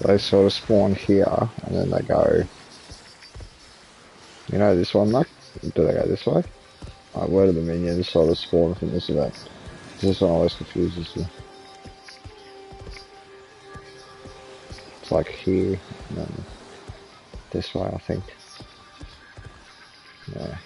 they sort of spawn here, and then they go, you know, this one, like, do they go this way? Like, where do the minions sort of spawn from this event? This one always confuses me. It's like here, and then this way, I think. Yeah.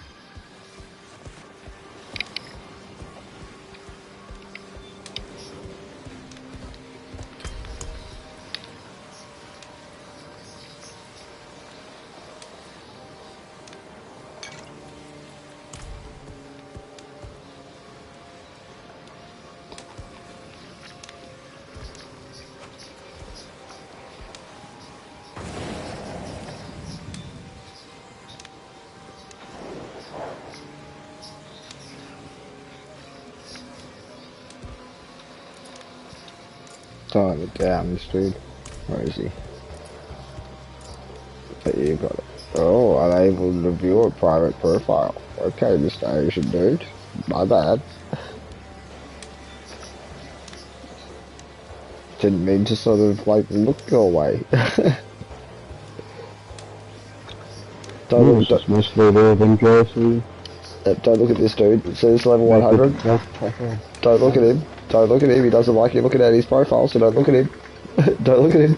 Don't let me down, this dude. Where is he? But you got it. Oh, unable to view a private profile. Okay, Mr. Asian dude. My bad. Didn't mean to sort of, like, look your way. Don't look at this dude. It says level 100. Don't look at him. Don't look at him. He doesn't like you looking at his profile, so don't look at him. Don't look at him.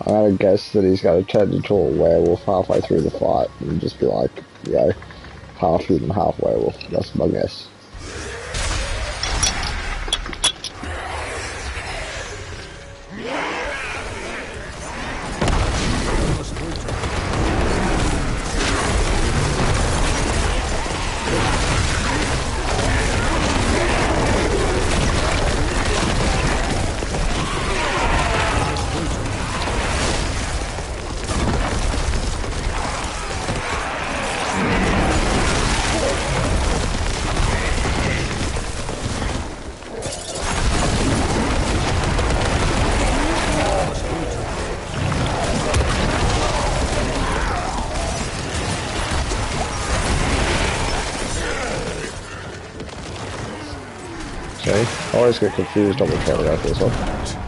I'm gonna guess that he's gonna turn into a werewolf halfway through the fight and just be like, you know, half human, half werewolf. That's my guess. I always get confused on the camera after this one.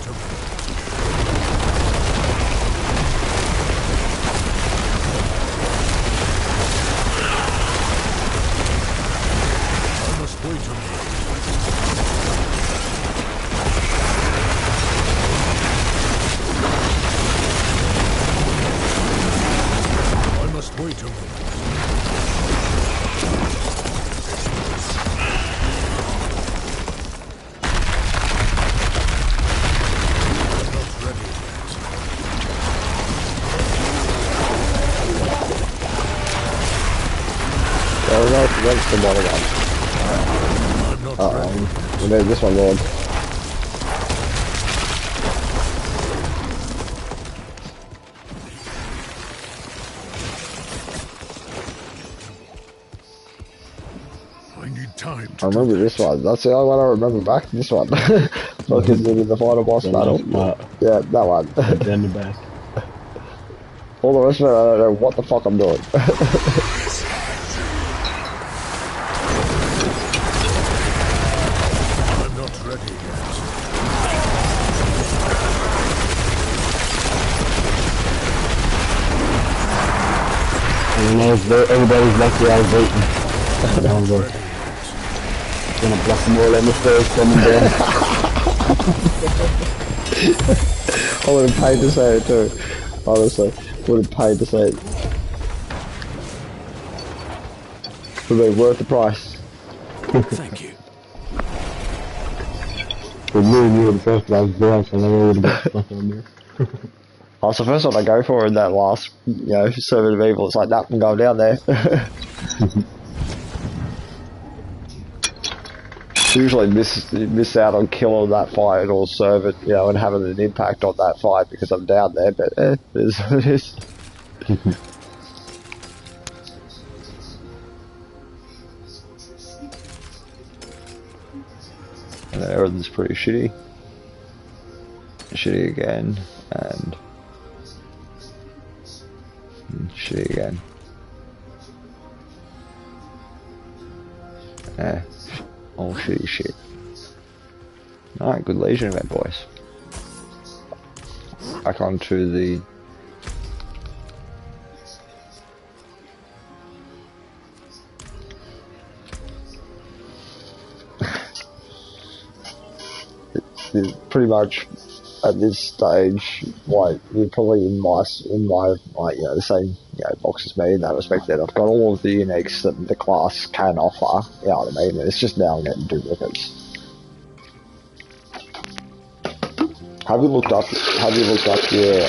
to me. I must wait a minute. I must wait a minute. Against the water gun. We need this one, Lord. I need time. I remember this one. That's the only one I remember back. This one. Fucking in the final boss battle. Yeah, that one. Then the back. All the rest of it, I don't know what the fuck I'm doing. Everybody's lucky I was waiting. I'm gonna block them all in the first coming down. I would have paid to say it too. Honestly, would have paid to say it. Would have been worth the price. Thank you. For me and you were the first guys there, so I never would have been stuck on there. That's the first one I go for in that last, Servant of Evil. It's like that and go down there. Usually miss out on killing that fight or Servant, and having an impact on that fight because I'm down there. But it is what it is. And everything's pretty shitty. Shitty again, and shitty again. Yeah, all shitty shit. Alright, good Legion event, boys. Back on to the... it's pretty much at this stage, like, you're probably in my the same, box as me in that respect, that I've got all of the uniques that the class can offer, you know what I mean? It's just now getting duplicates. Have you looked up your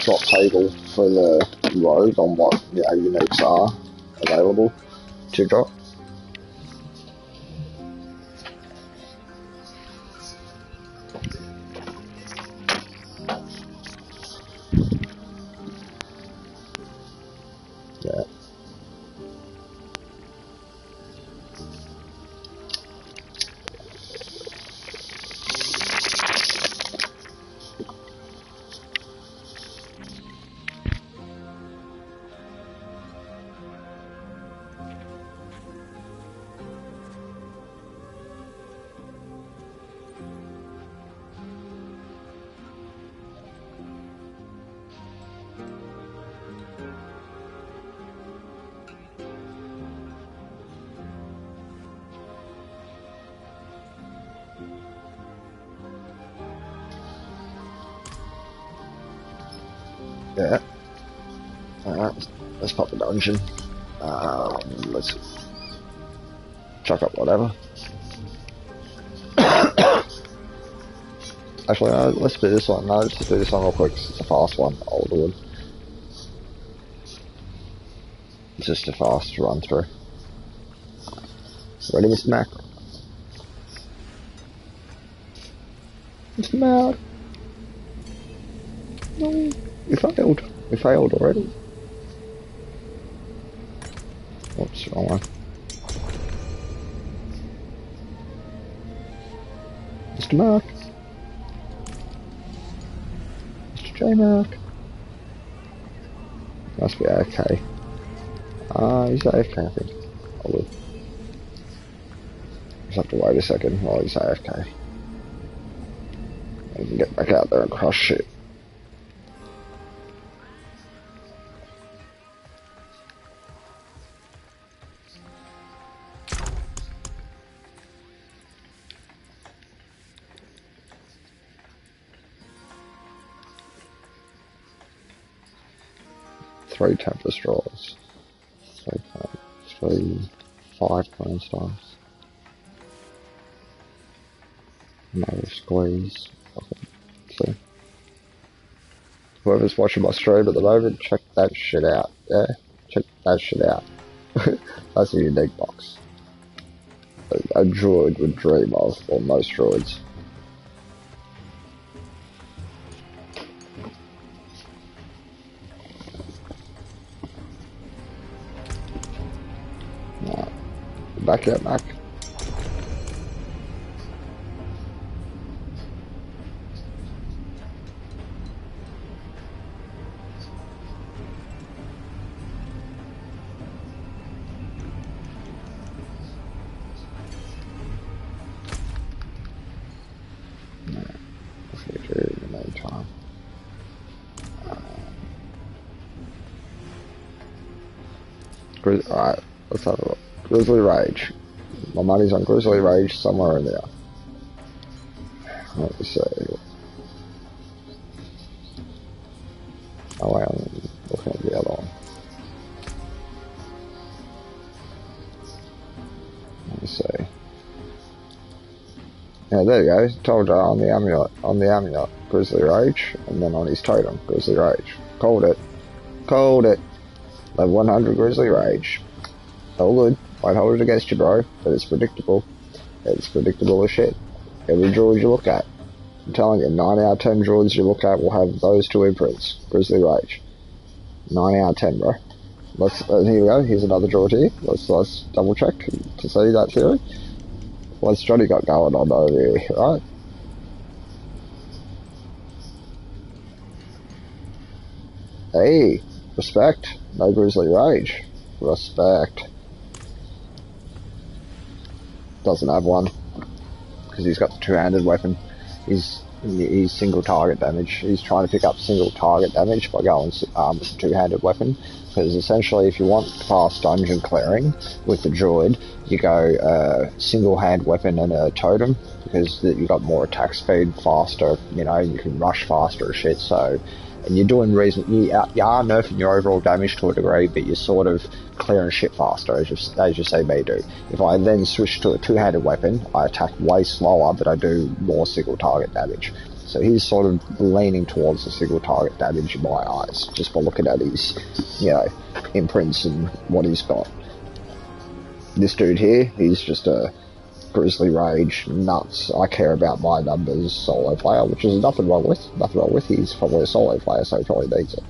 drop table for the road on what uniques are available to drop? Yeah. Yeah. Alright, let's pop the dungeon. Let's chuck up whatever. Actually, no, let's do this one. No, let's just do this one real quick. It's a fast one. Older one. It's just a fast run through. Ready, Mr. Mac? Mr. Mac! No. We failed. We failed already. Oops, wrong one. Mr. Mark. Mr. J Mark. Must be AFK. He's AFK, I think. I will. Just have to wait a second while he's AFK. and get back out there and crush shit. Three Tempest Draws. 5 Clan Stars. Another squeeze. Okay. So, whoever's watching my stream at the moment, check that shit out. Yeah? Check that shit out. That's a unique box. A druid would dream of, or most druids. Nah. Back yet, Mac? Alright, let's have a look. Grizzly Rage. My money's on Grizzly Rage somewhere in there. Let me see. Oh wait, I'm looking at the other one. Let me see. Yeah, there you go. Told you on the amulet, Grizzly Rage, and then on his totem, Grizzly Rage. Called it. Called it. Level 100 Grizzly Rage. All good. Won't hold it against you, bro, but it's predictable. It's predictable as shit. Every druid you look at, I'm telling you, 9 out of 10 druids you look at will have those two imprints. Grizzly Rage. 9 out of 10, bro. Here we go. Here's another druid here. Let's double check to see that theory. What's Johnny got going on over here, right? Hey, respect. No Grizzly Rage. Respect. Doesn't have one because he's got the two-handed weapon. He's single target damage. He's trying to pick up single target damage by going with the two-handed weapon. Because essentially, if you want fast dungeon clearing with the druid, you go single hand weapon and a totem because you got more attack speed, faster. You know, you can rush faster and shit. So. And you're doing you are nerfing your overall damage to a degree, but you're sort of clearing shit faster, as you say may do. If I then switch to a two-handed weapon, I attack way slower, but I do more single target damage. So he's sort of leaning towards the single target damage in my eyes, just by looking at his, imprints and what he's got. This dude here, he's just a Grizzly Rage nuts. I care about my numbers solo player, which is nothing wrong with. He's probably a solo player, so he probably needs it.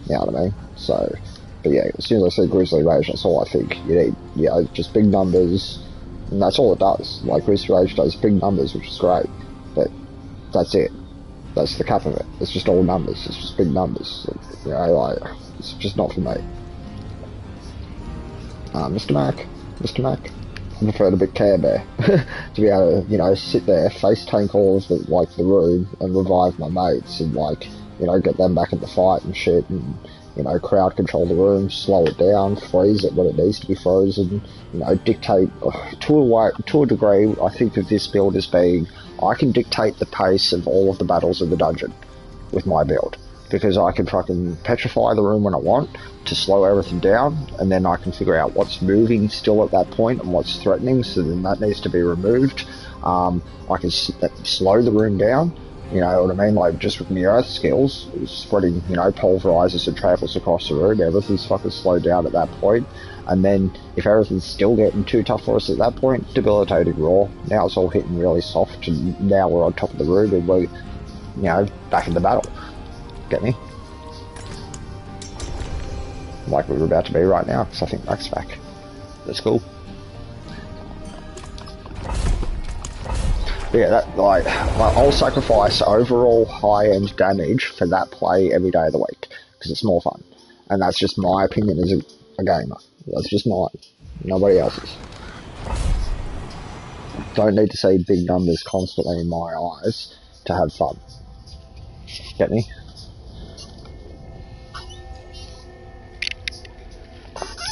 You know what I mean? So, but yeah, as soon as I say Grizzly Rage, that's all I think. You need, just big numbers, and that's all it does. Like, Grizzly Rage does big numbers, which is great, but that's it. That's the cap of it. It's just all numbers. It's just big numbers. It's just not for me. Mr. Mac. I prefer the big Care Bear to be able to, sit there, face tank all of the room and revive my mates and get them back in the fight and shit and crowd control the room, slow it down, freeze it when it needs to be frozen, dictate to a degree. I think of this build as being I can dictate the pace of all of the battles in the dungeon with my build. Because I can fucking petrify the room when I want to slow everything down, and then I can figure out what's moving still at that point and what's threatening, so then that needs to be removed. I can slow the room down, you know what I mean, like just with my earth skills, spreading, pulverizes and travels across the room, everything's fucking slowed down at that point. And then if everything's still getting too tough for us at that point, debilitating roar. Now it's all hitting really soft, and now we're on top of the room and we're, back in the battle. Get me? Like we're about to be right now, because I think Mac's back. That's cool. But yeah, I'll sacrifice overall high-end damage for that play every day of the week, because it's more fun. And that's just my opinion as a gamer. That's just mine. Nobody else's. Don't need to see big numbers constantly in my eyes to have fun. Get me?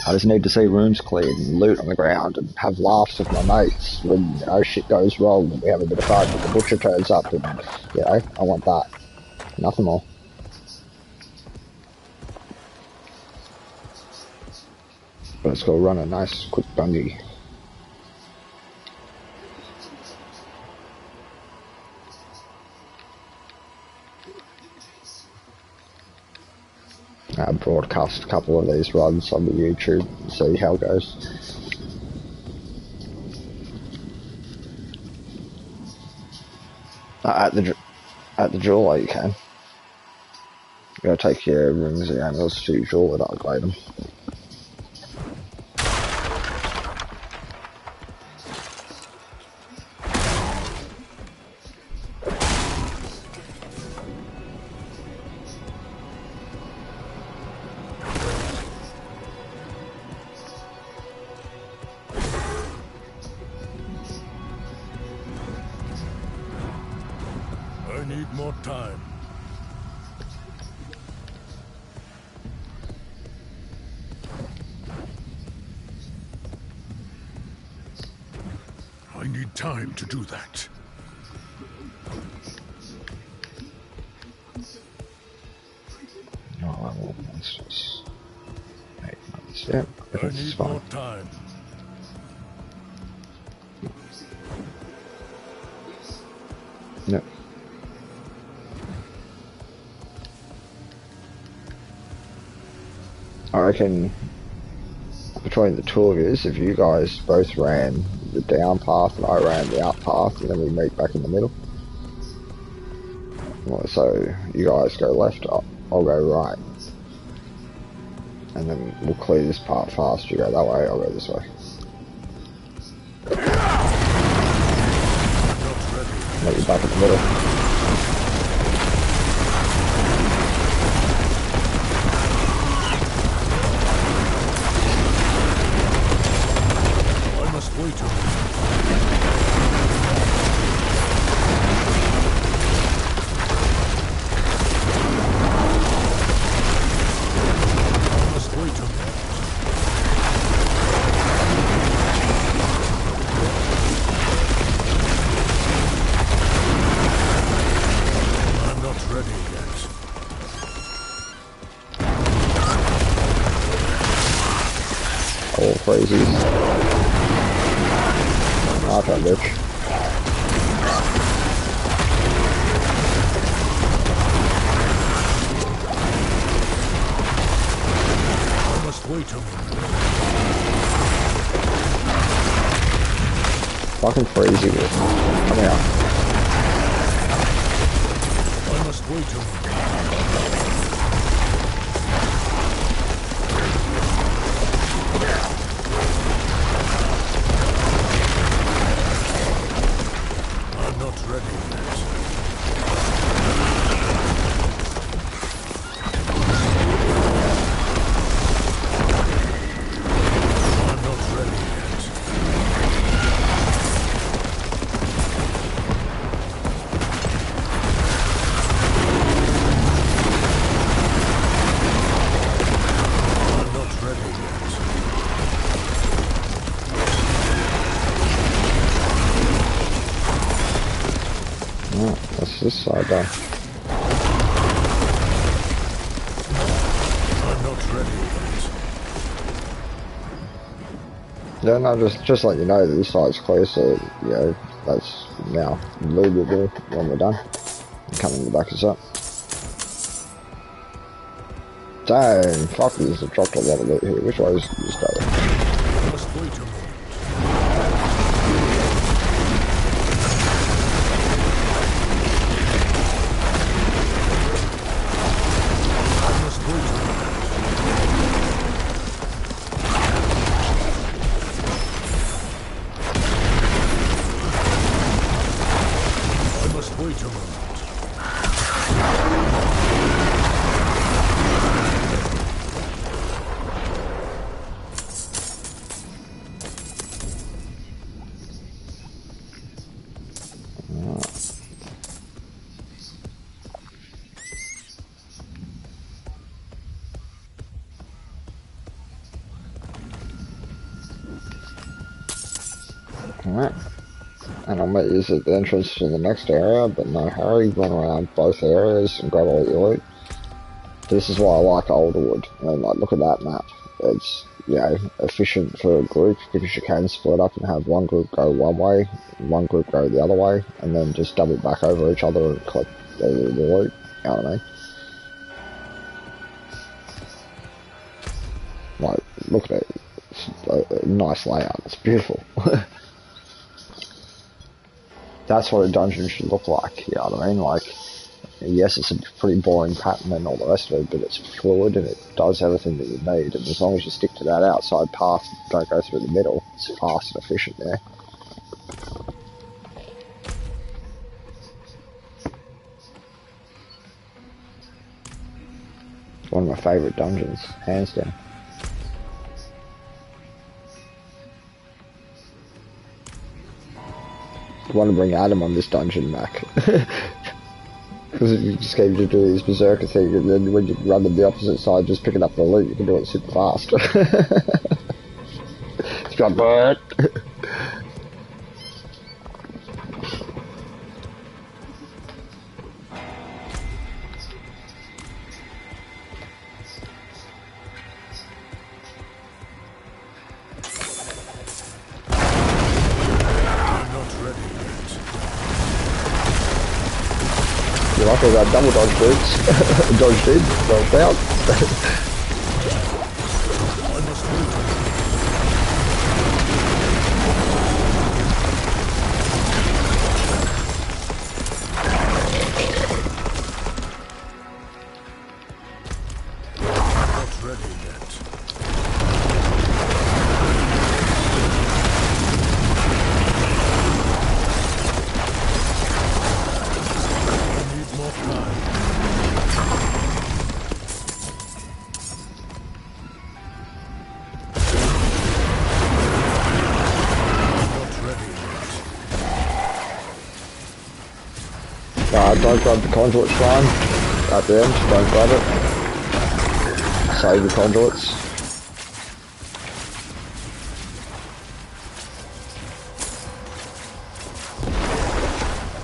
I just need to see rooms cleared and loot on the ground and have laughs with my mates when, you know, shit goes wrong and we have a bit of fun and the butcher turns up and, you know, I want that. Nothing more. But let's go run a nice quick bungee. I broadcast a couple of these runs on the YouTube and see how it goes. At the jeweler you can. You gotta take your rings and animals to your jeweler to upgrade them. I need more time. I need time to do that. Oh, that's just 8 months. Yep, I everything's need fine. more time. Yep. I reckon between the two of us, if you guys both ran the down path and I ran the up path, and then we meet back in the middle. Well, so you guys go left, I'll go right. And then we'll clear this part fast. You go that way, I'll go this way. Meet you back in the middle. Wait a minute. I must wait a minute. I'm not ready yet. All crazies. Okay, bitch. I must wait a minute. Fucking crazy with come here. I must wait a minute. I'm not ready yet. I'm not ready yet. I'm not ready yet. Oh, that's this side done. I'm not ready yet. Yeah, no, just let you know that this side's clear, so, you know, that's now lootable when we're done. And coming to back us up. Dang, fuck, this has dropped a lot of loot here. Which way is this go? I must wait a minute. I must wait a minute. I must wait a minute. Alright. And I might use it at the entrance to the next area, but no hurry, run around both areas and grab all your loot. This is why I like Alderwood. And like, look at that map. It's, you know, efficient for a group because you can split up and have one group go one way, one group go the other way, and then just double back over each other and collect the loot. You know what I mean? Like, look at it. It's a nice layout. It's beautiful. That's what a dungeon should look like. You know what I mean? Like, yes, it's a pretty boring pattern and all the rest of it, but it's fluid and it does everything that you need. And as long as you stick to that outside path, don't go through the middle, it's fast and efficient there. One of my favourite dungeons, hands down. I want to bring Adam on this dungeon, Mac. Because you just get to do this berserker thing, and then when you run to the opposite side, just picking up the loot, you can do it super fast. It's got bird. You're lucky about double dodge boots. Dodged in, dodged out. Don't grab the conduit shrine at the end, don't grab it. Save the conduits.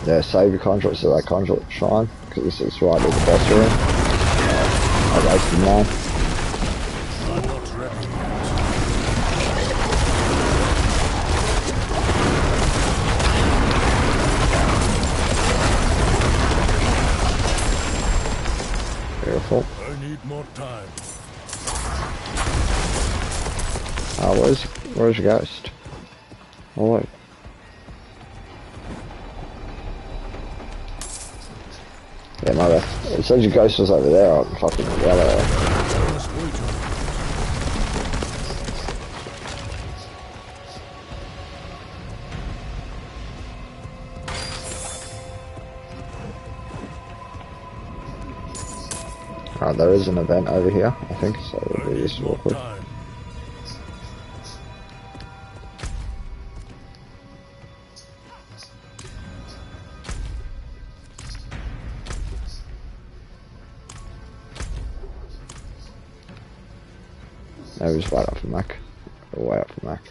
Yeah, save your conduits to that conduit shrine, because it's right at the boss room. I wasted mine. I need more time. Oh, where's your ghost? Oh wait. Yeah, my bad. It says your ghost was over there on fucking the other area. Alright, there is an event over here, I think, so we'll do this real quick. No, just right up for Mac. Or way up for Mac.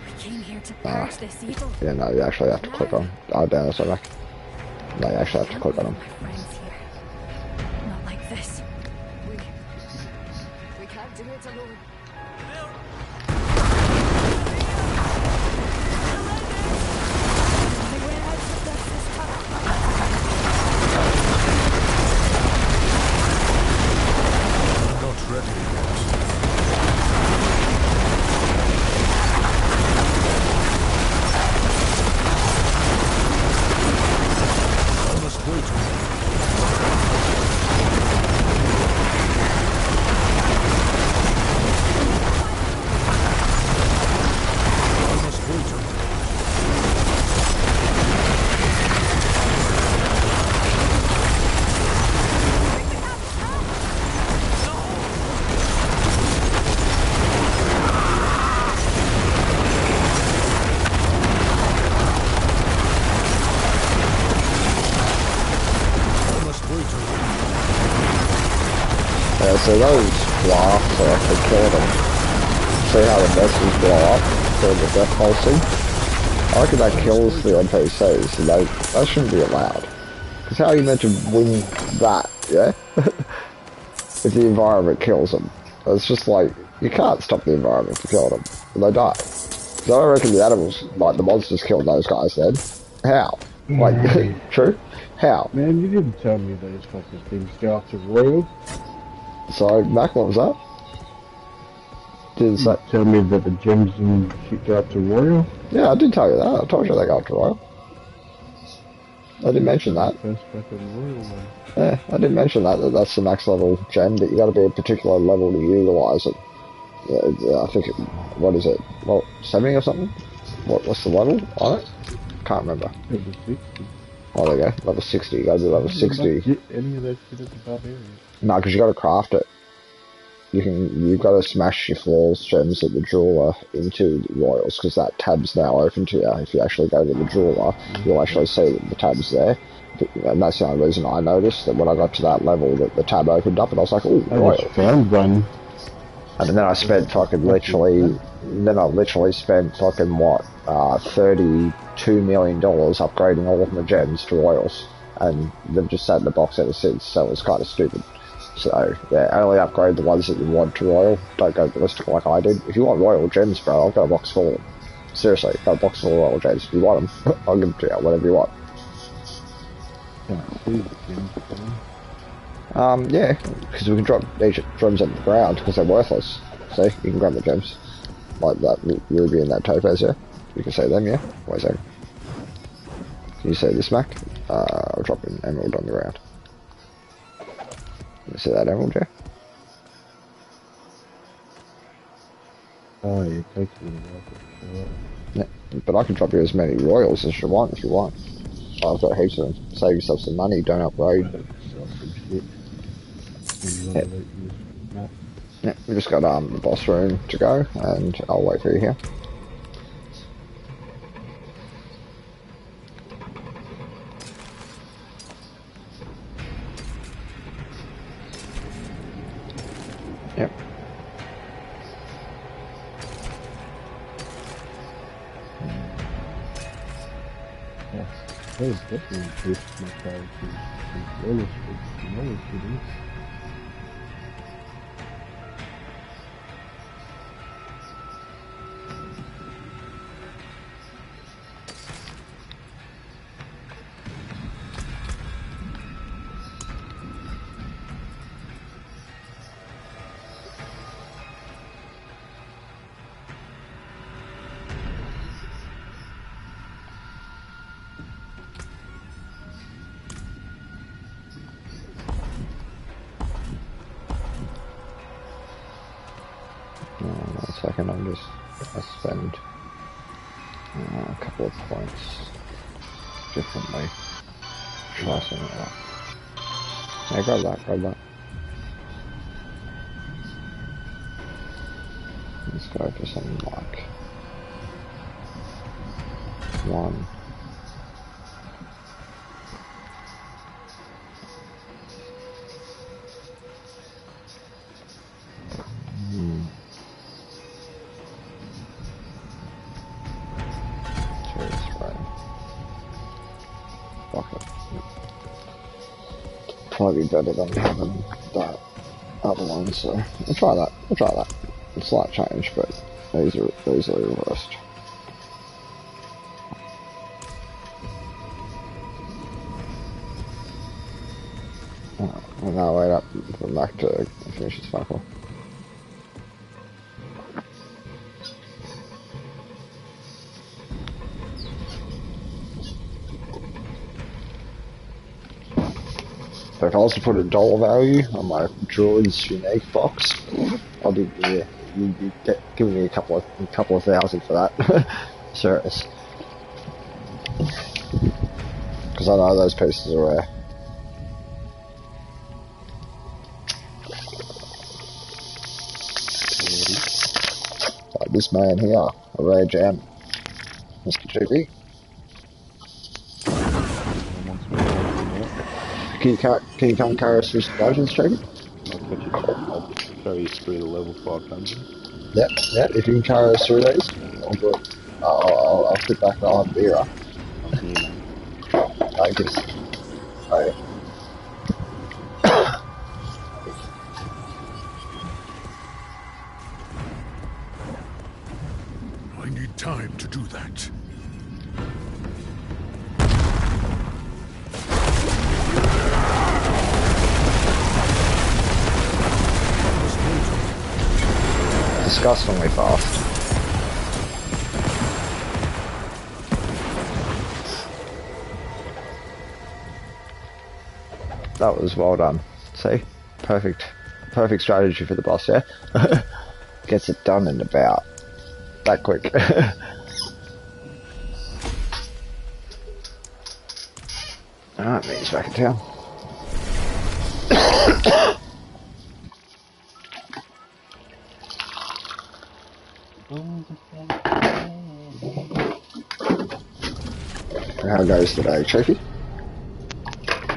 We came here to purge this evil. Yeah, no, you actually have to click on. Oh, down this way, Mac. No, you actually have to click on them. Not like this. We can't do it alone. The way out of this is tough. Not ready yet. I must wait. So those blocks are actually kill them. So see how the monsters blow up during the death pulsing? I reckon that kills the NPCs, and that shouldn't be allowed. Because how are you meant to win that, yeah? If the environment kills them. It's just like, you can't stop the environment from killing them, and they die. So I don't reckon the animals, like the monsters killed those guys then. How? Like, true? How? Man, you didn't tell me those fucking things go after Royal. So, Mac, what was that? Didn't say. Tell me that the gems and shit go after Royal. Yeah, I did tell you that. I told you they go after Royal. I didn't mention that. First fucking Royal one. Yeah, I didn't mention that that's the max level gem, but you got to be a particular level to utilise it. Yeah, I think what is it? Well, 70 or something? What's the level on it? Can't remember. Level 60. Oh, there you go. Level 60. You got to be level 60. Get any of that shit at the barbarian. No, because you got to craft it. You've got to smash your floors, gems at the jeweler into the royals, because that tab's now open to you. If you actually go to the jeweler, you'll actually see that the tab's there. And that's the only reason I noticed that when I got to that level that the tab opened up, and I was like, oh, royal. I found one. And then I spent fucking literally spent fucking what, $32 million upgrading all of my gems to royals. And they've just sat in the box ever since, so it's kind of stupid. So, yeah, only upgrade the ones that you want to royal. Don't go ballistic like I did. If you want royal gems, bro, I've got a box full of them. Seriously, I've got a box full of royal gems. If you want them, I'll give them to you, whatever you want. Yeah, because we can drop these gems on the ground because they're worthless. See, you can grab the gems. Like that ruby and that topaz, yeah? You can see them, yeah? Wait a second. Can you see this, Mac? I'll drop an emerald on the ground. You see that emerald, yeah? Oh, yeah, it takes me a while. Sure. Yeah, but I can drop you as many royals as you want if you want. I've got heaps of them. Save yourself some money, don't upgrade. Yeah, we just got the boss room to go, and I'll wait for you here. Yep. That was definitely increased my character to roller skating. I spend a couple of points differently. Try something like that. Yeah, grab that. Let's go for something like 1. Probably better than having that other one, so we'll try that. A slight change, but these are easily reversed. I'll now wait up for Mac to finish his cycle. If I was to put a dollar value on my Druid's unique box, I'll be you'd giving me a couple of thousand for that. Serious. Because I know those pieces are rare. Like this man here, a rare gem. Mr. GB. Can you come and carry us through some dungeons, Jacob? I'll show you through the level 5 dungeon. Yep, yep, if you can carry us through these, I'll do it. I'll sit back and I'll have a beer up. I'll see you, mate. Thank you. Oh, yeah. I need time to do that. Disgustingly fast. That was well done. See? Perfect strategy for the boss, yeah? Gets it done in about that quick. Alright, me's back in town. How goes today, Chiefy?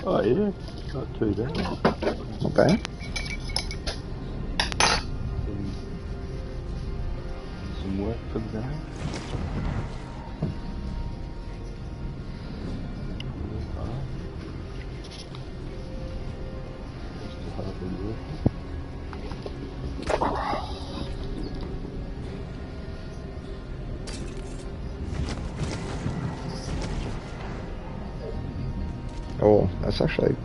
Oh yeah, not too bad. Not bad. Some work for the day. Just hardly working. Oh, that's actually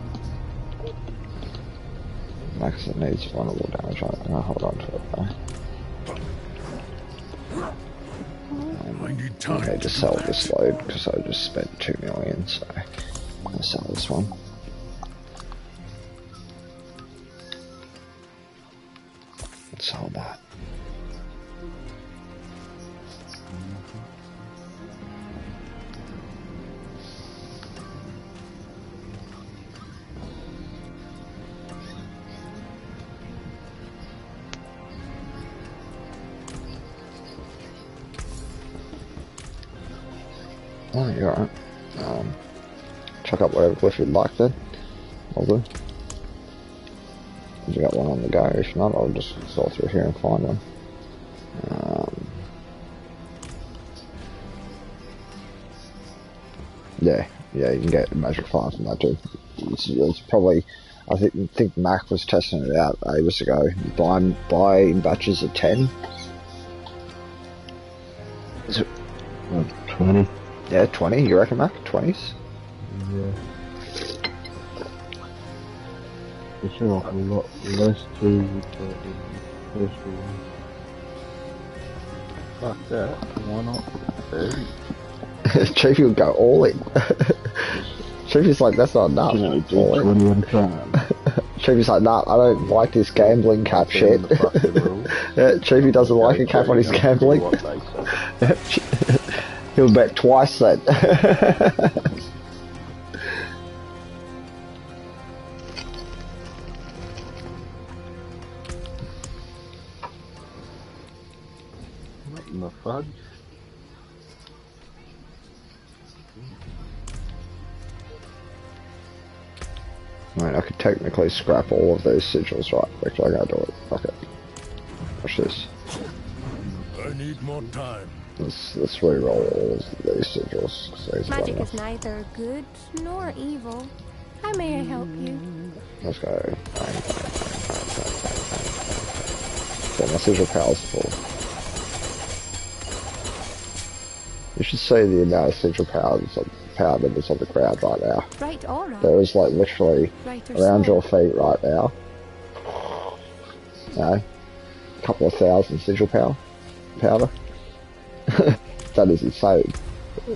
max it needs vulnerable damage. I'll hold on to it though. I need I time need to sell this load because I just spent 2 million, so I'm gonna sell this one. Let's sell that. Oh, you're alright. Chuck up whatever cliff you'd like then. I'll do. If you got one on the go, if not, I'll just sort through here and find one. Yeah, you can get magic fire from that too. It's probably, I think Mac was testing it out ages ago. Buy in batches of 10. Is it, 20. yeah, 20, you reckon, Mac? 20s? Yeah. It's an awful lot less too with the first one. Fuck that, why not 30? Chiefy would go all in. Chiefy's like, that's not enough. You know, do 20 at a time. Chiefy's like, nah, I don't like this gambling cap shit. Yeah, Chiefy doesn't like a cap on his gambling. He'll bet twice then. What in the fudge? I mean, I could technically scrap all of those sigils right quick. I gotta do it. Okay. Watch this. I need more time. Let's re-roll all of these sigils. Magic is neither good nor evil. How may I help you? Let's go. Bang. So my sigil power's full. You should see the amount of sigil power that's on the crowd right now. Right, all right. There is like literally Right or around slow. your feet right now. You know, a couple of thousand sigil powder. That is insane.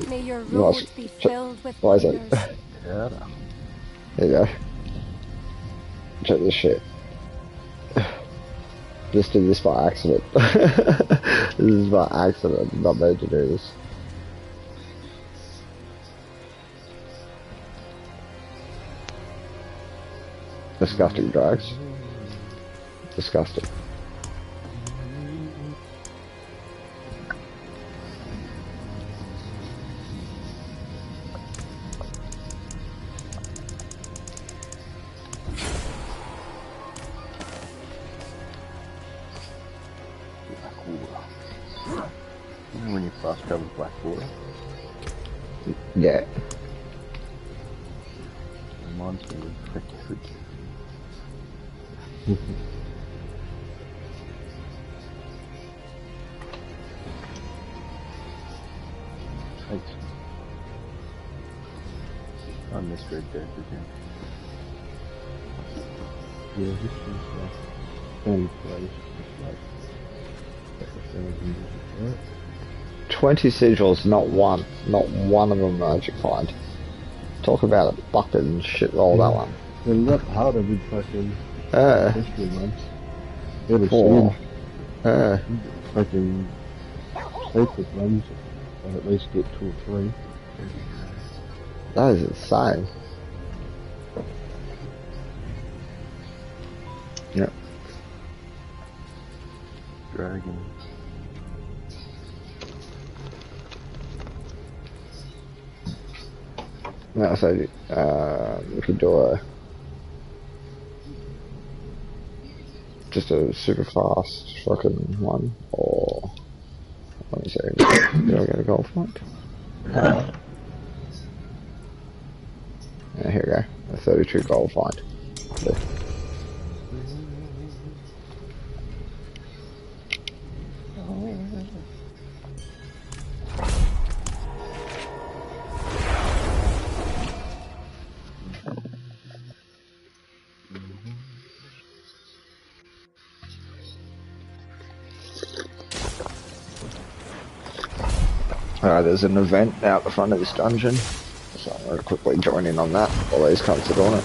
May your Nice. road be filled with Why is it? wonders. Yeah. There you go. Check this shit. Just did this by accident. This is by accident. I'm not meant to do this. Disgusting drugs. Disgusting. discover black water. Yeah. Reminds me of Cricket. Thanks. I miss Red Dead again. Yeah, this is family place. It's like 20 sigils, not one. Not one of them magic find. Talk about a bucket and shit roll that one. They're a lot harder with fucking history ones. Every Four. fucking sacred ones, I'll at least get 2 or 3. That is insane. Yep. Dragon. No, so we could do just a super fast fucking one, or let me see, do I get a gold fight? Yeah, here we go, a 32 gold fight. There's an event out the front of this dungeon, so I'm going to quickly join in on that while these cunts are doing it.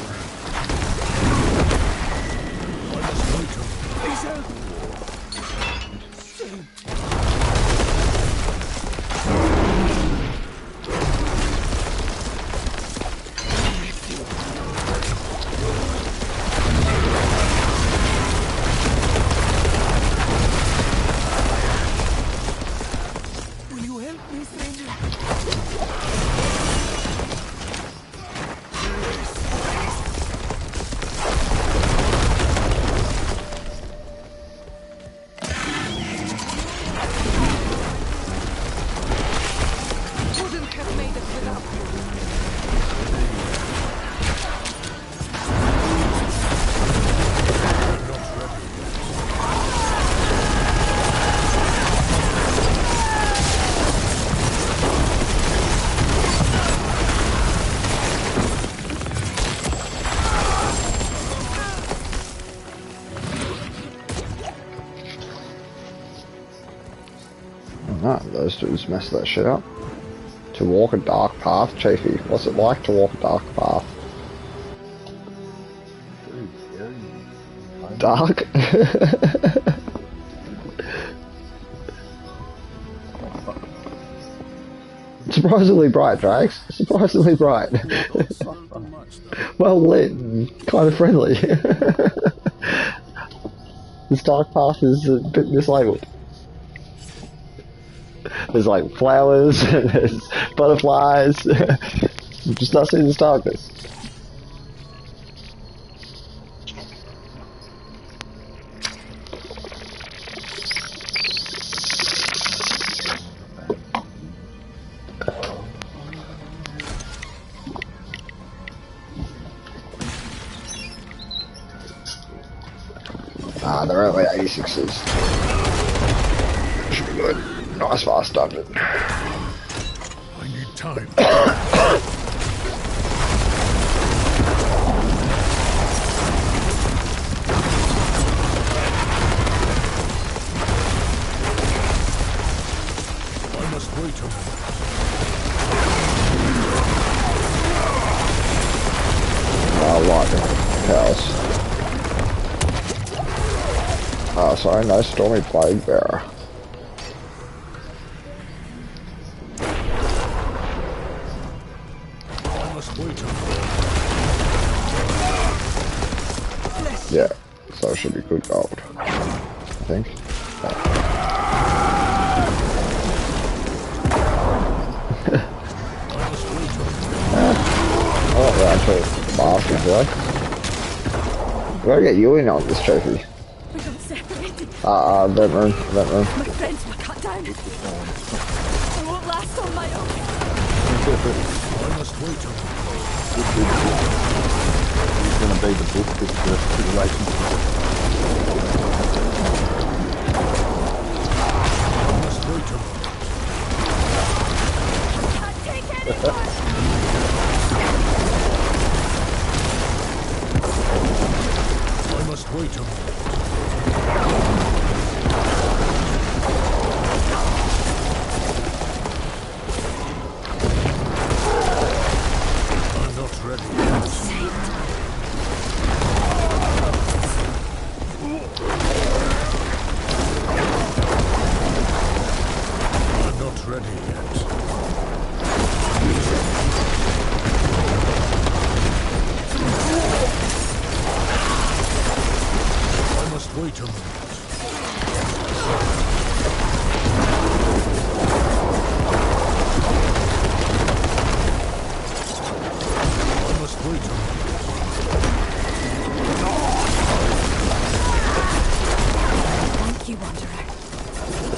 Those dudes messed that shit up. To walk a dark path, Chafee. What's it like to walk a dark path? Dark? Surprisingly bright, Drax. Surprisingly bright. Well lit and kind of friendly. This dark path is a bit mislabeled. There's like flowers, and there's butterflies. I'm just not seeing this darkness. They're only 86s. Should be good. Nice fast dungeon. I need time. I must wait a moment. Lightning cows. Oh, sorry, no stormy plague bearer. Yeah, so it should be good gold, I think. Oh, yeah, actually, the bastards, right? We gotta get you in on this trophy. We got separated. Vent room. My friends were cut down. I won't fast on my own. I must wait a moment. He's gonna be the book with the relationship. I must wait a moment. Can't take anymore. I must wait a moment. I'm not ready yet. I'm not ready yet. I must wait a moment. I must wait a moment. Thank you, Wanderer.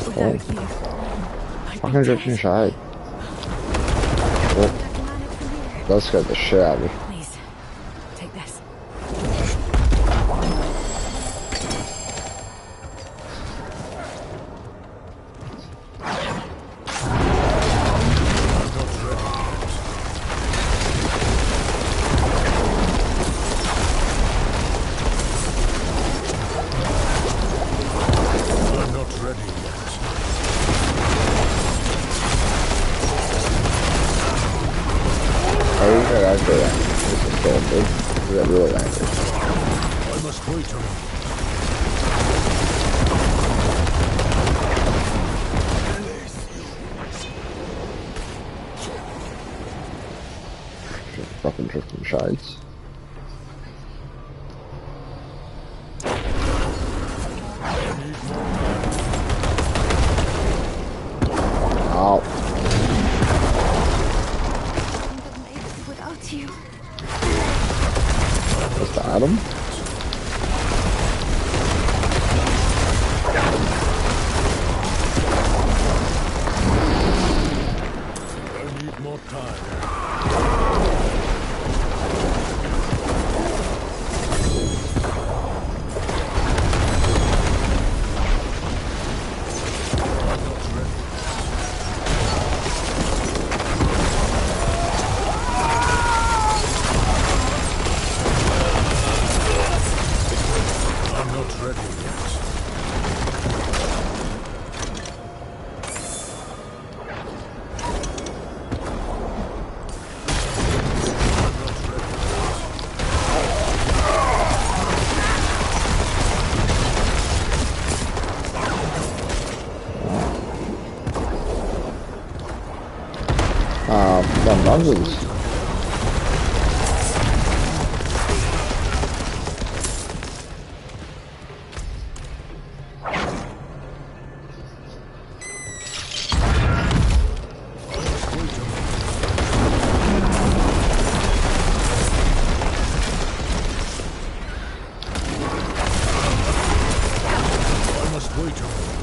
Without you, I'd I be can get dead. you inside. Oh, that scared the shit out of me. Please, take this. I'm not ready yet. I'm not ready yet. Oh, you got angry at me. This is so big. You got really angry. I must wait a moment. Fucking drifting shades. Oh, Couldn't make it without you. Mr. Adam? I need more time. I'm not ready. I'm not ready yet. I'm not ready. Them numbers. I must wait a moment.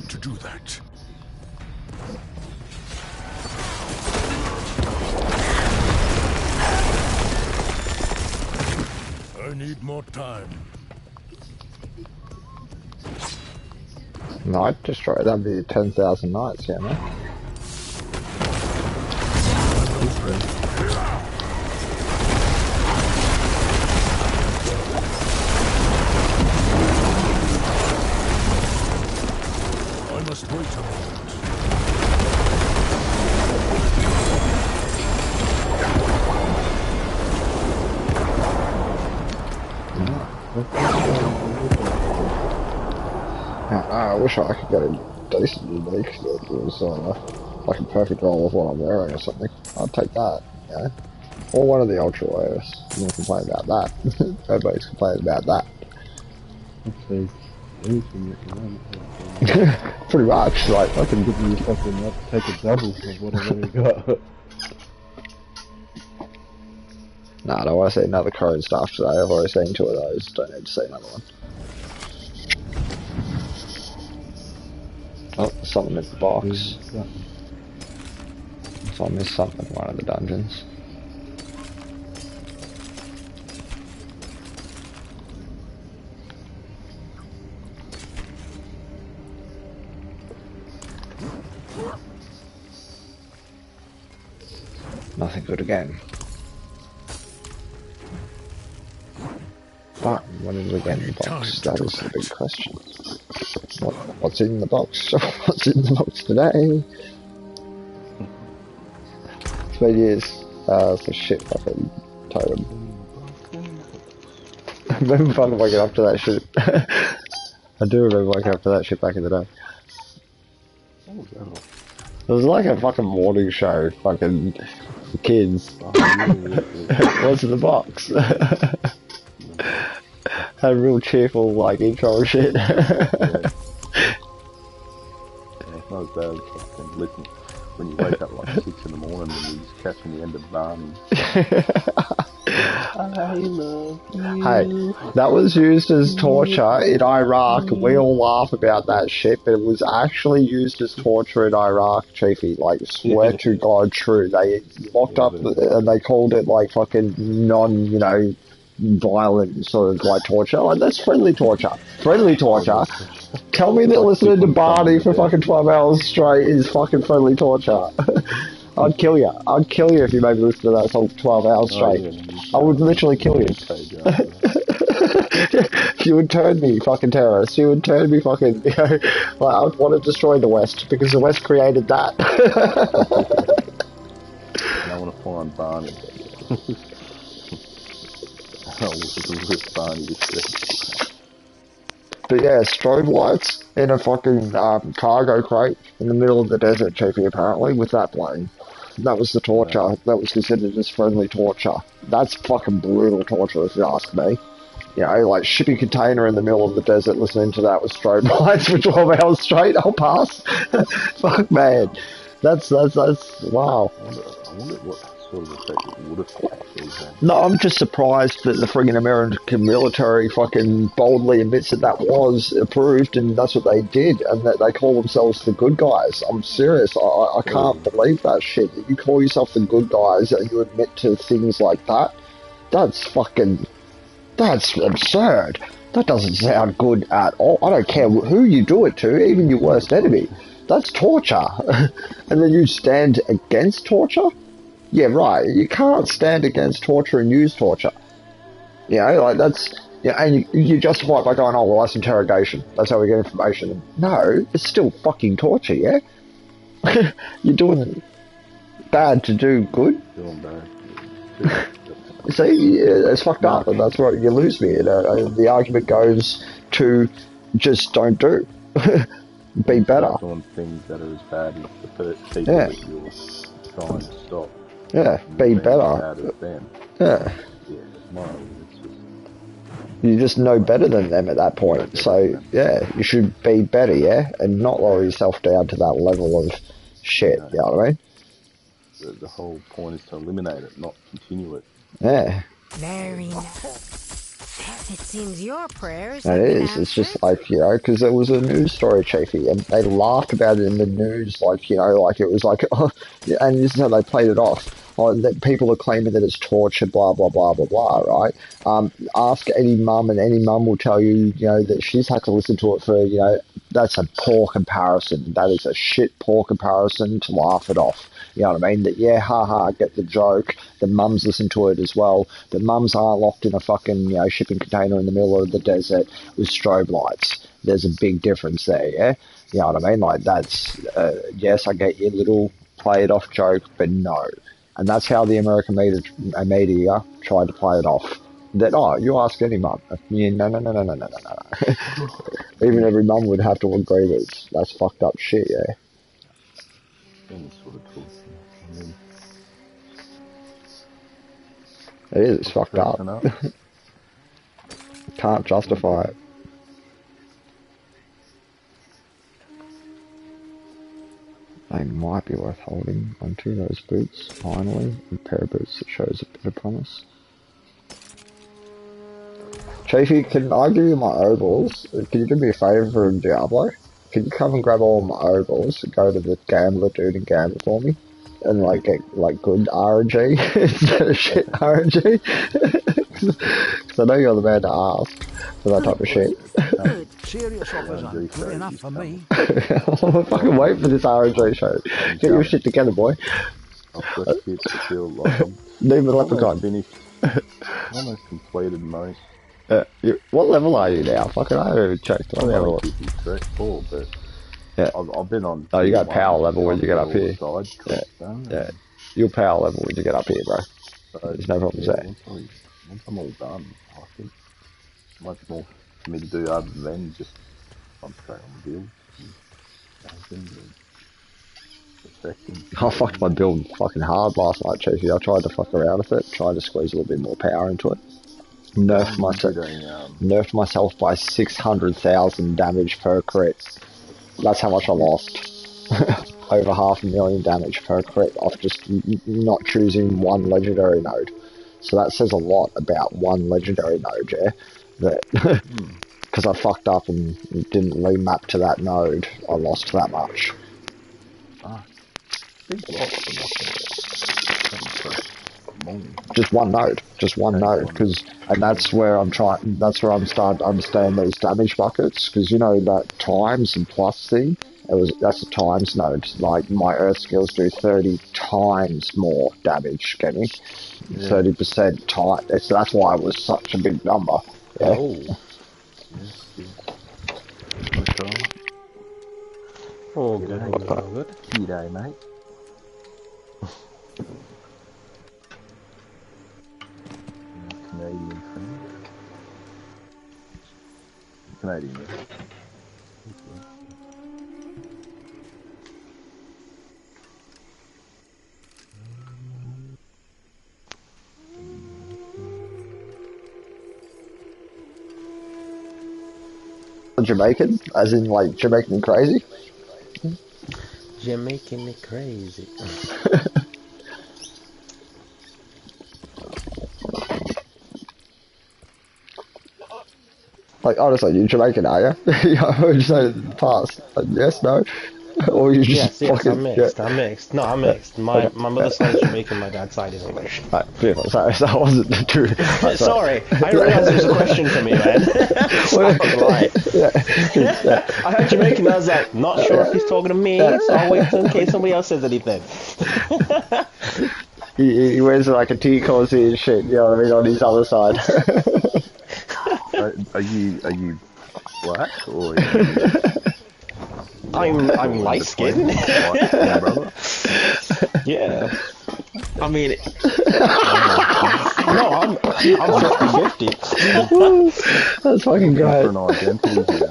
to do that. I need more time. Night Destroyer, that'd be 10,000 nights, yeah, man. I must wait a moment. I wish I could get a decent unique that was like a perfect roll of what I'm wearing or something. I'd take that, you know. Or one of the ultra wares. No complain about that. Everybody's complaining about that. Okay. Anything that you want. Pretty much, like, I can give you fucking take a double of what I've already got. Nah, I don't want to see another cone stuff today. I've already seen 2 of those. Don't need to see another one. Oh, there's something in the box. So I missed something in one of the dungeons. Nothing good again. But what did we get in the box? That is the big question. What's in the box? What's in the box today? It's been years. It's a shit fucking totem. I remember fucking waking up to that shit. I do remember waking up to that shit back in the day. What was that? It was like a fucking morning show, fucking for kids. What's in the box? Had a real cheerful like intro and shit. Yeah, it's not as bad as fucking listen when you wake up like 6 in the morning and you're just catching the end of Barney. I love you. Hey, that was used as torture in Iraq. We all laugh about that shit, but it was actually used as torture in Iraq, Chiefy. Like, swear to God, true. They locked up and they called it like fucking violent sort of like torture. Like, that's friendly torture. Friendly torture. Tell me that listening to Barney for fucking 12 hours straight is fucking friendly torture. I'd kill you. I'd kill you if you made me listen to that song for 12 hours straight. I would literally kill you. You would turn me fucking terrorist. You would turn me fucking, like, I would want to destroy the West because the West created that. And I want to find Barney. I want to rip Barney to shit. But yeah, strobe lights in a fucking cargo crate in the middle of the desert, Chiefy, apparently, with that plane. That was the torture. Yeah. That was considered as friendly torture. That's fucking brutal torture, if you ask me. You know, like shipping container in the middle of the desert, listening to that with strobe lights for 12 hours straight, I'll pass. Fuck, man. That's wow. I wonder what sort of effect it would have actually had. No, I'm just surprised that the friggin' American military fucking boldly admits that that was approved and that's what they did and that they call themselves the good guys. I'm serious. I can't believe that shit. That you call yourself the good guys and you admit to things like that. That's absurd. That doesn't sound good at all. I don't care who you do it to, even your worst enemy. That's torture. And then you stand against torture? Yeah, right. You can't stand against torture and use torture. You know, like that's... Yeah, and you justify it by going, oh, well, that's interrogation. That's how we get information. No, it's still fucking torture, yeah? You're doing bad to do good? Doing bad. See, it's fucked up, and that's what you lose me. The argument goes to just don't do. Be better. Doing things that are as bad as the people that you're trying to stop. Yeah, be better. Bad as them. Yeah. Yeah, no, it's just... You just know better than them at that point. So, yeah, you should be better, yeah? And not lower yourself down to that level of shit, you know what I mean? The whole point is to eliminate it, not continue it. Yeah. Very nice. It seems your prayers It have been is. It's just answered. like, you know, because it was a news story, Chafee, and they laughed about it in the news, like, you know, like it was like, oh, yeah, and this is how they played it off. Oh, that people are claiming that it's torture, blah, blah, blah, blah, blah, right? Ask any mum, and any mum will tell you, you know, that she's had to listen to it for, you know, that's a poor comparison. That is a shit poor comparison to laugh it off. You know what I mean? That, yeah, haha, I get the joke. The mums listen to it as well. But mums aren't locked in a fucking, you know, shipping container in the middle of the desert with strobe lights. There's a big difference there, yeah? You know what I mean? Like, that's, yes, I get your little play it off joke, but no. And that's how the American media tried to play it off. That, oh, you ask any mum. Yeah, no. Even every mum would have to agree with it. That's fucked up shit, yeah. Any sort of talk. I mean, It is, it's fucked up. Can't justify it. They might be worth holding onto those boots, finally. A pair of boots that shows a bit of promise. Chafee, can I give you my ovals? Can you do me a favour in Diablo? Can you come and grab all my ovals and go to the gambler dude and gamble for me? And like get like good RNG instead of shit RNG? Because I know you're the man to ask for that type of shit. Good. Serious offers aren't good enough for me. I'll fucking wait for this RNG show. Get your shit together, boy. I've got shit to feel like I'm Leave the leprechaun. finished. Almost completed most. What level are you now? Fucking I haven't even checked. Let me have a look. 4, but Yeah. I've been on. Oh, you got power level when you get up here. Side, Yeah. You'll power level when you get up here, bro. So, There's no problems there. Once I'm all done, I think it's much more for me to do other than just concentrate on the build. I fucked my build fucking hard last night, Chafee. I tried to fuck around with it, tried to squeeze a little bit more power into it. Nerfed myself by 600,000 damage per crit. That's how much I lost. Over 500,000 damage per crit off just not choosing one legendary node. So that says a lot about one legendary node, yeah? That because I fucked up and didn't remap to that node, I lost that much. Just one node, and that's where I'm starting to understand those damage buckets, because you know that times and plus thing, that's a times node. Like my earth skills do 30 times more damage, get me? 30% time. That's why it was such a big number. Yeah. Oh. Yes. Oh, good. All good. G'day, mate. Canadian friend. Canadian. Jamaican, as in like Jamaican crazy. You're making me crazy. Like honestly, you Jamaican, are you? I heard you say it in the past. Yes, no, or you just Yes, fucking, I'm mixed. yeah. I'm mixed. No, I'm mixed. My mother's side is Jamaican, my dad's side is English. Right, beautiful. Sorry, so I wasn't too. Sorry, I didn't realize there was a question for me, man. Stop fucking lying. Yeah. I heard Jamaican, I was like, not sure if he's talking to me, so I'll wait in case somebody else says anything. He wears like a tea cozy and shit, you know what I mean, on his other side. Are you black or? I'm light skinned. Brother? Yeah. I mean, no, I'm 50-50. That's fucking great. Different identities here.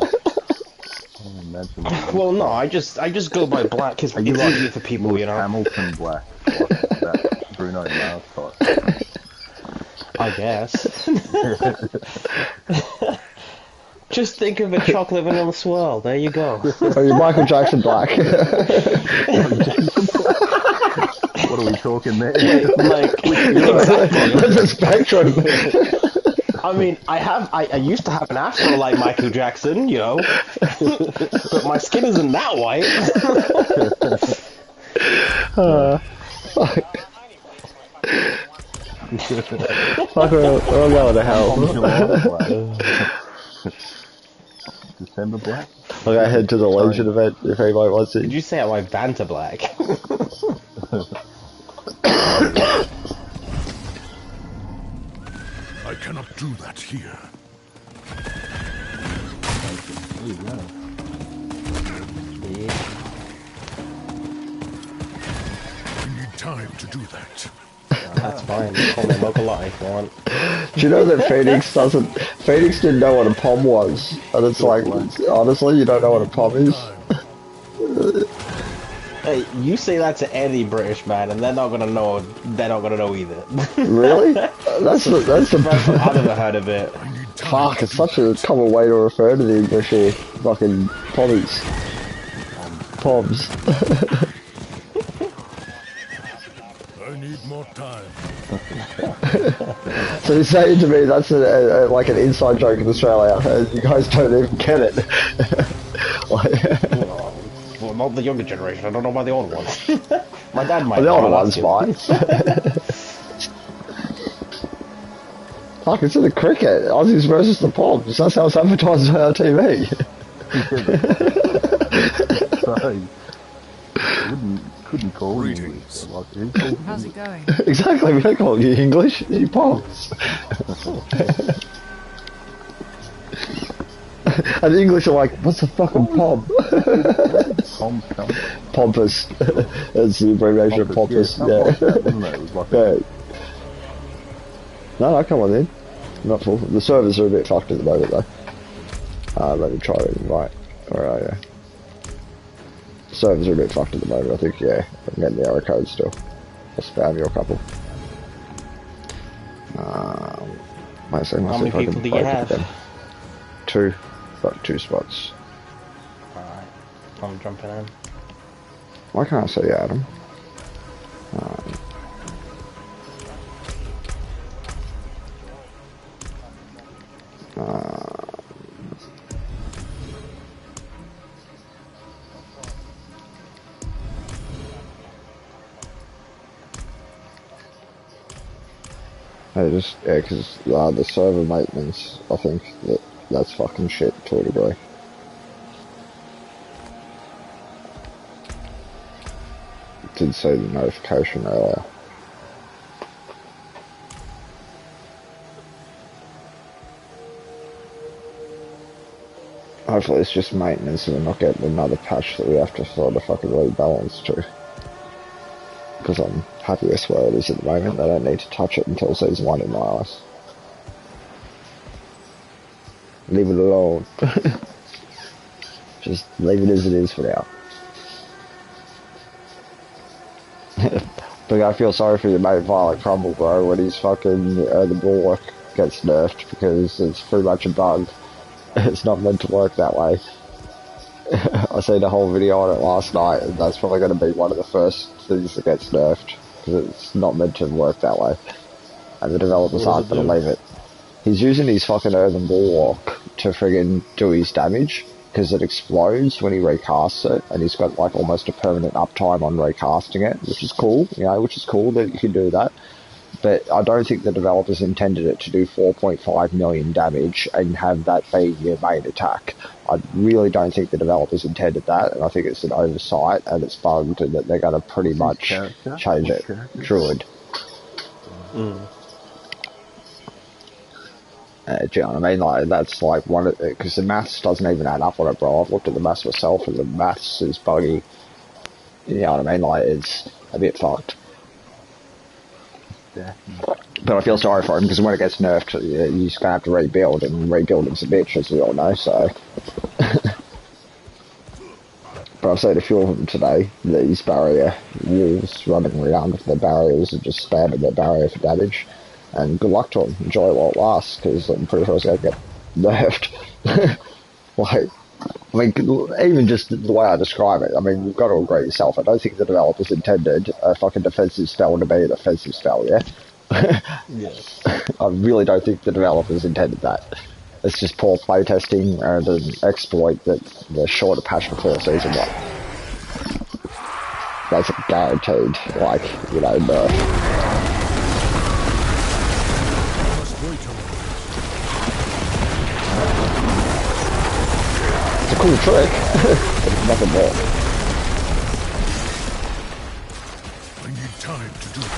I imagine. Well, no, I just go by black because it's easier for people, you know. Hamilton black, like that Bruno Mars type. I guess. Just think of a chocolate vanilla swirl. There you go. Oh, you're Michael Jackson black. What are we talking there? Like exactly. That's a spectrum. I mean, I used to have an afro like Michael Jackson, you know, but my skin isn't that white. Fuck, we're going to hell. December Black. I'll go head to the Legion event if anybody wants Did it. you say I went Vanta Black? I cannot do that here. There you go. We need time to do that. That's fine. Call me Mocha Lot if you want. Do you know that Phoenix didn't know what a pom was? And it's like, honestly, you don't know what a pom is? Hey, you say that to any British man, and they're not gonna know. They're not gonna know either. Really? That's First time I've ever heard of it. fuck, it's such a common way to refer to the English here. Fucking pommies. Poms. I need more time. So you're saying to me that's like an inside joke in Australia, and you guys don't even get it. Well, not the younger generation. I don't know about the old ones. My dad might. The older I'll one's ask him. fine. Fuck, it's in the cricket. Aussies versus the Poms. That's how it's advertised on our TV. Sorry. Couldn't call you Greetings. like who called you? How's it going? Exactly, we don't call you English, you Poms. And the English are like, what's a fucking Pom? Tom Cum. Pompous. That's the abbreviation of pompous. Yeah, Yeah. like that, wasn't it? It was like Yeah. No, come on then. Not full. The servers are a bit fucked at the moment though. Let me try to invite. Where are you? Servers are a bit fucked at the moment, I think, yeah. I'm getting the error code still. I'll spam you a couple. Wait a second, How many people do you have? 2. Got 2 spots. Alright, I'm jumping in. Why can't I see Adam? Because the server maintenance, I think that's fucking shit to a degree. Did see the notification earlier. Hopefully it's just maintenance and we're not getting another patch that we have to sort of fucking rebalance to. Because I'm happy with where it is at the moment. They don't need to touch it until season 1 in my eyes. Leave it alone. Just leave it as it is for now. But I feel sorry for your mate Violet Crumble, bro, when his fucking the bulwark gets nerfed because it's pretty much a bug. It's not meant to work that way. I seen a whole video on it last night, and that's probably going to be one of the first things that gets nerfed, because it's not meant to work that way. And the developers aren't going to leave it. He's using his fucking earthen bulwark to friggin' do his damage, because it explodes when he recasts it, and he's got like almost a permanent uptime on recasting it, which is cool, you know, which is cool that you can do that. But I don't think the developers intended it to do 4.5 million damage and have that be your main attack. I really don't think the developers intended that, and I think it's an oversight and it's bugged, and that they're going to pretty much change it. Druid. Do you know what I mean? Like, that's like one of because the maths doesn't even add up on it, bro. I've looked at the maths myself, and the maths is buggy. You know what I mean? Like, it's a bit fucked. Yeah. But I feel sorry for him because when it gets nerfed, he's gonna have to rebuild, and rebuilding's a bitch, as we all know. So, but I've seen a few of them today. These barrier wolves running around with their barriers and just spamming their barrier for damage. And good luck to them. Enjoy it while it lasts, because I'm pretty sure it's going to get nerfed. Like, I mean, even just the way I describe it, I mean, you've got to agree yourself. I don't think the developers intended a fucking defensive spell to be an offensive spell, yeah? Yeah. I really don't think the developers intended that. It's just poor playtesting and an exploit that the shorter patch before season 1. That's a guaranteed, like, you know, nerf. It's a cool trick, but it's nothing more. I need time to do that.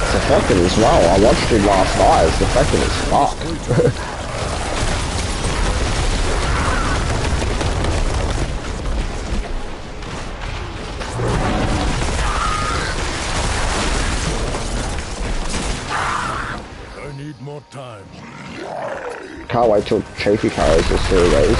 It's effective as well. I watched it last night. It's effective as fuck. I need more time. Can't wait till Chiefy carries us through these.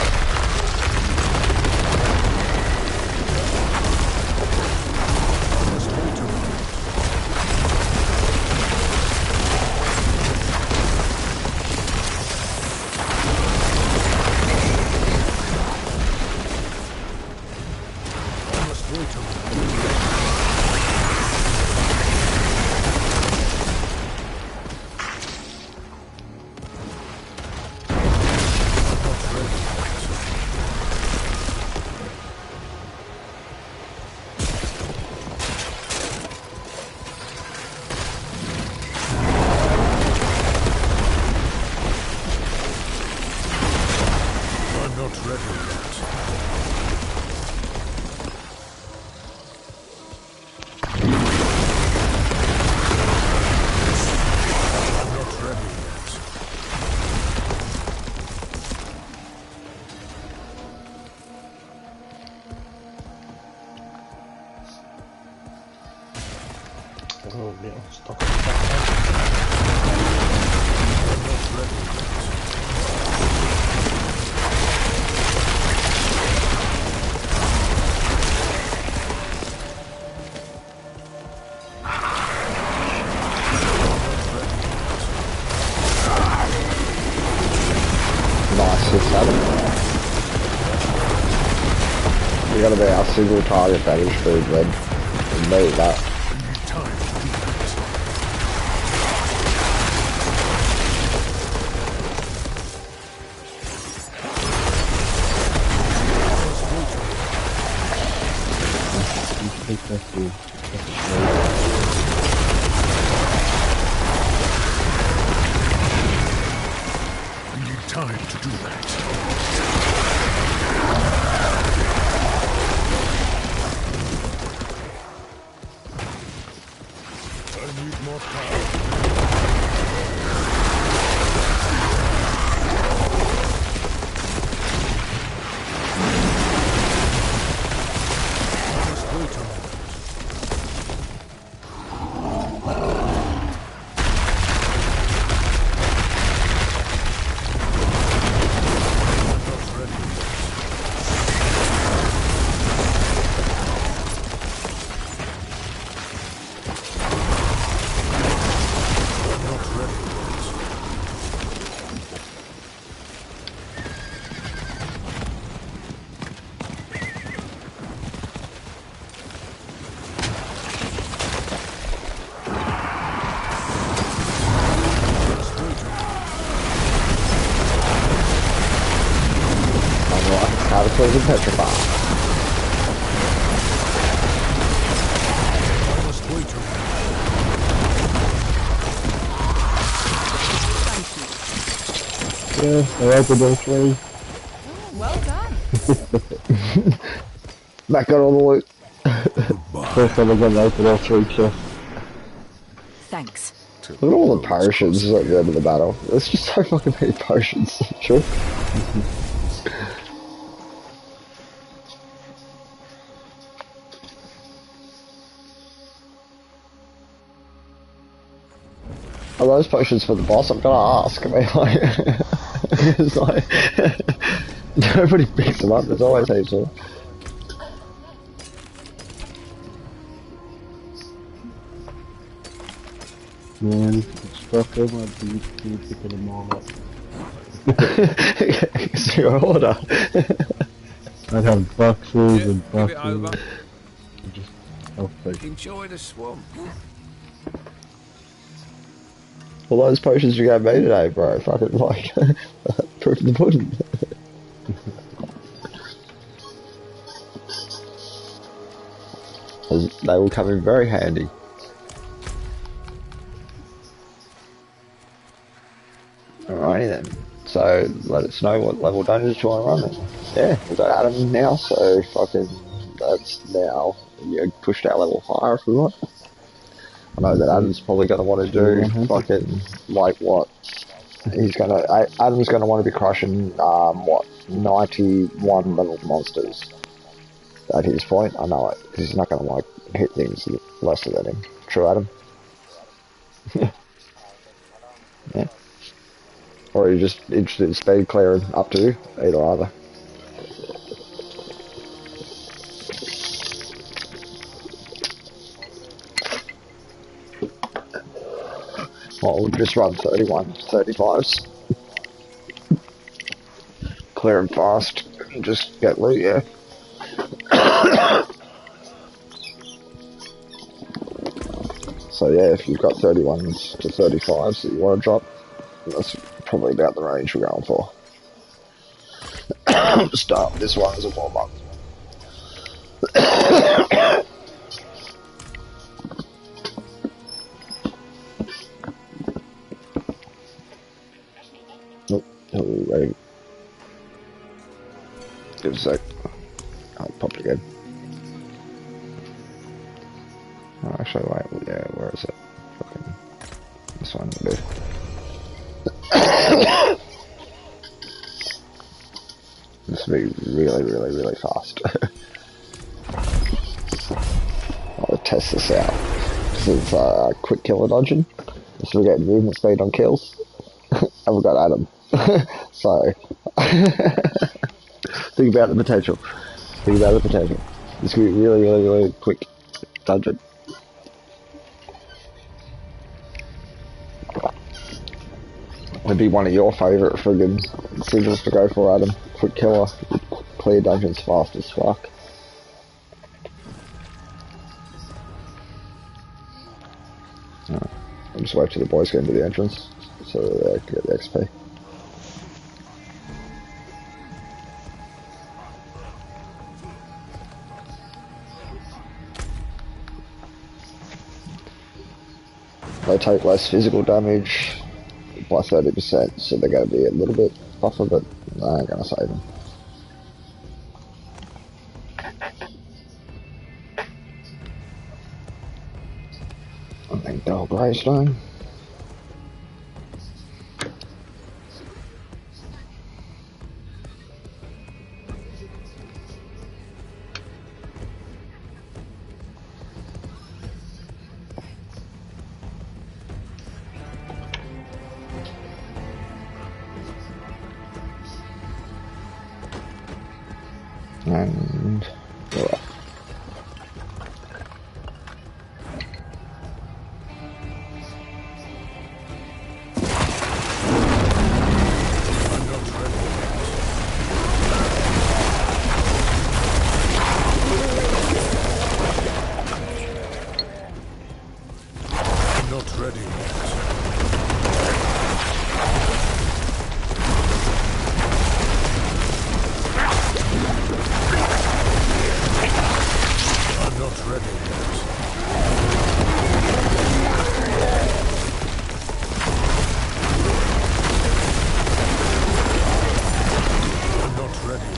I'm not ready yet. I'm not ready yet. Oh, yeah, stop. I'm not ready yet. Nice, 6-7. You gotta be our single target damage food then. And need that. I need time to do that. I need time to do that. I need more time. Just wait a moment. I'm not ready yet. I'm not ready yet. Just wait a moment. Alright, Caterpillars and Petrify. I must wait a moment. Yeah, I opened all three. Well done. That got all the loot. First time I got to open all three chests. Thanks. Look at all the potions at the end of the battle. There's just so fucking many potions. Sure. Are those potions for the boss? I'm gonna ask. I mean, like, it's like nobody picks them up. There's always heaps of them. Man, it's stuck in my beat, picking them all up. It's your order. I'd have boxes Yeah, and give it over. boxes. Health potion. Enjoy the swamp. All those potions you gave me today, bro, fucking like proof of the pudding. They will come in very handy. Alrighty then. So let us know what level dungeons you want to run in. Yeah, we've got Adam now, so fucking that's now pushed our level higher if we want. I know that Adam's probably going to want to do fucking like what Adam's going to want to be crushing 91 level monsters at his point. I know it because he's not going to like hit things lesser than him. True, Adam. Yeah. Or are you just interested in speed clearing up to you? Either either. Well, we'll just run 31, 35s. Clear them fast. And just get loot, yeah. So yeah, if you've got 31s to 35s that you want to drop, that's probably about the range we're going for. Start this one as a warm-up. Ready. Give us a sec. I'll pop it again. Oh, actually, wait. Yeah, where is it? Fucking this one will do. This will be really, really, really fast. I'll test this out. This is a quick killer dungeon. So we get movement speed on kills. And we've got Adam. So, think about the potential. Think about the potential. This could be really, really, really quick dungeon. Would be one of your favourite friggin' sigils to go for, Adam. Quick killer. Clear dungeons fast as fuck. I'll just wait till the boys get into the entrance so they can get the XP. They take less physical damage by 30%, so they're going to be a little bit buffer, but I ain't going to save them. I think Dull Greystone. And go up. I'm not ready yet. I'm not ready yet. I'm not ready yet.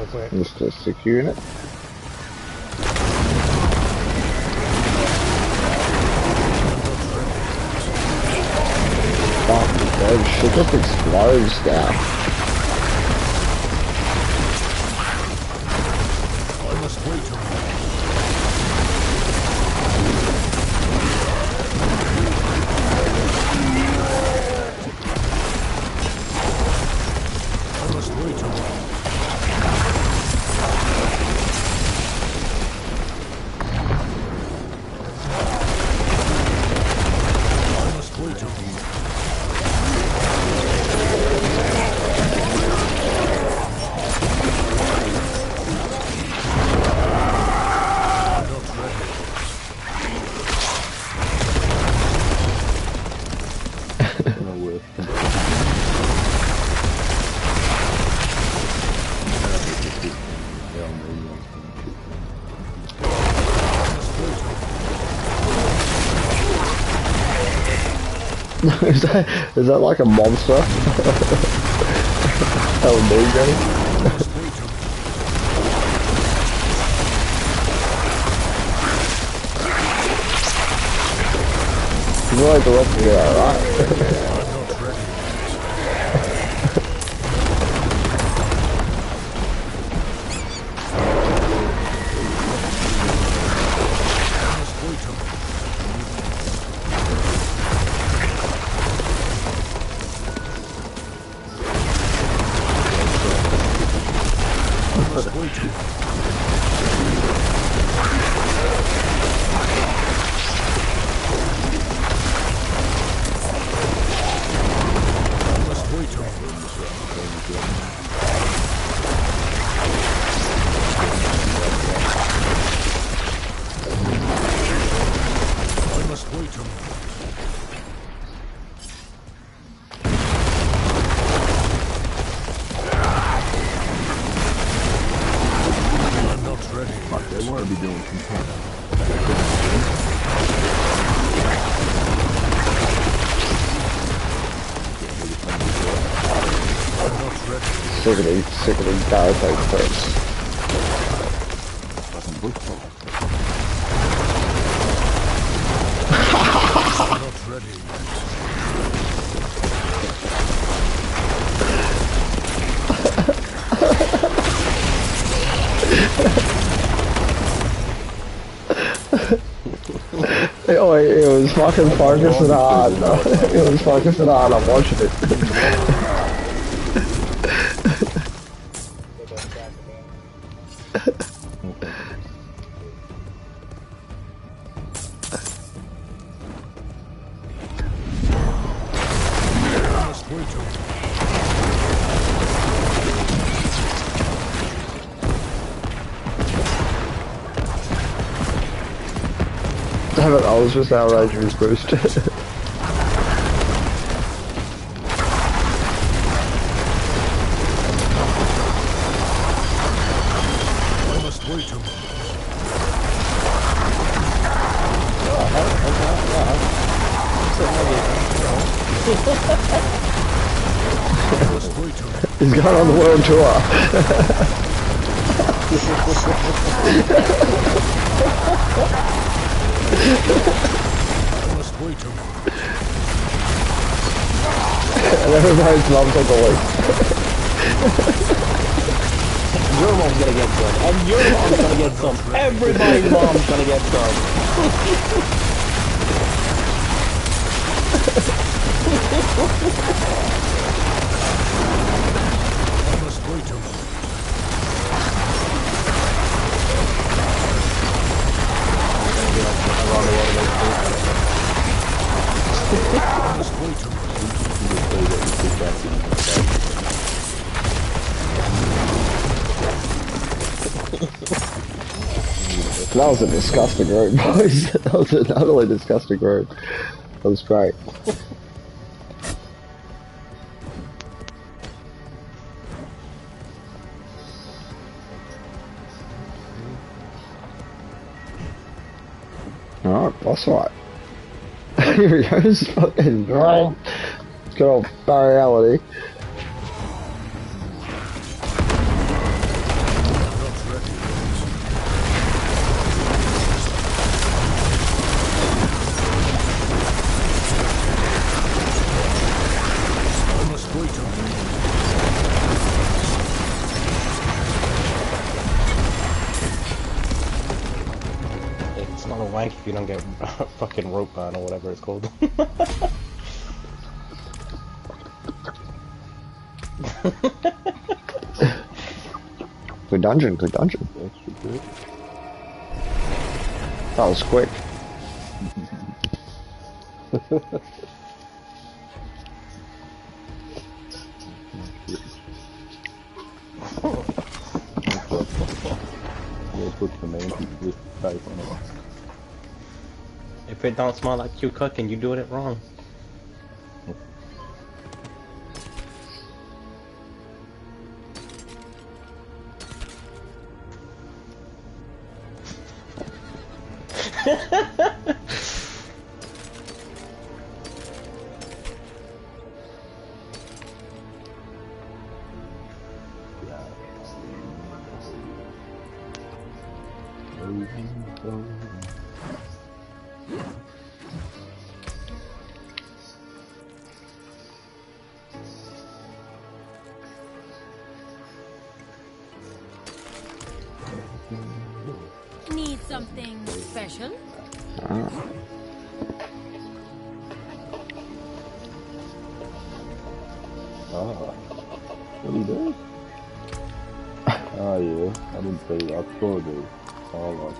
quick. Just a sick unit. Fuck, dude, shit just explodes now. I must wait a moment. I must wait a moment. I must wait a moment. No worse. Is that like a monster? El Negro? You like the rest of it, alright? They want to be doing some Sick of these barricade threats. fucking bush fire. Not ready. It was fucking focusing hard. It was focusing hard. I'm watching it. Damn it, I was just outraged with his boost. I must wait a moment. I must wait a moment. He's going on the world tour. I must wait a moment. And everybody's loves like always. Your mom's gonna get some, and your mom's gonna get some. Everybody's mom's gonna get some. I must wait a moment. I must wait a moment. That was a disgusting room, boys. That was an utterly disgusting room. That was great. Alright, boss fight. Here he goes, fucking right. Good old reality. smell of wank if you don't get fucking rope on or whatever it's called. Good dungeon, good dungeon. Extra good. That was quick. We'll put some anti-slip tape on it. If it don't smell like you cooking, you doing it wrong. Need something special? Ah, what do you do? Oh yeah, I didn't see that. I saw the highlight.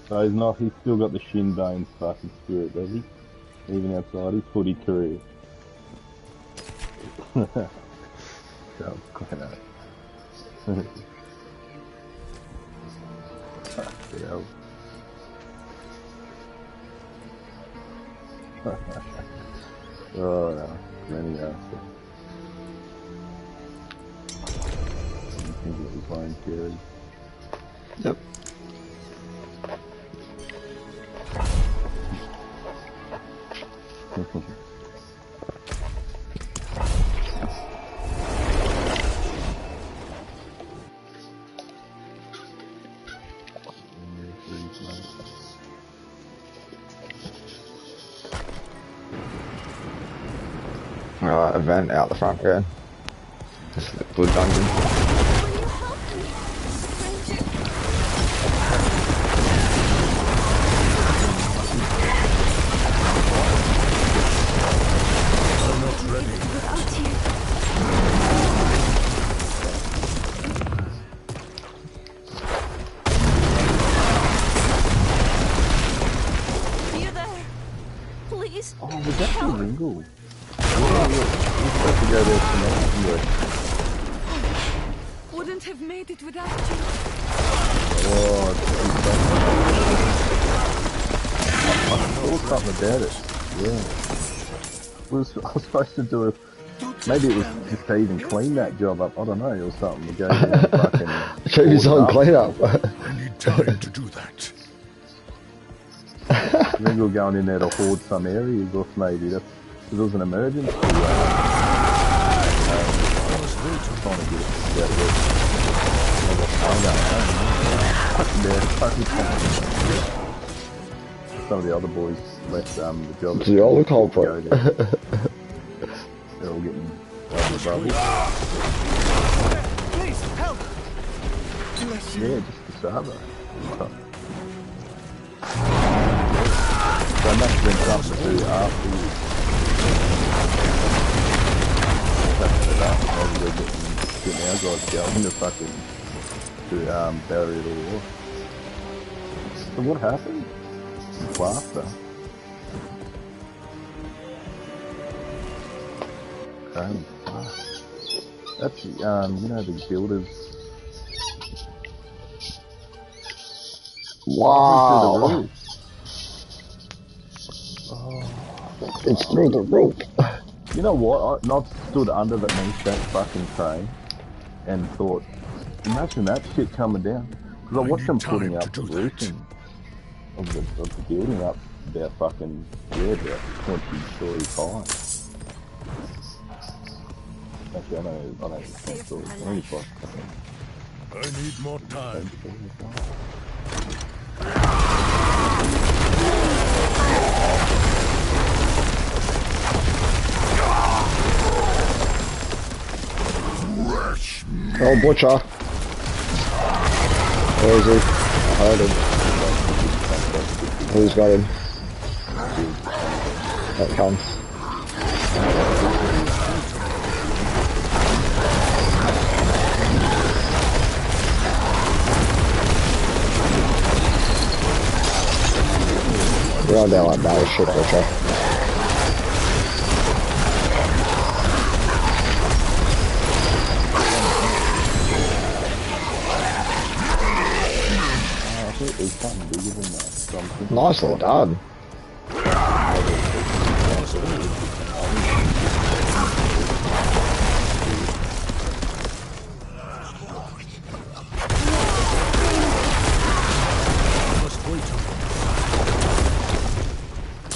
So he's not, he's still got the Shin Bane's fucking spirit, does he? Even outside his footy career. That was quite out. Yeah. Oh, no. Many after. I think he'll be playing Kerry. Yep. Alright, event out the front again. This is the blue dungeon. Will you help me, stranger? I'm not ready. Without you. You there? Please. Oh, was that help. the Ringle? To go there tonight. Wouldn't have made it without you. Oh, I saw something about it. Yeah. I was supposed to do it. Maybe it was just to even clean that job up. I don't know, or something. To go there and fucking. Keep his own clean up. I need time to do that. Ringle going in there to hoard some areas off, maybe. That's because it was an emergency. Trying to get it together. Some of the other boys left the job. The other culprit. They're all getting above it. Please, help! Yeah, just the server. So must have been something to do after you. It up. Maybe they're getting our guys going to fucking to bury it all off. So what happened? Plaster. Okay. That's you know, the builders. Wow. It's through the roof. You know what? I've stood underneath that fucking train and thought, imagine that shit coming down. Because I watched them putting up the roofing of the building up about fucking, yeah, about 20 stories high. Actually, I know it's 20 stories. Only I need more time. Oh, butcher. Where is he? I heard him. Who's got him? There it comes. You're on there like battleship, okay? There's something bigger than that. Something. Nicely done.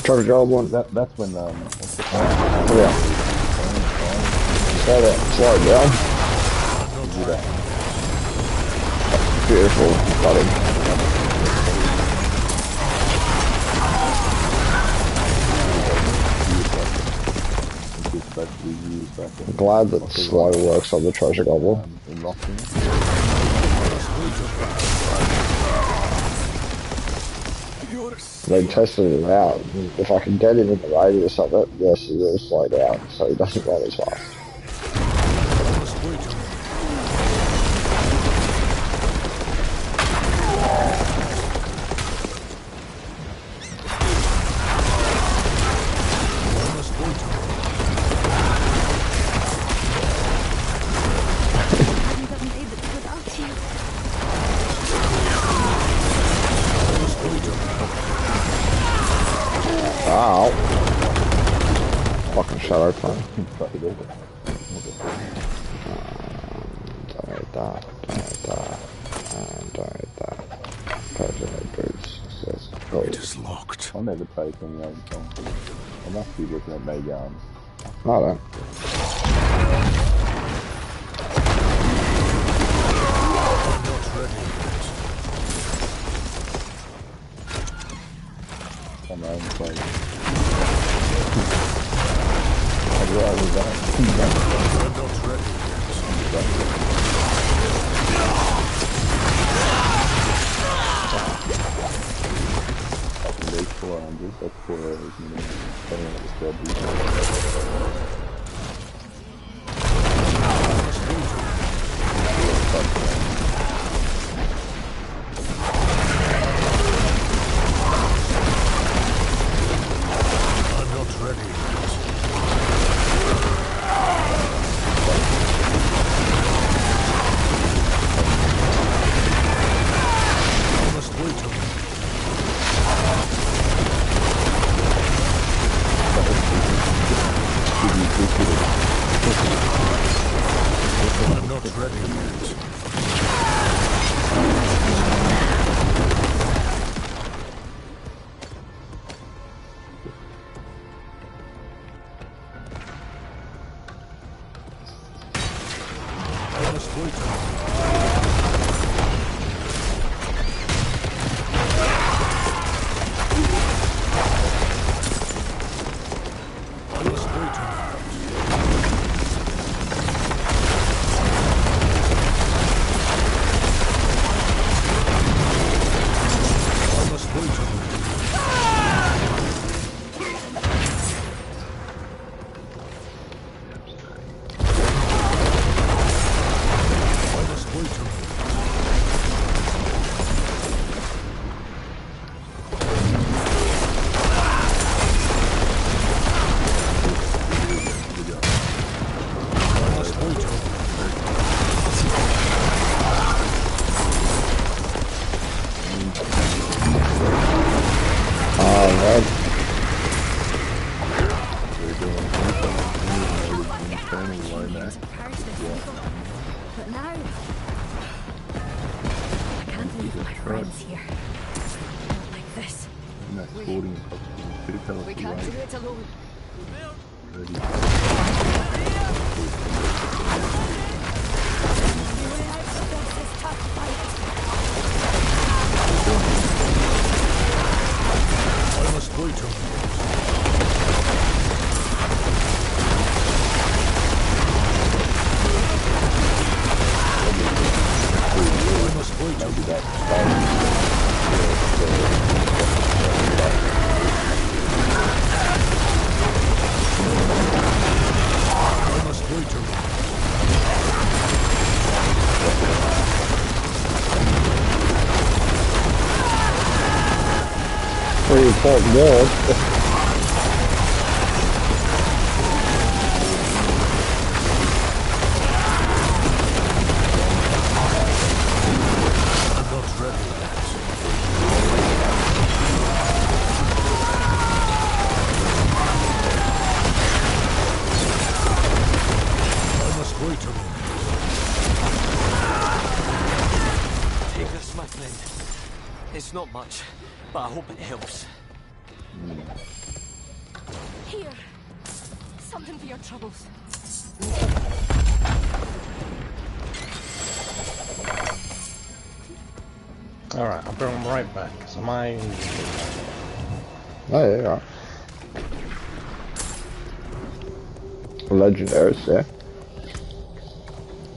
Trevor Goblin. That's when Yeah. Slow it down. do that. Beautiful, buddy. I'm glad that slow works on the treasure goblin. They tested it out. If I can get him in the radius of it, yes, he will slow down, so he doesn't run as fast. Ow. Fucking shadow clone. Don't eat that. Don't eat that. Personal boots. Says, It is locked. I never played any other song. I must be looking at Meg Arms. No, I don't. On my own play. I'd rather that. I'm not ready That's 400, that's 4 hours, you know. I'm not ready yet. I must wait a minute. I'm not ready yet. I must wait a minute. I must wait a minute. I must wait a minute. I must wait a minute. I must wait a minute. Alright. They're doing internal low max. But now, I can't leave my friends here. Not like this. And that's 40 and costume. 2 pellets We can't do away. it alone. 30. This tough fight. I must wait a minute. I must wait a minute. maybe that. I must wait around. Pretty important ward. I'm not ready yet. I must wait around. Take this, my friend. It's not much, but I hope it helps. Here. Something for your troubles. Alright, I'll bring them right back. So my... Oh yeah, right. Legendaries, yeah.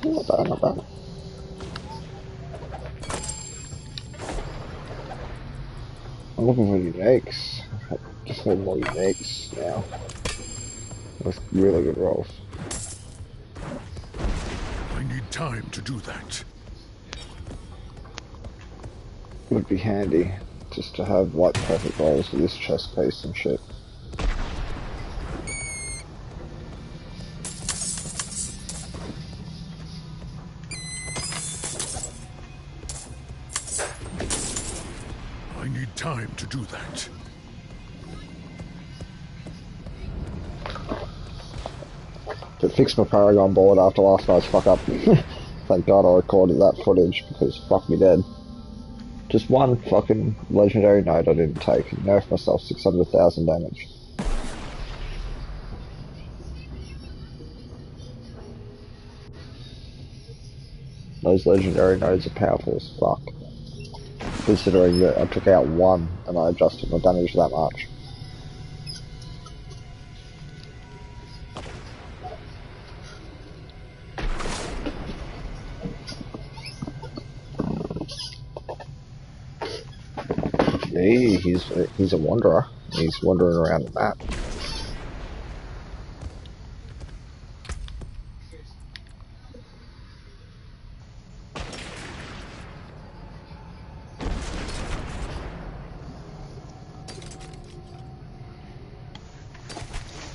Not bad, not bad. I'm looking for uniques. Just need more uniques now. With really good rolls. I need time to do that. Would be handy just to have like perfect rolls with this chest piece and shit. I need time to do that. To fix my Paragon board after last night's fuck up. Thank God I recorded that footage because fuck me dead. Just one fucking legendary node I didn't take and nerfed myself 600,000 damage. Those legendary nodes are powerful as fuck. Considering that I took out one and I adjusted my damage that much. He's a wanderer. He's wandering around the map.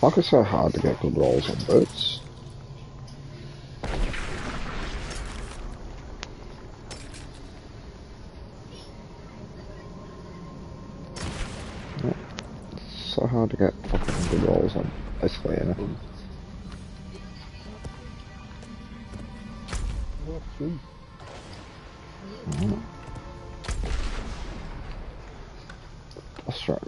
Fuck, it's so hard to get good rolls on boots. So hard to get fucking good rolls on basically anything. That's right.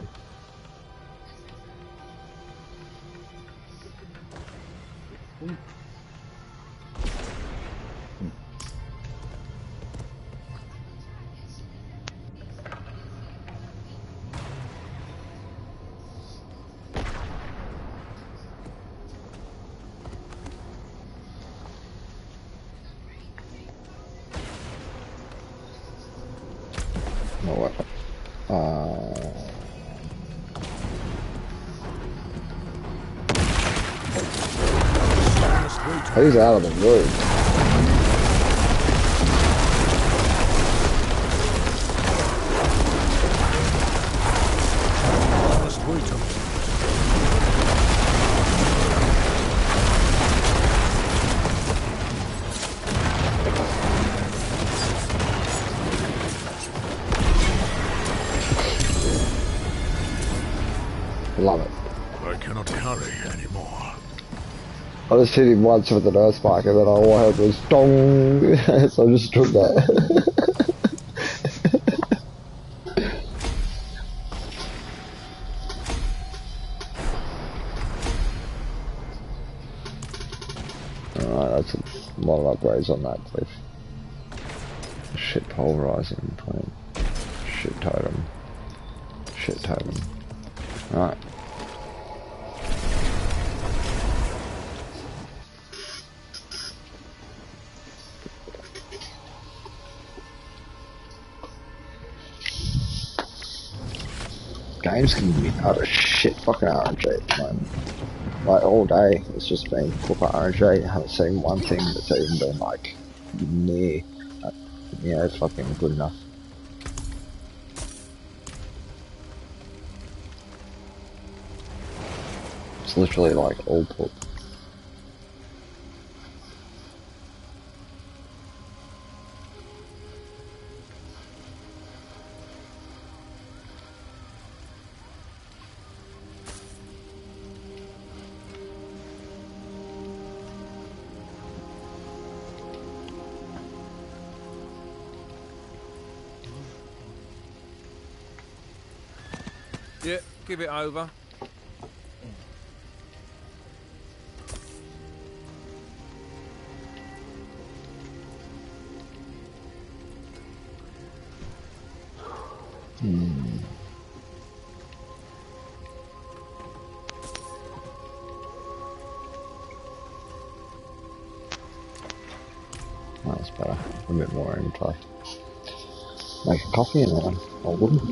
No weapon. He's out of the woods. I must wait a minute. Love it. I cannot carry anymore. I just hit him once with an earth spike and then all I heard was dong, so I just took that. Alright, that's a lot of upgrades on that, please. Shit pulverizing point. Shit totem. Shit totem. Alright. game's giving me utter shit fucking RNG at the moment. Like all day, it's just been proper RNG. I haven't seen one thing that's even been like near, fucking good enough. It's literally like all put. Yeah, give it over. That's better. A bit more in play. Make a coffee and then I wouldn't.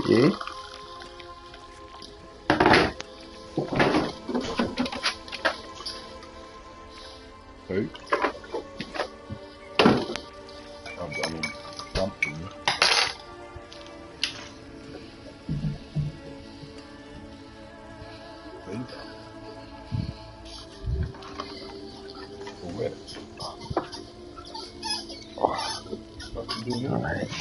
Yeah. Who? I mean, something. Or where? What's he doing? Alright.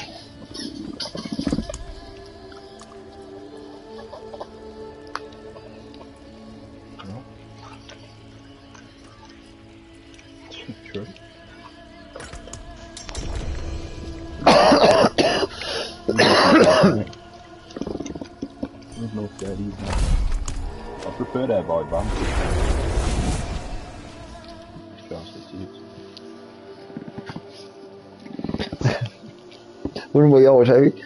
No. True. There's no daddies. I prefer that vibe, bum. Just it. Wouldn't we all, Toby?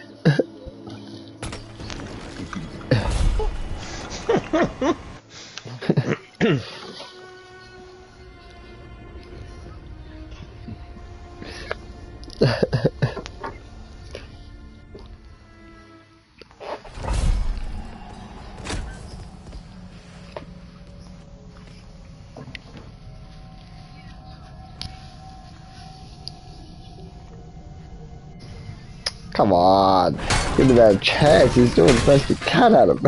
Come on, give me that chance. He's doing the best he can at him.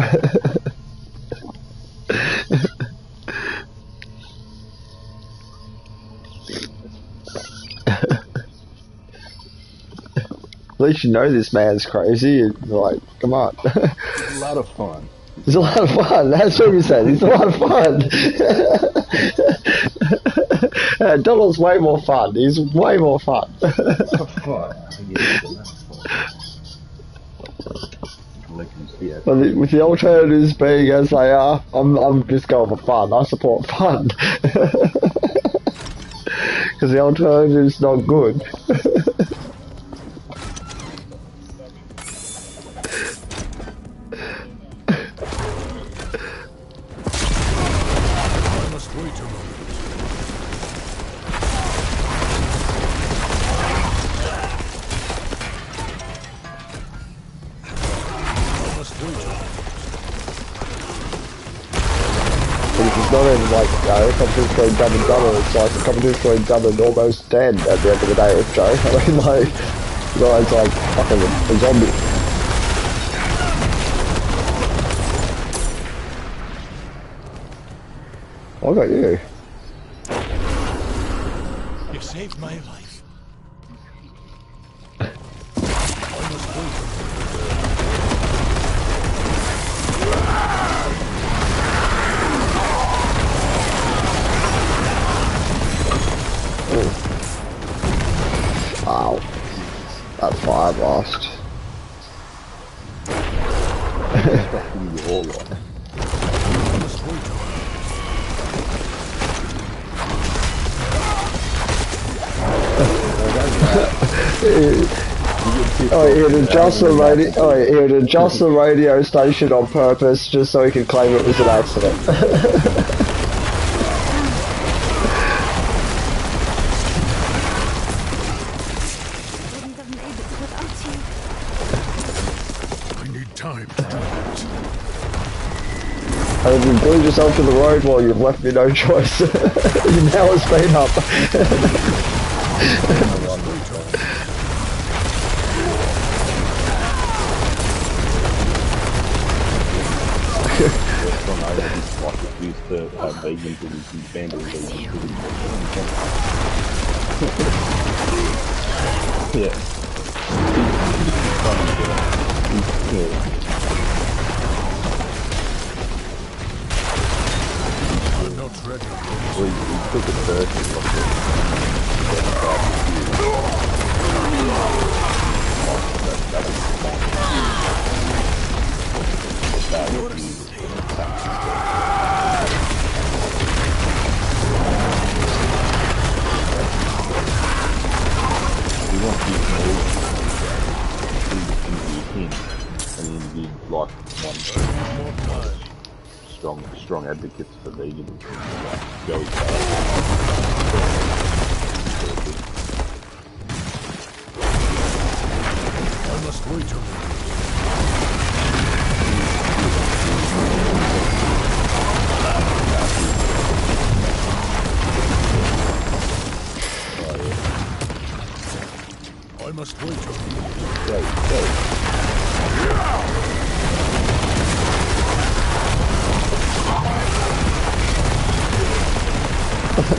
At least you know this man's crazy. You're like, come on. It's a lot of fun. It's a lot of fun. That's what you said. It's a lot of fun. Donald's way more fun. He's way more fun. Fun. But with the alternatives being as they are, I'm just going for fun. I support fun. Because the alternative's not good. I must wait a moment. I must wait a moment. not even like, you know, a competition between dumb and dumber. It's like a competition between dumb and almost dead at the end of the day, Joe. I mean, like, you know, it's like fucking a zombie. What about you? You saved my life. I must wait. Wow. That fire blast. I must wait. Oh, he would adjust the radio. Oh, he would adjust the radio station on purpose just so he could claim it was an accident. Time to do that. And you glued yourself to the road while you've left me no choice. You now are speed up. I'm not ready. We took it first. We want to use and then give like one strong advocates for vegans. Go I must wait a minute. I must wait a minute. go.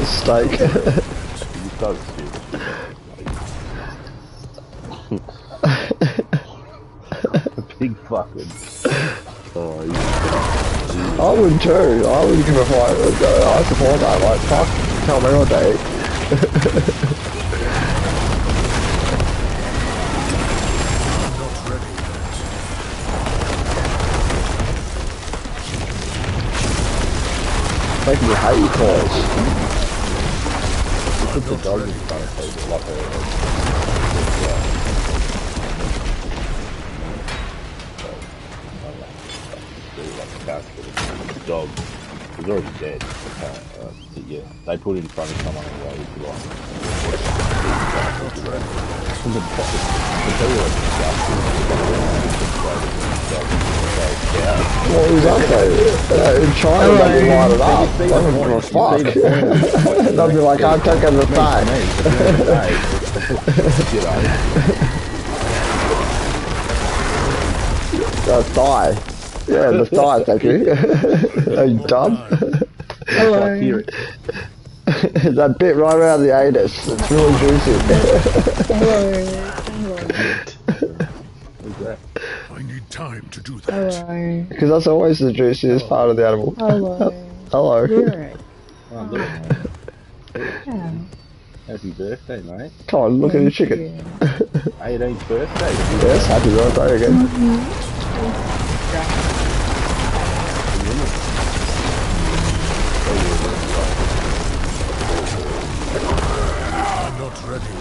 Steak. It does big fucking. Oh, I would too. I would give a fight. I support that. Like, fuck, tell me all day. Making you hate calls. put the dog in front of it like a dog was already dead. Yeah, they put it in front of someone and waited to What was that though? In China they'd be light it up. They wouldn't give a fuck. They'd be like, I'm taking the thigh. The thigh. Yeah, the thigh, thank you. Are you dumb? Hello. That bit right around the anus. It's really juicy. I need time to do that. Hello. Because that's always the juiciest part of the animal. Hello. Hello. You're right. Oh, look, mate. Yeah. Happy birthday, mate. Come on, look at your chicken. 18th birthday. Yes, happy birthday again. I'm not ready.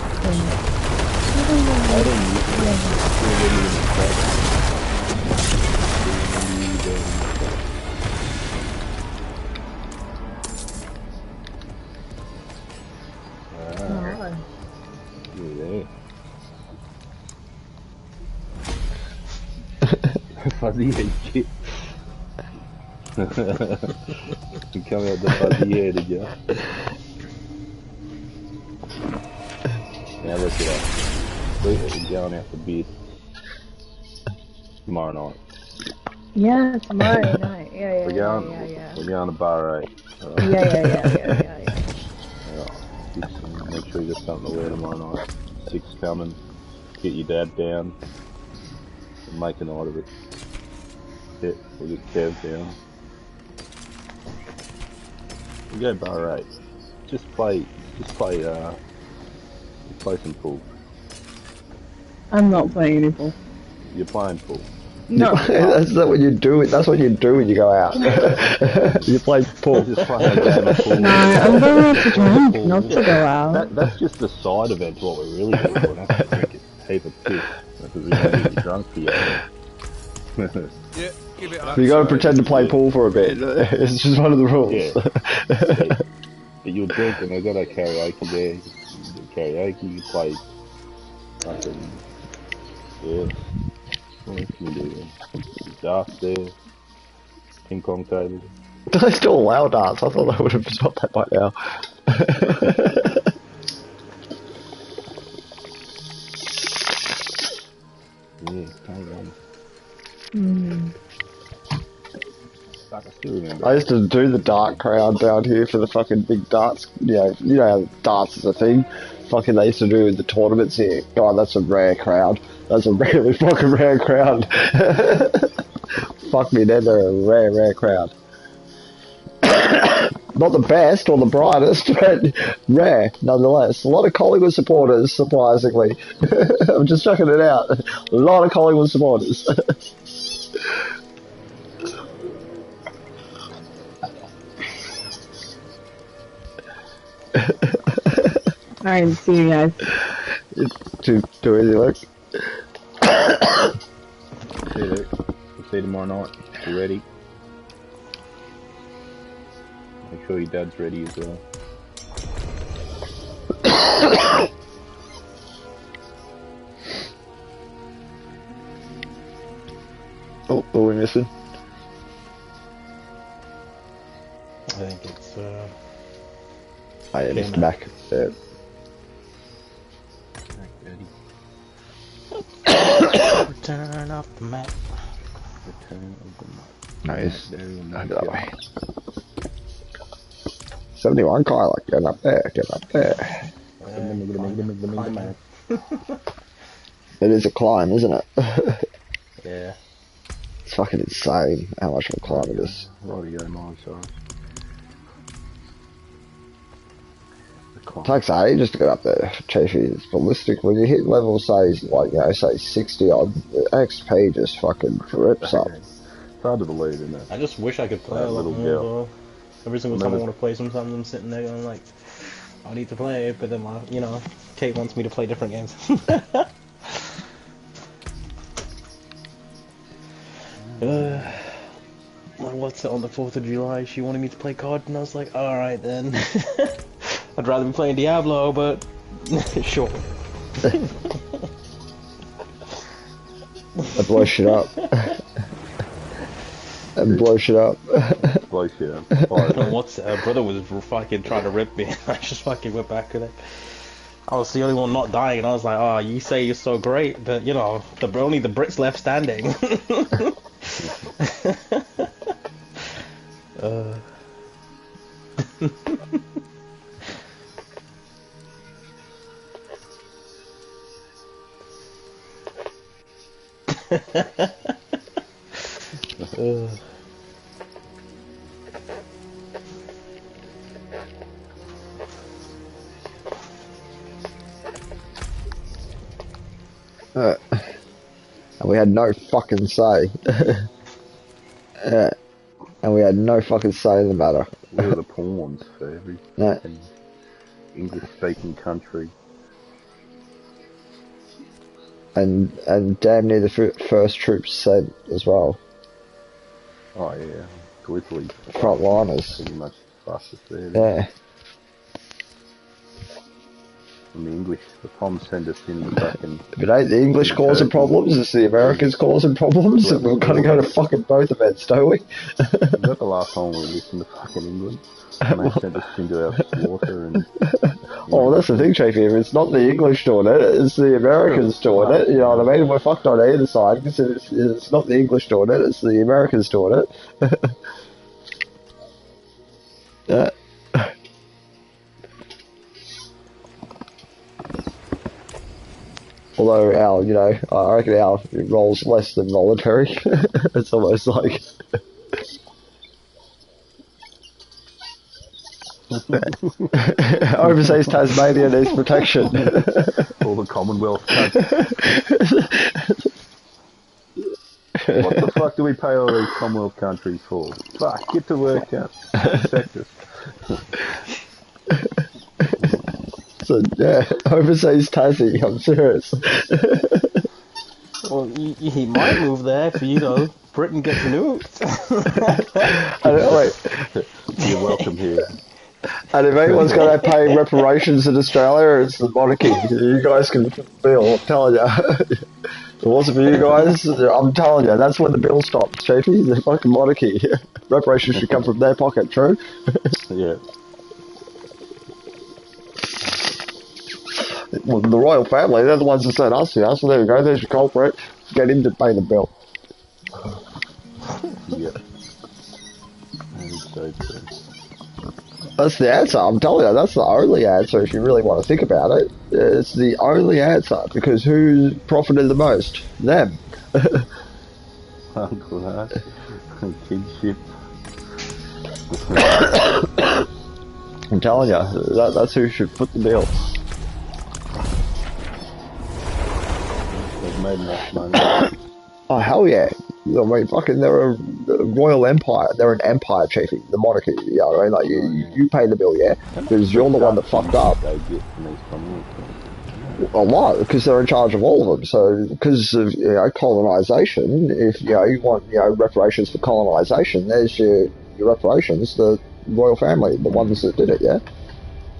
Fuzzy and shit. You come out the year, did you? Now look it up. We're going out for beers tomorrow night. Yeah, tomorrow night. Yeah. We're going to Bar 8. Yeah. Make sure you got something to wear tomorrow night. 6 coming. Get your dad down and make a night of it. Yeah, we'll get Kev down. We go Bar 8. Just play some pool. I'm not playing any pool. You're playing pool. No. That's not what you do. That's what you do when you go out. You play pool. Just play a game of pool. No, I'm going out to drink, not to go out. That's just a side event to what we're really doing. We're not going to drink a heap of piss. Because we're going to get drunk for you. Yeah, give it up. You got to pretend to play pool for a bit. It's just one of the rules. Yeah. But you'll drink and they've got a karaoke there. You do karaoke, you play fucking, yeah. What else can you do then? Darts there. Ping pong table. Do they still allow darts? I thought they would have stopped that by now. Yeah, hang on. I still remember. I used to do the dart crowd down here for the fucking big darts. You know how darts is a thing. Fucking they used to do the tournaments here. God, that's a rare crowd. That's a really fucking rare crowd. Fuck me, they're a rare crowd. Not the best or the brightest, but rare nonetheless. A lot of Collingwood supporters, surprisingly. I'm just checking it out. A lot of Collingwood supporters. Alright, see you guys. It's too easy, look. See you, Luke. We'll see you tomorrow night. You ready? Make sure your dad's ready as well. Oh, what are we missing? I think it's Oh yeah, Mr. Mac. Return off the map. Return of the map. Nice. Under that way. 71 car, like, get up there. It is a climb, isn't it? Yeah. It's fucking insane how much of a climb it is. Radio, my sorry. It takes ages to get up there. Chiefy, it's ballistic. When you hit level, say 60 odd, the XP just fucking rips up. It's hard to believe, isn't it? I just wish I could play a lot more, though. Every single time I want to play, sometimes I'm sitting there going like, I need to play, but then, Kate wants me to play different games. What's it on the 4th of July? She wanted me to play COD, and I was like, alright then. I'd rather be playing Diablo, but sure. I blow shit up. And blow shit up. Blow shit up. And what's brother was fucking trying to rip me. I just fucking went back with it. I was the only one not dying, and I was like, "Oh, you say you're so great, but only the Brits left standing." And we had no fucking say. And we had no fucking say in the matter. We were the pawns for every English-speaking country. And damn near the first troops sent as well. Oh yeah, Grizzly. Frontliners. Pretty much the fastest there. Yeah. from the English. The Poms send us in the fucking... If it ain't the English causing problems, it's the Americans causing problems, and we've got to go to fucking both events, don't we? Is that the last time we listened to fucking England? And they sent us into our slaughter and... Oh, that's the thing, Chafee. If it's not the English doing it, it's the Americans doing it. You know what I mean? We're fucked on either side, because it's not the English doing it, it's the Americans doing it. Yeah. Although our, you know, I reckon our role's less than voluntary. It's almost like... Overseas Tasmania needs protection. All the Commonwealth countries. What the fuck do we pay all these Commonwealth countries for? Fuck, get to work out. Texas. So, yeah, overseas Tassie, I'm serious. Well, he might move there if, you know, Britain gets nuked. Wait. You're welcome here. And if anyone's going to pay reparations in Australia, it's the monarchy. You guys can bill, I'm telling you. If it wasn't for you guys, I'm telling you, that's when the bill stops, Chafee. The fucking monarchy. Reparations should come from their pocket, true? Yeah. Well, the royal family, they're the ones that sent us here, so there you go, there's your culprit. Get him to pay the bill. Yeah. That is so true. That's the answer, I'm telling you, that's the only answer if you really want to think about it. It's the only answer, because who profited the most? Them. Uncle Ash. Kidship. I'm telling you, that's who should foot the bill. They've made enough money. Oh, hell yeah. I mean, fucking, they're a royal empire. They're an empire, Chafee. The monarchy. You know what I mean? Like, you pay the bill, yeah? Because you're the one that fucked up. They get from these Commonwealth. A lot, because they're in charge of all of them. So, because of, you know, colonisation, if, you know, you want, you know, reparations for colonisation, there's your reparations, the royal family, the ones that did it, yeah?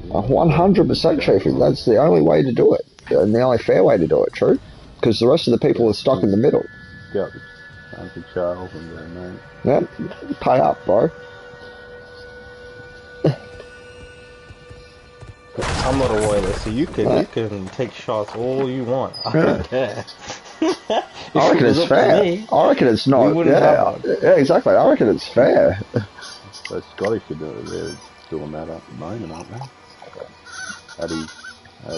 100% Chafee. That's the only way to do it. And the only fair way to do it, true? Because the rest of the people are stuck in the middle. Yeah, Uncle Charles and their mate. Yeah, pay up, bro. I'm not a royalist, so you can take shots all you want. I don't care. I reckon it's fair. I reckon it's not. Yeah, exactly. I reckon it's fair. So Scottish are doing that at the moment, aren't they? At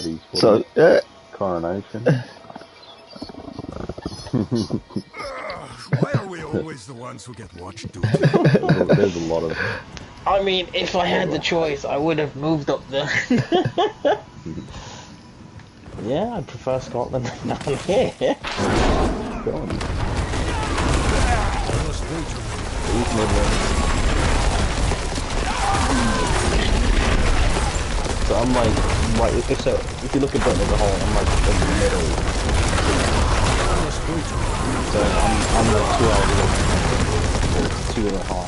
his so, yeah. Coronation. Why are we always the ones who get watched duty? There's a lot of... I mean, if I had the choice, I would have moved up there. Yeah, I prefer Scotland down here. So I'm like, right, if you look at Britain as a whole, I'm like in the middle. So I'm like 2 hours away. 2.5.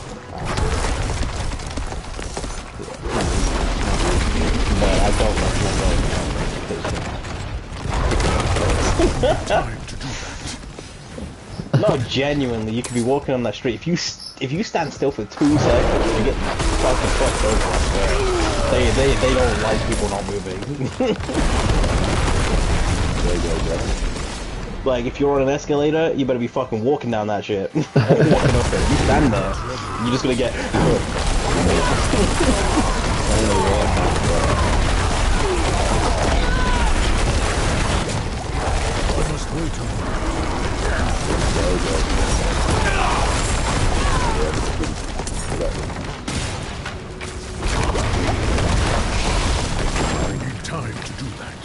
But I don't recommend No, genuinely, you could be walking on that street. If you stand still for 2 seconds, you get fucking fucked over. I swear. They don't like people not moving. Like, if you're on an escalator, you better be fucking walking down that shit. Walking up it. You stand there, you're just gonna get I need time to do that.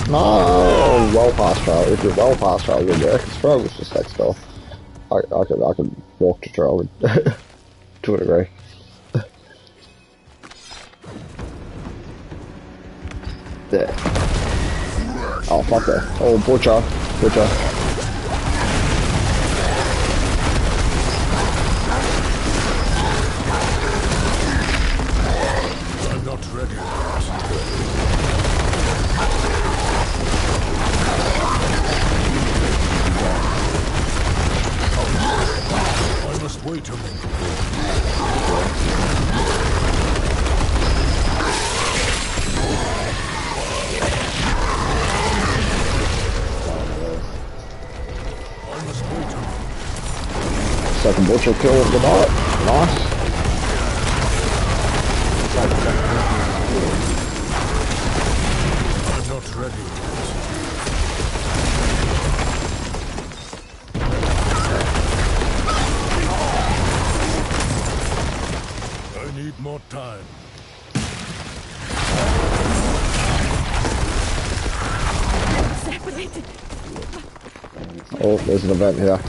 No, well past trial. If you're well past trial, you're there. Because trial was just like spell. I could walk to trial to a degree. There. Oh fuck that. Oh butcher. Second butcher kill of the night. Nice. I'm not ready. I need more time. Separated. Oh, there's an event here.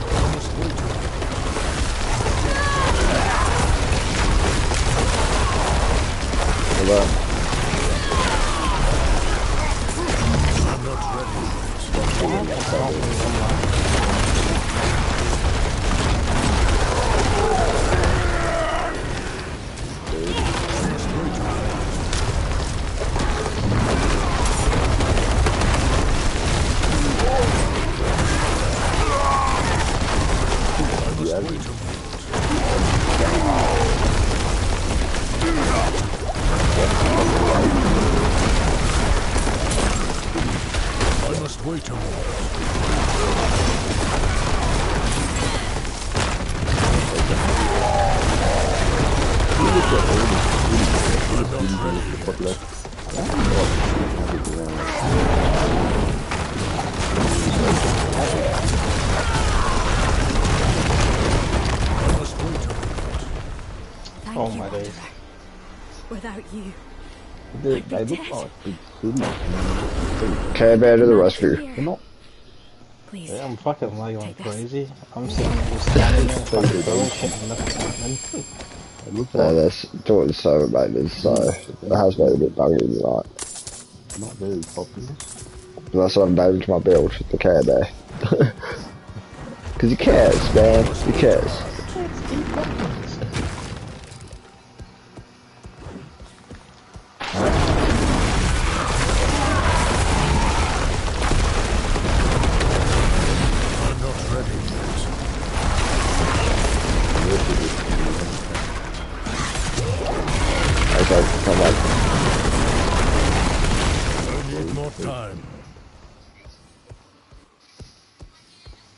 Event. I'm not ready. I must wait a moment. I must wait a moment. Thank Oh you, my days. Wanderer. Without you, They look like big cities. Care Bear to the rescue. They're not. please. Yeah, I'm fucking lagging like Take this. crazy. I'm sitting here standing there fucking throwing shit and nothing's happening. They look Yeah, like that's doing so maintenance, so it has been a bit buggy tonight. not very popular. But that's what I've named to my build, the Care Bear. Because he cares, man. He cares. I'm not ready yet. Okay, come on. I need more time.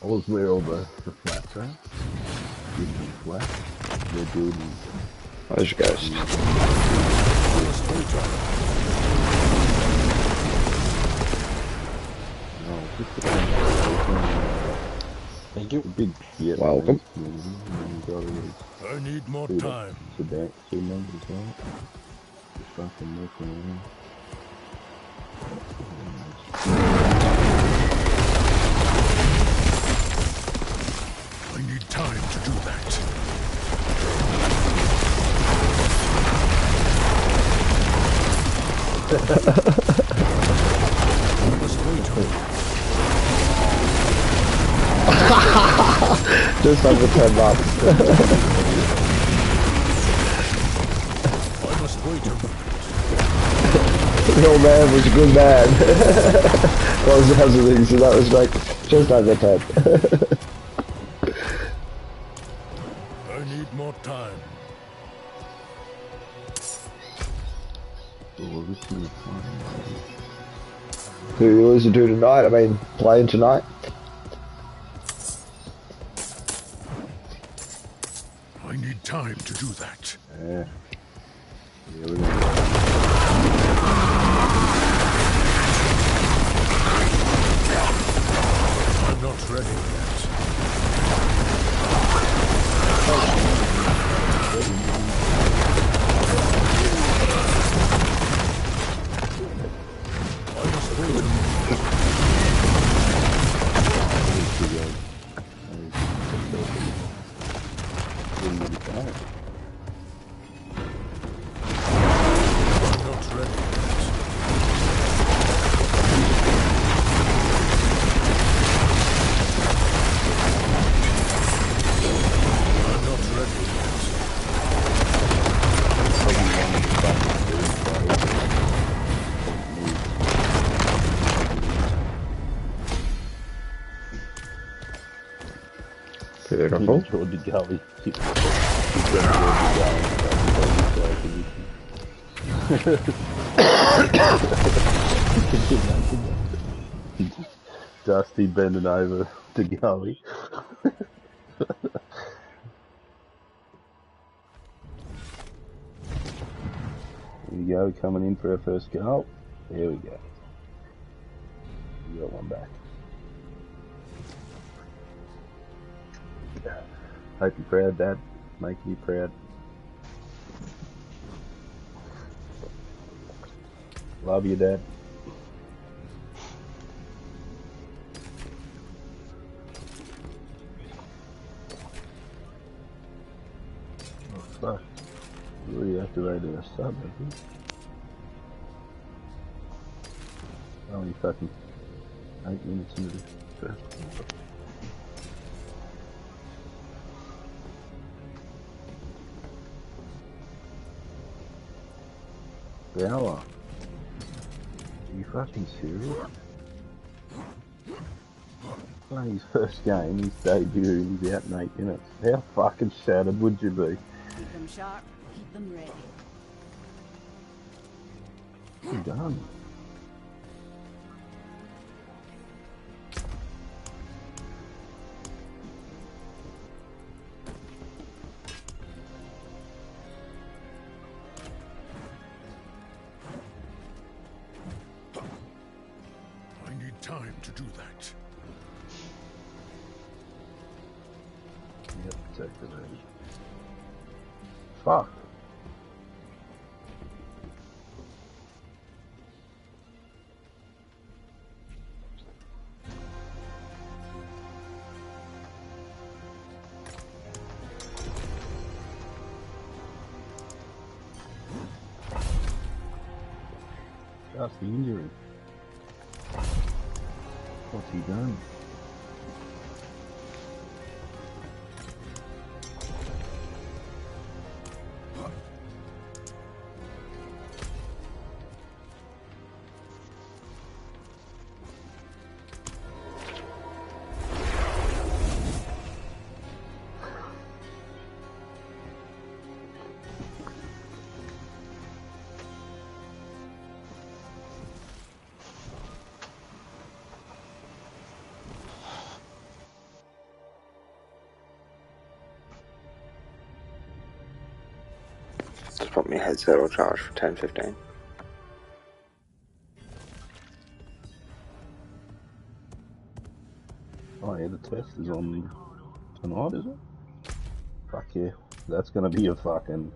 I was where all the flats are. Different flats. They're building. Where's your ghost? I must wait a moment. No, just the Thank you. big shit. Welcome. I need more See time. that two numbers, right? Just fucking looking around. I need time to do that. I must wait a moment. Just under 10 bucks. I must wait a moment. The old man was a good man. Well, was everything, so that was like just under 10. I need more time. Who you losing to tonight? I mean, playing tonight? I need time to do that. Yeah. Yeah, we're gonna I'm not ready yet. I must wait a moment. I'm not ready yet. I'm not ready yet. Beautiful. George Gully. Dusty bending over to Gully. Here we go, coming in for our first goal. There we go. We got one back. Hope you're proud, Dad. Make you proud. Love you, Dad. Oh, fuck. We reactivated a sub, I think. Only fucking 8 minutes into the first one. Bella. Are you fucking serious? Playing his first game, his debut, and he's out in 8 minutes. How fucking shattered would you be? Keep them sharp, keep them ready. Well done. Time to do that. Yep, protect the range. Fuck. That's the injury. What's he done? Just put my headset on charge for 10-15. Oh yeah, the test is on tonight, is it? Fuck yeah. That's gonna be a fucking...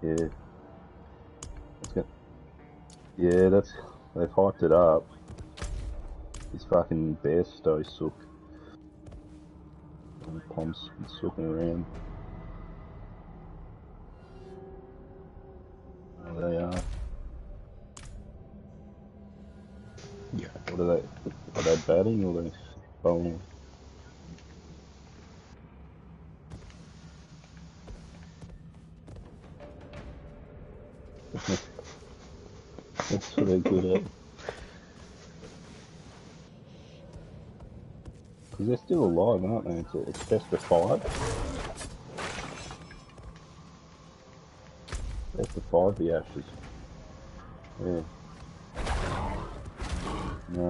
Yeah. That's gonna... Yeah, that's... They've hyped it up. This fucking bear stow sook. And Pom's sooking around. There they are. Yeah. What are they? Are they batting or are they bowling? That's what they're good at. Because they're still alive, aren't they? It's best of 5. Best of 5, the Ashes. Yeah. No,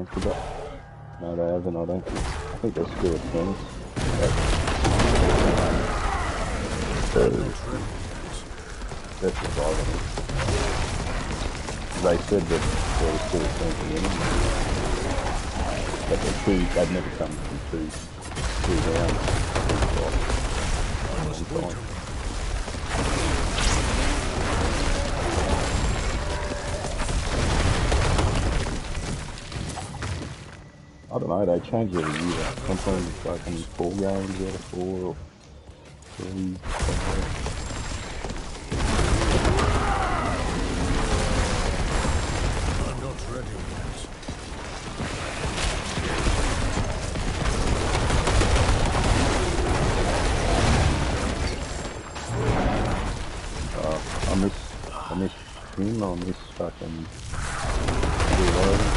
no, they haven't, I don't think. I think they're still at 20. That's the 5, I think. They said that they were still at 20 anyway. But they've never come from two rounds. I don't know, they change every year. Sometimes it's like only 4 games out of 4 or 3, 5. I'm not ready yet. I miss him, I miss fucking reloading.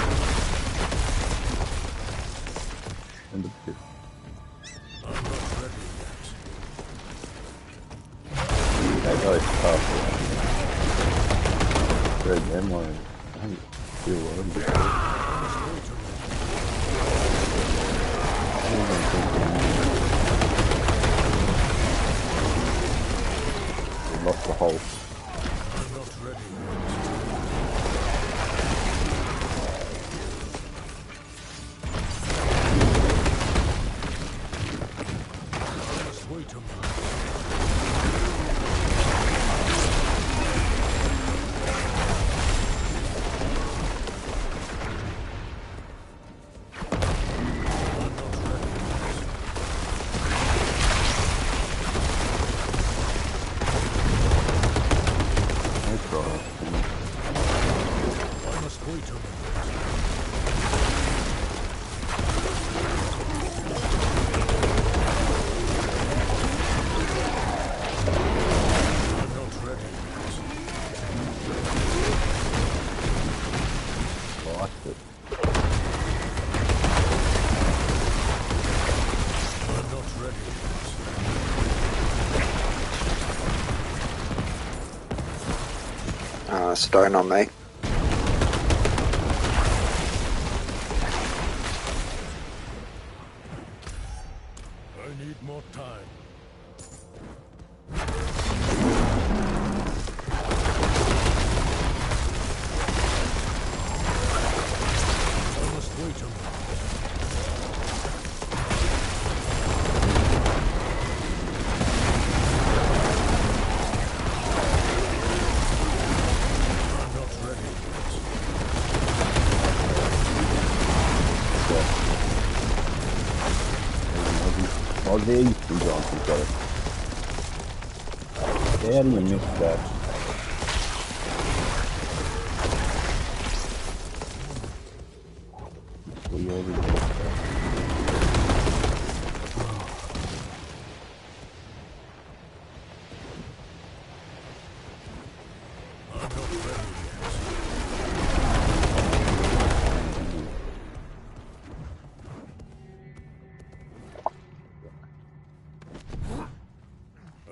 And the pit. I'm not ready That guy's tough. Red memory. I think still one. We lost the hole. I'm not ready. Just wait a minute. Stone on me. I need more time. I must wait a minute. Oh, there you see Johnson got it. How do you miss that? We already missed that.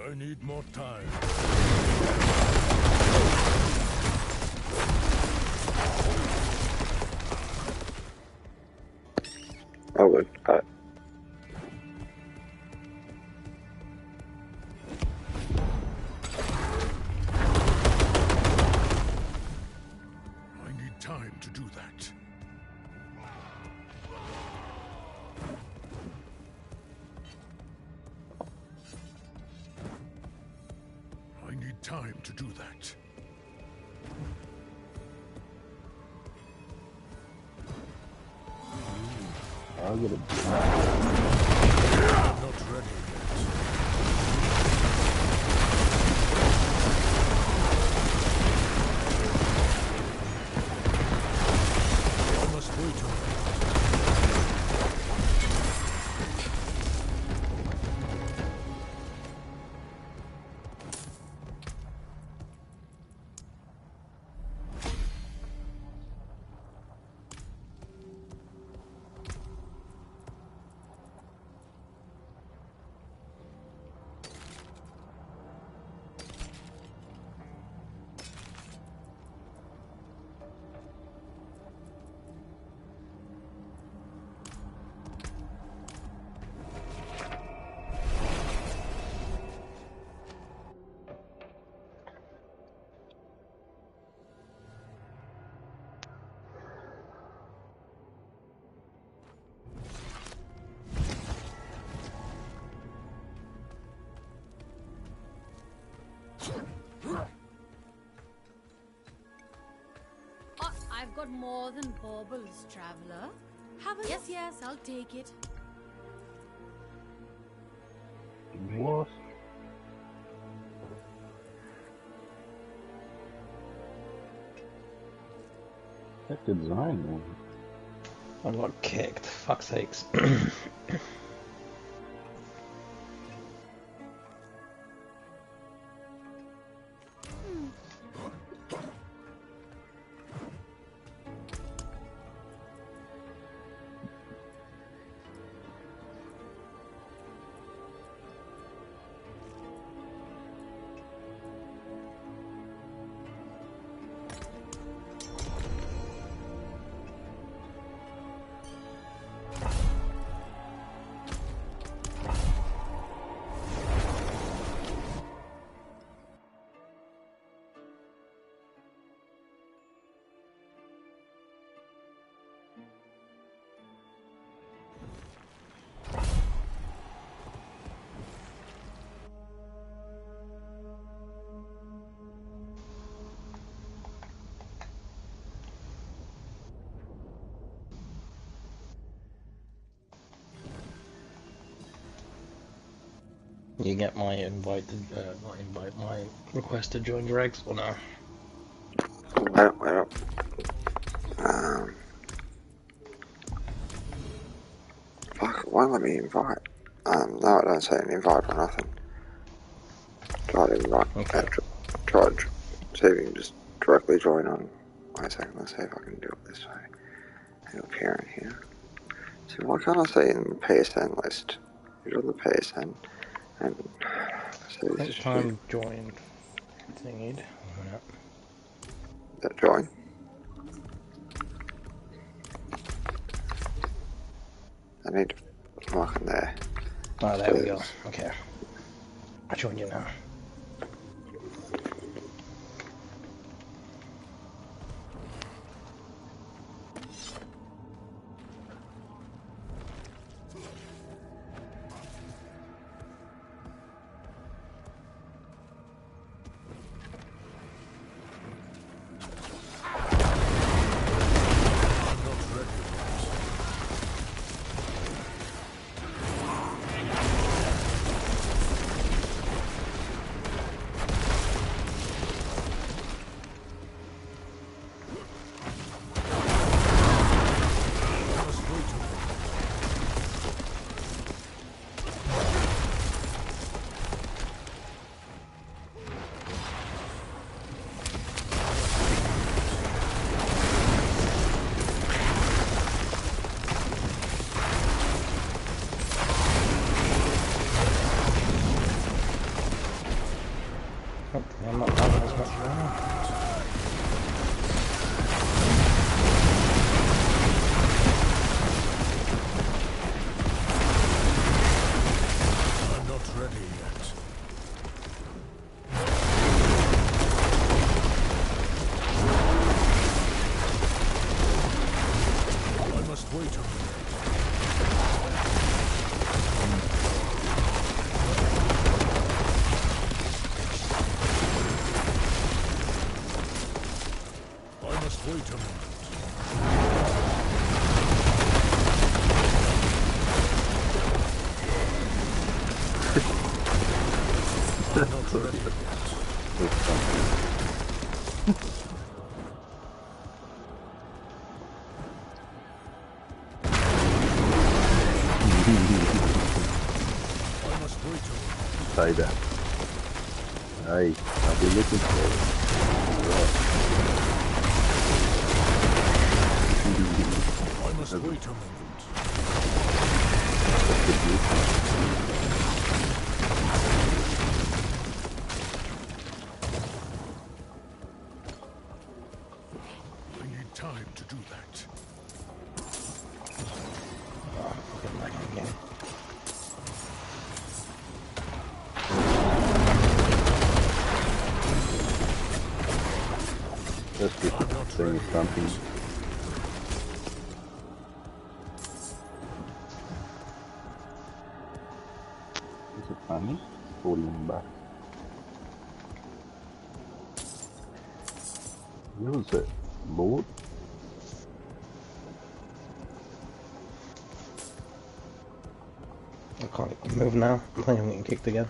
I need more time. Oh, good. Got it. I need time to do that. I need time to do that. I'll get it. I'm not ready yet. I must wait a minute. I've got more than baubles, traveler. Have a yes, yes, I'll take it. What? That design one. I got kicked. Fuck's sakes. You get my invite, my request to join your eggs or no? I don't. Fuck, it won't let me invite. No, I don't say an invite or nothing. Try to invite. Okay. Try to see if you can just directly join on. Wait a second, let's see if I can do it this way. And appear in here. See, why can't I see in the PSN list? You're on the PSN, and so this is Time joined. Thingied. Yeah. that join. I need to mark in there. Oh, there we go. Okay. I'll join you now. I'm not having as much now. I'm not ready yet. I must wait a minute. Wait a minute. I'm not ready yet. I must wait a minute. Say that. Hey, I'll be looking for it. I must wait a moment. I need time to do that. Let's get saying something. Is it funny? 41 back. Where was it? Lord? I can't move now. I think I'm getting kicked again.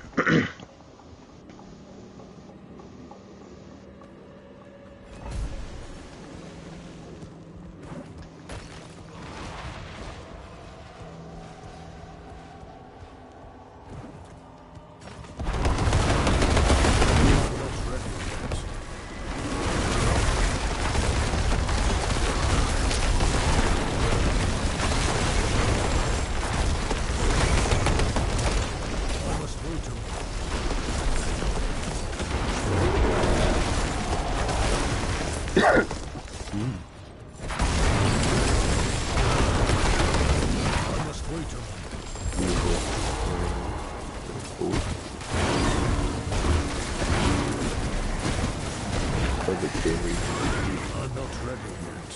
I'm not ready yet.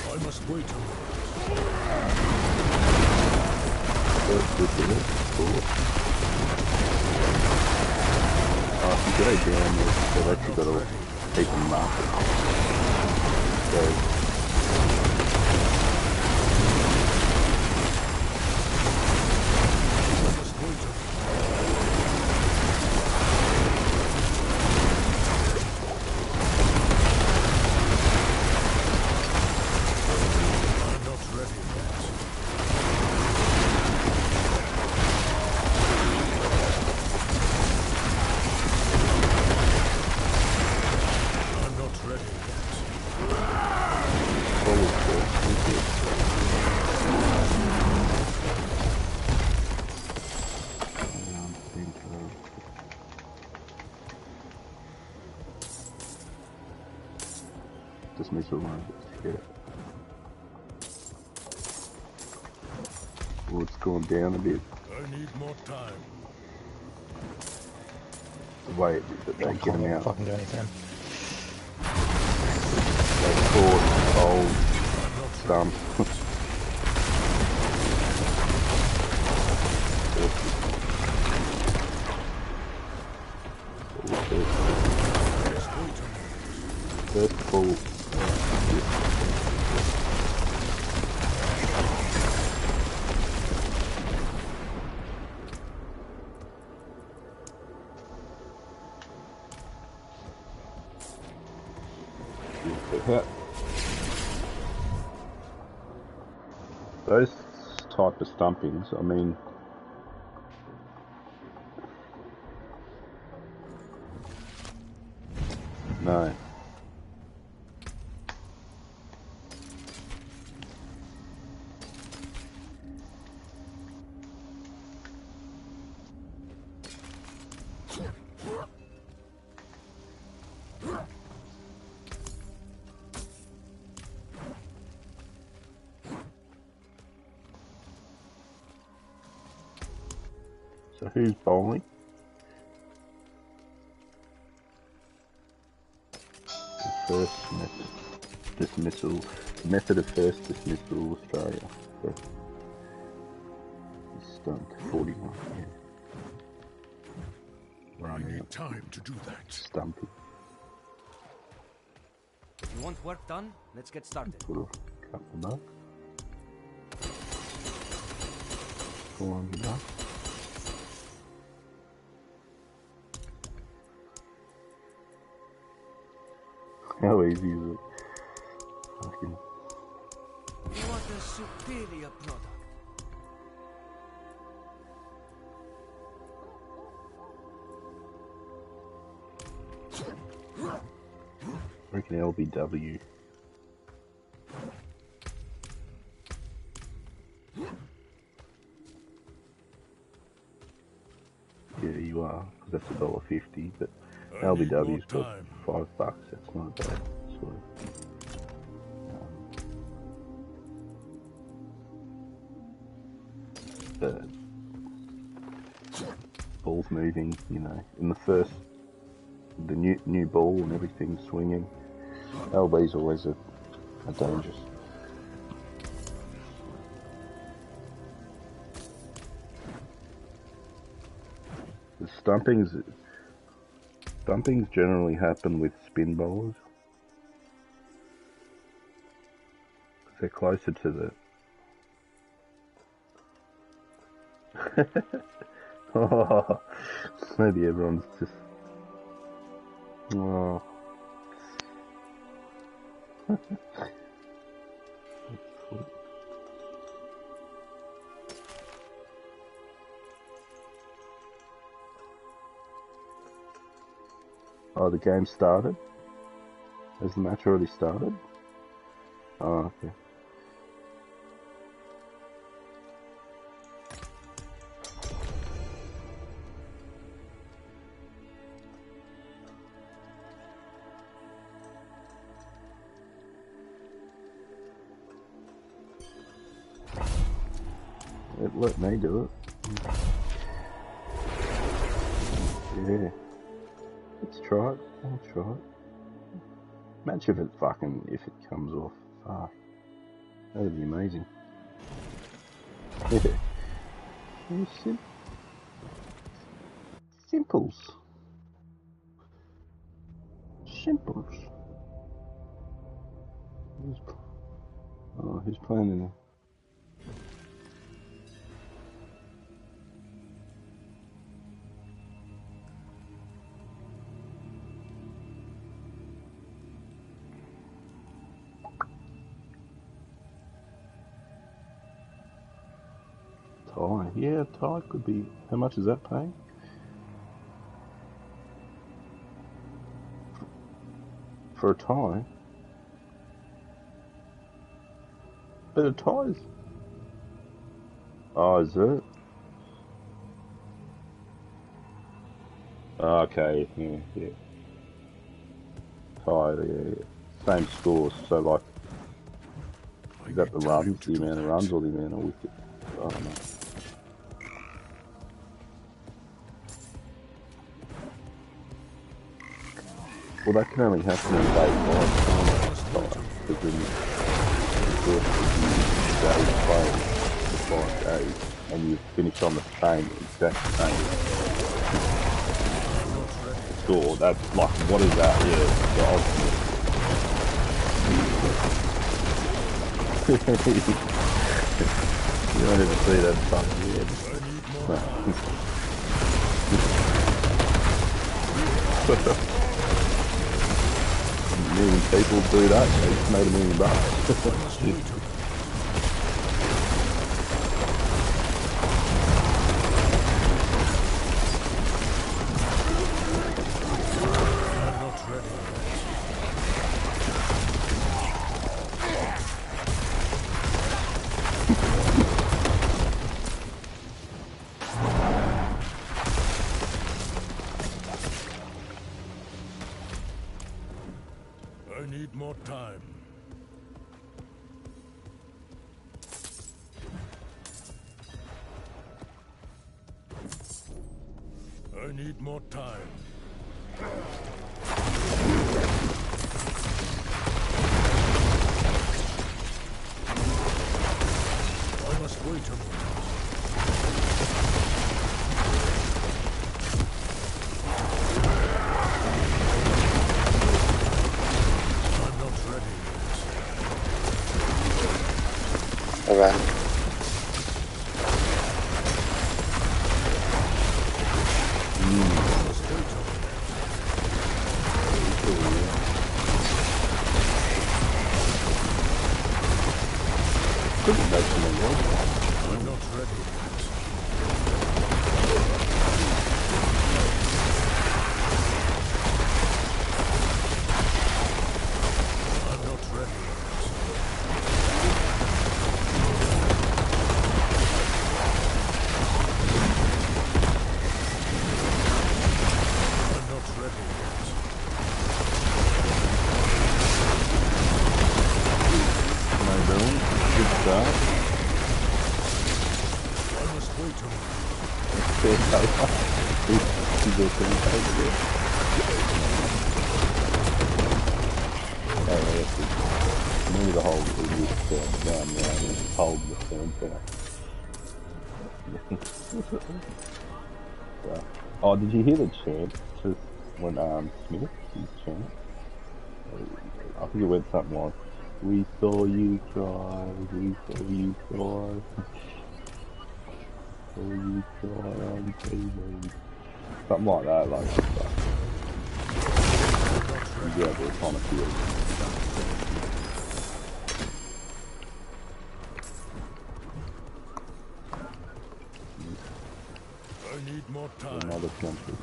I must wait a minute. Oh, you got a damn, so that's got to take a marker. Dismissal one. Yeah. Oh, it's gone down a bit. I need more time. The way that they get them out. Fucking do anything. They caught old stump. First ball. Those type of stumpings, I mean, no. So who's bowling? The first dismissal, the method of first dismissal, Australia. Stumped 41. Yeah. I need time to do that. Stumpy. You want work done? Let's get started. Put a couple bucks. 400 bucks. How easy is it? Fucking. You want a superior product. I reckon LBW. Yeah, you are, because that's $1.50, but LBW's got $5, that's not bad. Sort of. The ball's moving, you know, in the first, the new ball and everything swinging. LB's always a dangerous. The stumpings generally happen with spin bowlers. They're closer to the... Oh, maybe everyone's just... Oh. Oh, the game started? Has the match already started? Oh, okay. Let me do it. Yeah. Let's try it. I'll try it. Match if it comes off. Fuck. That'd be amazing. Yeah. Simples. Oh, he's playing in there. Tie. Yeah, tie could be. How much is that paying? For a tie? But a tie's. Oh, is it? Oh, okay, yeah. Tie, yeah. Same scores, so like, is that the runs, the amount of runs, or the amount of wickets? I don't know. Well, that can only happen in day 5, because then, of course, if you days playing for 5 days, and you finish on the same, exact same score, that's like, what is that? Yeah, the ultimate. You don't ever see that stuff, yeah. A million people do that, they just made $1 million. I need more time. I need more time. I must wait a moment. Okay. I'm not ready. I'm not ready. Maybe the whole idiot down there and hold the center. So, oh, did you hear the chant just when Smith, his chant? I think it went something like, "We saw you try, we saw you try, saw you try on TV." Something like that, like yeah, they're trying to feel. I need more time. Another country.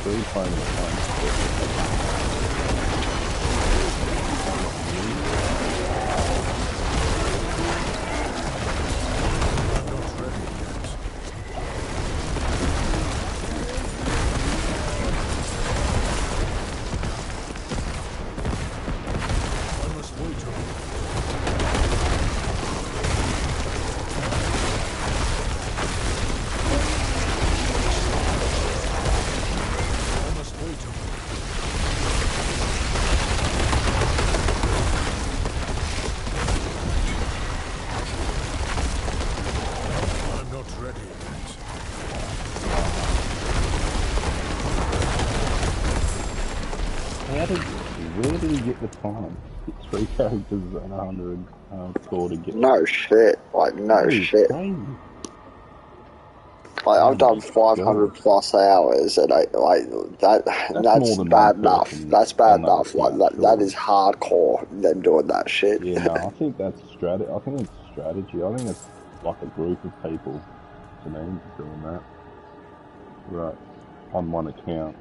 Three playing the same the time. It's 3 characters and 100 score to get. No shit. Like, no shit. Crazy. Like, I've done 500 plus hours, and that's bad enough. That's bad enough. Like, that is hardcore, them doing that shit. Yeah, no, I think that's strategy. I think it's strategy. I think it's like a group of people, to me, doing that. Right. On one account.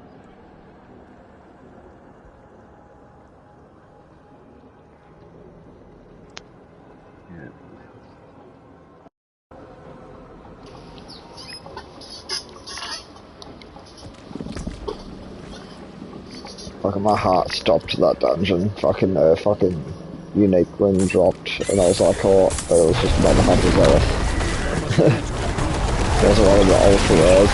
Yeah. Fucking my heart stopped to that dungeon. Fucking unique ring dropped, and I was like, oh, but it was just another 100 worth. It was one of the ultra rares.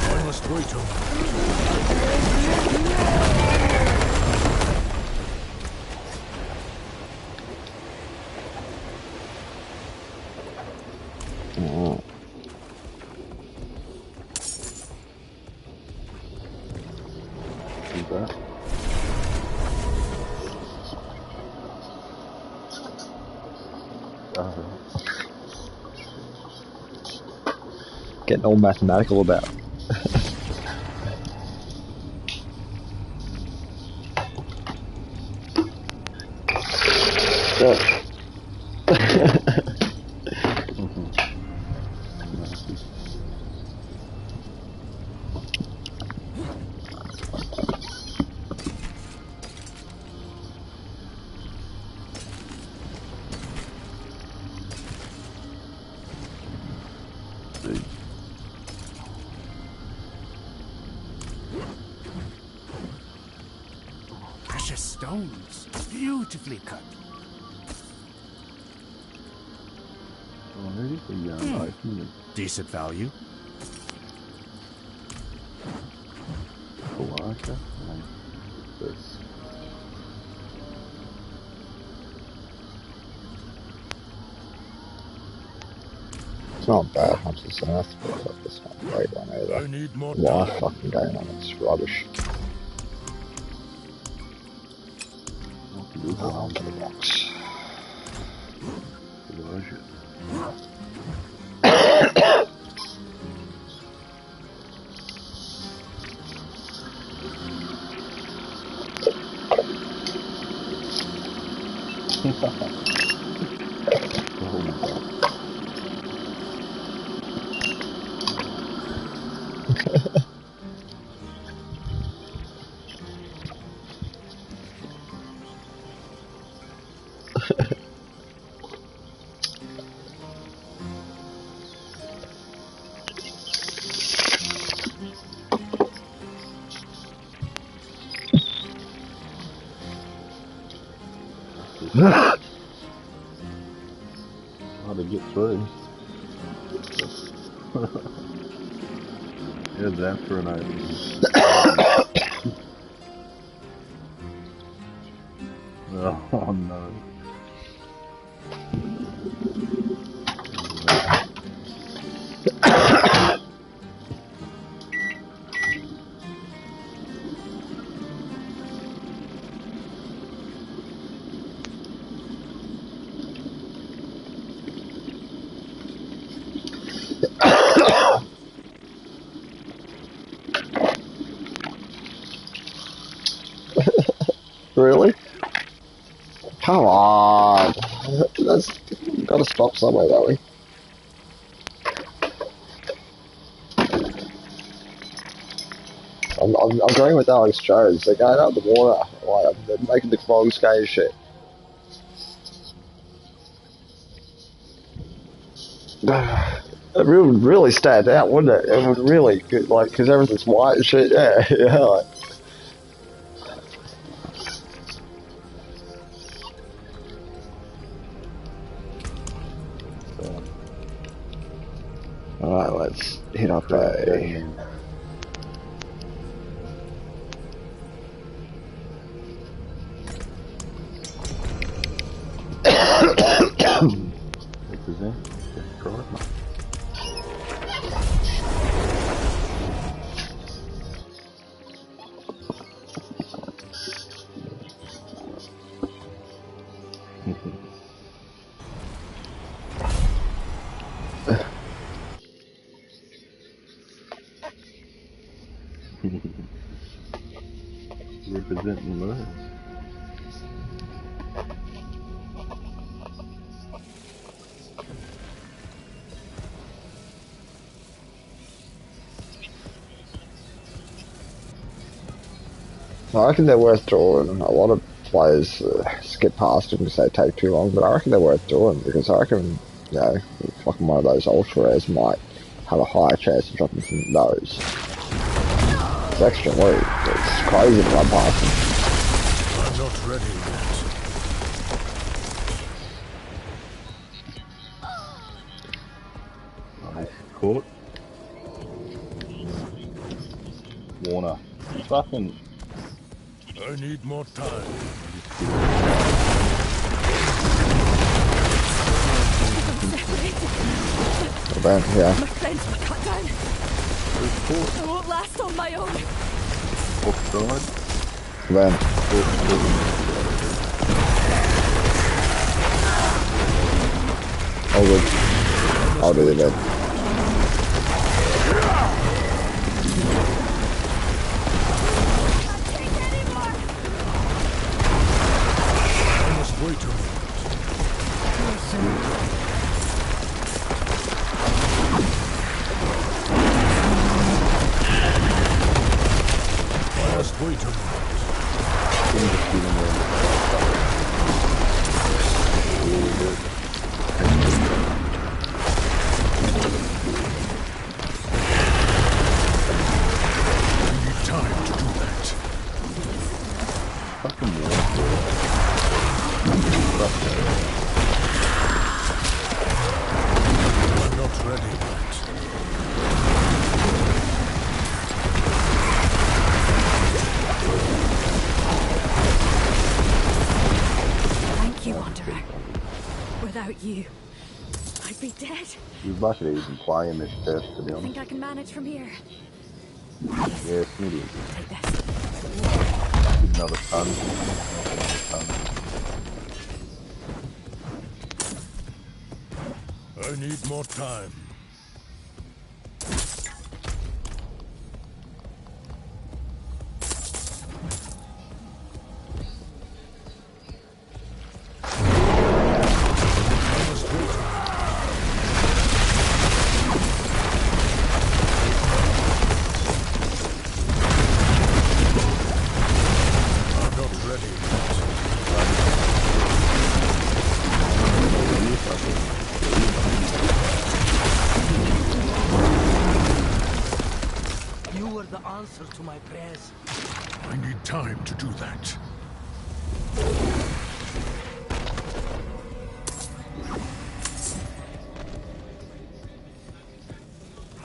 I must wait on. Oh. See that? Getting all mathematical about it. Precious stones, beautifully cut. Decent value. It's not bad, I'm just saying that's this not a great one either. I need more Why time. fucking going on? It's rubbish. Oh, for the box. How to get through. Here's that for an idea. Oh no. Really? Come on! That's gotta stop somewhere, don't we? I'm going with Alex Jones. They're going out the water. Like, they're making the clogs gay shit. It would really stand out, wouldn't it? It would really, like, because everything's white and shit. Yeah, yeah. Like. Alright, let's hit up a... Representing Lewis. I reckon they're worth drawing. A lot of players skip past them because they take too long, but I reckon they're worth drawing because I reckon, you know, fucking one of those ultra rares might have a higher chance of dropping from those. It's extra loot. It's crazy to run past them. I'm not ready yet. Nice. Caught. Warner. Fucking. I need more time. Then, yeah. My friends were cut down. I won't last on my own. Offside. Then. All good. I'll do the bed. Wait a minute. I must wait a minute. I need time to do that. Fucking I'm not ready yet. Thank you, Wanderer. Without you, I'd be dead. We've actually even playing this test, to be I honest. think I can manage from here. Yeah, it's medium. Take this. Another ton. I need more time. To my prayers. I need time to do that.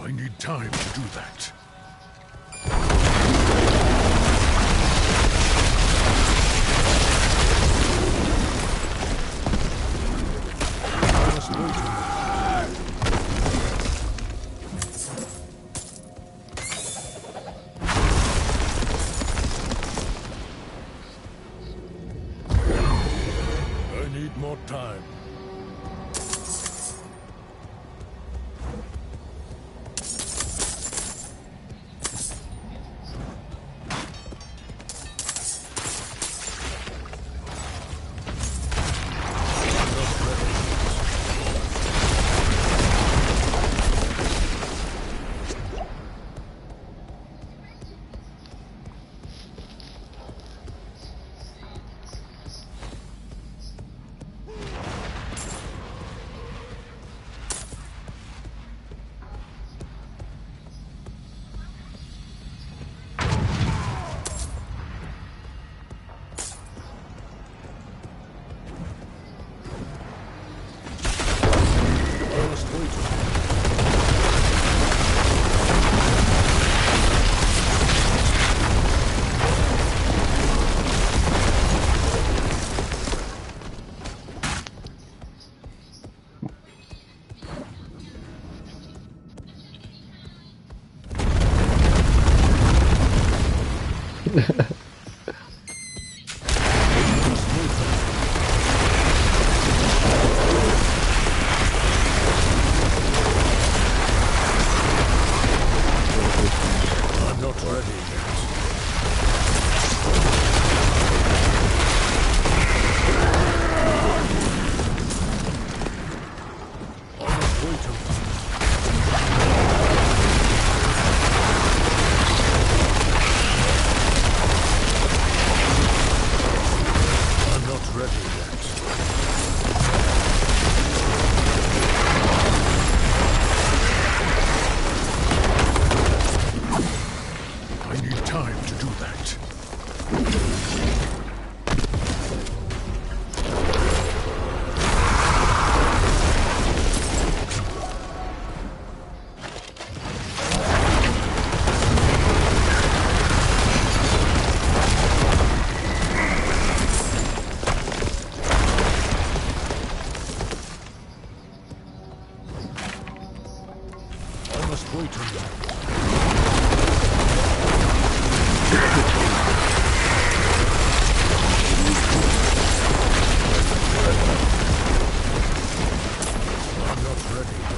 I need time to do that. I must wait a minute. More time. ready yet. I must wait a while. I'm not ready yet. I need time to do that. I must wait a while. I'm not ready yet.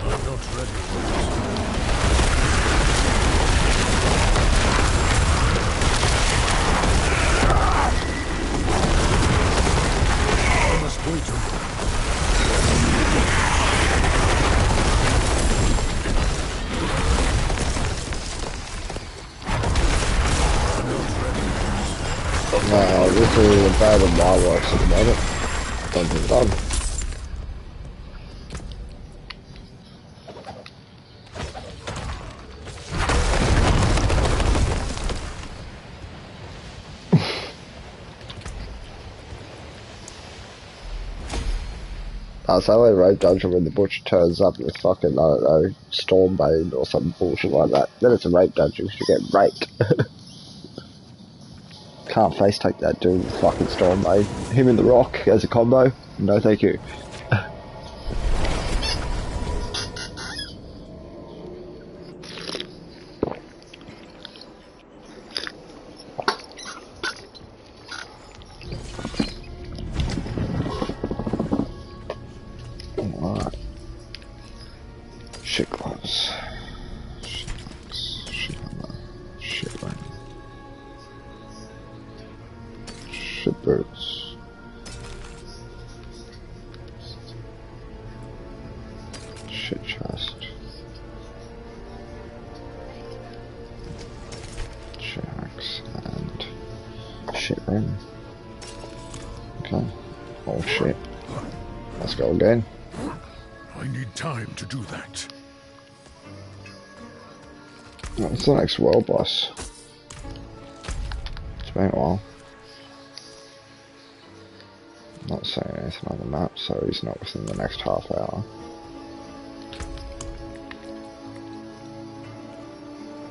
I'm not ready yet. I must wait a while. I'm not ready yet. No, this is better than my works at the moment. Done. That's how I raid dungeon when the butcher turns up with fucking, I don't know, Stormbane or some bullshit like that. Then it's a raid dungeon because you get raped. Can't face take that dude with fucking Stormbane. Him and the Rock as a combo? No thank you. Alright. Shit gloves. Shit gloves. Shit armor. Shit rain. Shit boots. Shit chest. Shit axe and shit ring. Okay. Oh shit. Let's go again. I need time to do that. What's the next world boss? It's been a while. Not saying anything on the map, so he's not within the next half hour.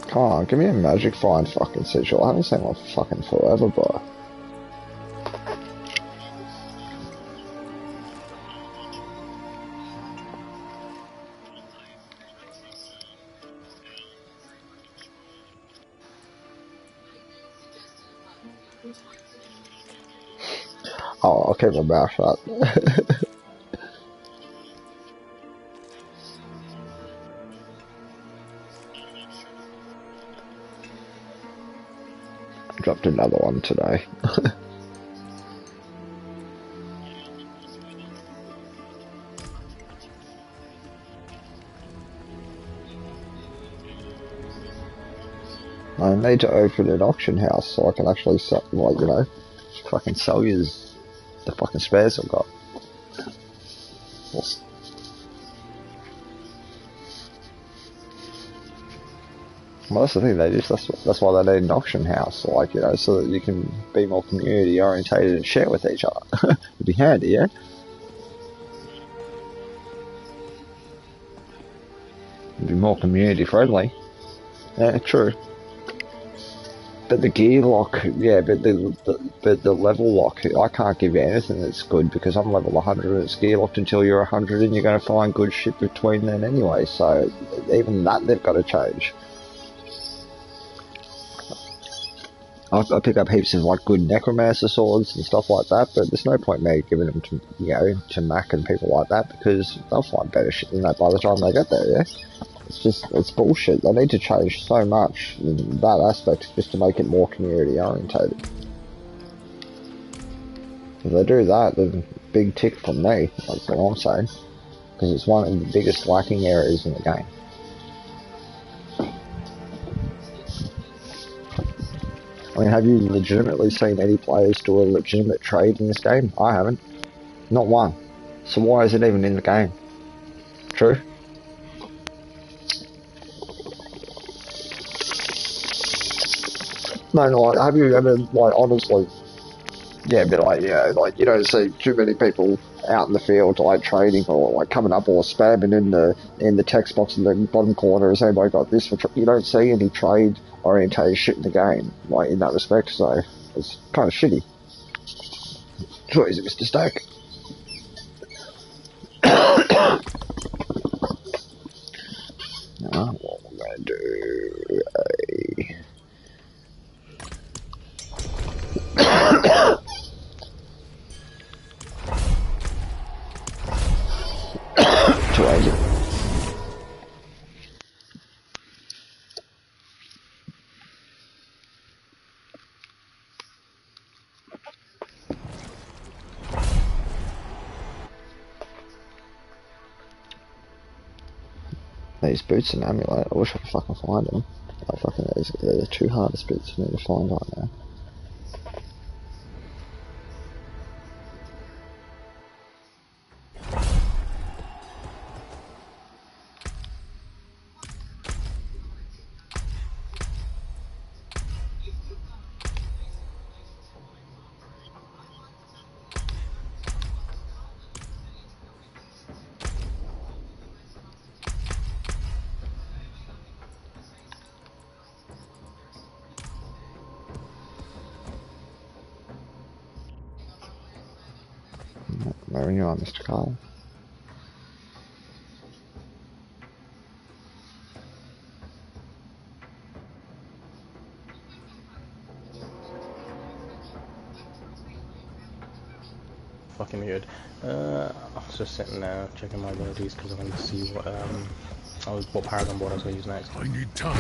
Come on, give me a magic find fucking sigil. I haven't seen one for fucking forever, bro. Oh, I'll keep my mouth shut. Dropped another one today. I need to open an auction house so I can actually sell, like, you know, fucking sell you the fucking spares I've got. Well, that's the thing, that's why they need an auction house, like, you know, so that you can be more community orientated and share with each other. It'd be handy, yeah? It'd be more community friendly. Yeah, true. But the gear lock, yeah, but the level lock, I can't give you anything that's good because I'm level 100 and it's gear locked until you're 100 and you're going to find good shit between then anyway, so even that they've got to change. I pick up heaps of like good necromancer swords and stuff like that, but there's no point me giving them to to Mac and people like that because they'll find better shit than that by the time they get there. Yeah, it's bullshit. They need to change so much in that aspect just to make it more community orientated. If they do that, then big tick from me. That's what I'm saying, because it's one of the biggest lacking areas in the game. I mean, have you legitimately seen any players do a legitimate trade in this game? I haven't. Not one. So why is it even in the game? True? No, have you ever, like, honestly, yeah, but like, like, you don't see too many people out in the field, like, trading or, like, coming up or spamming in the text box in the bottom corner, has anybody got this for you don't see any trade orientated shit in the game, like, in that respect, so it's kind of shitty. So easy, Mr. Stack. Now, what we're going to do, too easy. These boots and amulet, I wish I could fucking find them. They're the two hardest boots for me to find right now. Where you are, Mr. Kyle? Fucking weird. I was just sitting there checking my abilities because I wanted to see what Paragon board I was going to use next. I need time.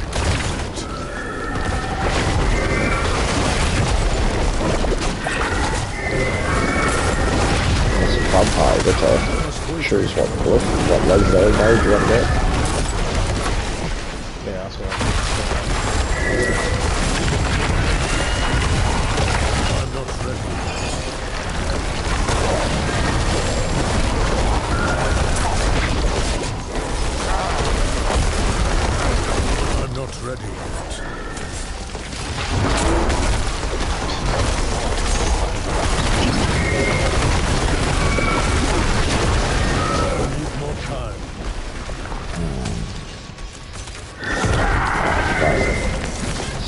There's a vampire that choose what legendary mode you want to get. Yeah, that's what I'm not ready. I'm not ready yet.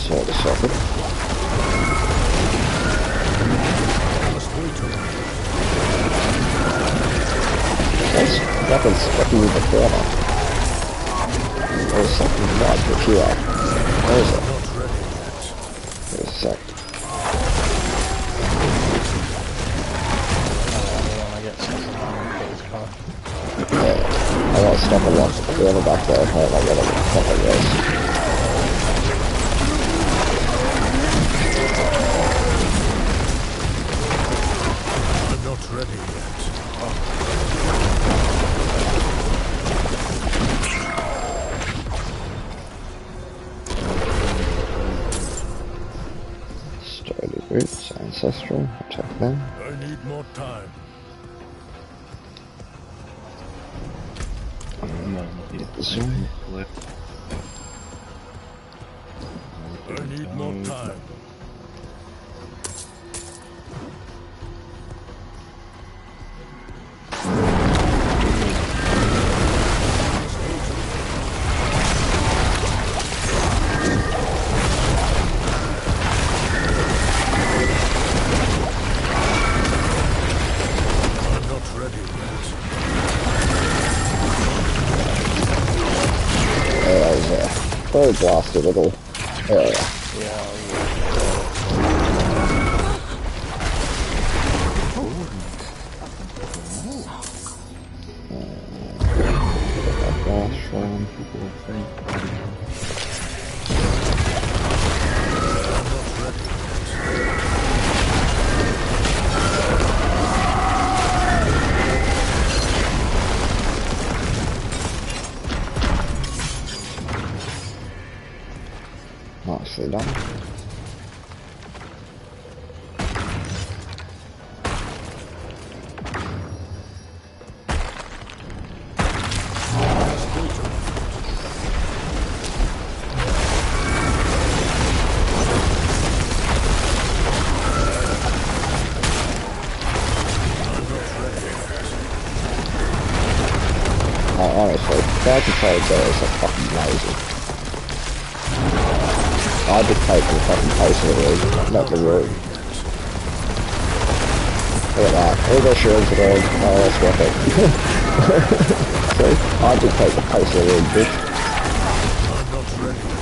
Sort of socket. Weapons fucking with the corner. There's something right here. Where is it? There's a sec. Yeah, I got stuff a lot. The other back there, I don't know what the fuck it is. I'm not ready yet. Sturdy boots, ancestral, I'll check them. I need more time. This one. I need more time. I'm not ready yet. Very blasted little area. Yeah. Power control there is like fucking amazing. I dictate the fucking pace of the league, not the route. Look at that. All the shields are on. Oh, that's worth it. See? I dictate the pace of the league, bitch. I'm not ready yet.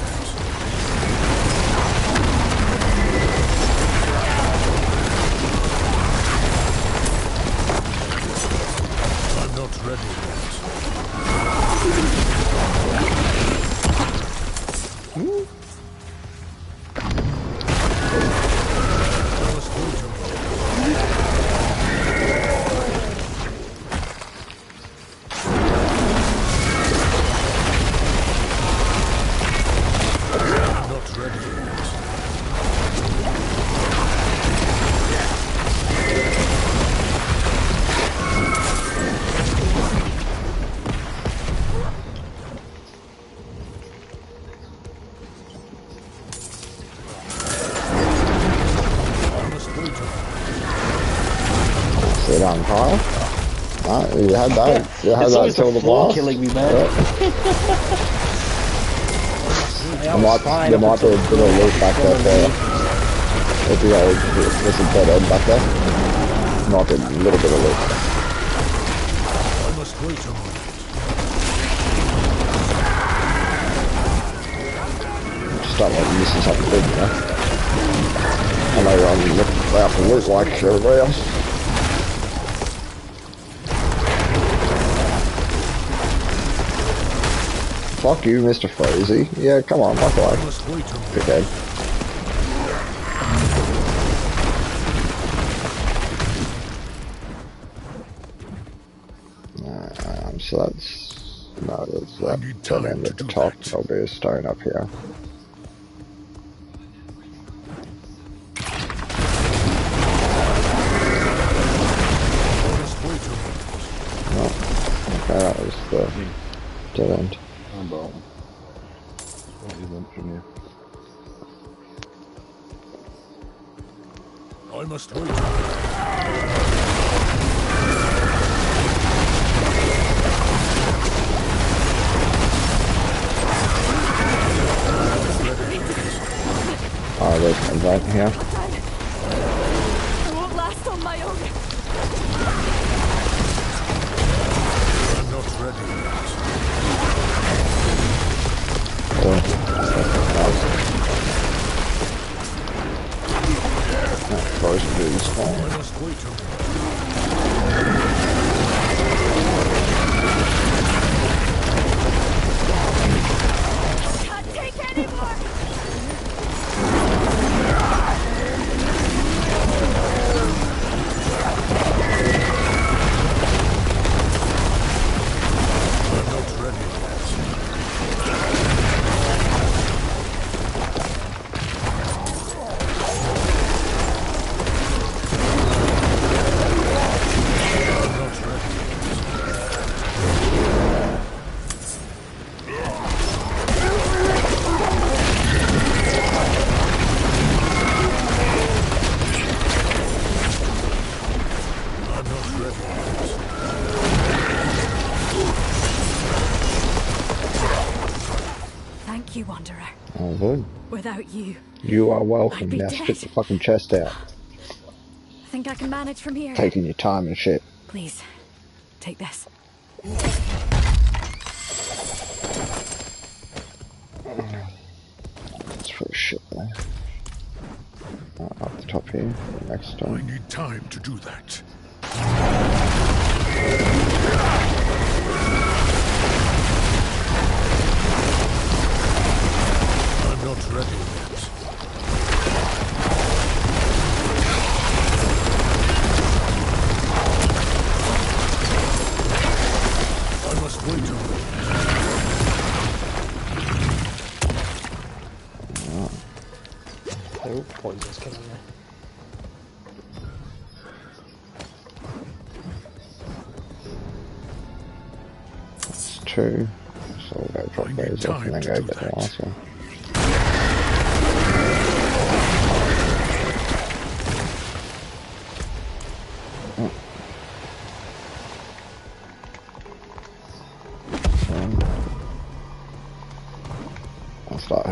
I'm not ready yet. Sit on Kyle. You had that. You had It's that always until the the floor blast. killing me, man. There might be a bit of loot back there for you. If you go, there's a dead end back there. Might be a little bit of loot. I must wait a moment. Just don't want you missing something big, you know. I know you're looking out for loot like everybody else. Fuck you, Mr. Frozy. Yeah, come on, fuck off. Okay. So that's... No, there's that dead end at the top. There'll be a stone up here. Oh, okay, that was the dead end. What you want from you? I must wait. There's one right here. I won't last on my own. I'm not ready yet. Frozen dude's fine. I must wait a moment. Can't take anymore. Thank you, Wanderer. Oh, good. Without you, You are I'd welcome. be Now dead. spit the fucking chest out. I think I can manage from here. Taking your time and shit. Please, take this. It's full of shit there. Up the top here. Next I one. need time to do that. I'm not ready yet. I must wait a moment. Oh, poison's killing me. It's two. So we'll go drop those off and then go get the last one.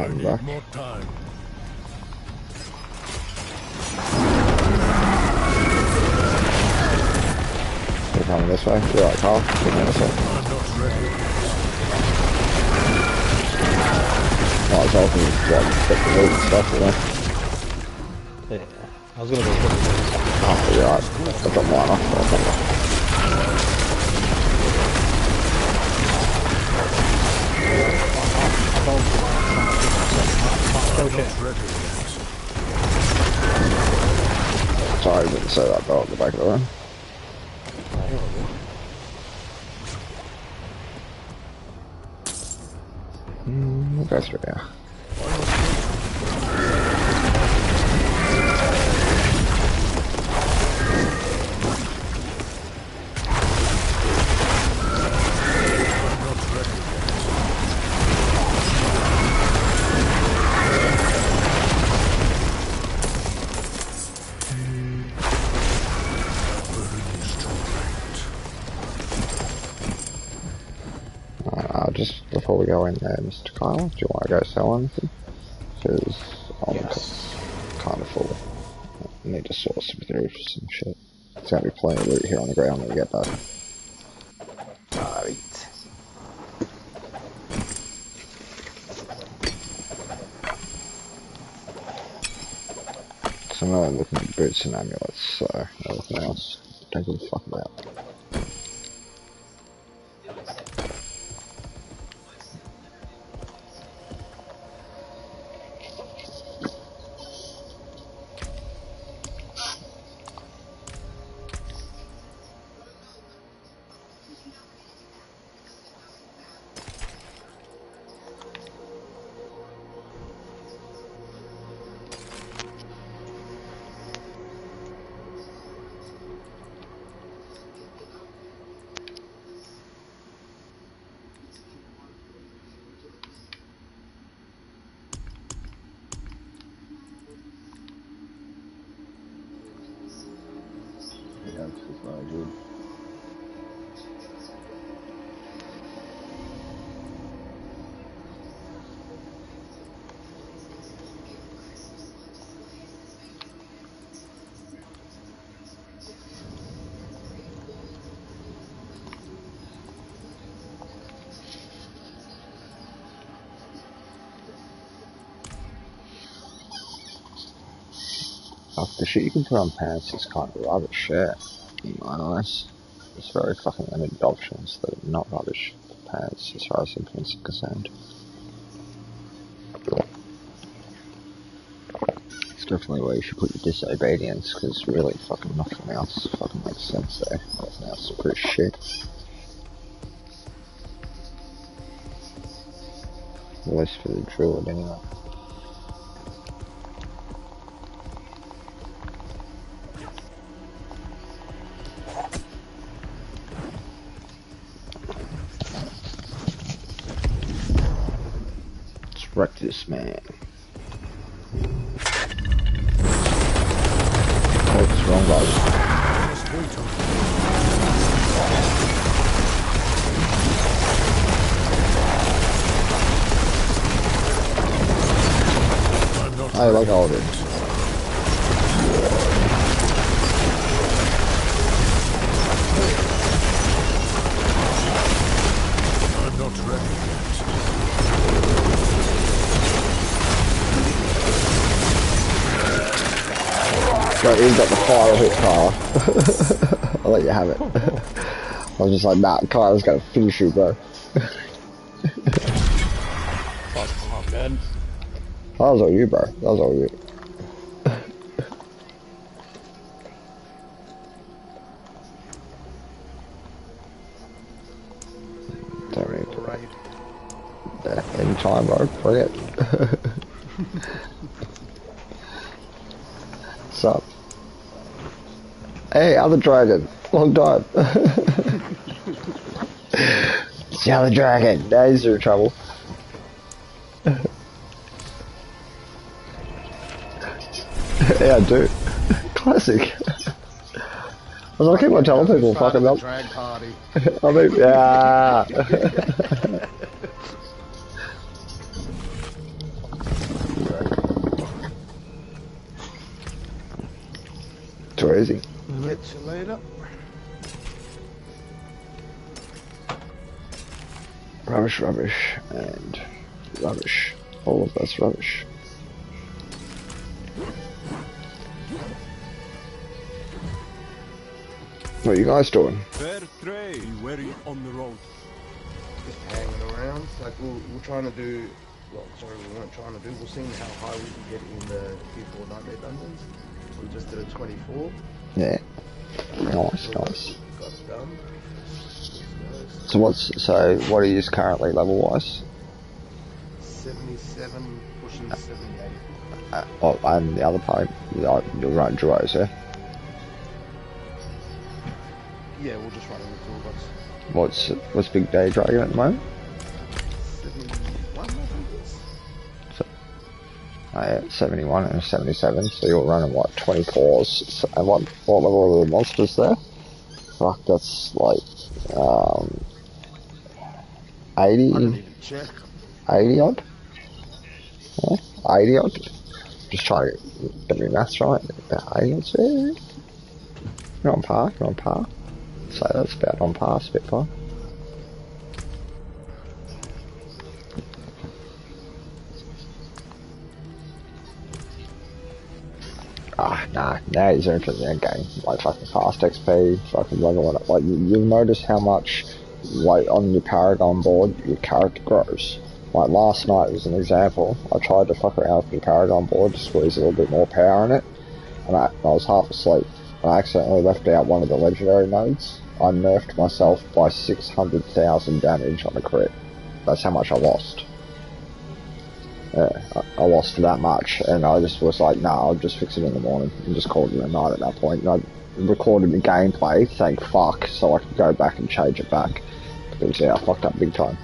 coming back. More time. They're coming this way. You're right, Carl. They're coming this way. Might as well get the loot and stuff, you know. Yeah, I was gonna go. Oh, you're right. I've got mine off. I'll come back. Sorry, I didn't say that though at the back of the room. We'll go through here. Just before we go in there, Mr. Kyle, do you want to go sell anything? Because I'm kind of full. I need to source some through for some shit. There's going to be plenty of loot here on the ground when we get back. Alright. So I'm only looking at boots and amulets, so everything else, don't give a fuck about. The shit you can put on pants is kind of rubbish, yeah, in my eyes. There's very fucking limited options that are not rubbish pants as far as I'm concerned. It's definitely where you should put your disobedience, because really fucking nothing else fucking makes sense there. Nothing else is pretty shit. At least for the Druid anyway. Wreck this man. What's wrong, guys? I like all of it. I'm not ready yet. So you've got the fire hit Kyle. I'll let you have it. I was just like, nah, Kyle's gonna finish you, bro. Fuck, man. That was all you, bro. That was all you. Don't need to wait. Anytime, bro. Forget. What's up? Hey, other dragon. Long time. It's the other dragon. Now he's in trouble. Yeah, dude. Classic. I was like, I keep on telling people, fucking up. Drag party. I mean, yeah. Too easy. Catch you later. Rubbish, rubbish, and rubbish. All of that's rubbish. What are you guys doing? Fair trade. Be wary on the road. Just hanging around. Like we're trying to do. Well, sorry, we weren't trying to do. We're seeing how high we can get in the Q4 Nightmare Dungeons. We just did a 24. Yeah. Nice, nice. Got done. So what are you currently level wise? 77, pushing 78. Oh, and the other part, you're running Druids, yeah? Yeah, we'll just run in the toolbox. What's Big Day Dragon at the moment? 71, I think it is. So, yeah, 71 and 77, so you're running what, 24s, and what level are the monsters there? Fuck, that's like, 80? 80 odd? Yeah, 80 odd? Just trying to get my maths right, about 80 odd, yeah. You're on par, So that's about on par, Spitfire. Nah, now you're into the end game. Like fucking fast XP, fucking level up. Like you'll notice how much, like on your Paragon board, your character grows. Like last night was an example. I tried to fuck around with the Paragon board to squeeze a little bit more power in it, and I was half asleep. I accidentally left out one of the legendary modes. I nerfed myself by 600,000 damage on a crit. That's how much I lost. Yeah, I lost that much, and I just was like, nah, I'll just fix it in the morning, and just called it a night at that point. And I recorded the gameplay, thank fuck, so I could go back and change it back. Because yeah, I fucked up big time.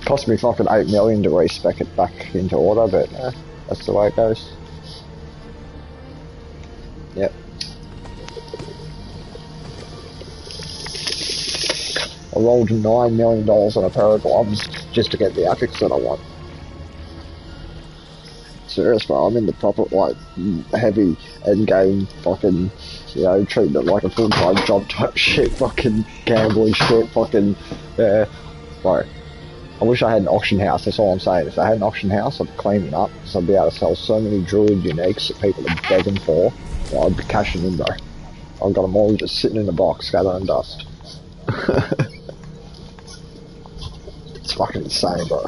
Cost me fucking 8 million to respec it back into order, but yeah, that's the way it goes. Yep. I rolled $9 million on a pair of gloves just to get the epics that I want. Serious, bro, I'm in the proper, like, heavy endgame fucking, you know, treating it like a full-time job type shit, fucking gambling shit, fucking, yeah. Like, I wish I had an auction house, that's all I'm saying. If I had an auction house, I'd clean it up, so I'd be able to sell so many Druid uniques that people are begging for. Well, I'd be cashing in, bro. I've got them all just sitting in a box, gathering dust. It's fucking insane, bro.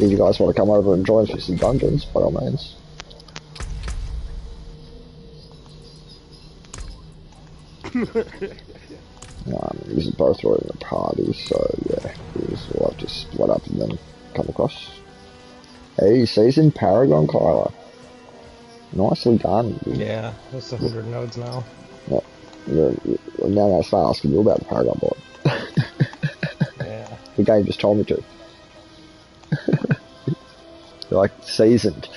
If you guys want to come over and join us for some dungeons, by all means. These are both right in the party, so yeah, we'll have to split up and then come across. Hey, season Paragon Kyler. Nicely done. Yeah, that's 100 nodes now. Yeah. Now I start asking you about the Paragon board. Yeah. The game just told me to. You're like, seasoned.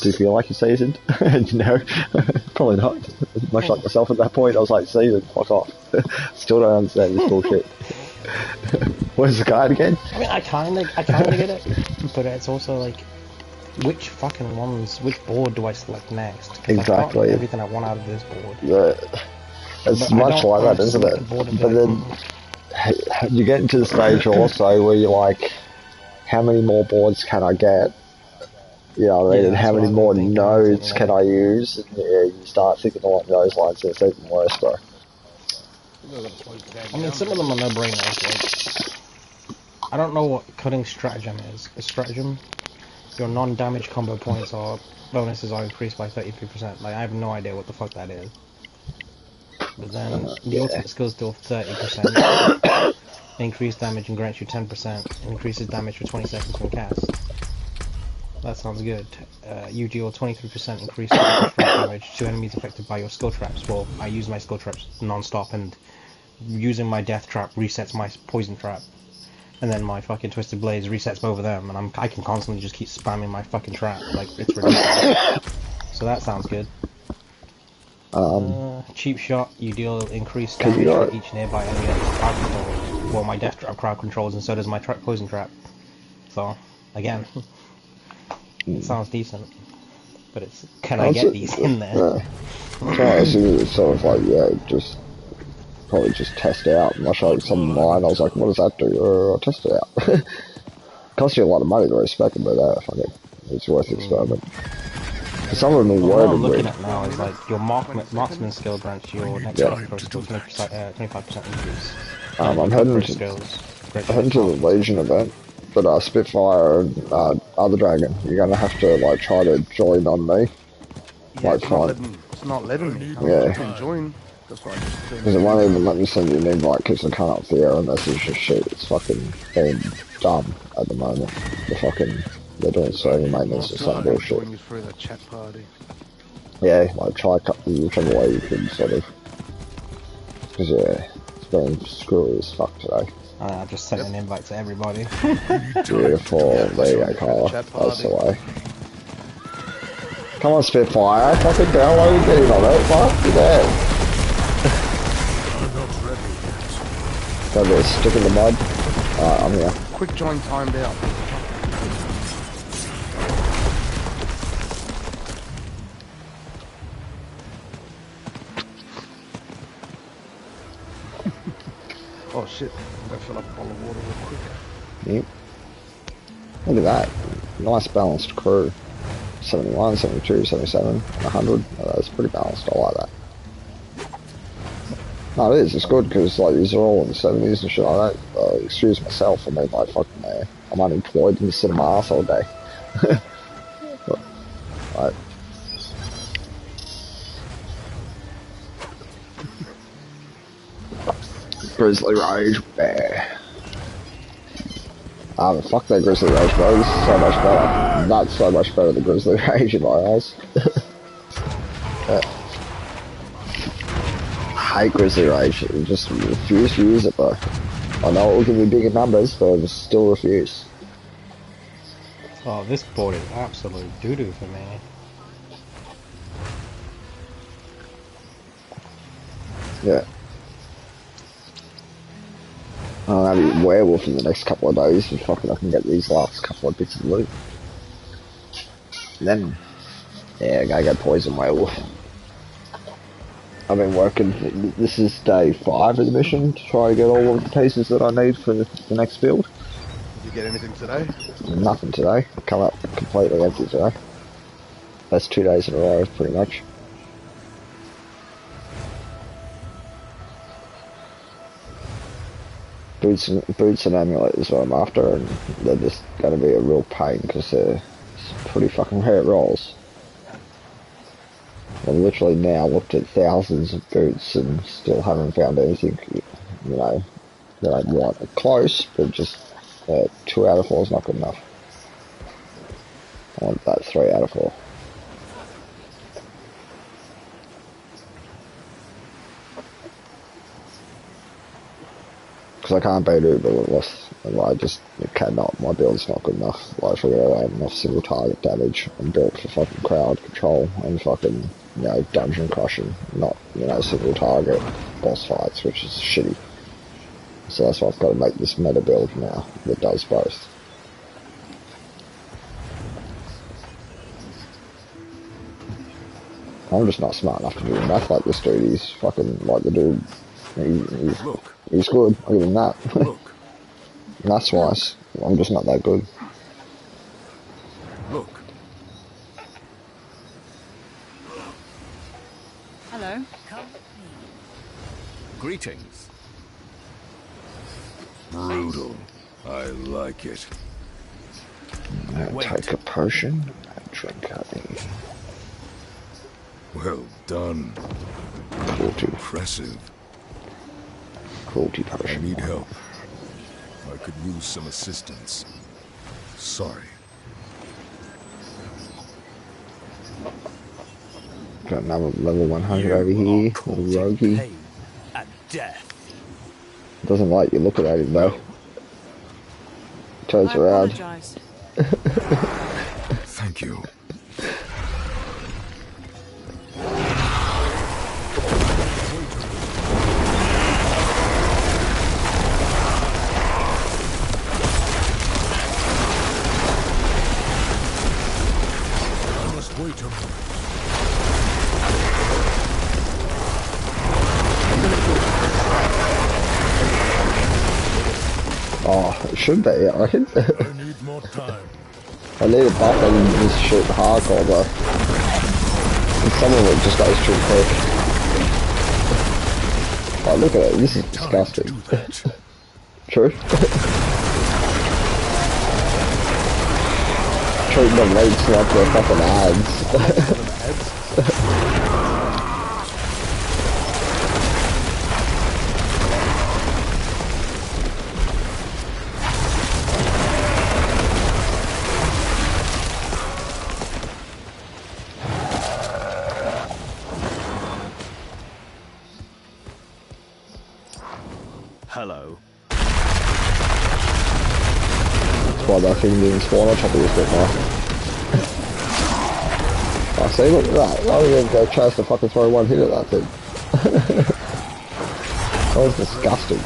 Do you feel like you're seasoned? No, probably not. Much like myself at that point, I was like, seasoned, fuck off. Still don't understand this bullshit. Where's the card again? I mean, I kinda get it, but it's also like, which board do I select next? Exactly. I got everything I want out of this board. Yeah. It's much like that, isn't it? But then, you get into the stage also where you're like, how many more boards can I get? You know what I mean? And how many more nodes can I use? And yeah, you start thinking along those lines, and it's even worse, bro. I mean, some of them are no-brainers. Like, I don't know what cutting stratagem is. A stratagem, your non-damage combo points or bonuses are increased by 33%. Like, I have no idea what the fuck that is. But then the ultimate skills do 30%. Increased damage and grants you 10%. Increases damage for 20 seconds when cast. That sounds good. You deal 23% increased damage to enemies affected by your skill traps. Well, I use my skill traps non-stop, and using my death trap resets my poison trap. And then my fucking Twisted Blades resets both of them, and I can constantly just keep spamming my fucking trap. Like, it's ridiculous. So that sounds good. Cheap Shot, you deal increased damage for each nearby enemy that crowd controls. Well, my death trap crowd controls, and so does my poison trap. So, again, it sounds decent. But it's, can I get these in there? Yeah. So I assume it's sort of like, yeah, just probably just test out. And I showed some online, I was like, what does that do? I'll test it out. Costs you a lot of money to respect it, but it's worth the experiment. Some of them are what I'm worded looking weird. at now is like your marksman skill grants your next extra skill 25% increase. I'm heading to the Legion event, but Spitfire and Other Dragon, you're gonna have to like try to join on me. Yeah, Like, it's not letting me. Yeah. I join. That's why I just Because it won't even let me send you an invite because I can't up the error message and shit. It's fucking being dumb at the moment. They're doing server maintenance or some bullshit. join you through the chat party. Yeah, like try whichever way you can sort of. Because yeah, it's been screwy as fuck today. I just sent an invite to everybody. Beautiful, there you go, Carla. That's the way. Come on, Spitfire, fucking download the game on it, fuck, you're dead. Got a stick in the mud. Alright, I'm here. Quick join timed out. Oh shit, I'm gonna fill up a bottle of water real quick. Yep. Look at that. Nice balanced crew. 71, 72, 77, 100. That's pretty balanced. I like that. No, it is. It's good because like these are all in the 70s and shit like that. Excuse myself. I mean, like fucking, I'm unemployed and sit in my ass all day. But, like, Grizzly Rage, bear. Fuck that Grizzly Rage, bro. This is so much better. That's so much better than Grizzly Rage in my eyes. I hate Grizzly Rage. I just refuse to use it, bro. I know it will give me bigger numbers, but I just still refuse. Oh, this board is absolute doo-doo for me. Yeah. I'll have a werewolf in the next couple of days, and fucking I can get these last couple of bits of loot. And then, yeah, I gotta get poison werewolf. I've been working, this is day 5 of the mission, to try to get all of the pieces that I need for the next build. Did you get anything today? Nothing today. I come up completely empty today. That's 2 days in a row, pretty much. Boots and amulet is what I'm after, and they're just going to be a real pain because they're pretty fucking rare rolls. I've literally now looked at thousands of boots and still haven't found anything, you know, that I'd want. Close, but just 2 out of 4 is not good enough. I want that 3 out of 4. Because I can't beat Uber unless I just cannot. My build's not good enough. Like, I figure I have enough single target damage. I'm built for fucking crowd control and fucking, you know, dungeon crushing, not, you know, single target boss fights, which is shitty. So that's why I've got to make this meta build now that does both. I'm just not smart enough to do math like this dude. He's fucking like the dude. He's good. I'll give him that. That's wise. I'm just not that good. Look. Hello. Greetings. Brutal. I like it. Take a potion and drink honey. Well done. Cruelty. Impressive. Cruelty potion. I need help. I could use some assistance. Sorry. Got another level 100 over here. Little roguey. At death. Doesn't like you looking at him though. Turns around. Thank you. should be, I reckon. I need more time. I need a buff and just shoot hardcore though. Some of it just goes too quick. Oh, look at it, this is disgusting. True. Treating the leaks like they're fucking ads. Hello. That's why that thing didn't spawn on top of this bit now. I see, look at that. I didn't even go chase to fucking throw one hit at that thing. That was disgusting.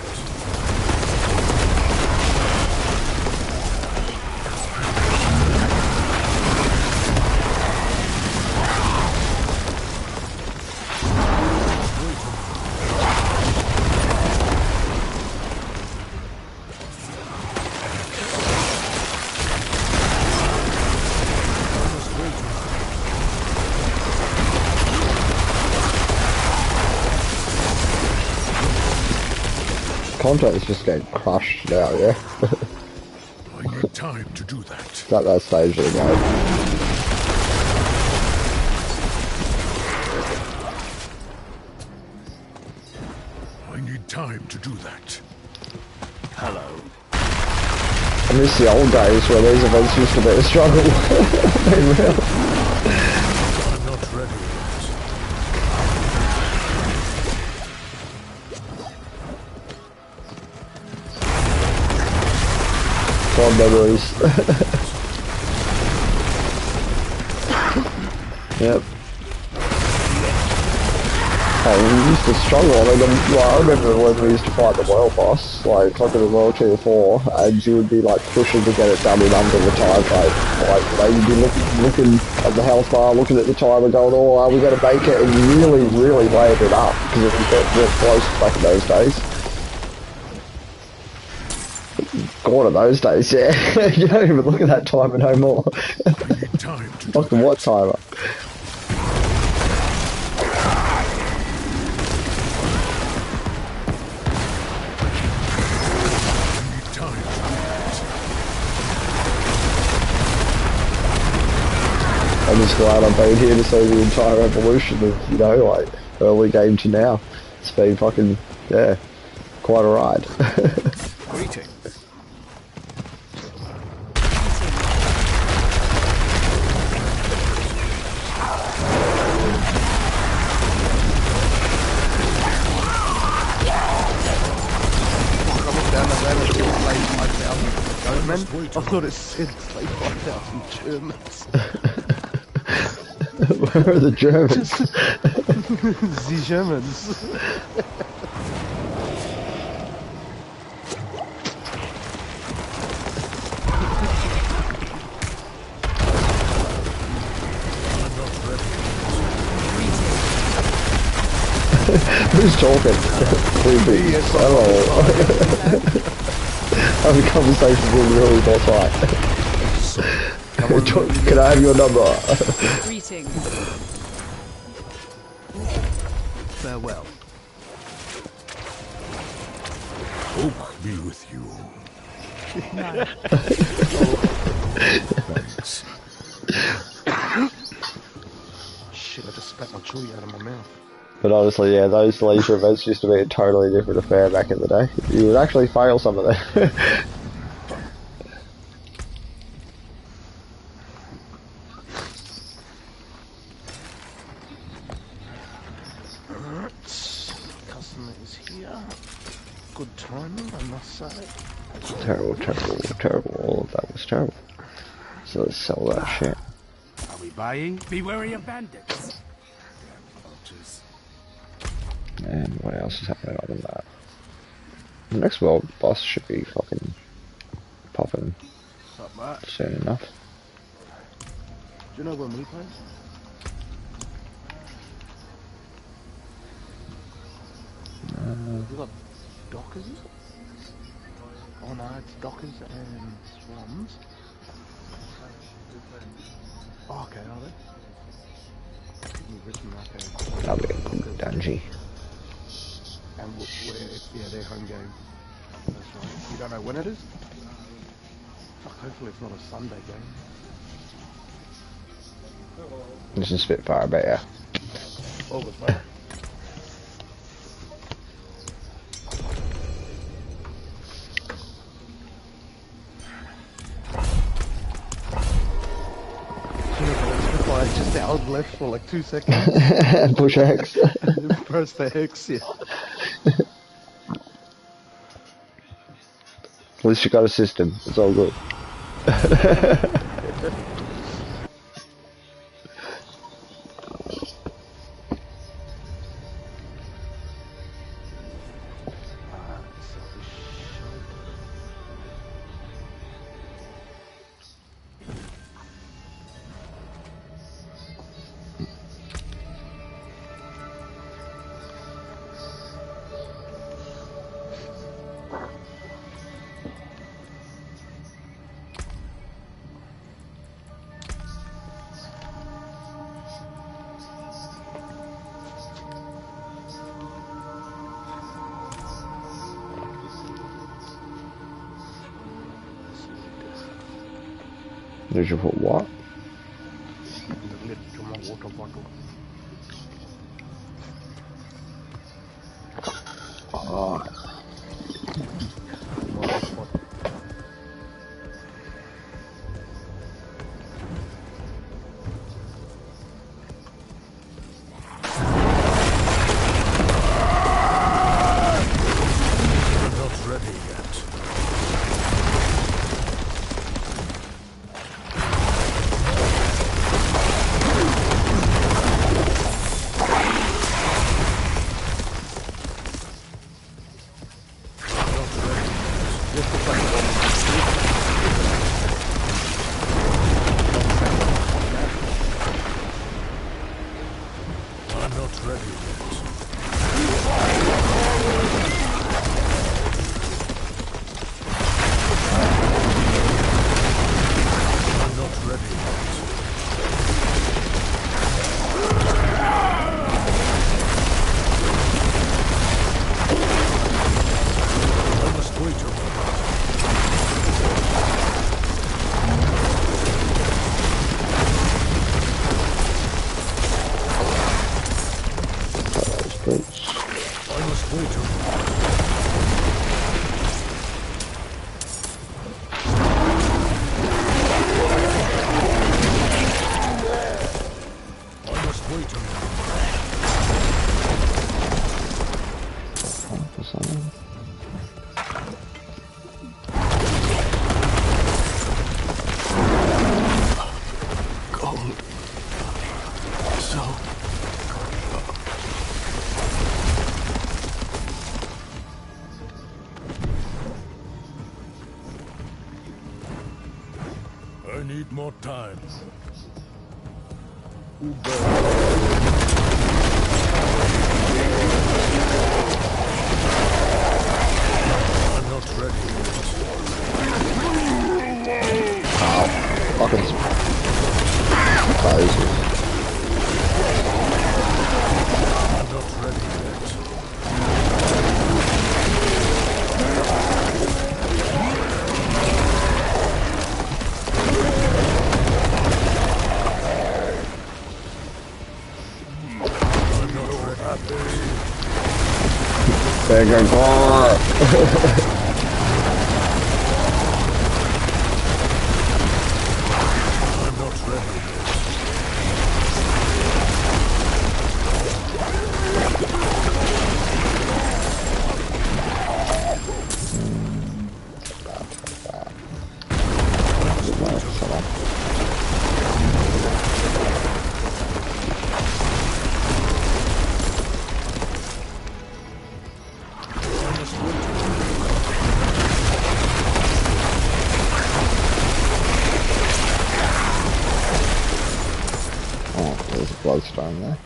Contract is just getting crushed now, yeah? I need time to do that. It's at that stage of the game. I need time to do that. Hello. I miss the old days where these events used to be a struggle. They really. I'm not ready yet. Fond memories. Yep. Oh, we used to struggle. I mean, I remember when we used to fight the world boss, like in the World Tier 4, and you would be like pushing to get it done in under the time frame. Like, you'd be looking at the health bar, looking at the timer, going, oh, are we going to make it? And really, really weighing it up, because it was real close back in those days. Gone are those days, yeah. You don't even look at that timer no more. Fucking what timer? I'm just glad I've been here to see the entire evolution of, you know, like, early game to now. It's been fucking, yeah, quite a ride. Greetings. I thought it said slay 5,000 Germans. Where are the Germans? The Germans. Who's talking? Hello. Having conversations with really boss right. Can I have your number? Greetings. Farewell. Hope be with you. Thanks. Shit, I just spat my chewy out of my mouth. But honestly, yeah, those leisure events used to be a totally different affair back in the day. You would actually fail some of them. Alright, customer is here. Good timing, I must say. Terrible, terrible, terrible. All of that was terrible. So let's sell that shit. Are we buying? Be wary of bandits. And what else is happening other than that? The next world boss should be fucking popping soon enough. Do you know when we play? You got Dockers? Oh no, it's Dockers and Swans. Oh, okay, are they? Richmond, okay. That'll be dungy. And it's their home game. That's right. You don't know when it is? Fuck, hopefully it's not a Sunday game. This is Spitfire better. August, mate. Just out left for like 2 seconds. Push X. And then press the X, yeah. At least you got a system. It's all good. Did you put what? The lid to my water bottle. Oh. More time. I'm not ready. Ow. Fucking closes. I'm not ready yet. Bigger car. I'm not ready. Bloodstone there.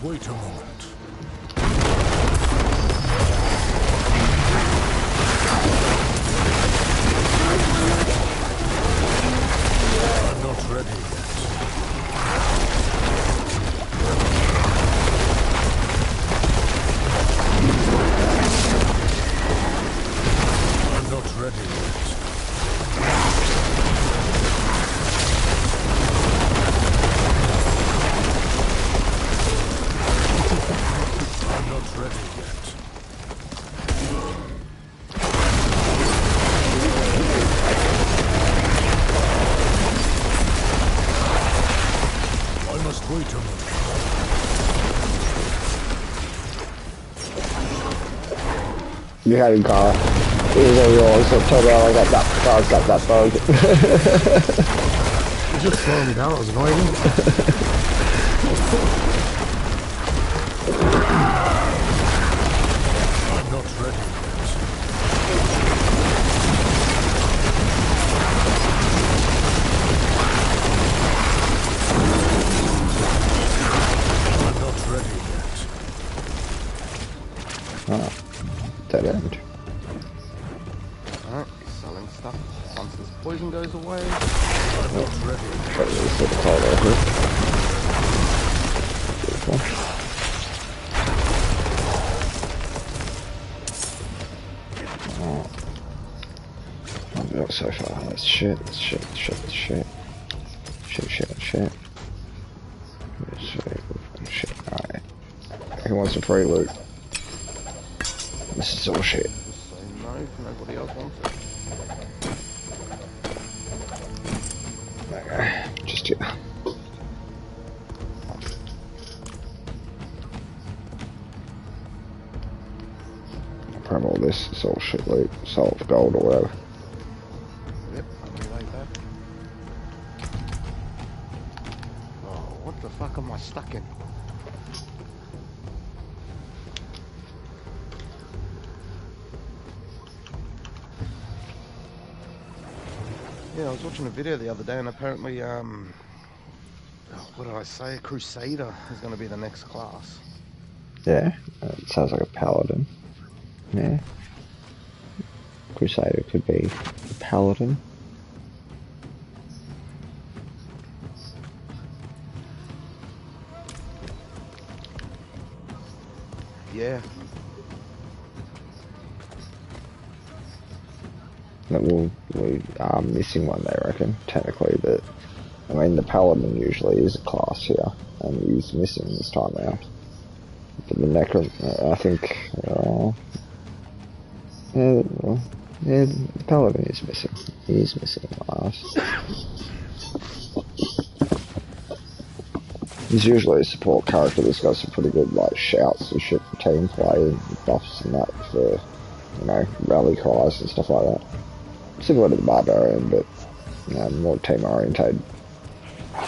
wait a moment. I'm not ready yet. I'm not ready yet. I'm not ready yet. I must wait a moment. You had a car. It was all yours, so turn around, I got that car, got that bug. You just slowed me down, it was annoying. I'm not ready yet. I'm not ready yet. Ah, dead end. Alright, selling stuff. Once this poison goes away. I'm not ready. Beautiful. Oh. I've got so far. That's shit, that's shit, shit, shit. Shit, shit, shit. Shit, alright. Who wants some free loot? This is all shit. Just say no if nobody else wants it. Okay, just here. Grab all this, it's all shit loot, salt, gold or whatever. Yep, I'll be right back. Oh, what the fuck am I stuck in? Yeah, I was watching a video the other day and apparently, what did I say? Crusader is going to be the next class. Yeah, it sounds like a paladin. Yeah. Crusader could be a paladin. Yeah. That we are missing one, they reckon, technically, but I mean the paladin usually is a class here, and he's missing this time around. But the necro, I think, yeah, the paladin is missing. He is missing a class. He's usually a support character that's got some pretty good like shouts and shit for team play and buffs and that for, you know, rally cries and stuff like that. Similar to the Barbarian, but more team orientated. I'm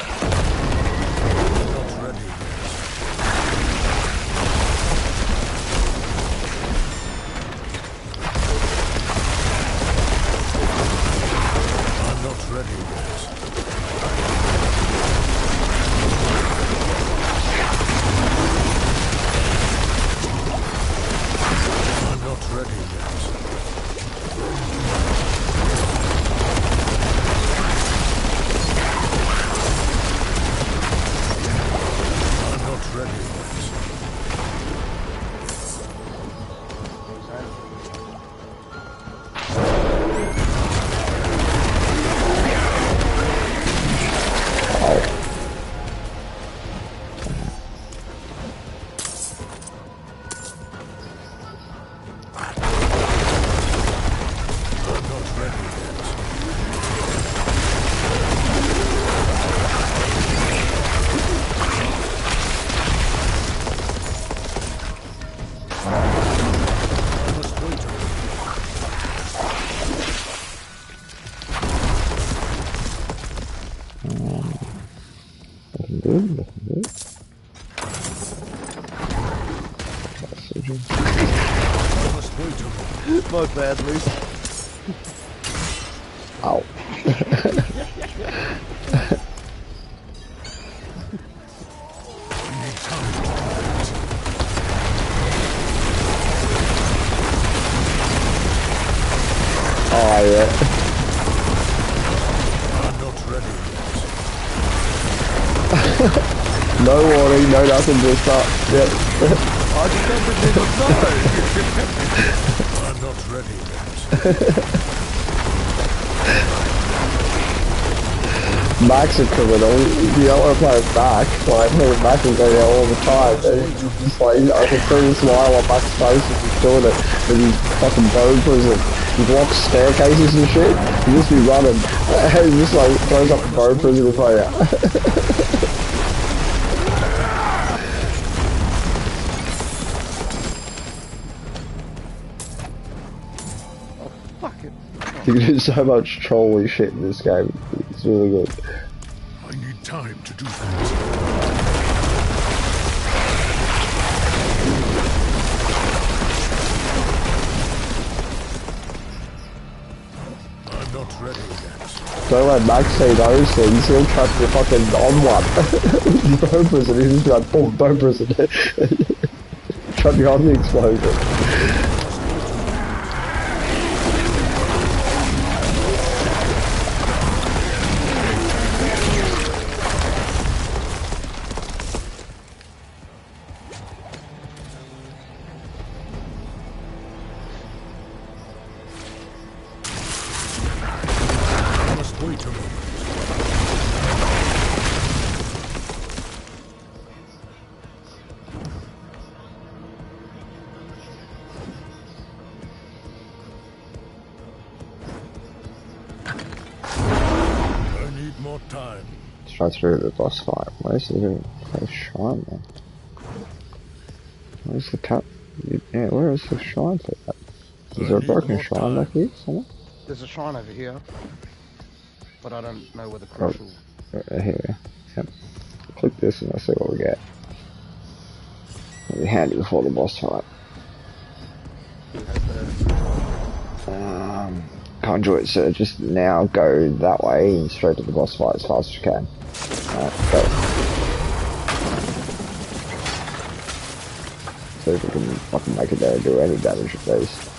not ready yet. I'm not ready yet. My bad, Luke. Ow. No warning, no nothing, just start. Yep. I just don't I'm not ready yet. Max a criminal. You don't want to play with Max. Like, me and Max is going there all the time. And just like, I can see the smile on Max's face as he's doing it. And he's fucking bone prison. He blocks staircases and shit. He just be running. And he just like throws up the bone prison in front of you. You can do so much trolly shit in this game. It's really good. I need time to do that. I'm not ready yet. Don't let Max see those things, he'll trap you fucking on one. Bone prison, he's just like, boom, bone prison. Trap you on the explosion. Wait a moment. I need more time. Let's try through the boss fight. Where's the shrine, man? Where's the cut? Yeah, where is the shrine for that? Is there a broken shrine back here somewhere? There's a shrine over here. But I don't know where the crucial... Right here. Yep. Click this and let's see what we get. It'll be handy before the boss fight. Conduit, so just now go that way and straight to the boss fight as fast as you can. Alright, go. See if we can fucking make it there and do any damage with these.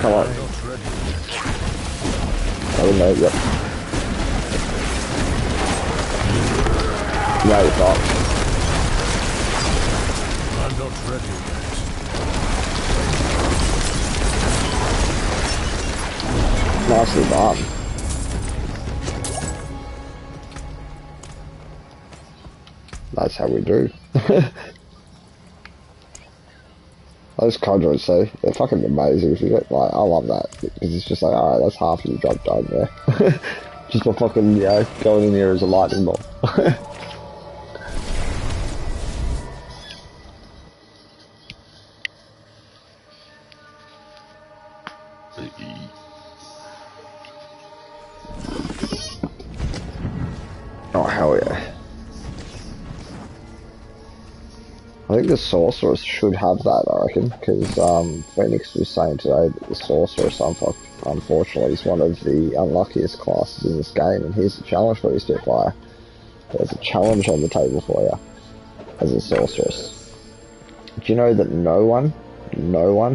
Come on. Oh no, yep. No, it's not. I'm not ready yet. Nicely done. That's how we do. Those conjurers, though, they're fucking amazing. If you get, like, I love that because it's just like, alright, that's half of your job done there. Just for fucking, you know, going in here as a lightning bolt. Oh hell yeah. I think the Sorceress should have that, I reckon, because Phoenix was saying today that the Sorceress, unfortunately, is one of the unluckiest classes in this game, and here's the challenge for you, Spitfire. There's a challenge on the table for you, as a Sorceress. Do you know that no one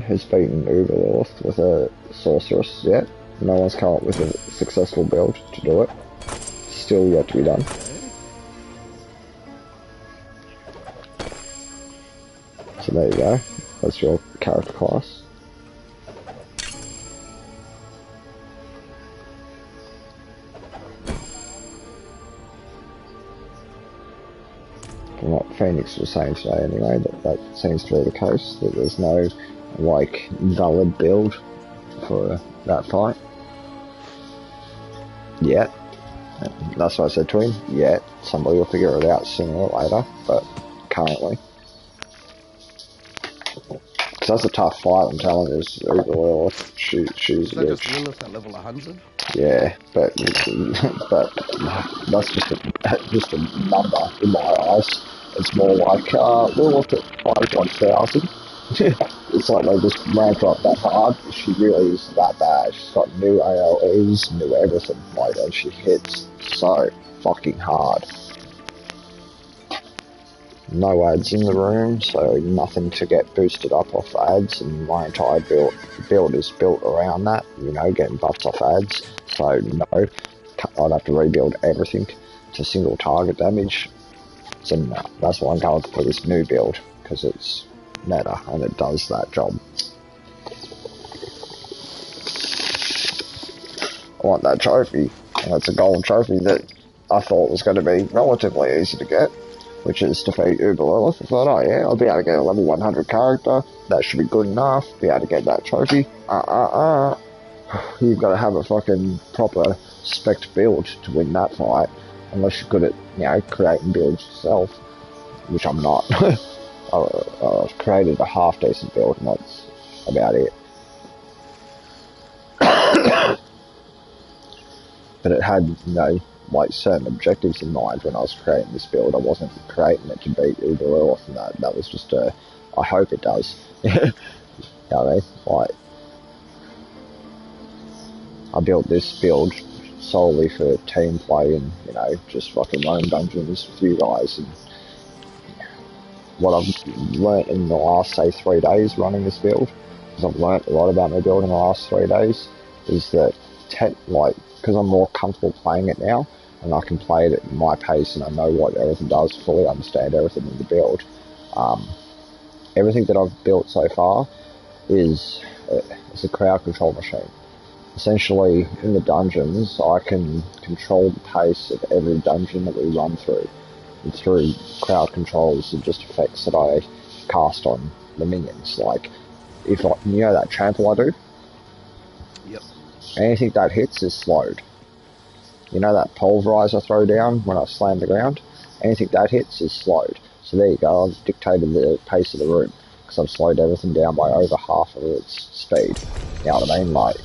has beaten Uberlorth with a Sorceress yet? No one's come up with a successful build to do it. Still yet to be done. So there you go, that's your character class. From what Phoenix was saying today anyway, that seems to be the case, that there's no, like, valid build for that fight. Yet. That's what I said to him, yet. Somebody will figure it out sooner or later, but currently. Because that's a tough fight, I'm telling you. Uberlorth, she's a bitch. Just Lilith at level 100? Yeah, but that's just a number in my eyes. It's more like Lilith at 5,000. It's like they just ramp her up that hard. She really is that bad. She's got new AoEs, new everything. Like, and she hits so fucking hard. no ads in the room, so nothing to get boosted up off ads, and my entire build is built around that, you know, getting buffs off ads, so no, I'd have to rebuild everything to single target damage, so no, that's why I'm going for this new build, because it's meta, and it does that job. I want that trophy, and it's a gold trophy that I thought was going to be relatively easy to get, which is defeat Uber Lilith. I thought, oh yeah, I'll be able to get a level 100 character, that should be good enough, be able to get that trophy. You've got to have a fucking proper spec build to win that fight, unless you're good at, you know, creating builds yourself, which I'm not. I've created a half decent build, and that's about it. But it had, you know, like certain objectives in mind when I was creating this build. I wasn't creating it to beat Uber Lilith, and that was just a, I hope it does. You know what I mean? Like, I built this build solely for team play and, you know, just fucking running dungeons with you guys. And what I've learnt in the last, say, 3 days running this build, because I've learnt a lot about my build in the last 3 days, is that, because I'm more comfortable playing it now, and I can play it at my pace, and I know what everything does, fully understand everything in the build. Everything that I've built so far is a crowd control machine. Essentially, in the dungeons, I can control the pace of every dungeon that we run through, and through crowd controls and just effects that I cast on the minions. Like, you know that trample I do? Yep. Anything that hits is slowed. You know that pulverize I throw down when I slam the ground? Anything that hits is slowed. So there you go, I've dictated the pace of the room, because I've slowed everything down by over half of its speed. You know what I mean? Like,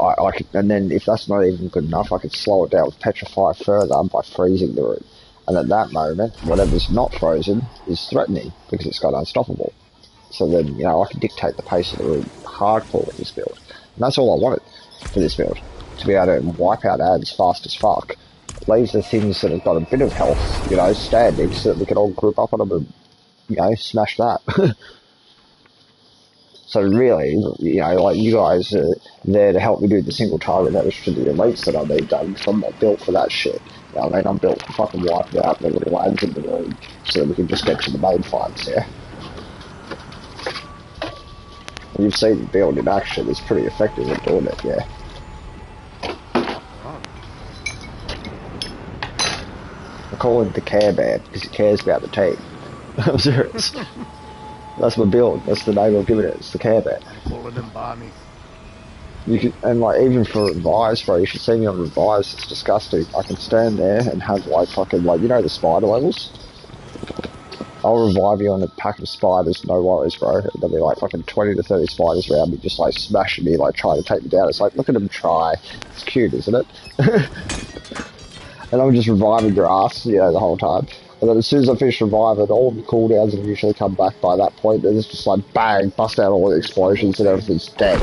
I could, and then if that's not even good enough, I could slow it down with Petrify further by freezing the room. And at that moment, whatever's not frozen is threatening, because it's got unstoppable. So then, you know, I can dictate the pace of the room hardcore with this build. And that's all I wanted for this build. To be able to wipe out ads fast as fuck. Leave the things that have got a bit of health, you know, standing, so that we can all group up on them and, you know, smash that. So really, you know, like, you guys are there to help me do the single target damage for the elites that I need done, because I'm not built for that shit. You know what I mean? I'm built to fucking wipe out the little ads in the room, so that we can just get to the main fights, yeah? And you've seen the build in action, it's pretty effective at doing it, yeah. I call him the Care Bear, because he cares about the team. I'm serious. That's my build, that's the name I've given it, it's the Care Bear. Calling him Barney. You can, and like, even for revives, bro, you should see me on revives, it's disgusting. I can stand there and have like fucking, like, you know the spider levels? I'll revive you on a pack of spiders, no worries, bro. There'll be like fucking 20 to 30 spiders around me, just like smashing me, like trying to take me down. It's like, look at them try. It's cute, isn't it? And I'm just reviving your ass, you know, the whole time. And then as soon as I finish reviving, all the cooldowns have usually come back by that point. Then it's just like, bang, bust out all the explosions and everything's dead.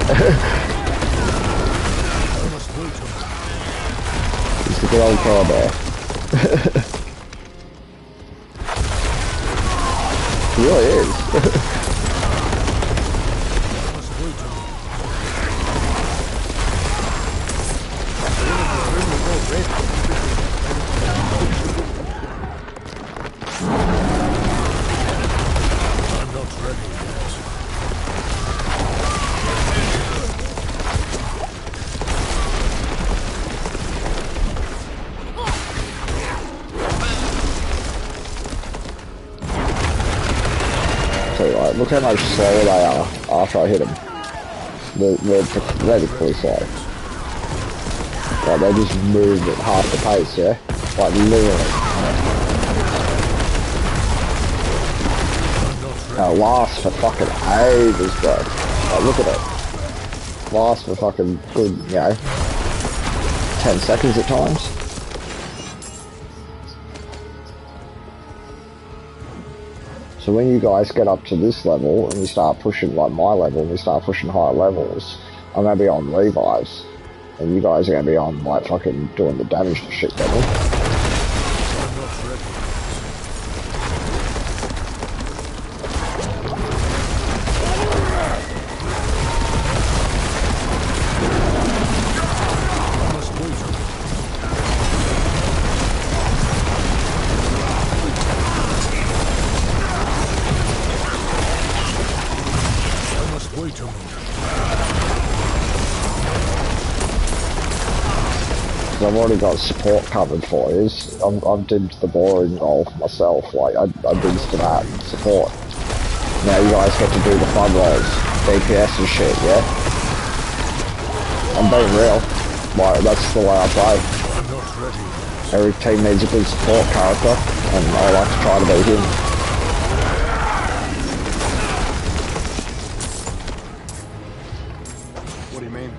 It's the good old Care Bear. It really is. Look how much slower they are after I hit them. They're pathetically slow. Like, they just move at half the pace, yeah? Like, literally. It lasts for fucking ages, bro. Like, look at it. Lasts for fucking good, you know, 10 seconds at times. So when you guys get up to this level, and you start pushing, like, my level, and we start pushing higher levels, I'm gonna be on revives. And you guys are gonna be on, like, fucking doing the damage to shit level. because I've already got support covered for you. I've did the boring role for myself, like I did to that support. Now you guys get to do the fun roles, DPS and shit, yeah? I'm being real, like that's the way I play. Every team needs a good support character, and I like to try to be him. What do you mean?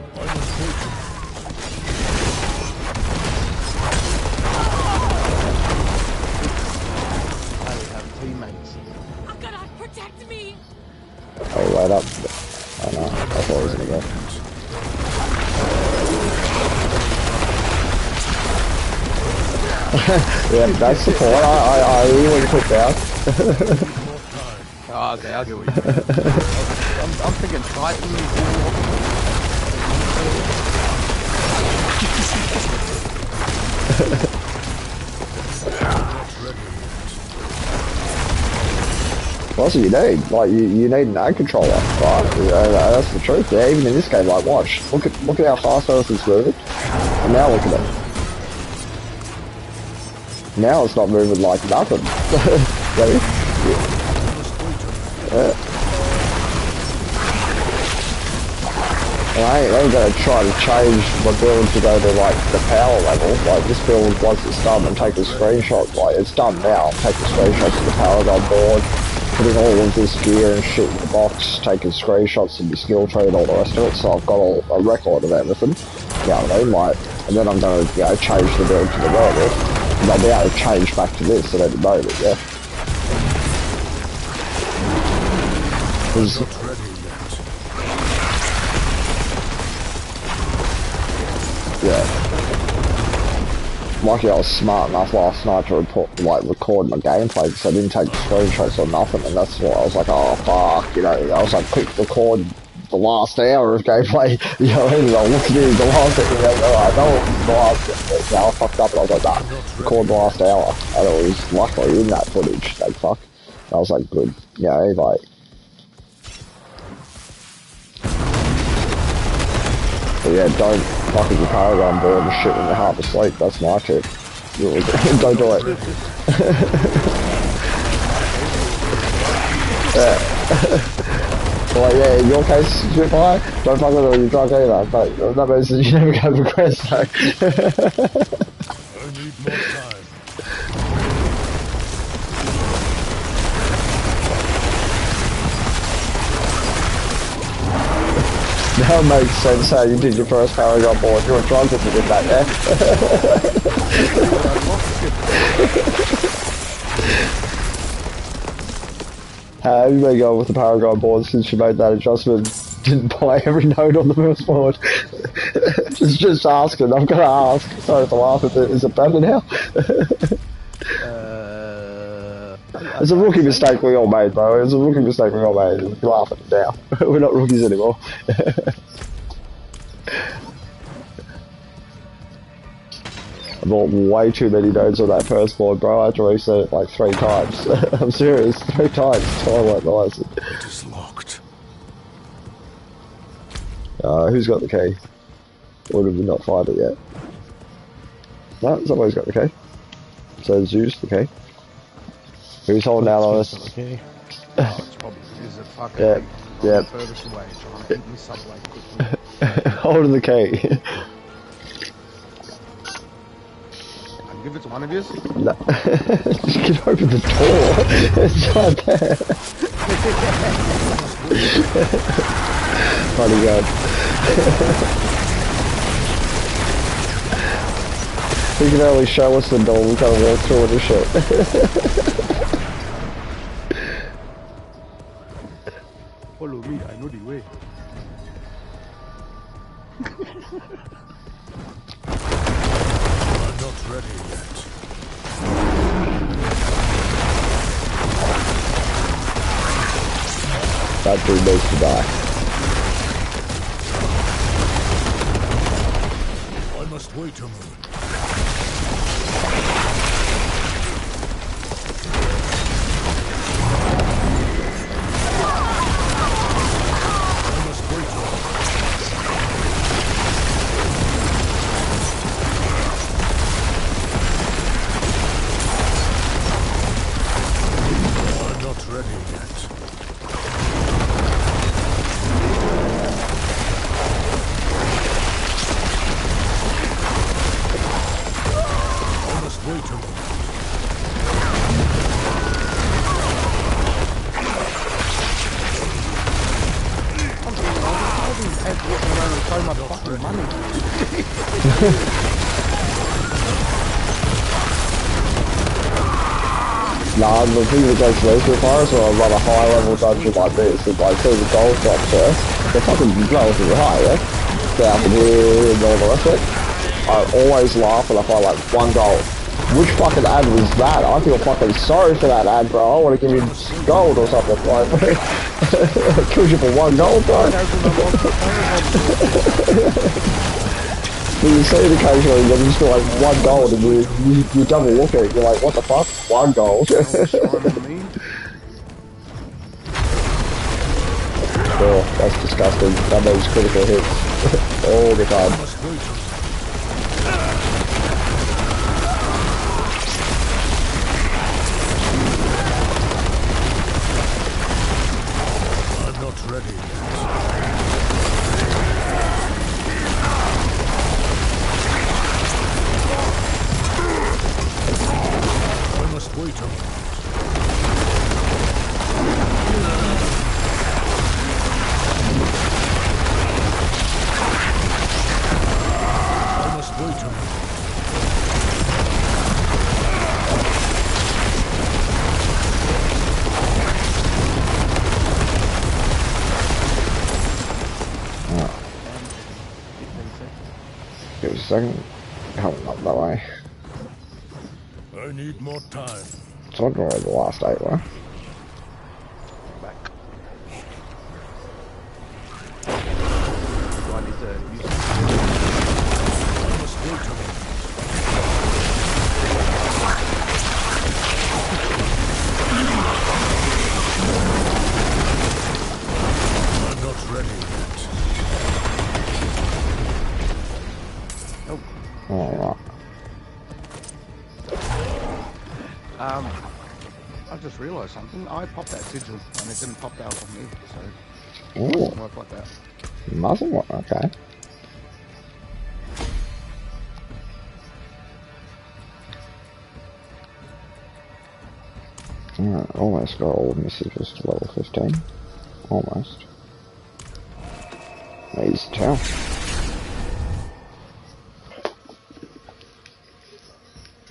Oh, right up. Oh no, I thought it was gonna go. Yeah, that's support. I really put down. Oh, okay, I'll get what you mean. I'm thinking Titan. Well, that's what you need. Like you need an ad controller, right? That's the truth. Yeah, even in this game, like watch, look at how fast everything's moving, and now look at it. Now it's not moving like nothing. Ready? Yeah. I ain't gonna try to change my build to go to like the power level. Like this build, once it's done, I'm taking screenshots. Like it's done now. I'm taking screenshots of the Paragon board, putting all of this gear and shit in the box, taking screenshots of the skill tree and all the rest of it. So I've got a record of everything. You know what I mean? Like, and then I'm gonna change the build to the Warebear, and I'll be able to change back to this at any moment. Yeah. Yeah. Lucky I was smart enough last night to record my gameplay, because I didn't take screenshots or nothing, and that's why I was like, oh fuck, you know, I was like, quick record the last hour of gameplay, you know, and I looked at it, the last hour, I know it was the last hour, I fucked up, and I was like, nah, record the last hour, and it was luckily in that footage, like fuck, and I was like, good, you know, like, but yeah, don't fuck with your Paragon board and shit when you're half asleep. That's my tip. Don't do it. Yeah. Well, yeah, in your case, Spitfire, don't fuck with it when you're drunk either. But that means that you never go progress, so. I need more time. Now it makes sense how you did your first Paragon board. You were drunk if you did that, yeah? How have you been going with the Paragon board since you made that adjustment? Didn't play every node on the first board. just asking, I'm gonna ask. Sorry for laughing, but is it better now? It's a rookie mistake we all made, bro. It's a rookie mistake we all made. We're laughing it now. We're not rookies anymore. I bought way too many nodes on that first board, bro. I had to reset it like 3 times. I'm serious, 3 times until I learned the lesson. It is locked. Who's got the key? Or did we not find it yet? No, somebody's got the key. So Zeus the key. Who's holding out on us? It's probably is it fucking yeah. furthest away, trying to keep me subway quickly. Holding the key. I can give it to one of you. No. You can open the door. It's right there. Funny God. He can only show us the door, we gotta walk through it and shit. Follow me, I know the way. I'm not ready yet. That dude needs to die. I must wait a moment. so much fucking money. Nah, the thing that goes least with fire is when I run a high level dungeon like this, and I see the gold drop first, they're fucking relatively high, yeah? Down from here and all the rest of it. I always laugh when I find like one gold. Which fucking ad was that? I feel fucking sorry for that ad, bro. I want to give you gold or something. Like, kills you for one gold, bro. But you see it occasionally, and you just feel like one gold, and you double look at it, you're like, what the fuck? One gold. Oh, that's disgusting. That means critical hits all the time. I'm not ready yet. I must wait a moment. Give us a second. Coming up that way. I need more time. So I don't know where the last 8 were. Back. Do I need to use it? I must wait a moment. I'm not ready yet. Alright. I just realised something. I popped that sigil and it didn't pop out on me, so Ooh. it doesn't work like that. Mustn't work, okay. Alright, almost got all the messages to level 15. Almost. Easy to tell.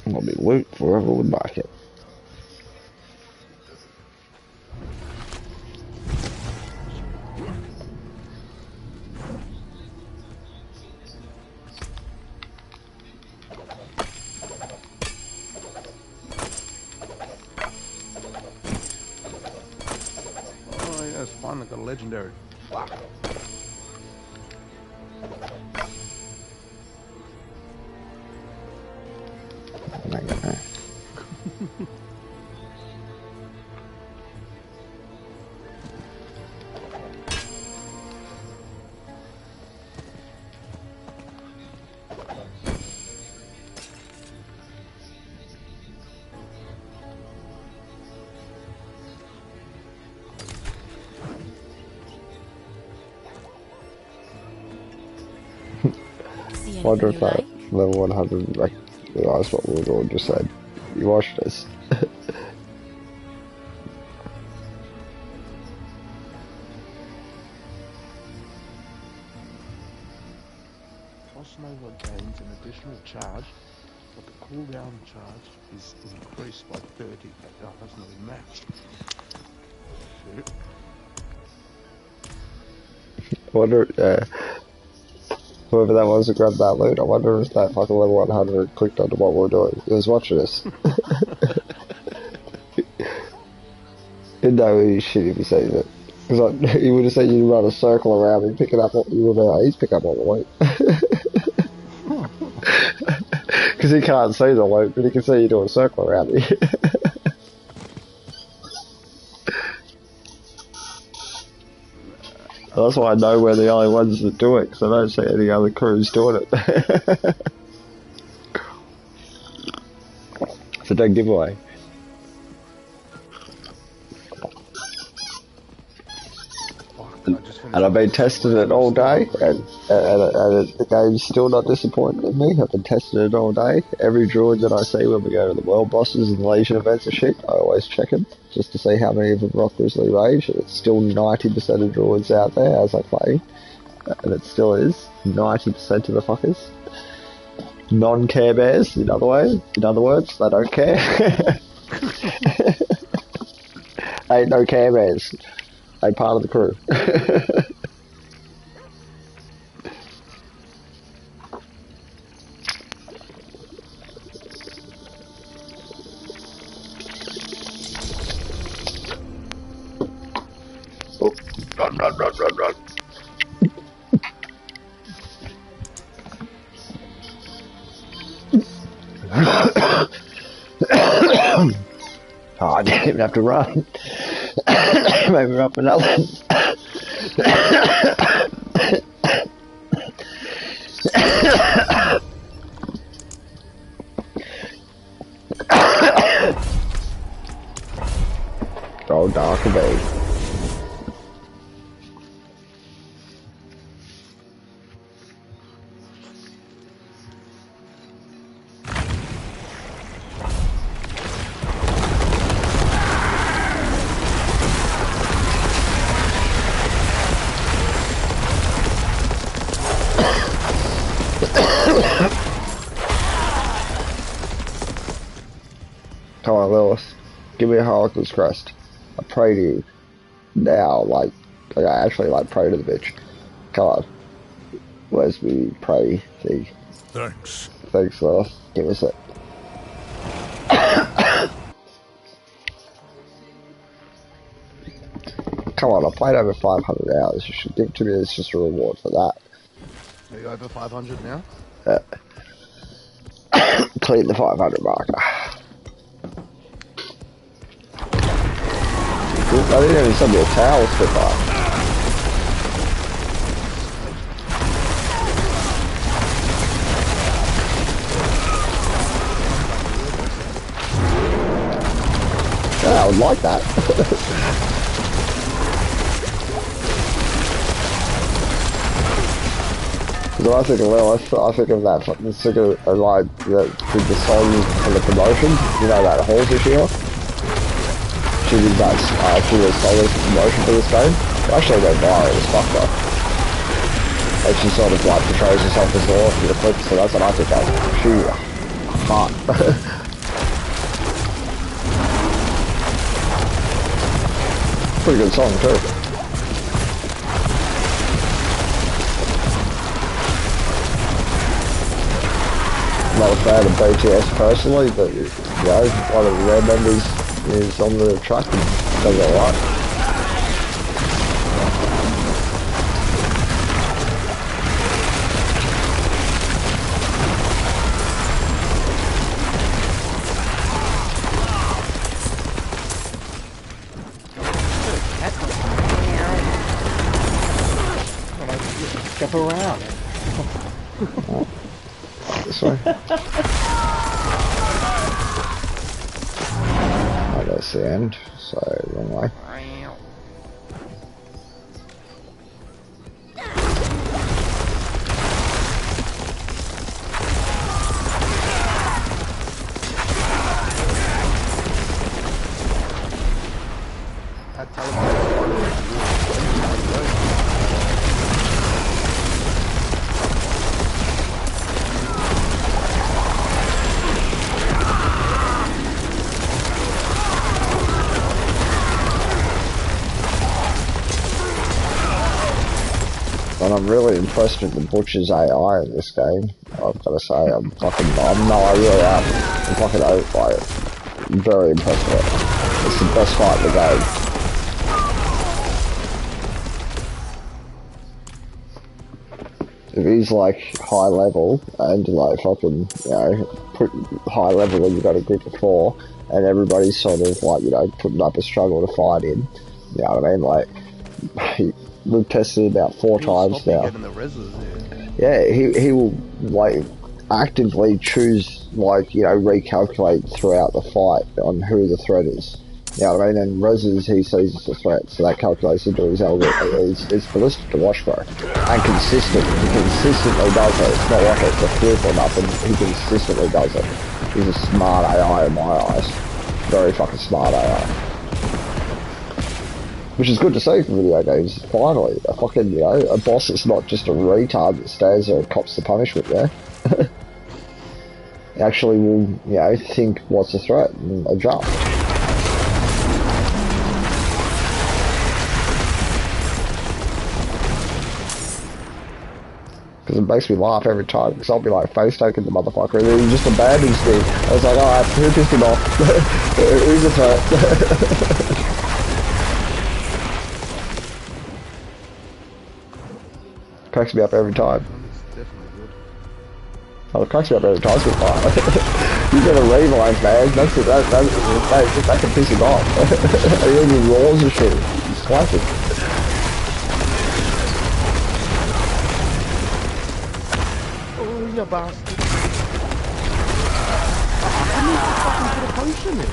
There'll be loot for whoever would like it. Oh yeah, it's finally got a legendary. Wow. I wonder if that level 100 recognised what we were all just said. You watched this. Nova gains an additional charge, but the cooldown charge is increased by 30. That doesn't really match. Shit. I wonder, whoever that was who grabbed that loot, I wonder if that fucking level 100 clicked onto what we were doing. He was watching this. He'd know shit if he sees it. Because he would have seen you run a circle around him, picking up what you were there. He's picking up all the loot. Because he can't see the loot, but he can see you do a circle around him. That's why I know we're the only ones that do it, because I don't see any other crews doing it. It's a dead giveaway. And I've been testing it all day, and the game's still not disappointed in me. I've been testing it all day. Every druid that I see when we go to the world bosses and legion events and shit, I always check it, just to see how many of them rock Grizzly Rage. It's still 90% of druids out there as I play. And it still is. 90% of the fuckers. Non-care bears, in other words, they don't care. Ain't no care bears. Ain't part of the crew. Oh, run, run, run, run, run. Oh, I didn't even have to run. Maybe run for nothing. Oh, dark bay. Come on, Lilith. Give me a Harlequin's crest. I pray to you. Now, like I actually, pray to the bitch. Come on. Where's me pray thing? Thanks. Thanks, Lilith. Give me a sec. Come on, I played over 500 hours. You should give to me as just a reward for that. Are you over 500 now? Clean the 500 marker. I didn't even send me a towel spitfire. Yeah, I would like that. Because when I think of Lilith, I think of that fucking singer, like, that did the song and the promotion. You know that horse issue? She did that, she did a solo promotion for this game. It actually went viral as fuck though. And she sort of like portrays herself as Lilith in the clip, so that's what I think of. She, fuck. Pretty good song too. Not a fan of BTS personally, but you know, one of their members is on the track and does alright. Jump around. This way. Oh, that's the end, so wrong way. And I'm really impressed with the Butcher's AI in this game. I've got to say, I really am. I'm fucking out by it. I'm very impressed with it. It's the best fight in the game. If he's like high level and like fucking, you know, high level when you've got a group of 4 and everybody's sort of like, you know, putting up a struggle to fight in, you know what I mean? Like, we've tested about 4 times now. Yeah, he will like actively choose, like, you know, recalculate throughout the fight on who the threat is. You know what I mean? And Reses, he sees as a threat, so that calculates into his algorithm. It's ballistic to watch, bro. And consistent. He consistently does it. It's not like it's a fluke or nothing. He consistently does it. He's a smart AI in my eyes. Very fucking smart AI. Which is good to see for video games. Finally, a fucking, you know, a boss that's not just a retard that stands there and cops the punishment, yeah? Actually will, you know, think what's a threat and adjust. Because it makes me laugh every time, because I'll be like face-taking the motherfucker, and then he just abandons me. I was like, alright, who pissed him off? Who's a threat? Cracks me up every time. Oh, it cracks me up every time. It's good fun. You get a rewind, man. That can piss him off. He even roars and shit. It's classic. Oh, you bastard. I need to fucking put a potion in.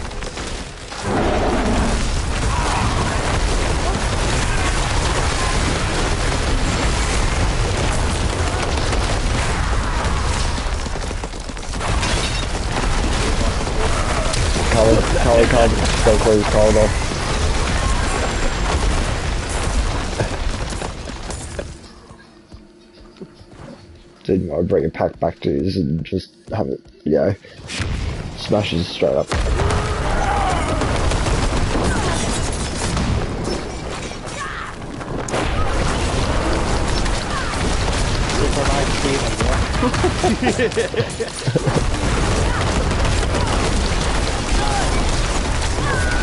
Colin, go please, corridor. Didn't want to bring a pack back to you and just have it, you know, smashes straight up.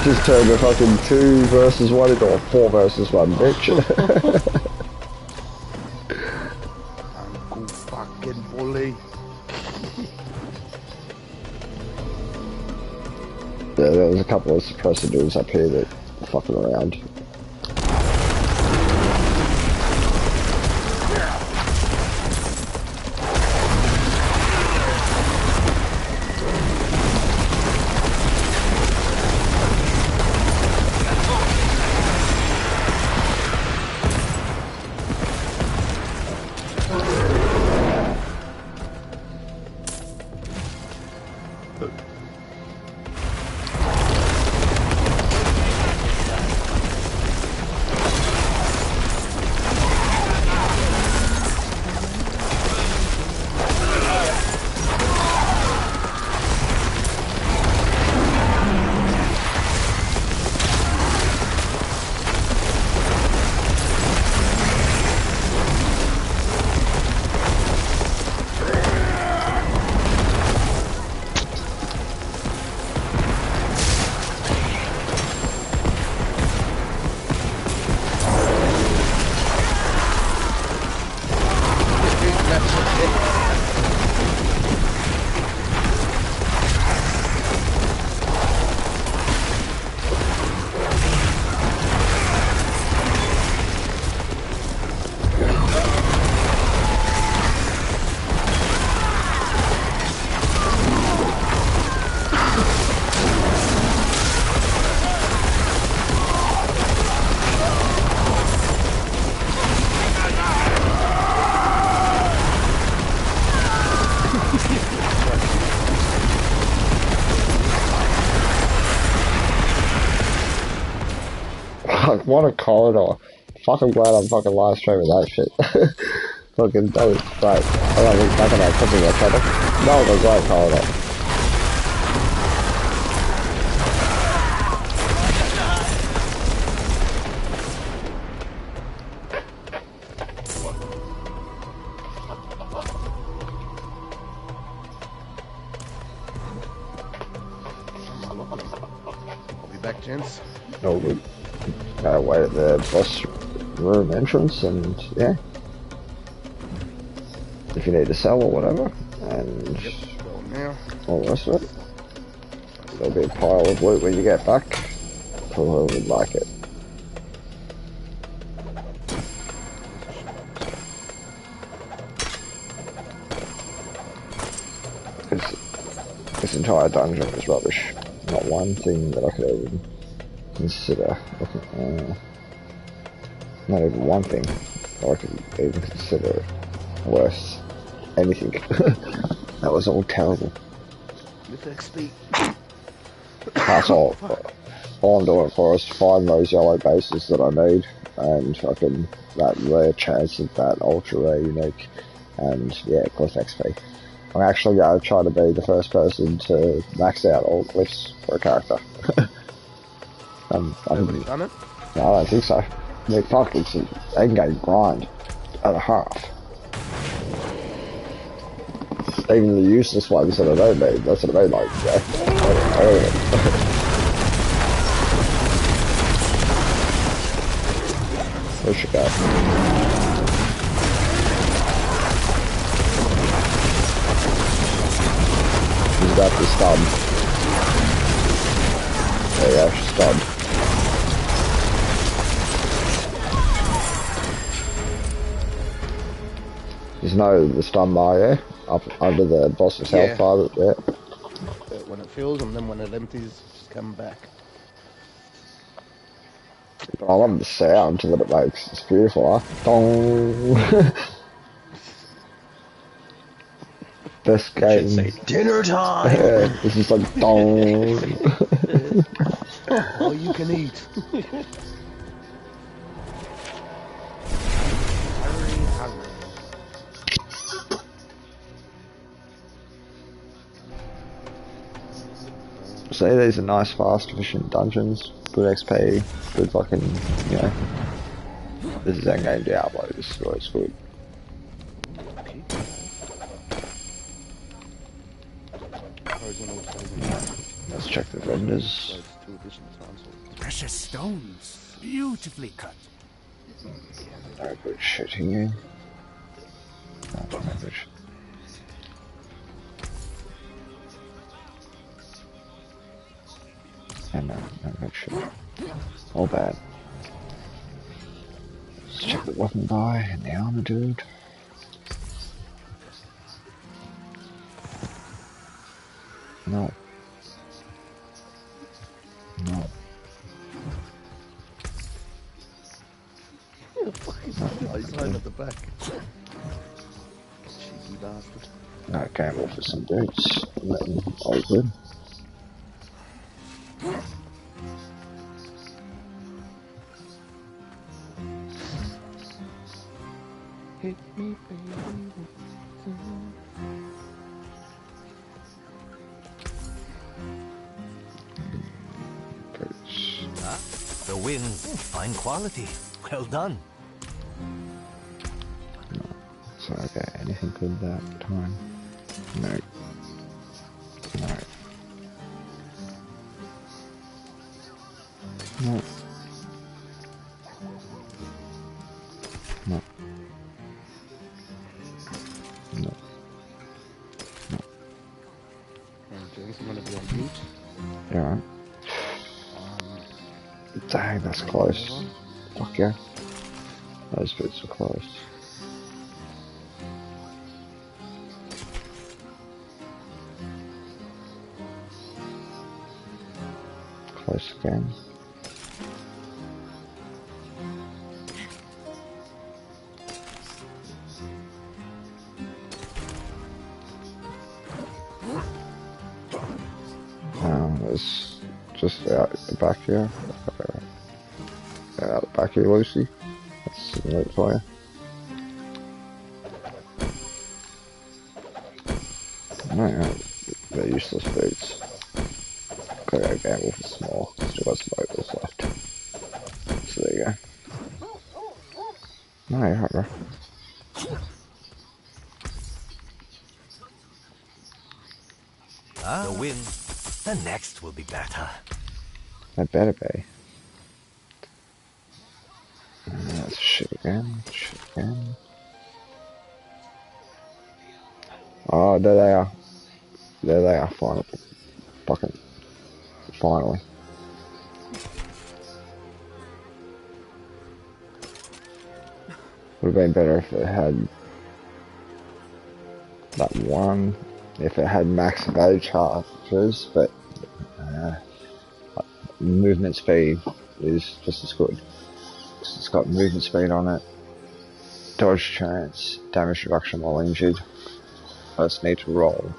Just turned a fucking 2 versus 1 into a 4 versus 1, bitch. Uncle fucking bully. Yeah, there was a couple of suppressor dudes up here that were fucking around. What a corridor. Fucking glad I'm fucking live streaming that shit. Fucking, that was great. I don't think back on that cooking each other. That was a great corridor. I'll be back, gents. No, we gotta wait at the boss room entrance and yeah. If you need to sell or whatever, and all the rest of it. There'll be a pile of loot when you get back, for whoever would like it. This entire dungeon is rubbish. Not one thing that I could even consider. Not even one thing that I could even consider worth anything. That was all terrible. With XP. That's all. all I'm doing for is to find those yellow bases that I need, and fucking that rare chance of that ultra rare unique, and yeah, collect XP. I'm actually going to try to be the first person to max out all glyphs for a character. Nobody's done it? No, I don't think so. I mean, fuck, it's an endgame grind and a half. Even the useless ones that I don't need, that's what I mean, like, yeah. Where should go? He's about to stun. There you go, she's stunned. There's no the stun bar, yeah? Up under the boss's health bar, yeah. When it fills and then when it empties, just come back. I love the sound that it makes. It's beautiful, huh? Dong. Best game. Say dinner time. Yeah, this is like dong. All you can eat. Hungry. See, these are nice, fast, efficient dungeons. Good XP, good fucking, you know. This is endgame Diablo, this is always good. Let's check the vendors. Precious stones, beautifully cut. No good shit here. No good shit. And no good shit. All bad. Let's check the weapon buy and the armor dude. No. No. He's lying at the back. Cheeky bastard. No, gamble for some dudes. All good. Hit me, baby. The wind, fine quality. Well done. No. So okay, anything good that time? No. No. No. No. No. No. James, I'm gonna be on mute. Yeah. Dang, that's close. Fuck yeah. Those bits are close. Close again. There's just out the back here. Out the back here, Lucy. That's a note for you. No, they're useless boots. Gotta go gamble for small. Still got some opals left. So there you go. No, you're right, bro. The wind. The next will be better. That better be. That's shit again. Shit again. Oh, there they are. There they are, finally. Fucking. Finally. Would have been better if it had that one. If it had max bow charges, but movement speed is just as good. It's got movement speed on it, dodge chance, damage reduction while injured. First need to roll.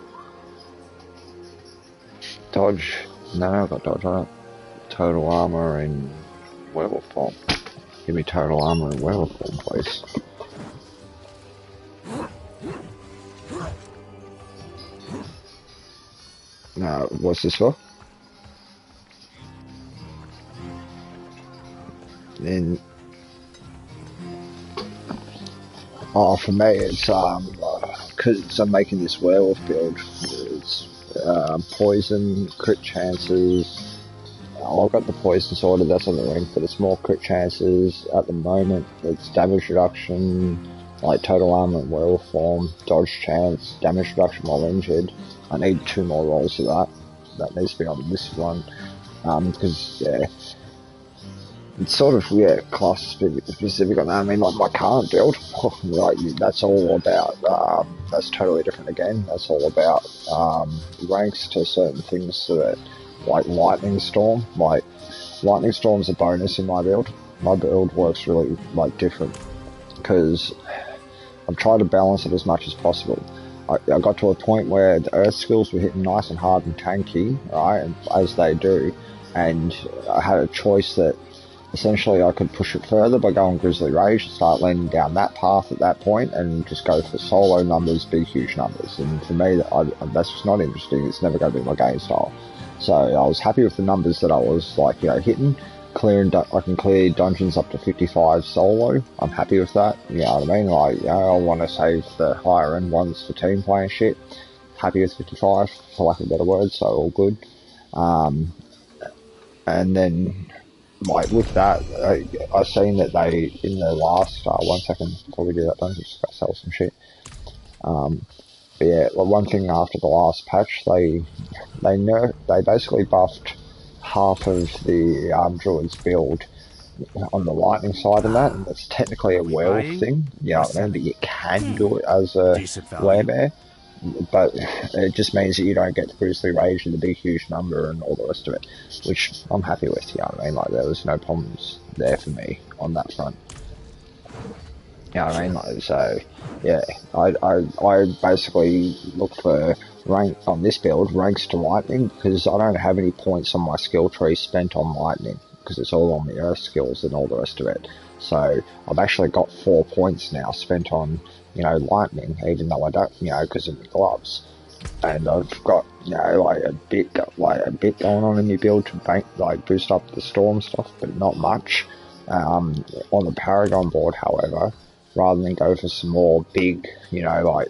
Dodge, no, I've got dodge on it. total armor in werewolf form. Give me total armor in werewolf form, please. Now, what's this for? Then, for me, it's because I'm making this werewolf build. It's poison, crit chances. I've got the poison sorted, that's on the ring, but it's more crit chances at the moment. It's damage reduction, like total armor in werewolf form, dodge chance, damage reduction while injured. I need 2 more rolls of that. That needs to be on this one. Because, yeah, it's sort of, yeah, class specific on that. I mean, like my current build, like, that's all about, that's totally different again. That's all about, ranks to certain things so that, like Lightning Storm. Like, Lightning Storm's a bonus in my build. My build works really, like, different. Because I'm trying to balance it as much as possible. I got to a point where the earth skills were hitting nice and hard and tanky, right, as they do. And I had a choice that essentially I could push it further by going Grizzly Rage and start leaning down that path at that point and just go for solo numbers, big huge numbers. And for me, that's just not interesting. It's never going to be my game style. So I was happy with the numbers that I was, like, you know, hitting. I can clear dungeons up to 55 solo. I'm happy with that. You know what I mean? Like, you know, I want to save the higher end ones for team playing shit. Happy with 55, for lack of a better word, so all good. And then, like, with that, I've seen that they, in the last, 1 second before we do that dungeon, just gotta sell some shit. But yeah, well, one thing after the last patch, they basically buffed half of the Druid's build on the lightning side of that, and it's technically a werewolf thing, you know what I mean, but you can do it as a Warebear, but it just means that you don't get the Grizzly Rage and the big huge number and all the rest of it, which I'm happy with, you know what I mean, like there was no problems there for me on that front. You know what I mean? Like, so, yeah, I basically look for rank on this build, ranks to lightning, because I don't have any points on my skill tree spent on lightning, because it's all on the earth skills and all the rest of it. So I've actually got 4 points now spent on, you know, lightning, even though I don't, you know, because of the gloves. And I've got, you know, like a bit going on in my build to boost up the storm stuff, but not much. On the Paragon board, however, rather than go for some more big, you know, like,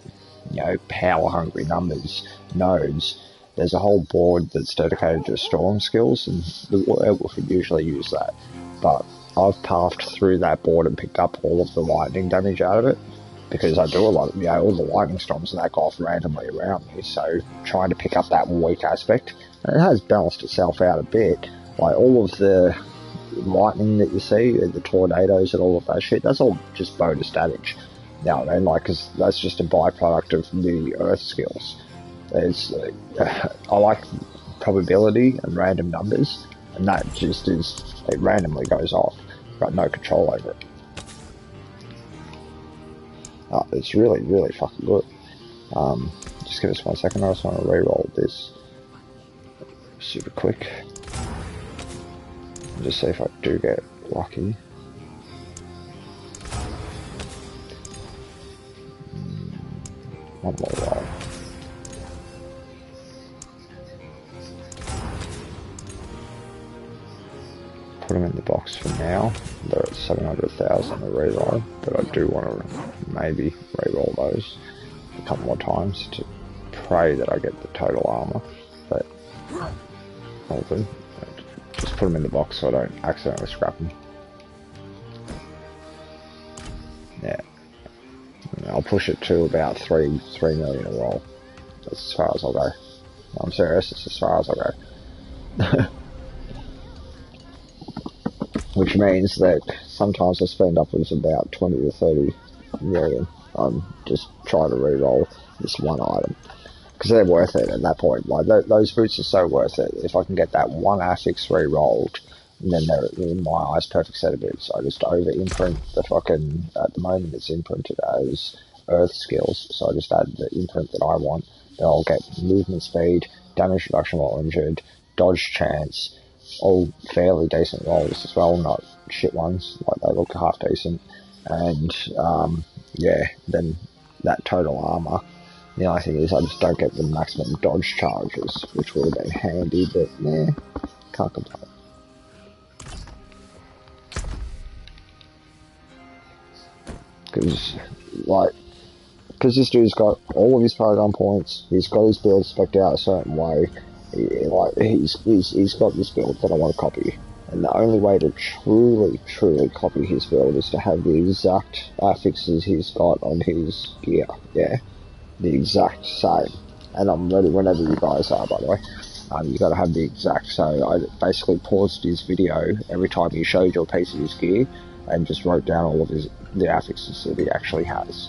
you know, power-hungry nodes, there's a whole board that's dedicated to storm skills, and the werewolf would usually use that. But I've pathed through that board and picked up all of the lightning damage out of it, because I do a lot of, you know, all the lightning storms and that go off randomly around me, so trying to pick up that weak aspect, and it has balanced itself out a bit. Like, all of the lightning that you see, the tornadoes and all of that shit, that's all just bonus damage. You know what I mean? Like, because that's just a byproduct of the earth skills. It's, I like probability and random numbers, and that just is, it randomly goes off. I've got no control over it. It's really, really fucking good. Just give us 1 second, I just want to re-roll this super quick. Just see if I do get lucky. One more roll. Put them in the box for now. They're at 700,000 a reroll, but I do want to maybe reroll those a couple more times to pray that I get the total armor. But all good. Just put them in the box so I don't accidentally scrap them. Yeah. I'll push it to about 3 million a roll. That's as far as I'll go. I'm serious, it's as far as I'll go. Which means that sometimes I spend upwards of about 20 to 30 million on just trying to re-roll this one item. Because they're worth it at that point. Like, those boots are so worth it. If I can get that one affix re-rolled, then they're, in my eyes, perfect set of boots. I just over-imprint the fucking, at the moment it's imprinted as earth skills, so I just add the imprint that I want. Then I'll get movement speed, damage reduction while injured, dodge chance, all fairly decent rolls as well, not shit ones, like they look half decent. And yeah, then that total armor. The only thing is I just don't get the maximum dodge charges, which would have been handy, but yeah, can't complain. Because this dude's got all of his paragon points, he's got his build spec'd out a certain way, he's got this build that I want to copy. And the only way to truly copy his build is to have the exact affixes he's got on his gear, yeah? The exact same. And I'm ready whenever you guys are, by the way. You gotta have the exact, so I basically paused his video every time he showed you a piece of his gear, and just wrote down all of the affixes that he actually has.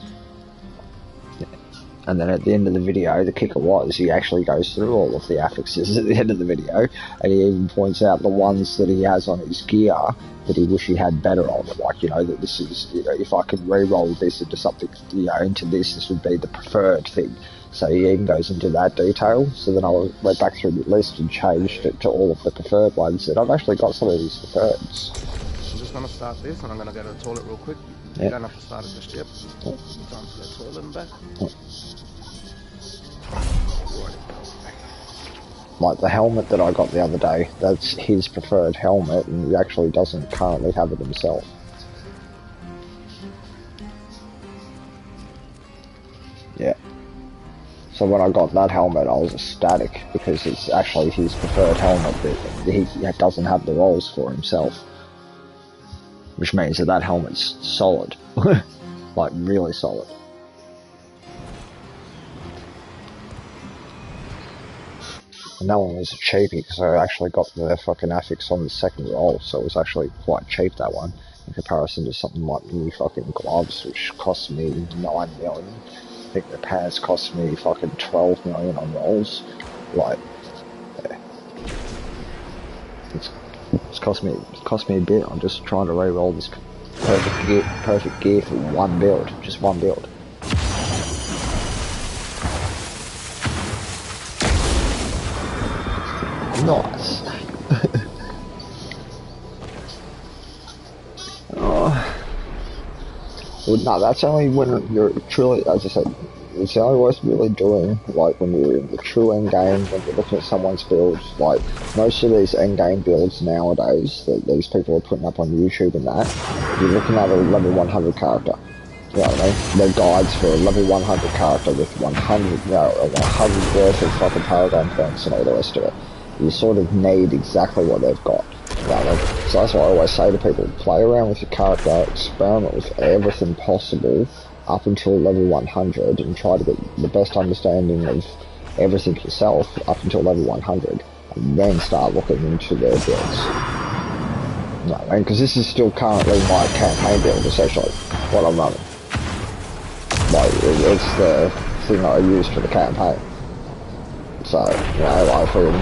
And then at the end of the video, the kicker was, he actually goes through all of the affixes at the end of the video, and he even points out the ones that he has on his gear that he wish he had better of. Like, you know, that this is, you know, if I could re-roll this into something, you know, into this would be the preferred thing. So he even goes into that detail. So then I went back through the list and changed it to all of the preferred ones, and I've actually got some of these preferreds. I'm just going to start this, and I'm going to go to the toilet real quick. You don't have to start it just yet. Time to go to the toilet and back. Like the helmet that I got the other day, that's his preferred helmet, and he actually doesn't currently have it himself. Yeah. So when I got that helmet, I was ecstatic, because it's actually his preferred helmet that he doesn't have the rolls for himself. Which means that helmet's solid. Like, really solid. And that one was a cheapie, because I actually got the fucking affix on the second roll, so it was actually quite cheap, that one, in comparison to something like the fucking gloves, which cost me 9 million. I think the pants cost me fucking 12 million on rolls. Like, yeah. It's cost me a bit. I'm just trying to re-roll this perfect gear for one build, just one build. Nice. Oh. Well, no, that's only when you're truly, as I said, it's the only worth really doing, like when you're in the true end game, when you're looking at someone's builds. Like most of these end game builds nowadays that these people are putting up on YouTube and that, you're looking at a level 100 character. You know what I mean? They're guides for a level 100 character with 100, you know, 100 worth of fucking paragon points and all the rest of it. You sort of need exactly what they've got. You know what I mean? So that's why I always say to people, play around with your character, experiment with everything possible up until level 100 and try to get the best understanding of everything yourself up until level 100 and then start looking into their builds. You know what I mean? Because this is still currently my campaign build, essentially, what I'm running. Like, it's the thing that I use for the campaign. So, you know, like for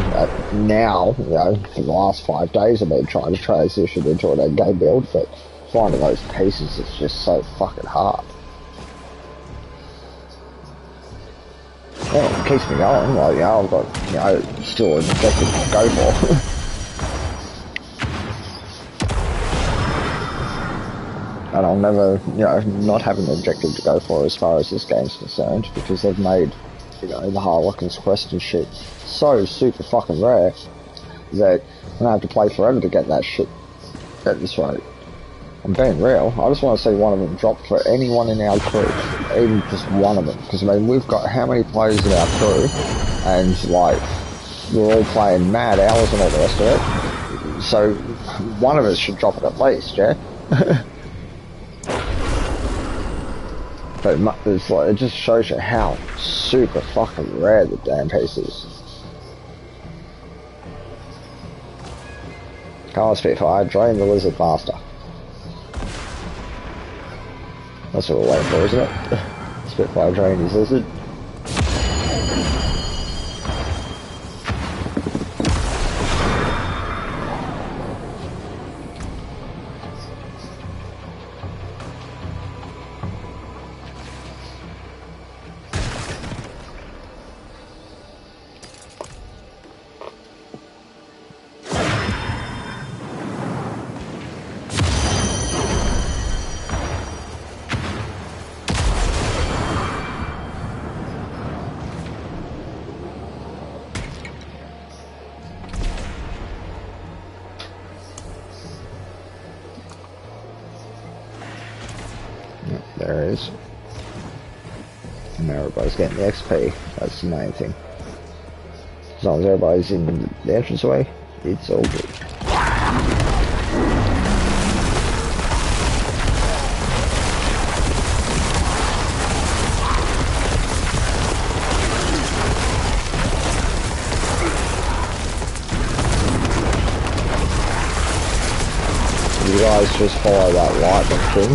now, you know, for the last 5 days I've been trying to transition into an end-game build, but finding those pieces is just so fucking hard. Well, it keeps me going, like, you know, I've got, you know, still an objective to go for. And I'll never, you know, not have an objective to go for as far as this game's concerned, because they've made, you know, the Harlequin's Quest and shit so super fucking rare that I'm gonna have to play forever to get that shit at this rate. I'm being real. I just want to see one of them drop for anyone in our crew, even just one of them. Because I mean, we've got how many players in our crew, and like we're all playing mad hours and all the rest of it. So one of us should drop it at least, yeah. But it's like, it just shows you how super fucking rare the damn piece is. Come on, Spitfire, drain the Lizard Master. That's what we're waiting for, isn't it? Spitfire drain his Lizard. is. And everybody's getting the XP. That's the main thing. As long as everybody's in the entranceway, it's all good. You guys just follow that lightning thing.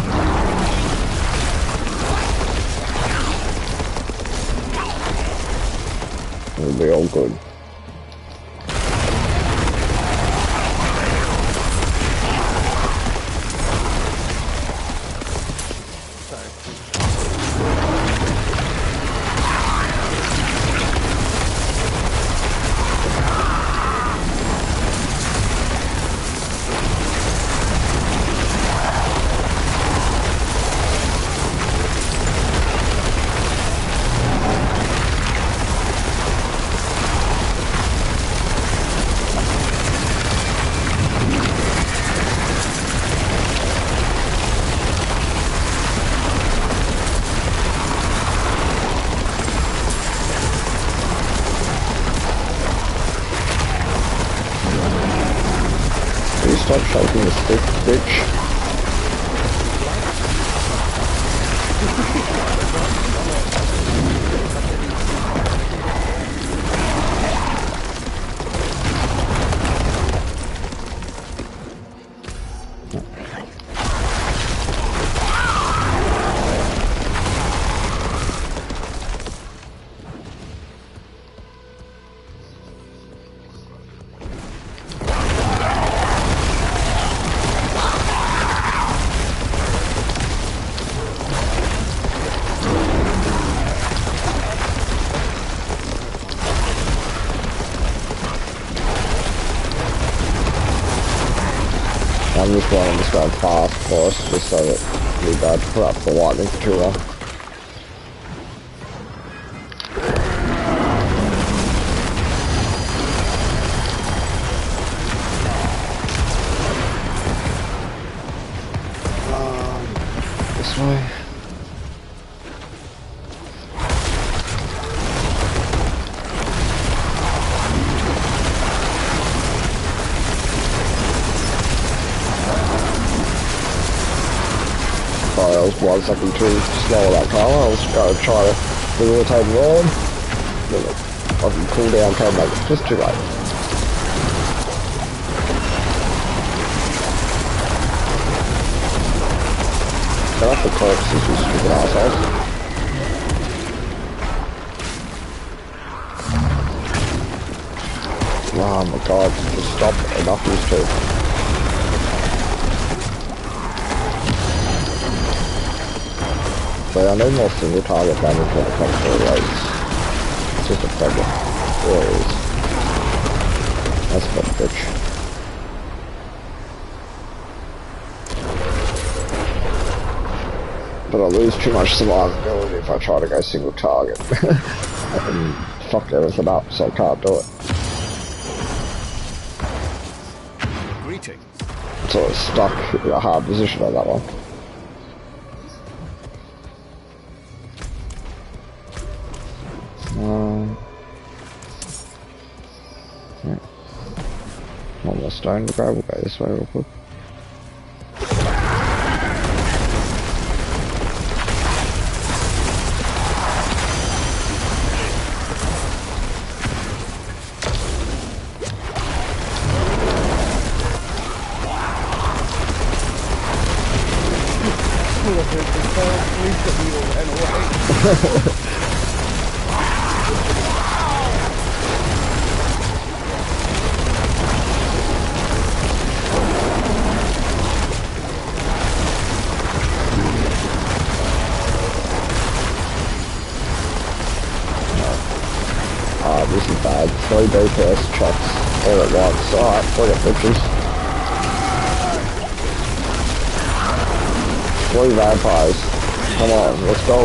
It'll be all good. Stop shaking the stick, bitch. I'm just wanting to go fast, of course, just so that we don't put up the lightning for too long. This way. Sorry, I was 1 second too slow that car. I was going to try to facilitate the road. Then the fucking cooldown came back just too late. Get off the corpses, you stupid assholes. Oh my god, just stop enough these two. But I know more single target damage when it comes to the rates. It's just a problem. It really is. That's a bit bitch. But I lose too much survivability if I try to go single target. And fuck everything up, so I can't do it. Greetings. So it's stuck in a hard position on that one. Yeah. One more stone to go, we'll go this way real quick. This is bad. 3 DPS chops all at once. Alright, look at bitches. 3 vampires. Come on, let's go.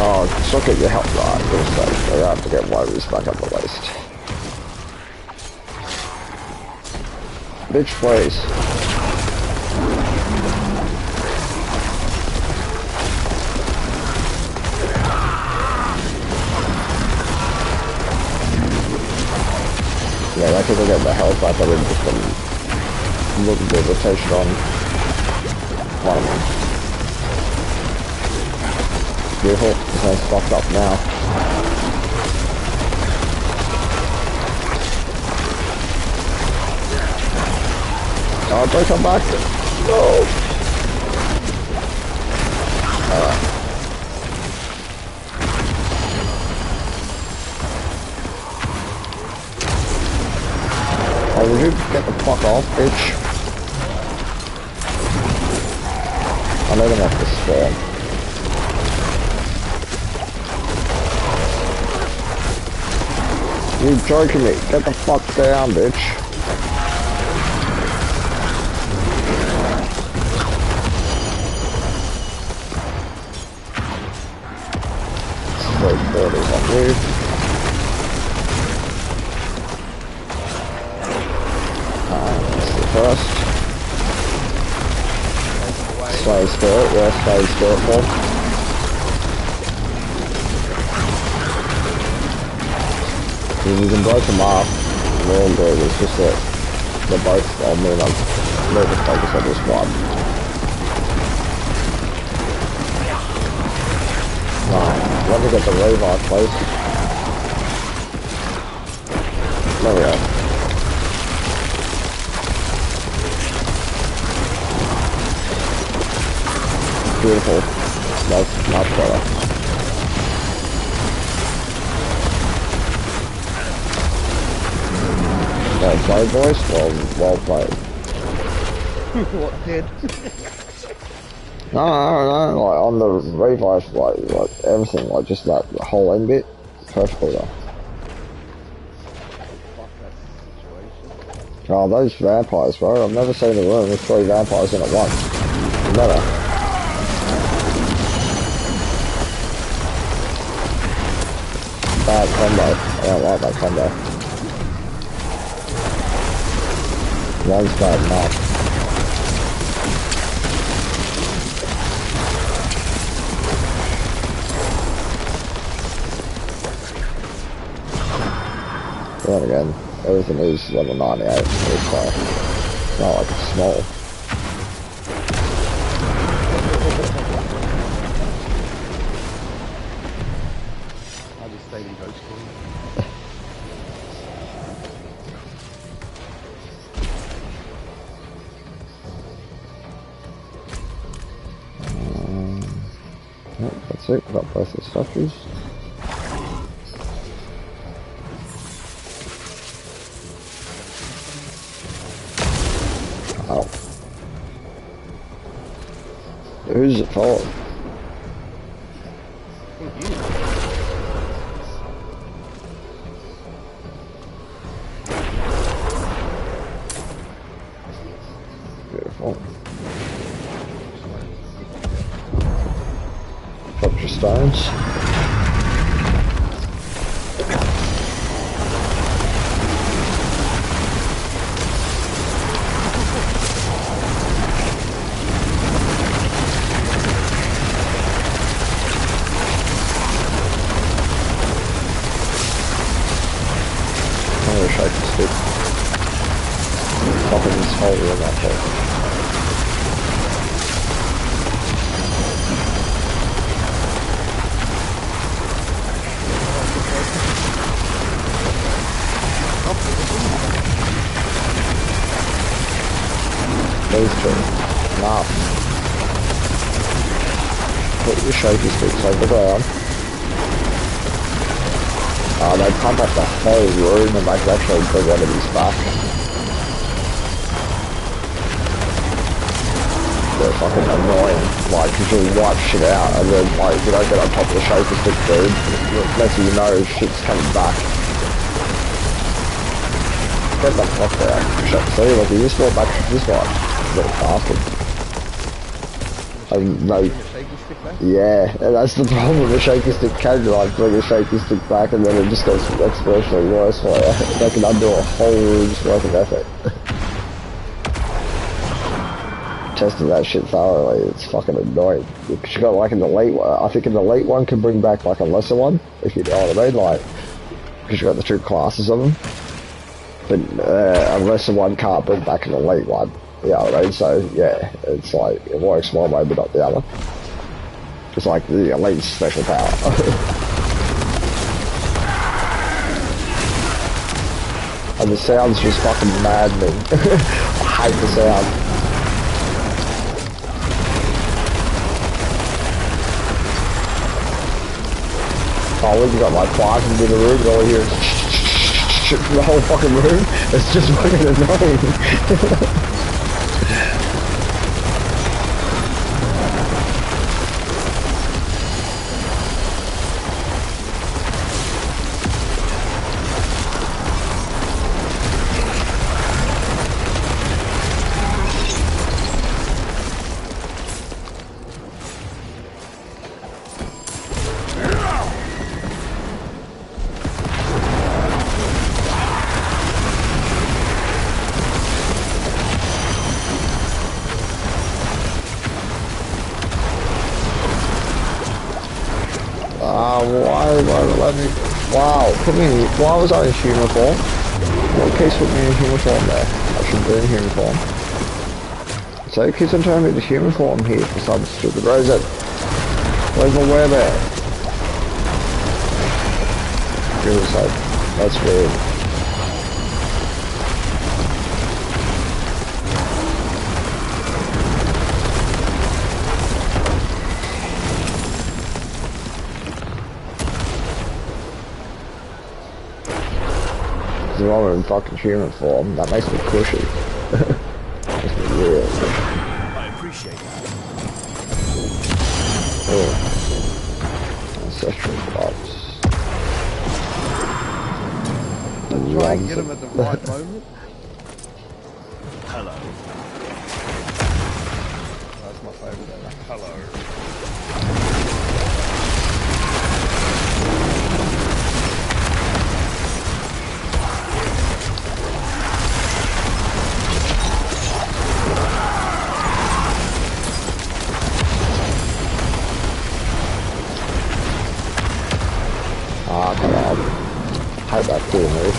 Oh, just look at your health line. You have to get Warebears back up the waist. Bitch, please. Yeah, that could get the health back. I didn't just put a little bit of rotation on one of them. Beautiful. This one's fucked up now. Oh, don't come back. No. Alright. Oh, would you get the fuck off, bitch? I let him off the spawn. You joking me? Get the fuck down, bitch. Wait, 30 on you. That's the first. Slay spirit, yeah, slay spirit form. You can break them up, we're all good, it's just that they're both, I mean, I'm really focused on this one. Let me get the revive, please. There we go. Beautiful. That's much better. Well played, boys. Well played. What did? No, like on the revive, like everything, like just that whole end bit, perfectly though. Oh, those vampires, bro, I've never seen a room with 3 vampires in at once. Never. Bad combo, I don't like that combo. One's bad enough. Then again, everything is level 98, so it's not like it's small. I just stayed in Ghost School. Yep, that's it, got both the statues. Oh. Who's it for? Beautiful. Drop your stones. Popping this hole in that hole. Those two. Nah. Put your shaky sticks over the ground. They pump up the whole room and they can actually bring enemies back. They're fucking annoying, like, cause you'll wipe shit out and then, like, if you don't get on top of the shaky stick, dude, it lets you know shit's coming back. Get the fuck out. See, look, you just walk back to this one. Little bastard. No, yeah, and that's the problem with a shaky stick can. Like, bring a shaky stick back and then it just goes exponentially worse for you. They can undo a whole room's worth of effort. Tested that shit thoroughly, it's fucking annoying. Because you got like an elite one, I think an elite one can bring back like a lesser one, if you know what I mean, like, because you got the two classes of them. But a lesser one can't bring back an elite one. You know what I mean? So, yeah, it's like, it works one way but not the other. It's like the elite's special power. And the sound's just fucking maddening. I hate the sound. Oh, when you got like 5 in the room, and all you hear is from the whole fucking room. It's just fucking annoying. Wow, put me in, why was I in human form? What case put me in human form there? I shouldn't be in human form. So it keeps on turning me to human form here for some stupid reason. Where's my Warebear? Goodness sake, that's weird. If I'm in fucking human form, that makes me cushy. Makes me real cushy. I appreciate that. Oh. Ancestral blocks. Try and get him at the right moment. Hello. That's my favourite. Hello. Ah, come on. How'd that do, mate?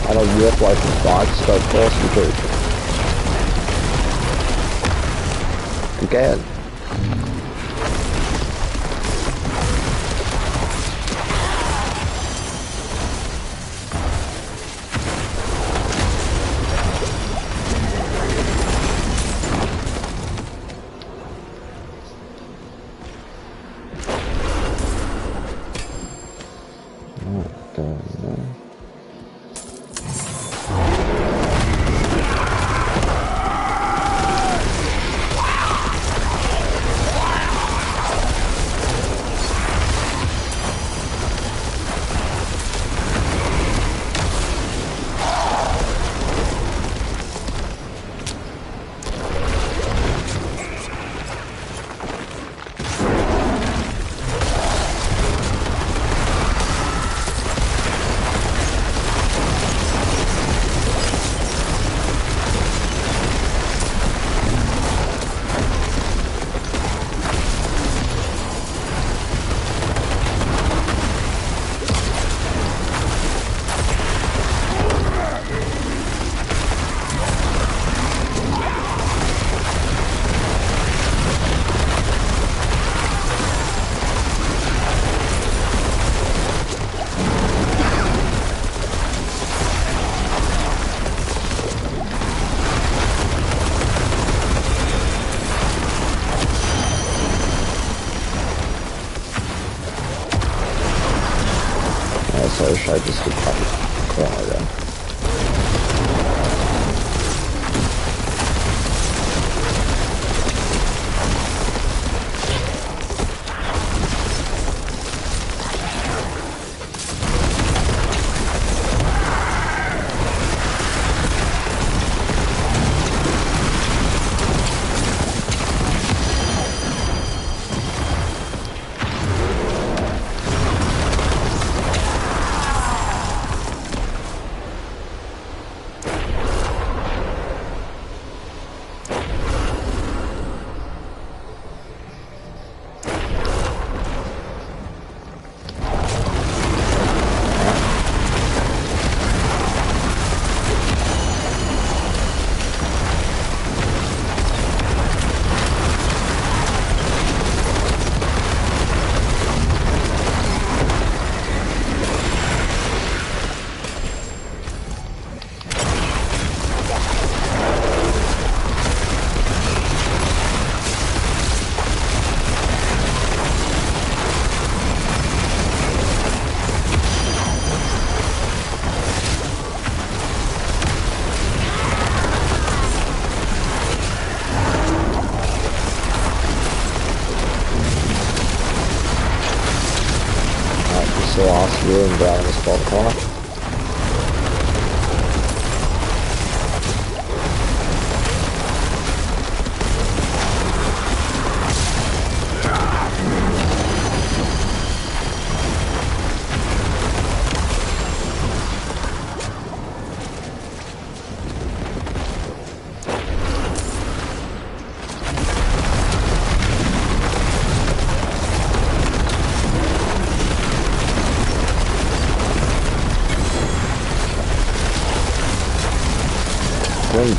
I don't rip like the box, so force me to. Again. So should I just get the corner then? That's the last room down in the spot corner.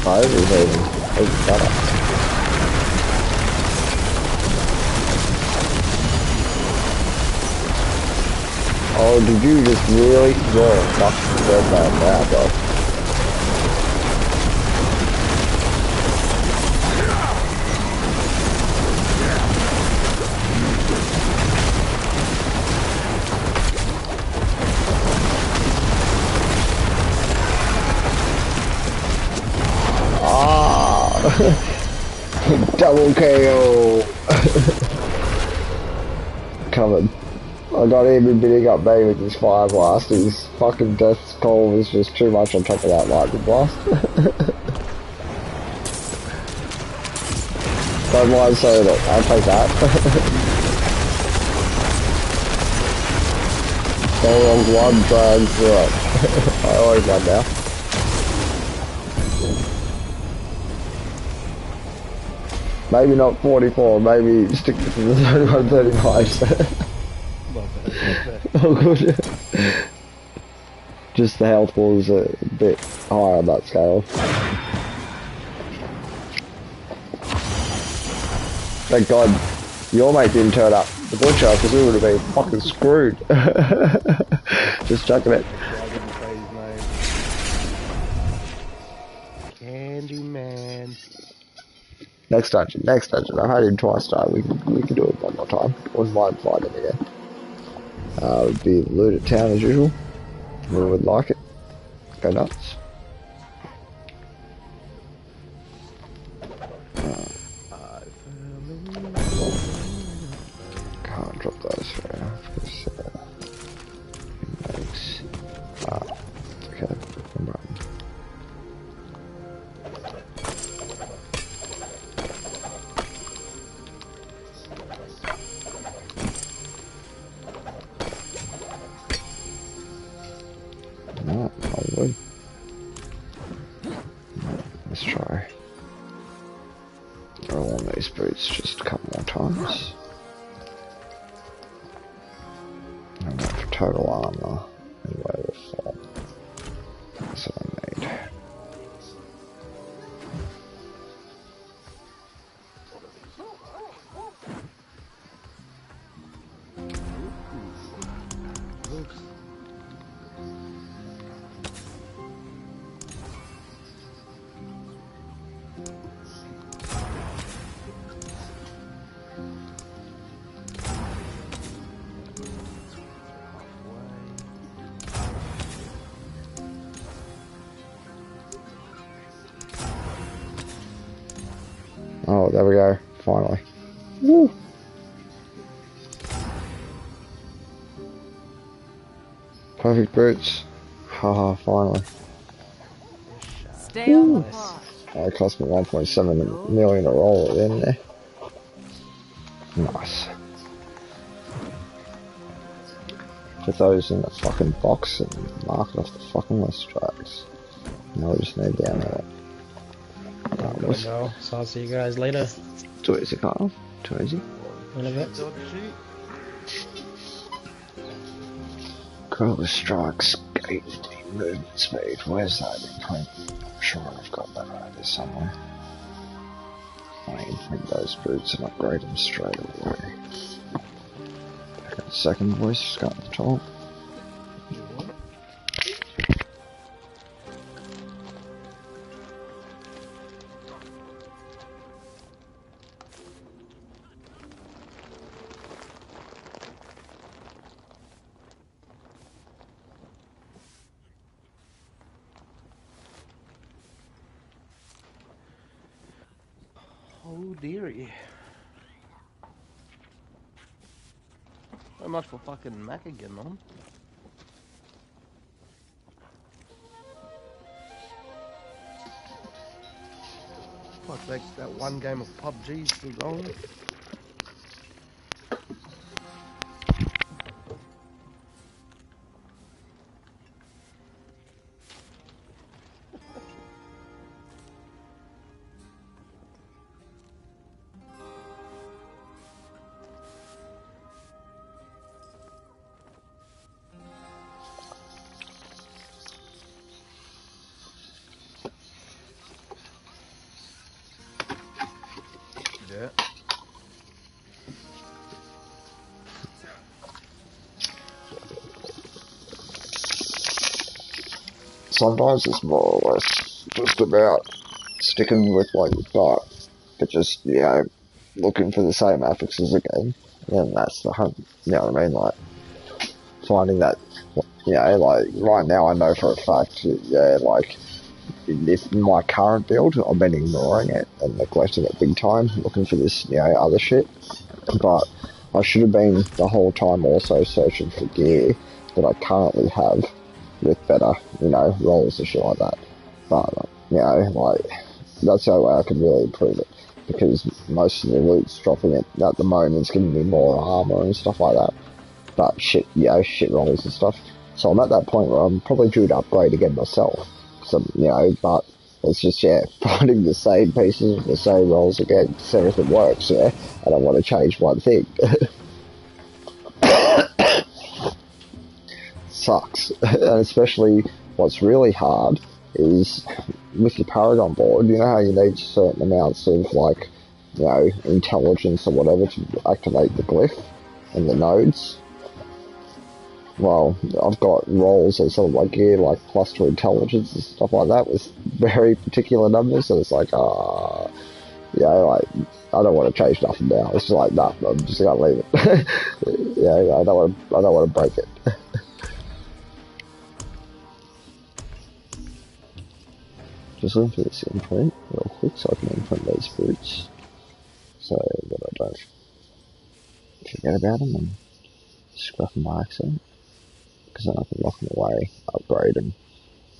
Five is even better. Oh, did you just really? You're fucking dead man now, bro. Double KO. Covered. I got him bidding up me with his fire blast. His fucking death call was just too much on top of that lightning blast. Don't mind saying it, I'll take that. Go on one drag through it. I always run now. Maybe not 44, maybe stick to the 3135. Oh good. Just the health was a bit higher on that scale. Thank God your mate didn't turn up, the butcher, because we would have been fucking screwed. Just chucking it. Candyman. Next dungeon. I've had him twice now. We can do it one more time. Wouldn't mind fighting again. Would be looted town as usual. We would like it. Go nuts. Can't drop those for now because it makes okay. No, I would. Let's try. Roll on these boots just a couple more times. I'm going for total armor and whatever form. That's what I need. Oh, there we go. Finally. Woo! Perfect boots. Haha, finally. Stay on the path. Oh, it cost me 1.7 million to roll it in there. Nice. Put those in the fucking box and mark it off the fucking list tracks. Now we just need the ammo. Go. So I'll see you guys later. Too easy, Carl. Too easy. In a bit. Cool strikes, gate, movement speed. Where's that in print? I'm sure I've got that around here somewhere. I can print those boots and upgrade them straight away. Got a second voice, just got the top. Oh dearie. much for fucking Mac again, man. Fuck, that one game of PUBG is still going. Yeah. Sometimes it's more or less just about sticking with what you've got, but just, you know, looking for the same epics as a game. And that's the hunt, you know what I mean? Like, finding that, you know, like, right now I know for a fact, yeah, like, if my current build, I've been ignoring it and neglecting it big time, looking for this, you know, other shit. But I should have been the whole time also searching for gear that I currently have with better, you know, rolls and shit like that. But, you know, like, that's the only way I can really improve it. Because most of the loot's dropping it at the moment, it's giving me more armor and stuff like that. But shit, you know, shit rolls and stuff. So I'm at that point where I'm probably due to upgrade again myself. So, you know, but it's just, yeah, finding the same pieces, the same rolls again, so everything works, yeah. I don't want to change one thing. Sucks. And especially what's really hard is with your Paragon board, you know how you need certain amounts of, like, you know, intelligence or whatever to activate the glyph and the nodes? Well, I've got rolls and some of my gear, like, +2 intelligence and stuff like that with very particular numbers, and it's like, you know, like, I don't want to change nothing now. It's just like, nah, I'm just gonna leave it. Yeah, I don't want to break it. Just looking for this imprint real quick so I can imprint those boots so that I don't forget about them and scrap them by accident, because then I can lock them away, upgrade them,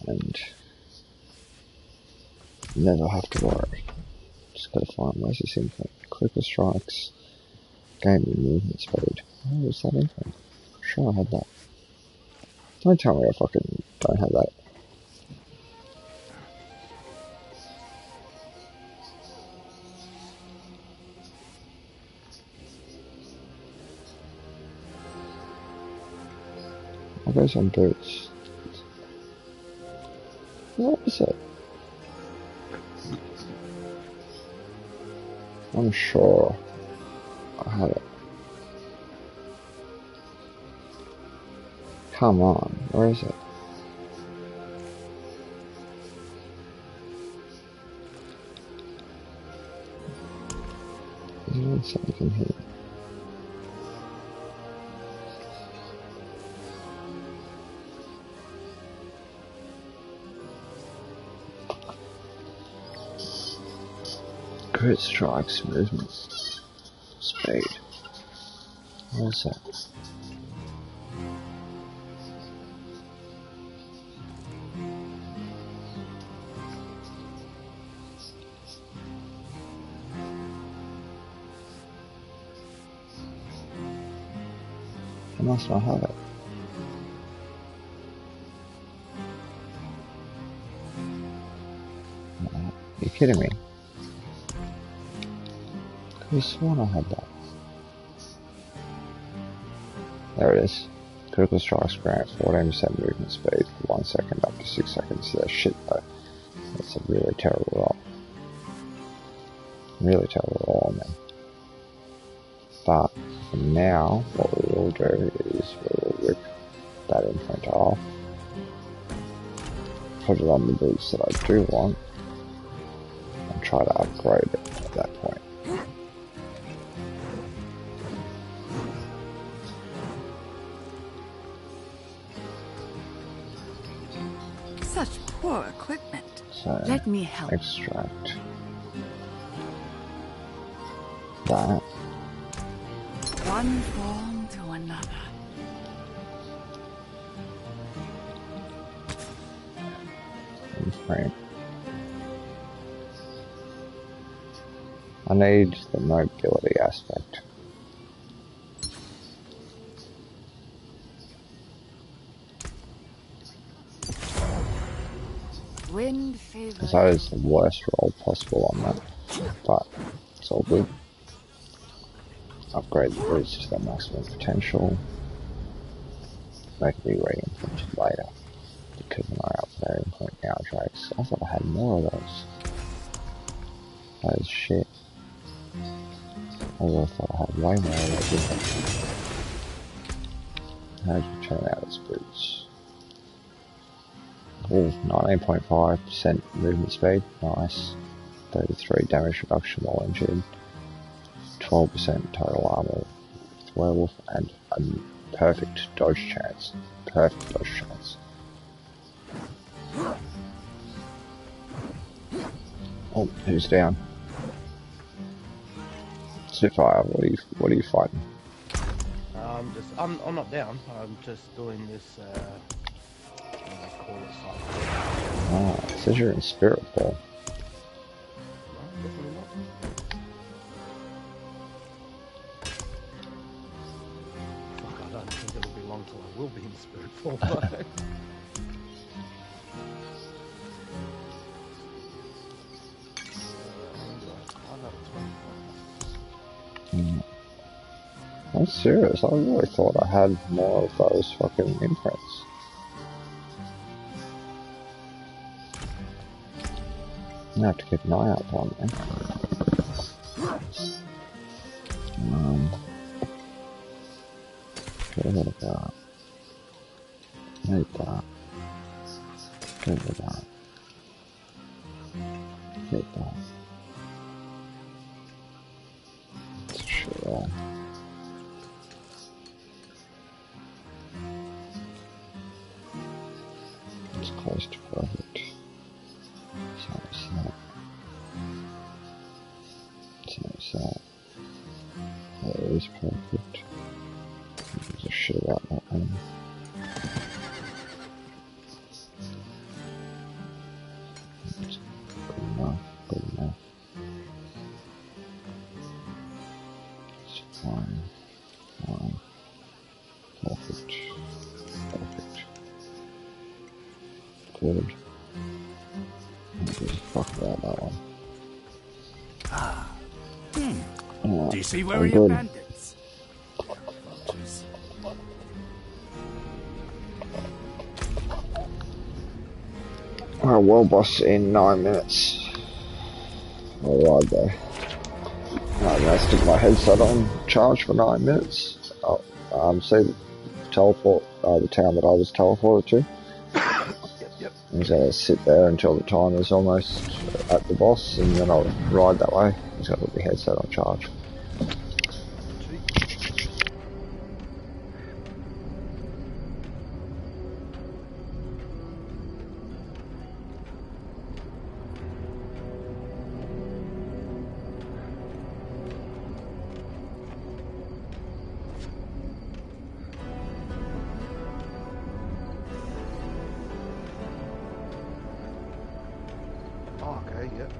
and never have to worry. Just gotta find where's this imprint. Critical strikes, gaming movement speed. Where was that imprint? I'm sure I had that. Don't tell me I fucking don't have that. I'll go some boots. What was it? I'm sure I had it. Come on, where is it? Is there something in here? Crit strikes, movement, speed. What is that? I must not have it. No, you're kidding me. I could have sworn I had that. There it is. Critical strikes grant 14% movement speed for 1 second up to 6 seconds. That's shit though. That's a really terrible roll. Really terrible roll on them. But for now, what we will do is we will rip that imprint off. Put it on the boots that I do want. And try to upgrade it at that point. Such poor equipment. So, let me help. Extract that. One form to another. Frame. I need the mobility aspect. Wind favor. Because that is the worst roll possible on that, but it's all good. Upgrade the boots to their maximum potential. Make me re-implemented later. Because when I upgrade implement now drakes, I thought I had more of those. That is shit. I really thought I had way more of those. How did you turn out its boots? Oh, 19.5% movement speed, nice. 33 damage reduction while injured. 12% total armor with werewolf and a perfect dodge chance. Perfect dodge chance. Oh, who's down? Spitfire, what are you fighting? I'm not down. I'm just doing this. What do they call it? Oh, it says you're in spirit form. No, definitely not. Fuck, I don't think it'll be long till I will be in spirit form. I'm serious, I really thought I had more of those fucking imprints. I have to keep an eye out on them. Get rid of that. Need that. Get rid of that. Get that. It's shit all. It's close to perfect. So it's that. So it's that. That is perfect. There's a shit about that one. It's good enough, good enough. It's fine. Fine. Perfect. Perfect. Good. Just fuck about that one. Do you see where I'm are your good. bandits? Vultures. Alright, world boss in 9 minutes. Alright there. 9 minutes, stick my headset on, charge for 9 minutes. See the teleport, the town that I was teleported to. Yep. He's gonna sit there until the time is almost at the boss, and then I'll ride that way. He's got to put the headset on charge. Oh, okay, yep.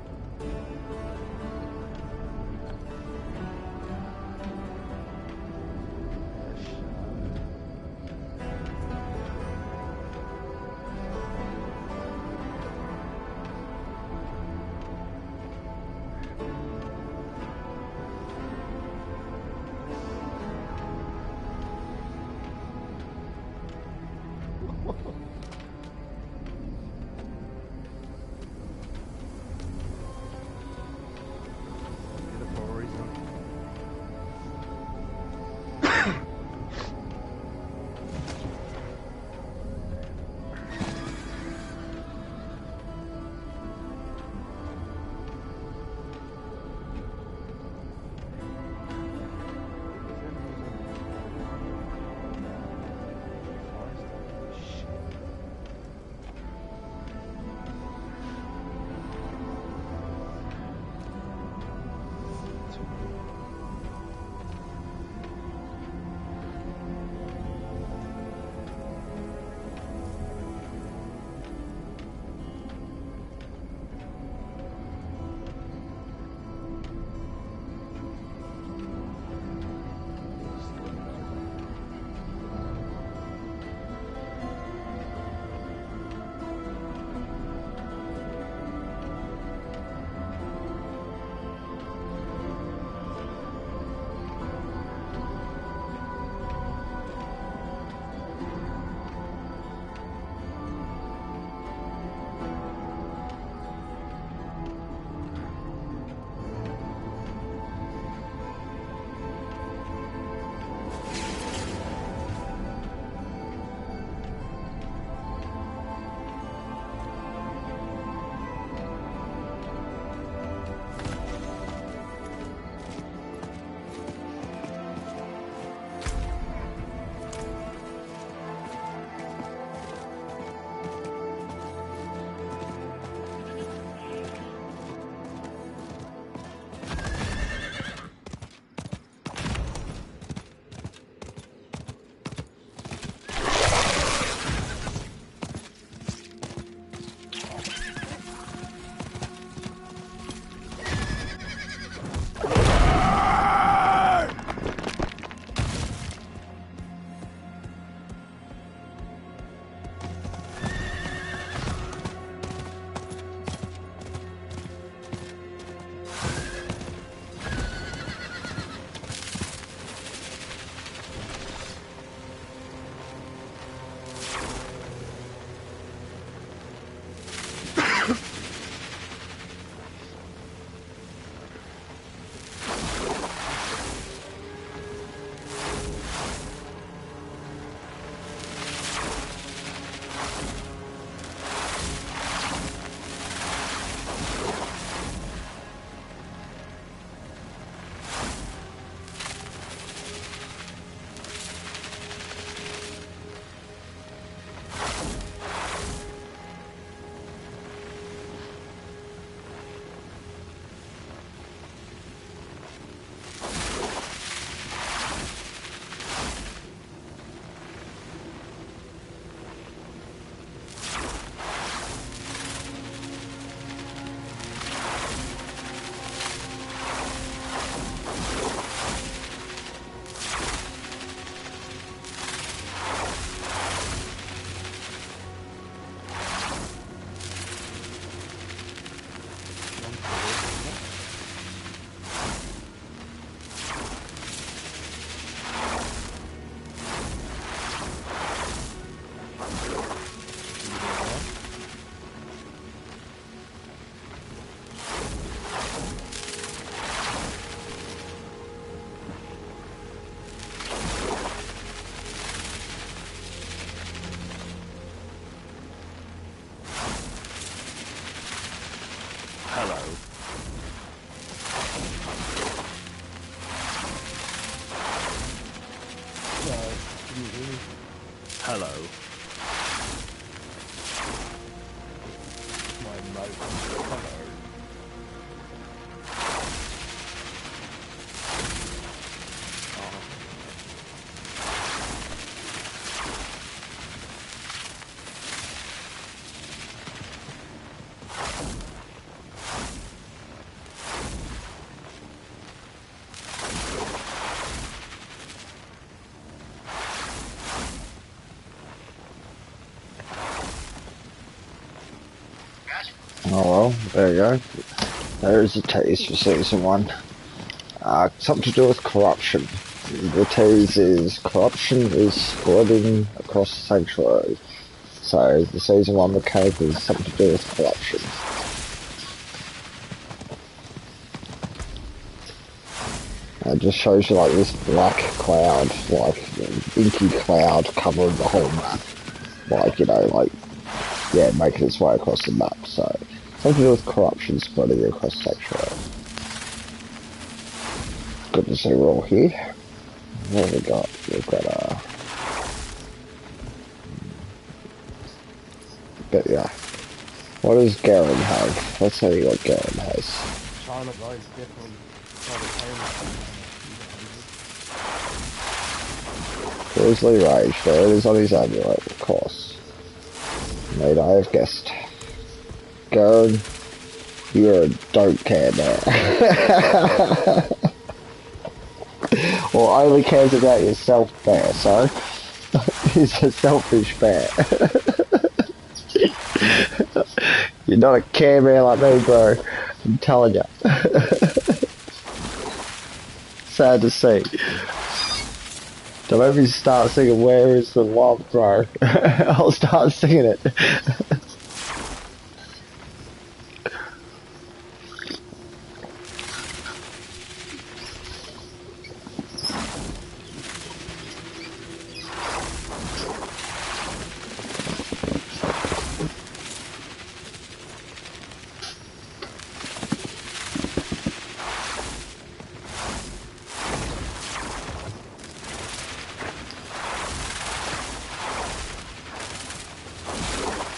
didn't hear me. Hello. My emote. Hello. Oh well, there you go. There's a tease for season 1. Something to do with corruption. The tease is corruption is spreading across the sanctuary. So the season 1 mechanic is something to do with corruption. It just shows you like this black cloud, like inky cloud covering the whole map. Like, you know, like, yeah, making its way across the map. So something to do with corruption spreading across the sanctuary. Good to see we're all here. What have we got? We've got but yeah. What does Garen have? Let's see what Garen has. China guys definitely try to claim Grizzly Rage, there it is on his amulet, of course. Need I have guessed. Garen, you're a don't care man. Or only cares about yourself bear, so he's a selfish bear. You're not a care bear like me, bro. I'm telling you. Sad to see. Don't make me start singing Where Is the Love, bro. I'll start singing it.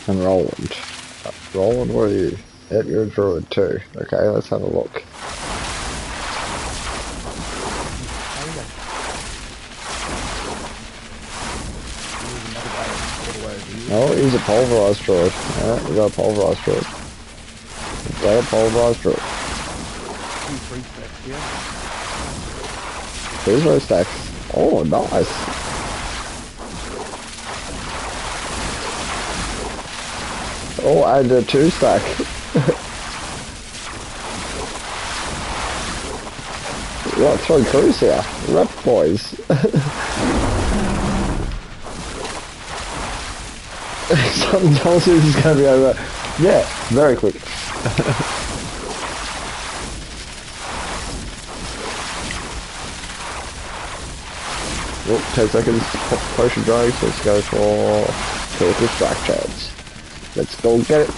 And Roland. Roland, where are you? Yep, you're a druid too. Okay, let's have a look. Oh, he's a pulverized druid. Alright, we got a pulverized druid. We got a pulverized druid. 2 3 stacks. Oh, nice. Oh, and a 2 stack. We got 3 crews here. Rep boys. Something tells you this is going to be over. Yeah, very quick. Oh, 10 seconds. Pop the potion drying, so let's go for kill distract chance. Let's go get it.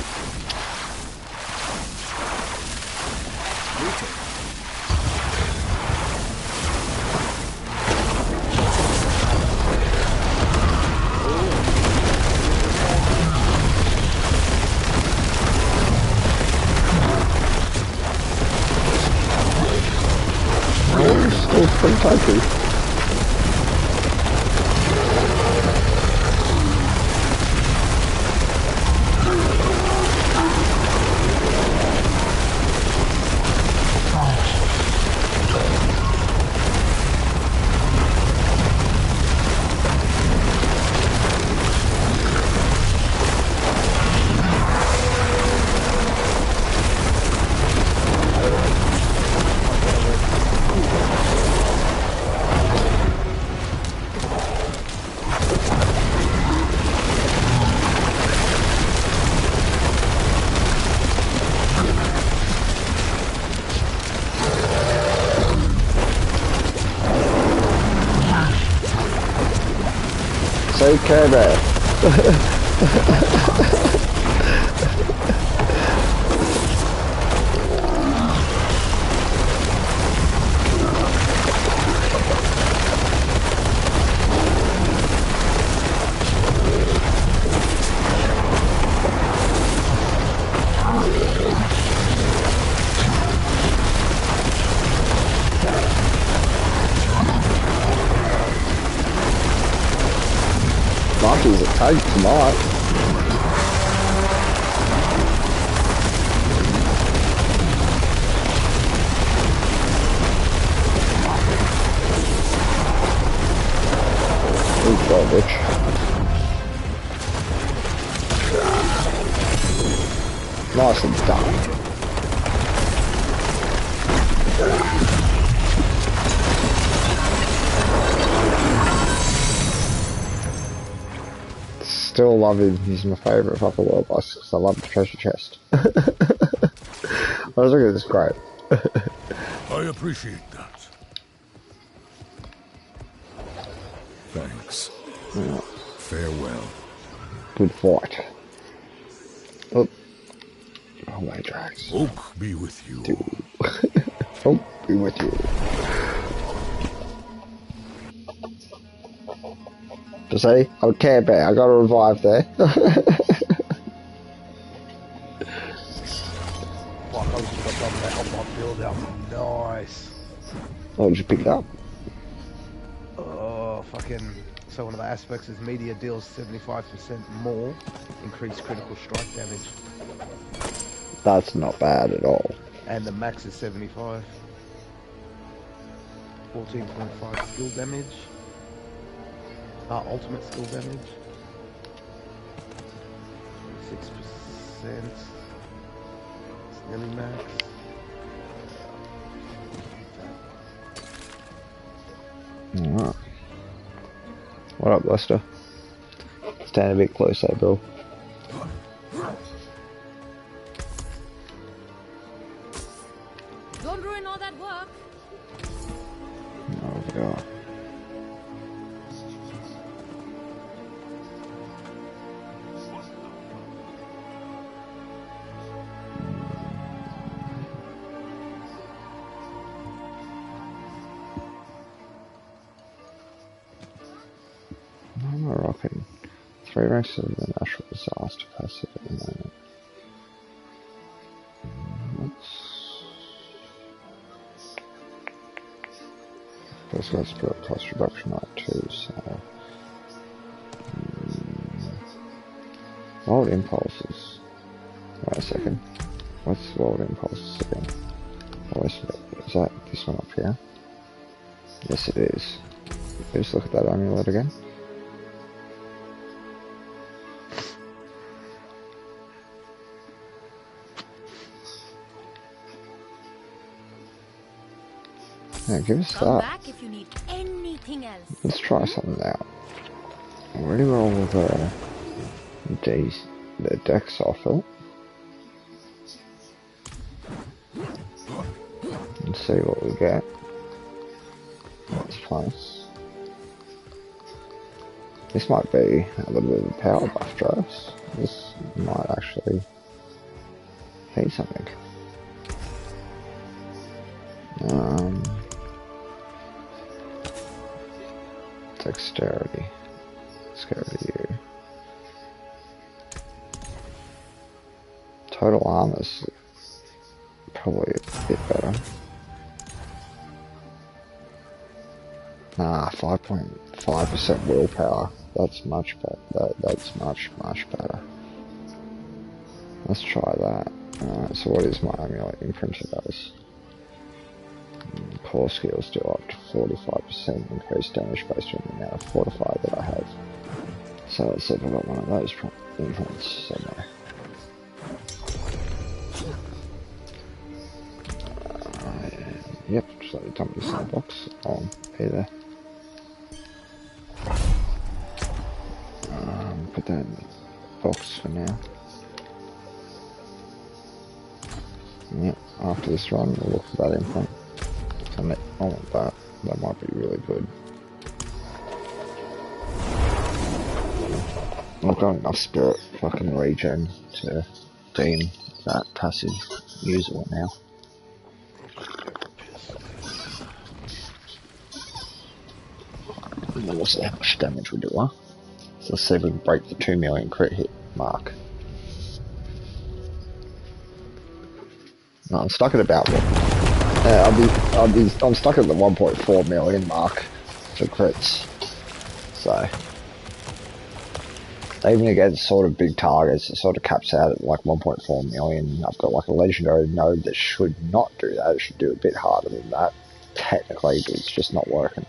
Oh, still pretty touchy. Take care there. Jeez, it takes tonight. Good job, bitch. Nicely done. Still love him. He's my favourite Upper World boss because I love the treasure chest. I was looking at this great. I appreciate that. Thanks. Yeah. Farewell. Good fight. Oh. Oh my drags. Oak be with you. Oak be with you. To say, I can't bet. I got to revive there. Fuck, I was just got that on my build up. Nice. Oh, did you pick it up? Oh, fucking. So one of the aspects is media deals 75% more increased critical strike damage. That's not bad at all. And the max is 75. 14.5 skill damage. Ultimate skill damage. 6%. It's nearly max. Alright. What up, Lester? Stand a bit closer, bro. Don't ruin all that work. Oh, God. I'm rocking 3 ranks of the natural disaster passive at the moment. First got spirit plus reduction right too, so Wild Impulses. Wait a second. What's Wild Impulses again? Oh, is that this one up here? Yes it is. Let's look at that amulet again. Yeah, give us Come that. back if you need anything else. Let's try something out. Really roll the decks off it. And see what we get. Let's place. This might be a little bit of a power buff to us. This might actually be something. Dexterity. Dexterity you. Total armor's probably a bit better. Nah, 5.5% willpower. That's much better. That's much better. Let's try that. Alright, so what is my amulet imprinted as? Core skills do up to 45% increased damage based on the amount of fortify that I have. So let's see if I've got one of those imprints somewhere. Yep, just let me dump this in the box. I'll be there. Put that in the box for now. Yep, after this run we'll look for that imprint. I want that. That might be really good. I've got enough spirit fucking regen to deem that passive usable now. And then we'll see how much damage we do, huh? So let's see if we can break the 2 million crit hit mark. No, I'm stuck at about what? I'm stuck at the 1.4 million mark for crits. So even against sort of big targets, it sort of caps out at like 1.4 million. I've got like a legendary node that should not do that. It should do a bit harder than that, technically, but it's just not working.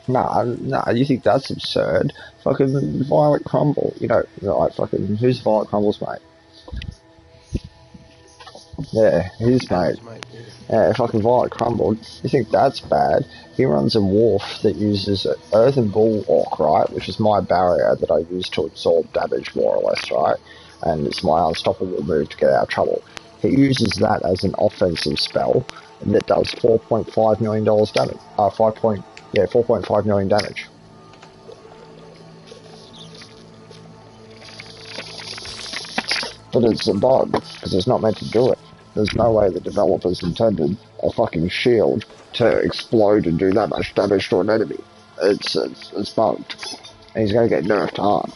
Nah, you think that's absurd? Fucking Violet Crumble, you know, like fucking, who's Violet Crumble's mate? Yeah, his mate. Yeah, fucking Violet Crumble. You think that's bad? He runs a Wharf that uses Earthen Bulwark, right? Which is my barrier that I use to absorb damage, more or less, right? And it's my unstoppable move to get out of trouble. He uses that as an offensive spell that does $4.5 million damage. 4.5 million damage. But it's a bug, because it's not meant to do it. There's no way the developers intended a fucking shield to explode and do that much damage to an enemy. It's bugged. And he's going to get nerfed hard.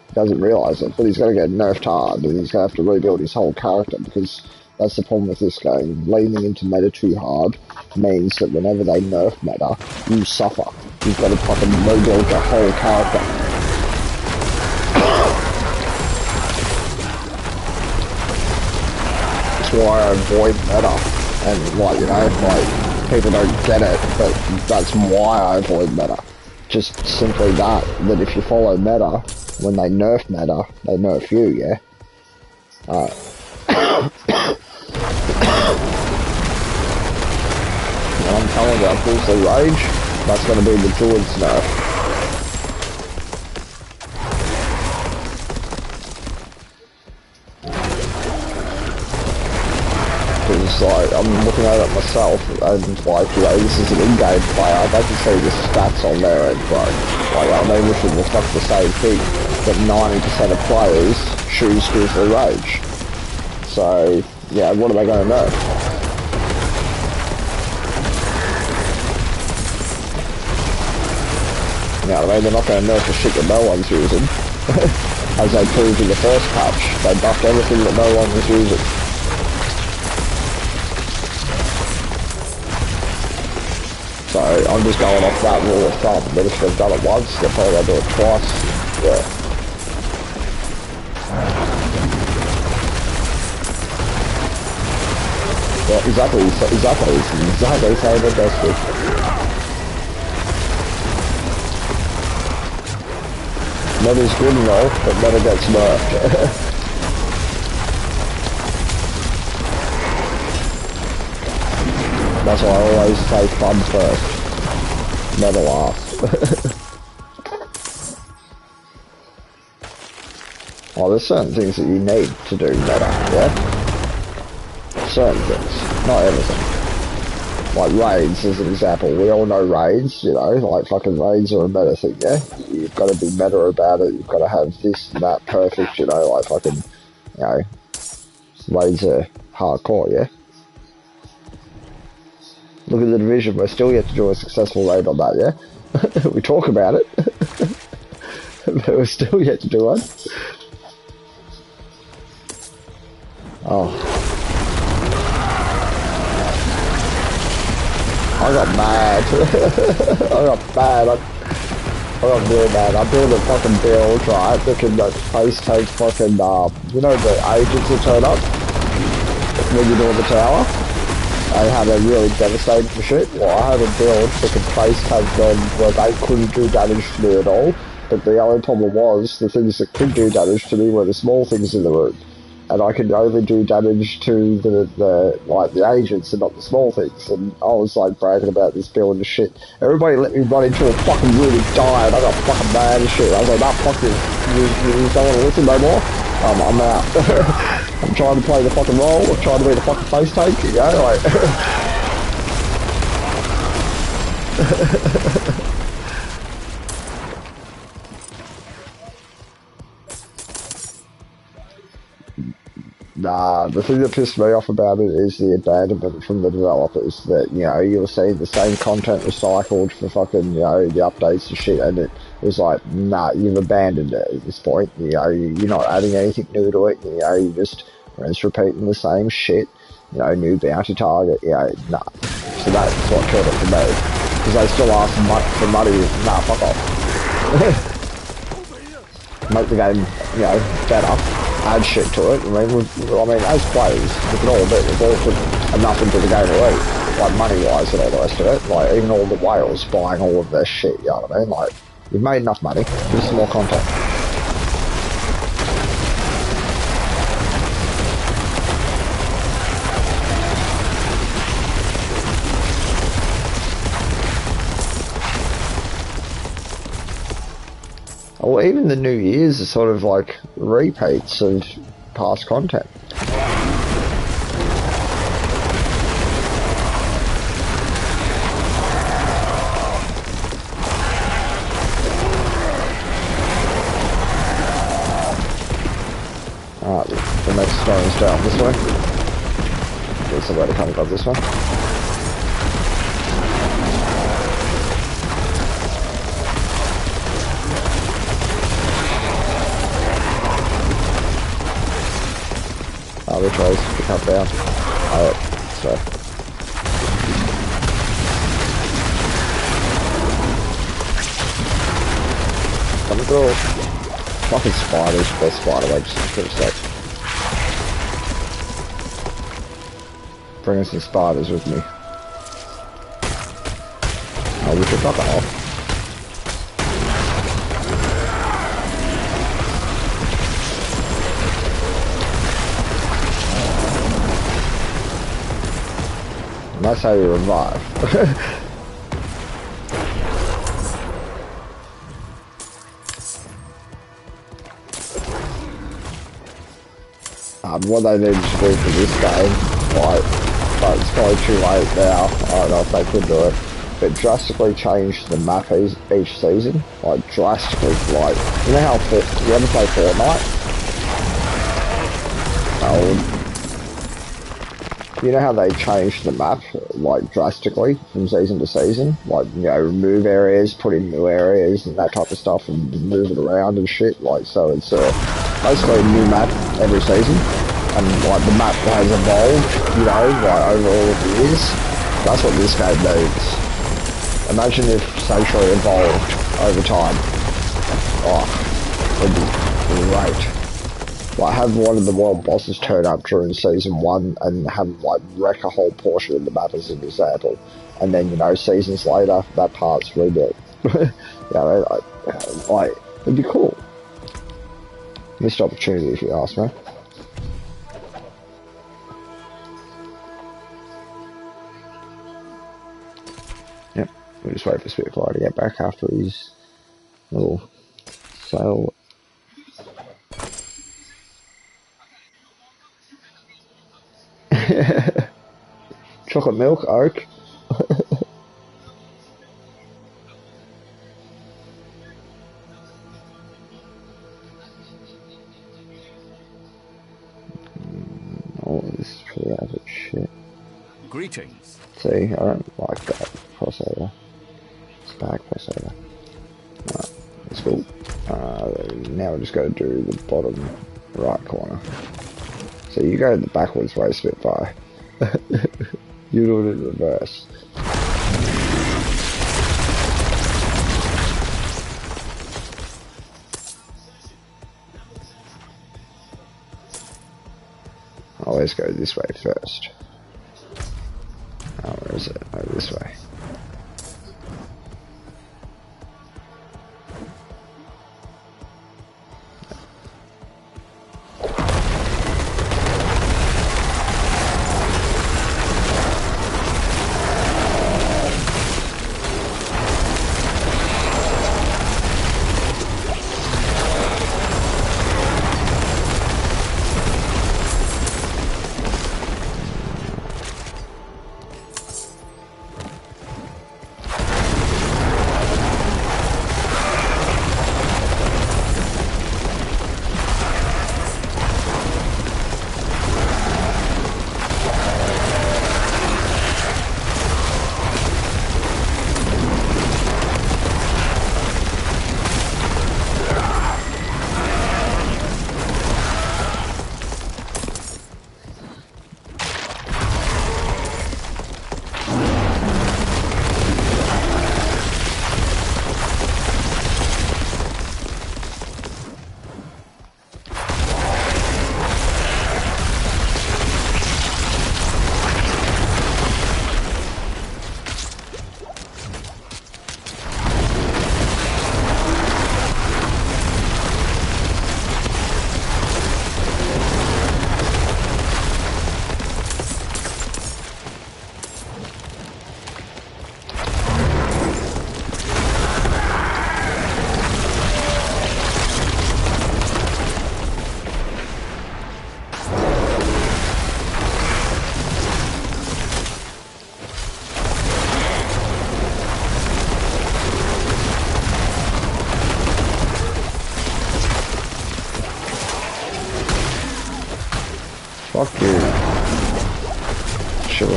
He doesn't realise it, but he's going to get nerfed hard, and he's going to have to rebuild his whole character, because that's the problem with this game. Leaning into meta too hard means that whenever they nerf meta, you suffer. You've got to fucking rebuild your whole character. That's why I avoid meta. And, like, you know, like, people don't get it, but that's why I avoid meta. Just simply that if you follow meta, when they nerf meta, they nerf you, yeah? And I'm telling you, Grizzly Rage, that's going to be the Druid's nerf. Because, like, I'm looking at it myself, and, like, you know, this is an in-game player, they can see the stats on there, and, like, I mean, which will reflect the same thing, that 90% of players choose Grizzly Rage. So, yeah, what are they going to nerf? You know what I mean? They're not going to nerf the shit that no one's using. As they proved in the first patch. They buffed everything that no one was using. So, I'm just going off that rule of thumb. But if they've done it once, they're probably going to do it twice. Yeah. Yeah, exactly. Same as Destiny. Meta's good and all, but meta gets nerfed. That's why I always say fun first. Meta last. Well, there's certain things that you need to do meta, yeah? Certain things, not everything. Like raids, as an example. We all know raids, you know, like fucking raids are a meta thing, yeah? You've got to be meta about it, you've got to have this and that perfect, you know, like fucking, you know, raids are hardcore, yeah? Look at the Division, we're still yet to do a successful raid on that, yeah? We talk about it, but we're still yet to do one. Oh. I got mad. I got mad. I got real mad. I built a fucking build, right? Looking at face take fucking, you know the agents that turn up when you're doing the tower? I had a really devastating for shit. Well, I had a build that could face take them where they couldn't do damage to me at all. But the only problem was, the things that could do damage to me were the small things in the room. And I could only do damage to the agents and not the small things. And I was like bragging about this build and shit. Everybody let me run into a fucking room and die, and I got fucking mad and shit. I was like, nah, fuck this. You don't want to listen no more? I'm out. I'm trying to play the fucking role. I'm trying to be the fucking face tank, you know, like. Nah, the thing that pissed me off about it is the abandonment from the developers. That, you know, you'll see the same content recycled for fucking, you know, the updates and shit, and it was like, nah, you've abandoned it at this point. You know, you're not adding anything new to it. You know, you're just repeating the same shit. You know, new bounty target. You know, nah. So that's what killed it for me. Because they still ask for money. Nah, fuck off. make the game, you know, better, add shit to it. I mean, as players, we can all admit we've all put enough into the game already, like money-wise and all the rest of it. Like, even all the whales buying all of their shit, you know what I mean? Like, you've made enough money, give us some more content. Or even the New Year's are sort of like repeats of past content. Alright, the next one is down this way. There's somewhere to come above this one. Arbitrage, pick up down. Alright, so. Coming through. Fucking spiders, best spider legs, pretty sick. Bringing some spiders with me. Oh, we should fuck it off. That's how you revive. What they need to do for this game, like, but it's probably too late now. I don't know if they could do it, but drastically change the map each season. Like, drastically, like, you know how you ever play Fortnite? You know how they change the map, like, drastically from season to season? Like, you know, remove areas, put in new areas and that type of stuff and move it around and shit. Like, so it's basically a new map every season. And, like, the map has evolved, you know, like, over all of the years. That's what this game needs. Imagine if Sanctuary evolved over time. Oh, it'd be great. Like, have one of the world bosses turn up during season 1 and have them, like, wreck a whole portion of the map as an example. And then, you know, seasons later, that part's rebuilt. You know, like, it'd be cool. Missed opportunity, if you ask me. Yep, we'll just wait for Spitfire to get back after his little sail. Chocolate milk, oak. Oh, this is pretty average shit. Greetings. See, I don't like that crossover. It's back crossover. Alright, that's cool. Now we just got to do the bottom right corner. So you go the backwards way, Spitfire. You do it in reverse. I always go this way first. Oh, where is it? Oh, this way.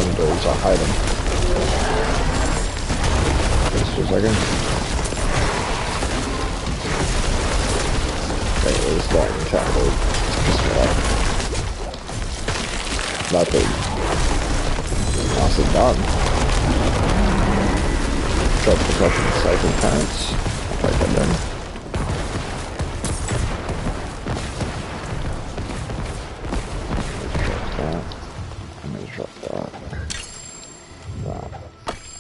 fucking dudes, I hate them. Just for a second. Okay, this guy in chat, dude. Just that dude. Nice and done. Drop the fucking safety pants. I'll take that down. Drop that. That.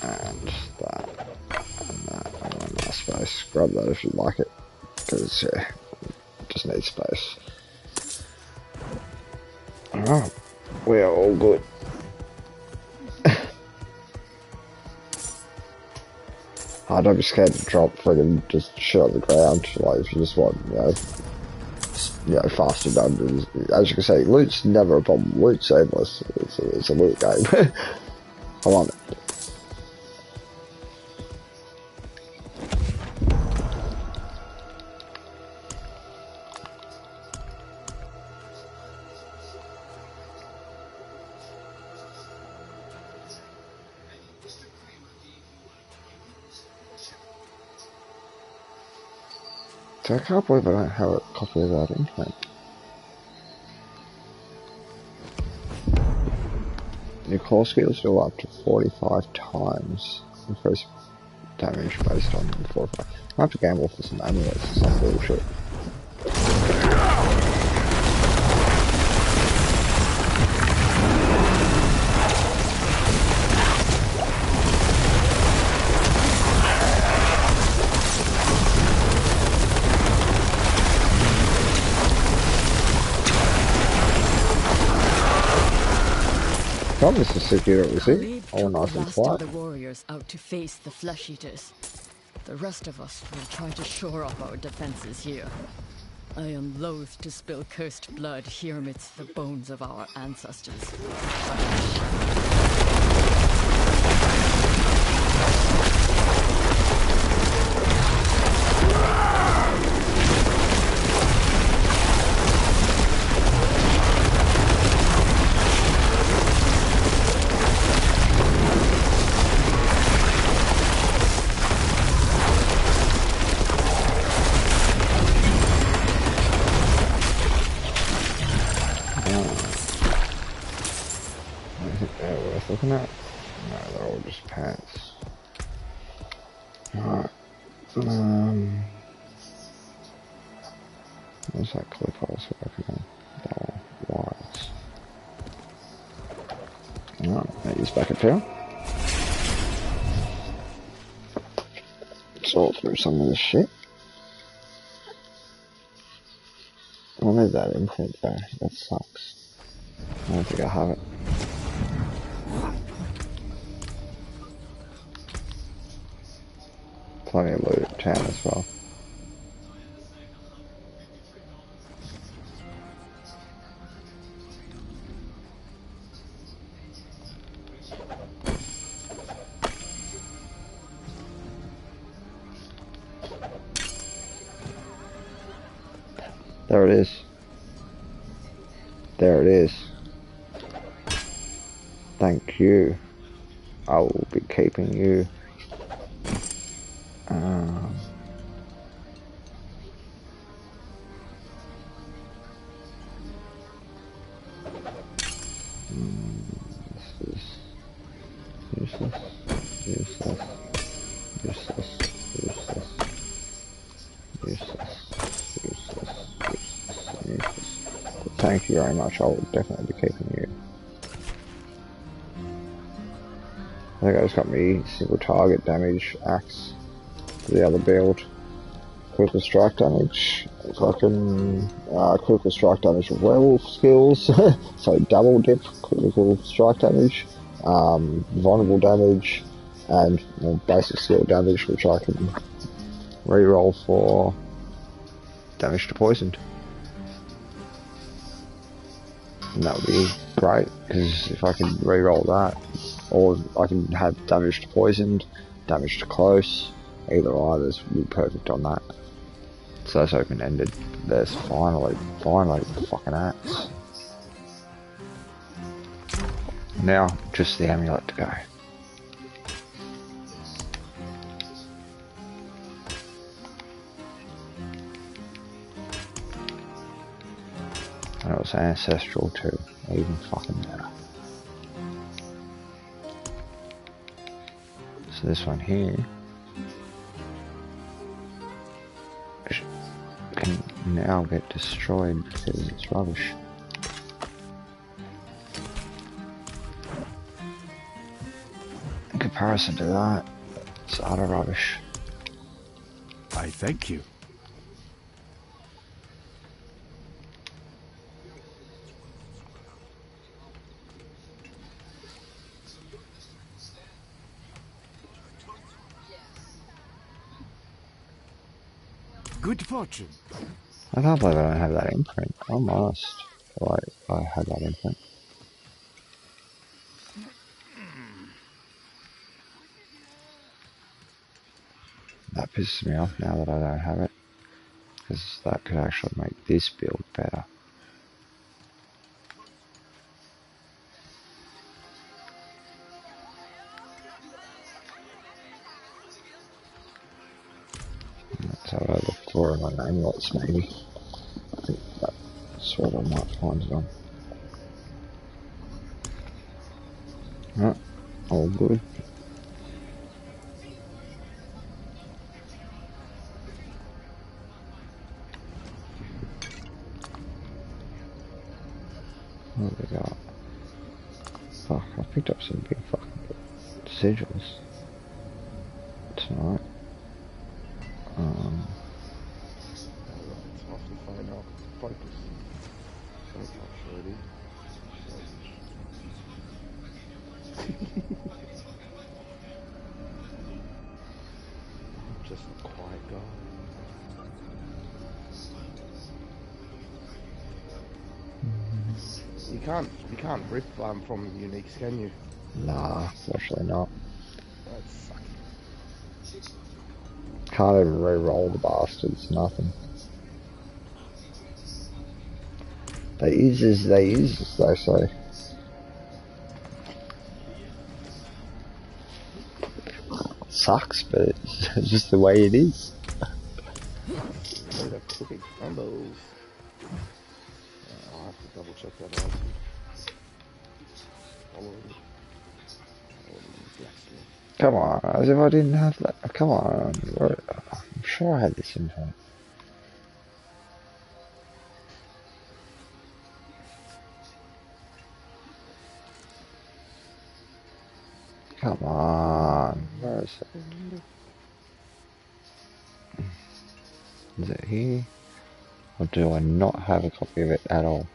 And that. And that. And one more space. Grab that if you like it. Because, yeah, just need space. Alright. We are all good. Don't be scared to drop friggin' just shit on the ground. Like, if you just want, you know, faster dungeons. As you can see, loot's never a problem. Loot's endless. It's a loot game. I love it. So I can't believe I don't have a copy of that internet. Your core skills go up to 45 times. Increase damage based on 45. I have to gamble for some amulets or some bullshit. Probably to secure it, see? All nice and quiet. The warriors out to face the flesh eaters. The rest of us will try to shore up our defenses here. I am loath to spill cursed blood here amidst the bones of our ancestors. Looking at? No, they're all just pants. Alright. Where's that clip I was working on? Wires. Alright, that is back at town. Sort through some of this shit. I'll leave that imprint there. That sucks. I don't think I have it. Plenty of loot at town as well. There it is. There it is. Thank you. I will be keeping you. This is useless, useless, useless, useless, useless, useless, useless. But thank you very much. I will definitely be keeping you. I think I just got me single target damage axe for the other build. Critical strike damage, fucking critical strike damage with werewolf skills, so double dip critical strike damage, vulnerable damage, and basic skill damage, which I can reroll for damage to poisoned. And that would be great, because if I can reroll that, or I can have damage to poisoned, damage to close, either either's would be perfect on that. So that's open-ended. There's finally the fucking axe. Now, just the amulet to go. And it was ancestral too, even fucking better. So this one here can now get destroyed because it's rubbish. In comparison to that, it's utter rubbish. I thank you. Good fortune. I can't believe I don't have that imprint. I'm honest. Like, I had that imprint. That pisses me off now that I don't have it. Because that could actually make this build better. Let's have a look for my amulets maybe. I think that's what I might find it on. Right, all good. What have we got? Fuck, I picked up some big fucking sigils tonight. It's off the phone now. Focus. Don't touch already. Just a quiet guy. You can't rip from uniques, can you? Nah, fortunately not. That's sucky. Can't even re-roll the bastards, nothing. They use as they say. Sucks, but it's just the way it is. Load up cooking combos. I'll have to double check that out. Come on, as if I didn't have that. Come on, I'm sure I had this info. Come on, where is it? Is it here? Or do I not have a copy of it at all?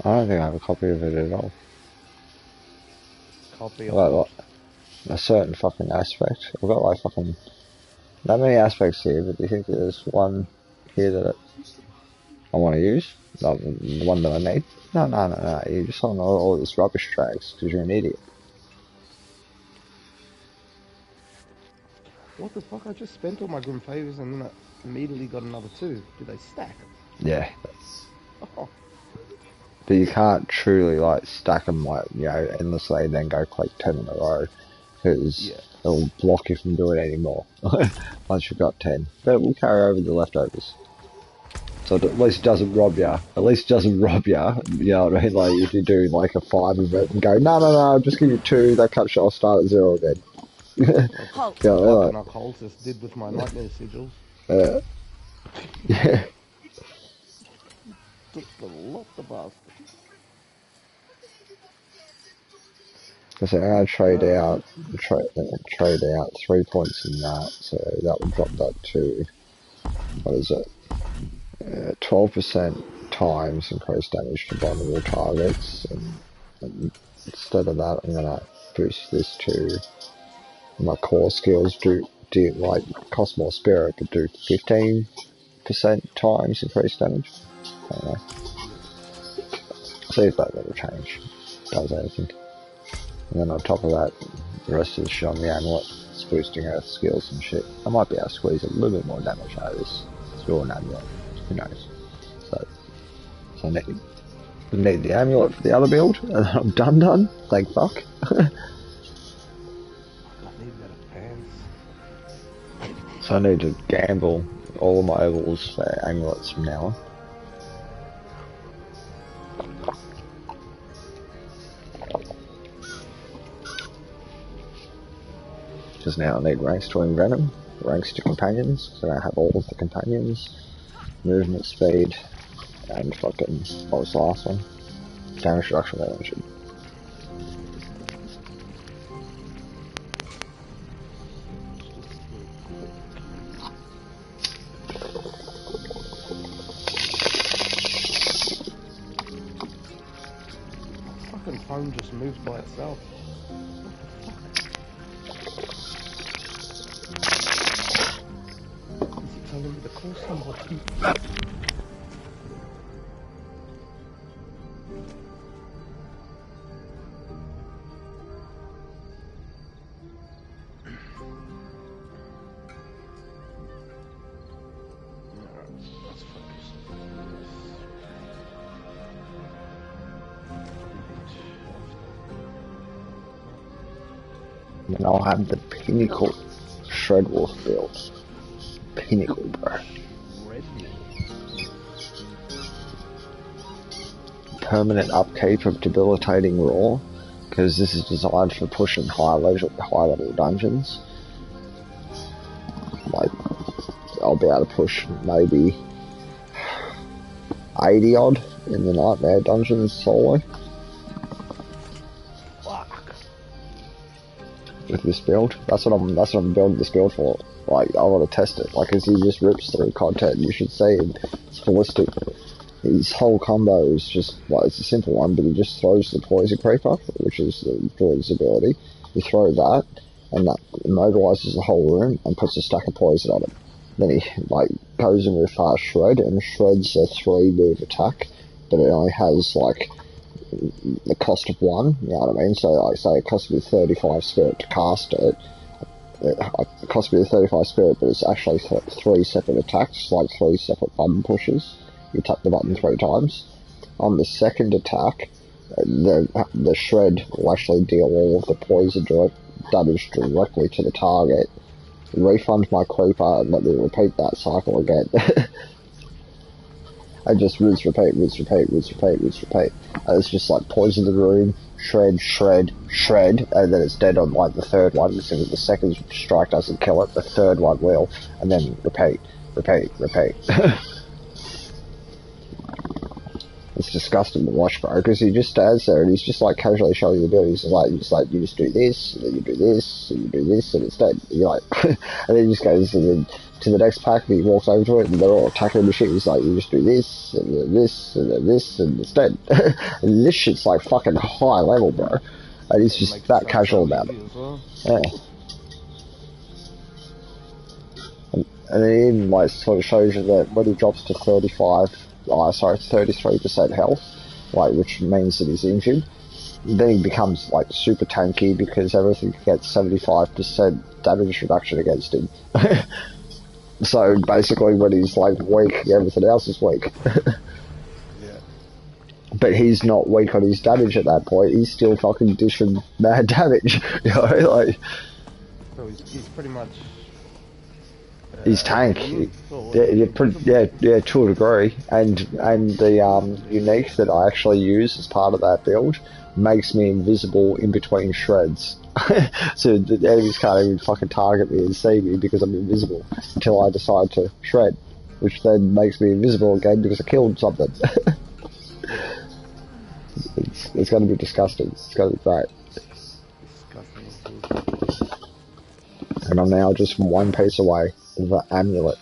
I don't think I have a copy of it at all. Copy of like a certain fucking aspect. I've got like fucking that many aspects here, but do you think there's one here that I want to use? Not the one that I need? No. You just on all this rubbish tracks because you're an idiot. What the fuck? I just spent all my grim favors and then I immediately got another 2. Do they stack? Yeah. Oh. But you can't truly like stack them like, you know, endlessly and then go click 10 in a row because it'll block you from doing it anymore once you've got 10. But it will carry over the leftovers. So at least it doesn't rob you. At least it doesn't rob you. You know what I mean? Like if you do like a 5 of it and go, no, just give you 2, that cuts you, I'll start at 0 again. Halt. Yeah, like an occultist did with my nightmare sigils. Yeah. Took the lot the bastard. Because I'm going to trade out 3 points in that, so that would drop that to, what is it, 12% times increased damage to vulnerable targets, and instead of that I'm going to boost this to my core skills, do like, cost more spirit, but do 15% times increased damage. I don't know. See if that little change does anything. And then on top of that, the rest of the shit on the amulet. boosting her skills and shit. I might be able to squeeze a little bit more damage out of this. Through an amulet. Who knows? So I need the amulet for the other build, and then I'm done. Thank fuck. So I need to gamble all of my ovals for amulets from now on. Because now I need ranks to Venom, ranks to companions, so I have all of the companions, movement speed, and fucking, what was the last one? Damage reduction energy. Fucking phone just moved by itself. Telling me to call somebody. Let's focus. And I'll have the pinnacle Shred Wolf build. Pinnacle, bro. Permanent upkeep of debilitating roar, because this is designed for pushing high level dungeons. Like, I'll be able to push maybe 80 odd in the Nightmare dungeons solo. With this build, that's what I'm building this build for. Like, I want to test it. Like, as he just rips through content, you should see him. It's ballistic. His whole combo is just, like, it's a simple one, but he just throws the Poison Creeper, which is the Druid's ability. You throw that, and that immobilizes the whole room and puts a stack of poison on it. Then he, like, goes in with Fast Shred and shreds a 3-move attack, but it only has, like, the cost of 1, you know what I mean? So, like, say it costs me 35 spirit to cast it. It costs me 35 spirit, but it's actually 3 separate attacks, like 3 separate button pushes. You tap the button 3 times. On the second attack, the shred will actually deal all of the poison damage directly to the target. Refund my creeper and let me repeat that cycle again. And just rinse, repeat, rinse, repeat, rinse, repeat, rinse, repeat. And it's just like poison the room, shred, shred, shred, and then it's dead on like the third one. So the second strike doesn't kill it, the third one will, and then repeat, repeat, repeat. It's disgusting to watch, bro, because he just stands there and he's just like casually showing you the abilities. He's like, you just do this, and then you do this, and you do this, and it's dead. And you're like, and then he just goes to the next pack, and he walks over to it, and they're all attacking the shit. He's like, you just do this, and then this, and then this, and it's dead. And this shit's like fucking high level, bro. And he's just that casual about it. Yeah. And then he even like sort of shows you that when he drops to 33% health, like, which means that he's injured, then he becomes like super tanky because everything gets 75% damage reduction against him. So basically when he's like weak, everything else is weak. Yeah. But he's not weak on his damage at that point, he's still fucking dishing mad damage. You know, like, so he's pretty much he's tank. Yeah, to a degree. And the unique that I actually use as part of that build makes me invisible in between shreds. So the enemies can't even fucking target me and see me because I'm invisible until I decide to shred, which then makes me invisible again because I killed something. It's going to be disgusting. It's going to be great. And I'm now just one piece away of the amulet.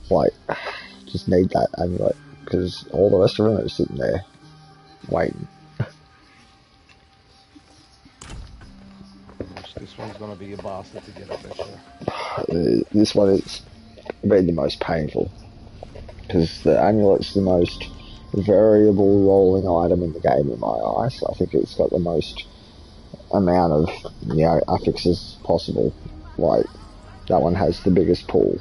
Like, just need that amulet because all the rest of them are sitting there waiting. This one's gonna be a bastard to get up there. This one is been the most painful because the amulet's the most variable rolling item in the game in my eyes. I think it's got the most amount of affixes possible like, that one has the biggest pool.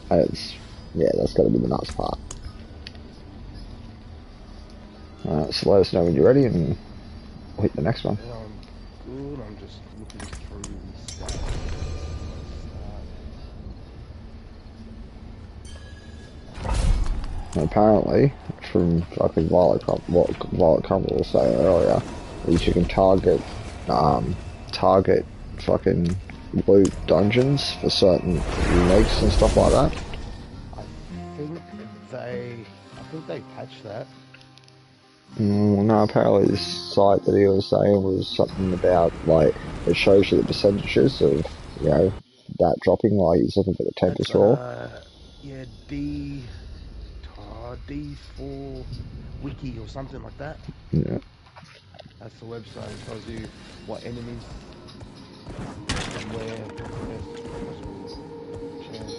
And it's, yeah, that's got to be the nuts part. Alright, so let us know when you're ready and we'll hit the next one. Yeah, I'm good. I'm just looking through stuff. And apparently, from fucking what Violet Crumble was saying earlier, is you can target fucking loot dungeons for certain uniques and stuff like that. I think they patched that. No, apparently this site that he was saying was something about, like, it shows you the percentages of, you know, that dropping, like he's looking for the Tempest Roar. Yeah, D4 Wiki or something like that. Yeah. That's the website. It tells you what enemies and where the best chance.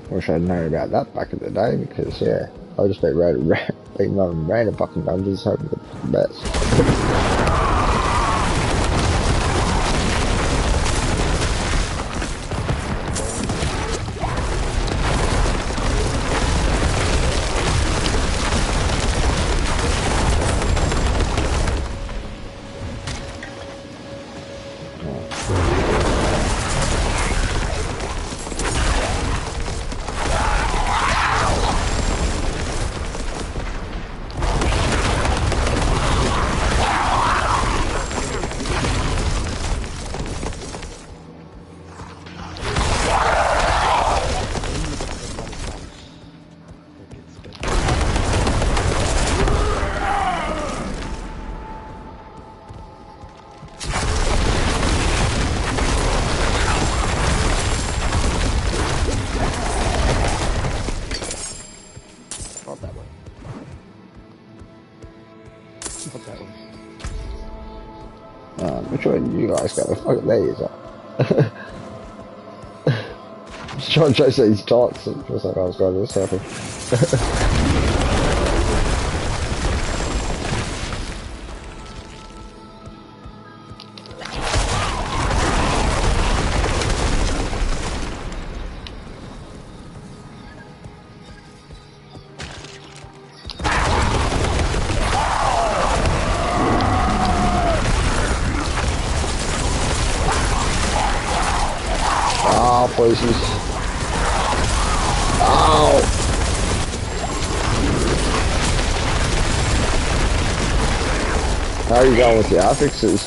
Wish I'd known about that back in the day, because, yeah, I just been running random fucking dungeons hoping for the best. Which way did you guys go? Fuck, there you go. Just trying to trace these dots, it feels like I was going in a circle. Places. Ow! How are you going with your affixes?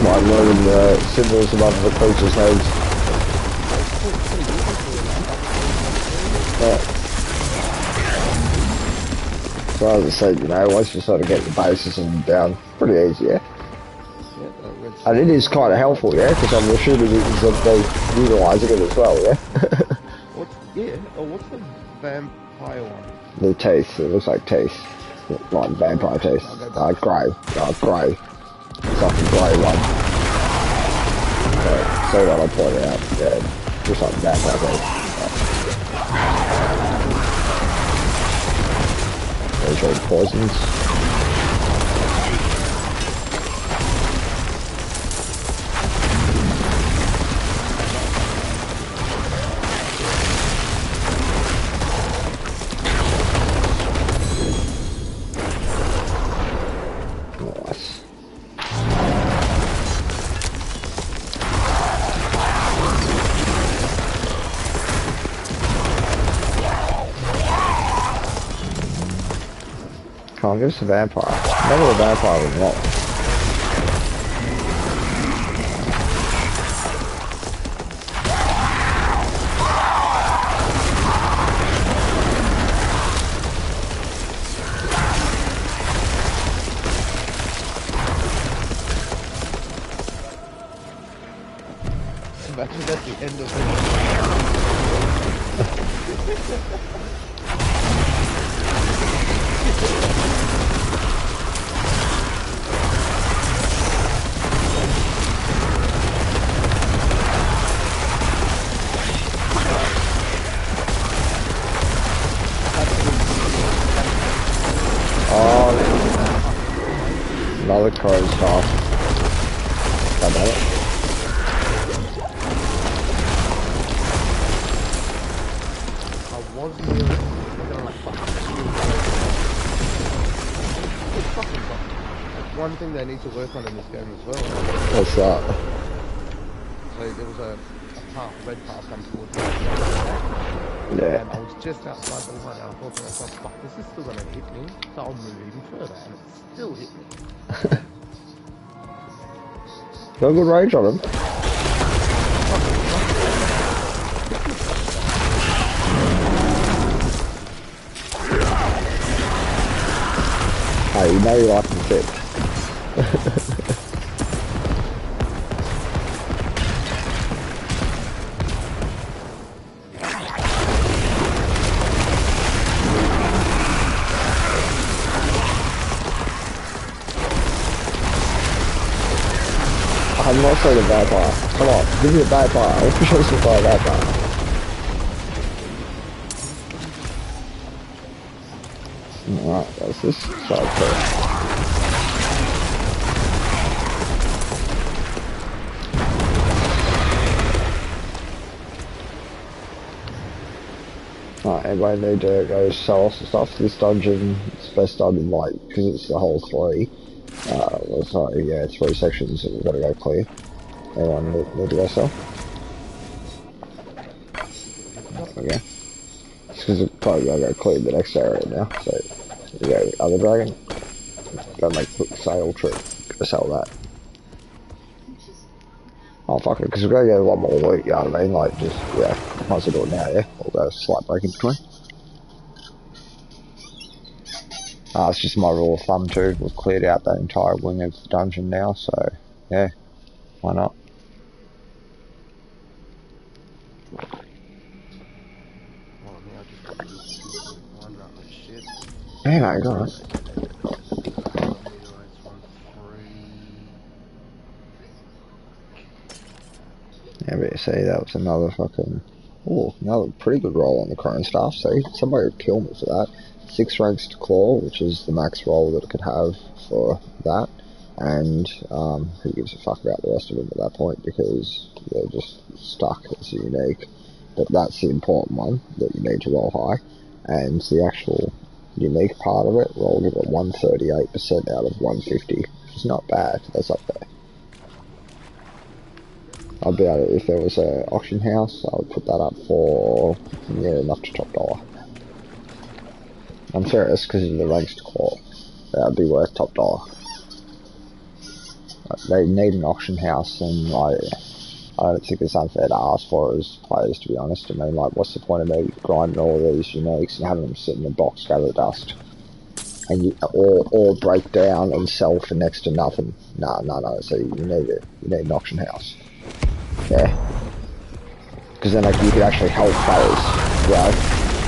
By learning the symbols above the creature's heads. Yeah. So as I said, you know, once you sort of get the basis and down, pretty easy, yeah? And it is kind of helpful, yeah, because I'm assuming that they're utilising it as well, yeah? What's the vampire one? The teeth, it looks like teeth. Like vampire teeth. Grey. Grey. It's like a grey one. So that I pointed out, yeah, just like vampire teeth. Those are poisons. Come on, give us a vampire. Never a vampire would not. Imagine that's the end of it. thing they need to work on in this game as well. What's that? So there was a path, a red path come towards me. Yeah. And I was just outside the line and I thought to myself, fuck, this is still going to hit me. So I'll move even further and it still hit me. Got a good range on him. Hey, you know you like the tip. I'm not saying a vampire. Come on, give me a vampire. I'll push us with a vampire. Alright, that's this side first. Alright, anybody need to go sell off some stuff? This dungeon is best done in like, because it's the whole 3. Well, sorry, yeah, 3 sections that we've got to go clear. Anyone need to go sell? Okay. It's because we've probably got to go clear the next area now, so we go other dragon. Go make a quick sale trip. Go sell that. Oh fuck it, because we're going to get a lot more loot, you know what I mean? Like, just, yeah, might as well do it now, yeah? We'll go a slight break in between. It's just my rule of thumb too. We've cleared out that entire wing of the dungeon now, so yeah, why not? Yeah, mate, go on. Yeah, but you see, that was another fucking... Oh, another pretty good roll on the Chrome Staff, see? Somebody would kill me for that. 6 ranks to Claw, which is the max roll that it could have for that. And, who gives a fuck about the rest of them at that point, because they're just stuck as unique. But that's the important one, that you need to roll high. And the actual unique part of it, rolled it at 138% out of 150. It's not bad, that's up there. I'd be able to, if there was an auction house, I would put that up for near enough to top dollar. I'm serious, because of the ranks to Claw. That'd be worth top dollar. They need an auction house, and I don't think it's unfair to ask for it as players, to be honest. I mean, like, what's the point of me grinding all these uniques and having them sit in a box, gather dust? And you, or break down and sell for next to nothing. No. So you need it. You need an auction house. Yeah. Because then like, you could actually help players, you know,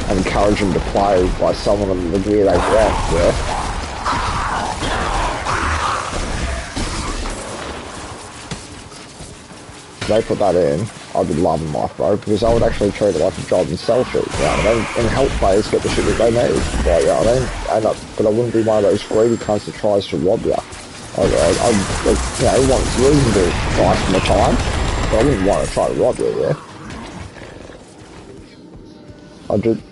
and encourage them to play by selling them the gear they want, yeah. If they put that in, I'd be loving life, bro, because I would actually treat it like a job and sell shit, you know what I mean? And help players get the shit that they need, like, you know what I mean? But I wouldn't be one of those greedy cunts that tries to rob you. I'd you know, want reasonable price for my time, but I wouldn't want to try to rob you, yeah? I did.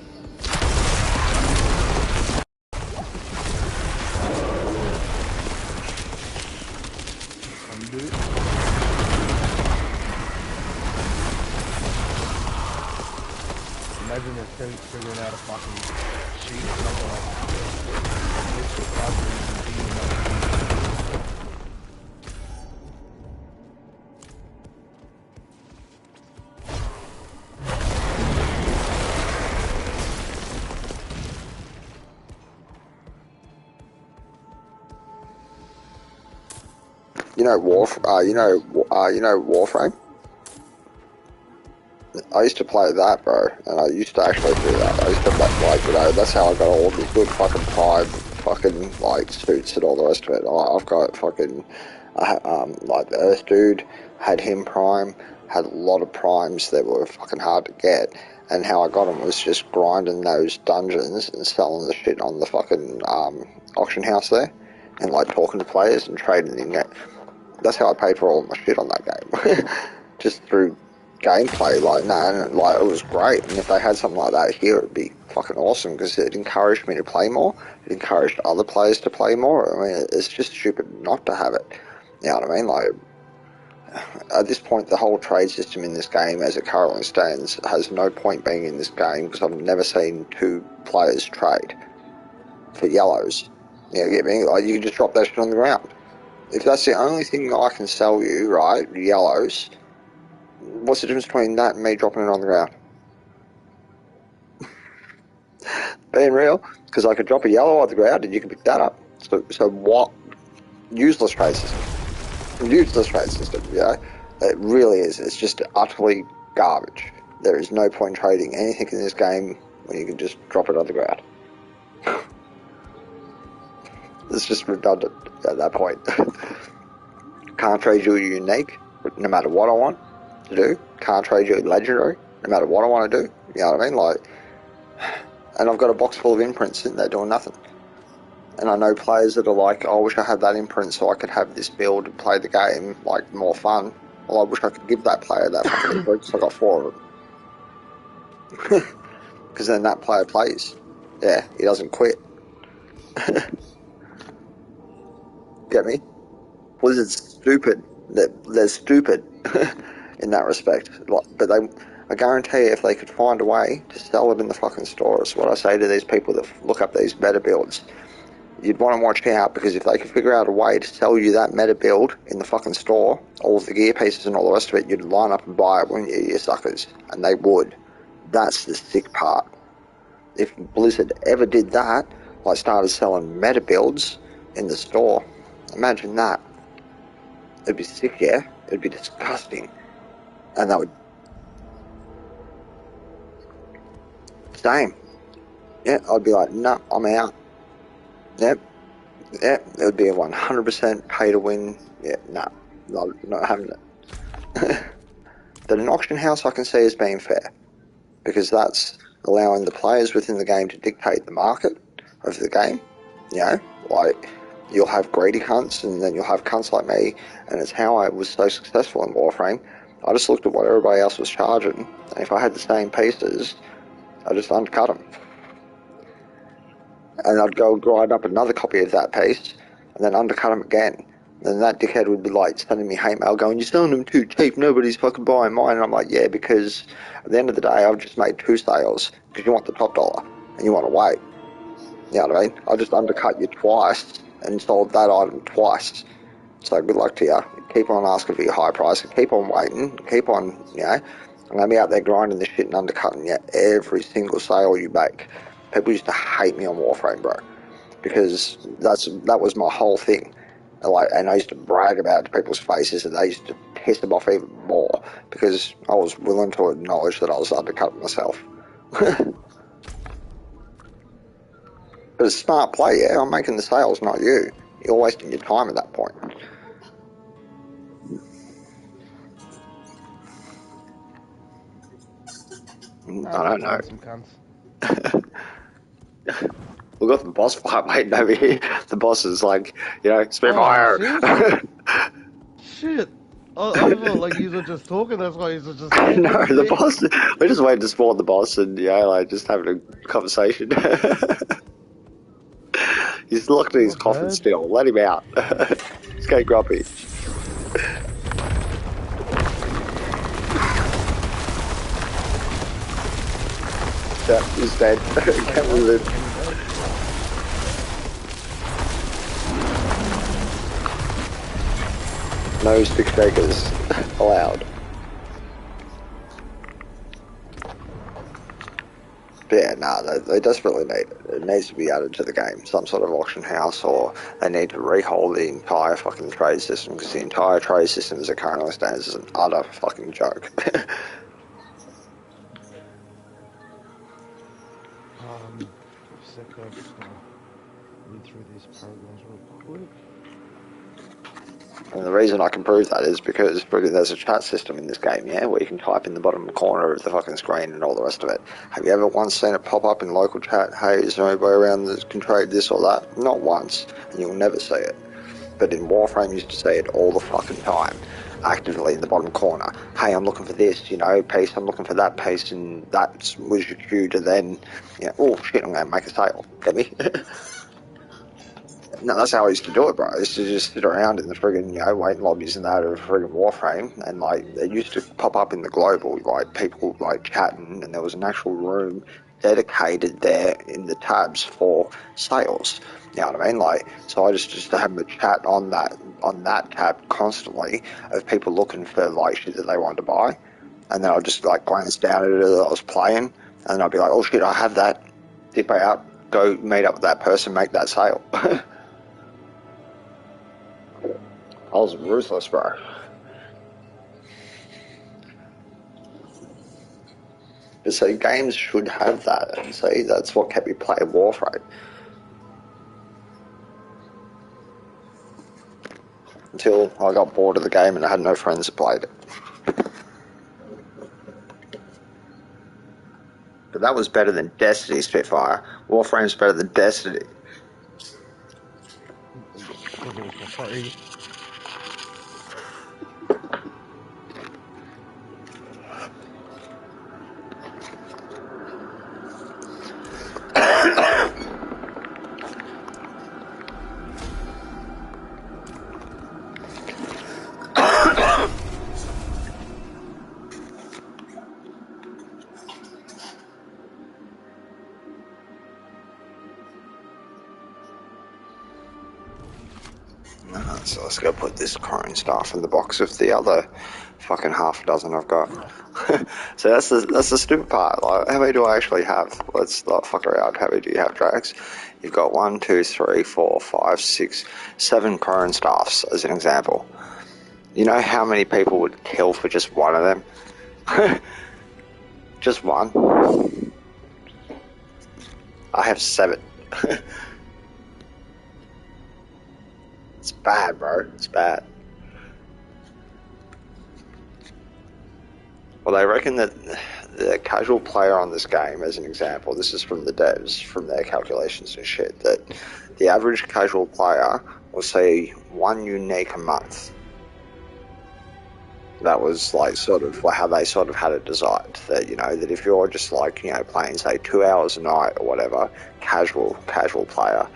Imagine they're figuring out a fucking sheet or something like that. You know Warframe? I used to play that, bro, and I used to actually do that. I used to, like, you know, that's how I got all the good fucking prime, fucking, like, suits and all the rest of it. I've got fucking, like, the Earth Dude, had him prime, had a lot of primes that were fucking hard to get, and how I got them was just grinding those dungeons and selling the shit on the fucking, auction house there, and, like, talking to players and trading in it. That's how I paid for all of my shit on that game. Just through gameplay like that, and like it was great. And if they had something like that here, it'd be fucking awesome because it encouraged me to play more. It encouraged other players to play more. I mean, it's just stupid not to have it. You know what I mean? Like at this point, the whole trade system in this game, as it currently stands, has no point being in this game because I've never seen two players trade for yellows. You know, get me? Like you can just drop that shit on the ground. If that's the only thing I can sell you, right, yellows, what's the difference between that and me dropping it on the ground? Being real, because I could drop a yellow on the ground and you can pick that up. So what? Useless trade system. Useless trade system, you know? It really is. It's just utterly garbage. There is no point trading anything in this game when you can just drop it on the ground. It's just redundant at that point. Can't trade you a unique, no matter what I want to do. Can't trade you a legendary, no matter what I want to do. You know what I mean? Like, and I've got a box full of imprints sitting there doing nothing. And I know players that are like, oh, I wish I had that imprint so I could have this build and play the game, like, more fun. Well, I wish I could give that player that fucking imprint, so I got 4 of them. Because then that player plays. Yeah, he doesn't quit. Get me? Blizzard's stupid. They're stupid in that respect. But I guarantee you, if they could find a way to sell it in the fucking stores, what I say to these people that look up these meta builds, you'd want to watch out, because if they could figure out a way to sell you that meta build in the fucking store, all of the gear pieces and all the rest of it, you'd line up and buy it, wouldn't you, you suckers? And they would. That's the sick part. If Blizzard ever did that, like started selling meta builds in the store, imagine that. It'd be sick, yeah? It'd be disgusting. And that would... Same. Yeah, I'd be like, no, I'm out. Yep. Yeah, it would be a 100% pay to win. Yeah, no, not having it. But an auction house I can see as being fair, because that's allowing the players within the game to dictate the market of the game. You know, like, you'll have greedy cunts, and then you'll have cunts like me, and it's how I was so successful in Warframe. I just looked at what everybody else was charging, and if I had the same pieces, I just undercut them. And I'd go grind up another copy of that piece, and then undercut them again. And that dickhead would be like sending me hate mail going, you're selling them too cheap, nobody's fucking buying mine. And I'm like, yeah, because at the end of the day, I've just made 2 sales, because you want the top dollar, and you want to wait. You know what I mean? I just undercut you twice, and sold that item twice. So good luck to you. Keep on asking for your high price, and keep on waiting, keep on, you know, and I'm out there grinding this shit and undercutting you every single sale you make. People used to hate me on Warframe, bro, because that was my whole thing. And I used to brag about it to people's faces, and they used to piss them off even more, because I was willing to acknowledge that I was undercutting myself. But it's a smart play, yeah? I'm making the sales, not you. You're wasting your time at that point. I don't know. Some cunts. We've got the boss fight waiting over here. The boss is like, you know, Spitfire. Shit. I felt like you were just talking, that's why you were just... No, the boss... We're just waiting to spawn the boss and, you know, like, just having a conversation. He's locked in his coffin still. Let him out. He's getting grumpy. Yeah, he's dead. Can't move it. No stick shakers allowed. But yeah, nah, they desperately need it. It needs to be added to the game. Some sort of auction house, or they need to rehaul the entire fucking trade system, because the entire trade system as it currently stands is an utter fucking joke. I'll just read through these programs real quick. And the reason I can prove that is because there's a chat system in this game, yeah, where you can type in the bottom corner of the fucking screen and all the rest of it. Have you ever once seen it pop up in local chat, hey, is there anybody around that can trade this or that? Not once, and you'll never see it. But in Warframe, you used to see it all the fucking time. actively in the bottom corner. Hey, I'm looking for this, you know, piece. I'm looking for that piece, and that was your cue to then, you know, oh shit, I'm going to make a sale. Get me? No, that's how I used to do it, bro. I used to just sit around in the friggin', you know, waiting lobbies and that of friggin' Warframe, and like it used to pop up in the global, like people like chatting, and there was an actual room dedicated there in the tabs for sales. You know what I mean? Like, so I just have a chat on that tab constantly of people looking for like shit that they wanted to buy, and then I'd just like glance down at it as I was playing, and then I'd be like, oh shit, I have that. Dip out, go meet up with that person, make that sale. I was ruthless, bro. But see, games should have that, and see, that's what kept me playing Warframe. Until I got bored of the game and I had no friends that played it. But that was better than Destiny, Spitfire. Warframe's better than Destiny. Because it was for free. So let's go put this crone stuff in the box of the other fucking half a dozen I've got. So that's the stupid part. Like, how many do I actually have? Let's not fuck around. How many do you have, Drax? You've got 1, 2, 3, 4, 5, 6, 7 crone staffs, as an example. You know how many people would kill for just one of them? Just one. I have 7. It's bad, bro. It's bad. Well, they reckon that the casual player on this game, as an example, this is from the devs, from their calculations and shit, that the average casual player will see 1 unique a month. That was like sort of how they sort of had it designed. That, you know, that if you're just like, you know, playing say 2 hours a night or whatever, casual player,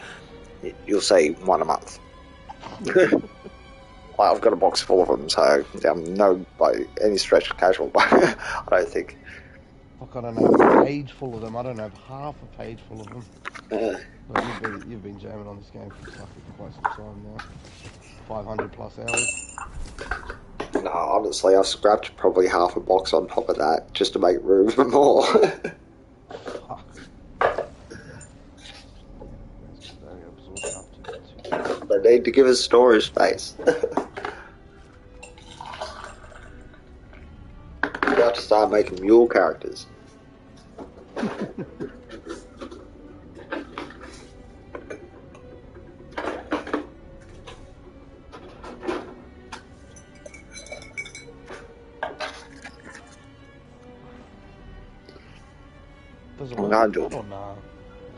you'll see 1 a month. I've got a box full of them, so I'm no by any stretch casual. I don't think. I don't have a page full of them. I don't have half a page full of them. Well, you've been jamming on this game for quite some time now. 500 plus hours. No, honestly, I've scrapped probably half a box on top of that just to make room for more. They need to give us storage space. You have to start making mule characters.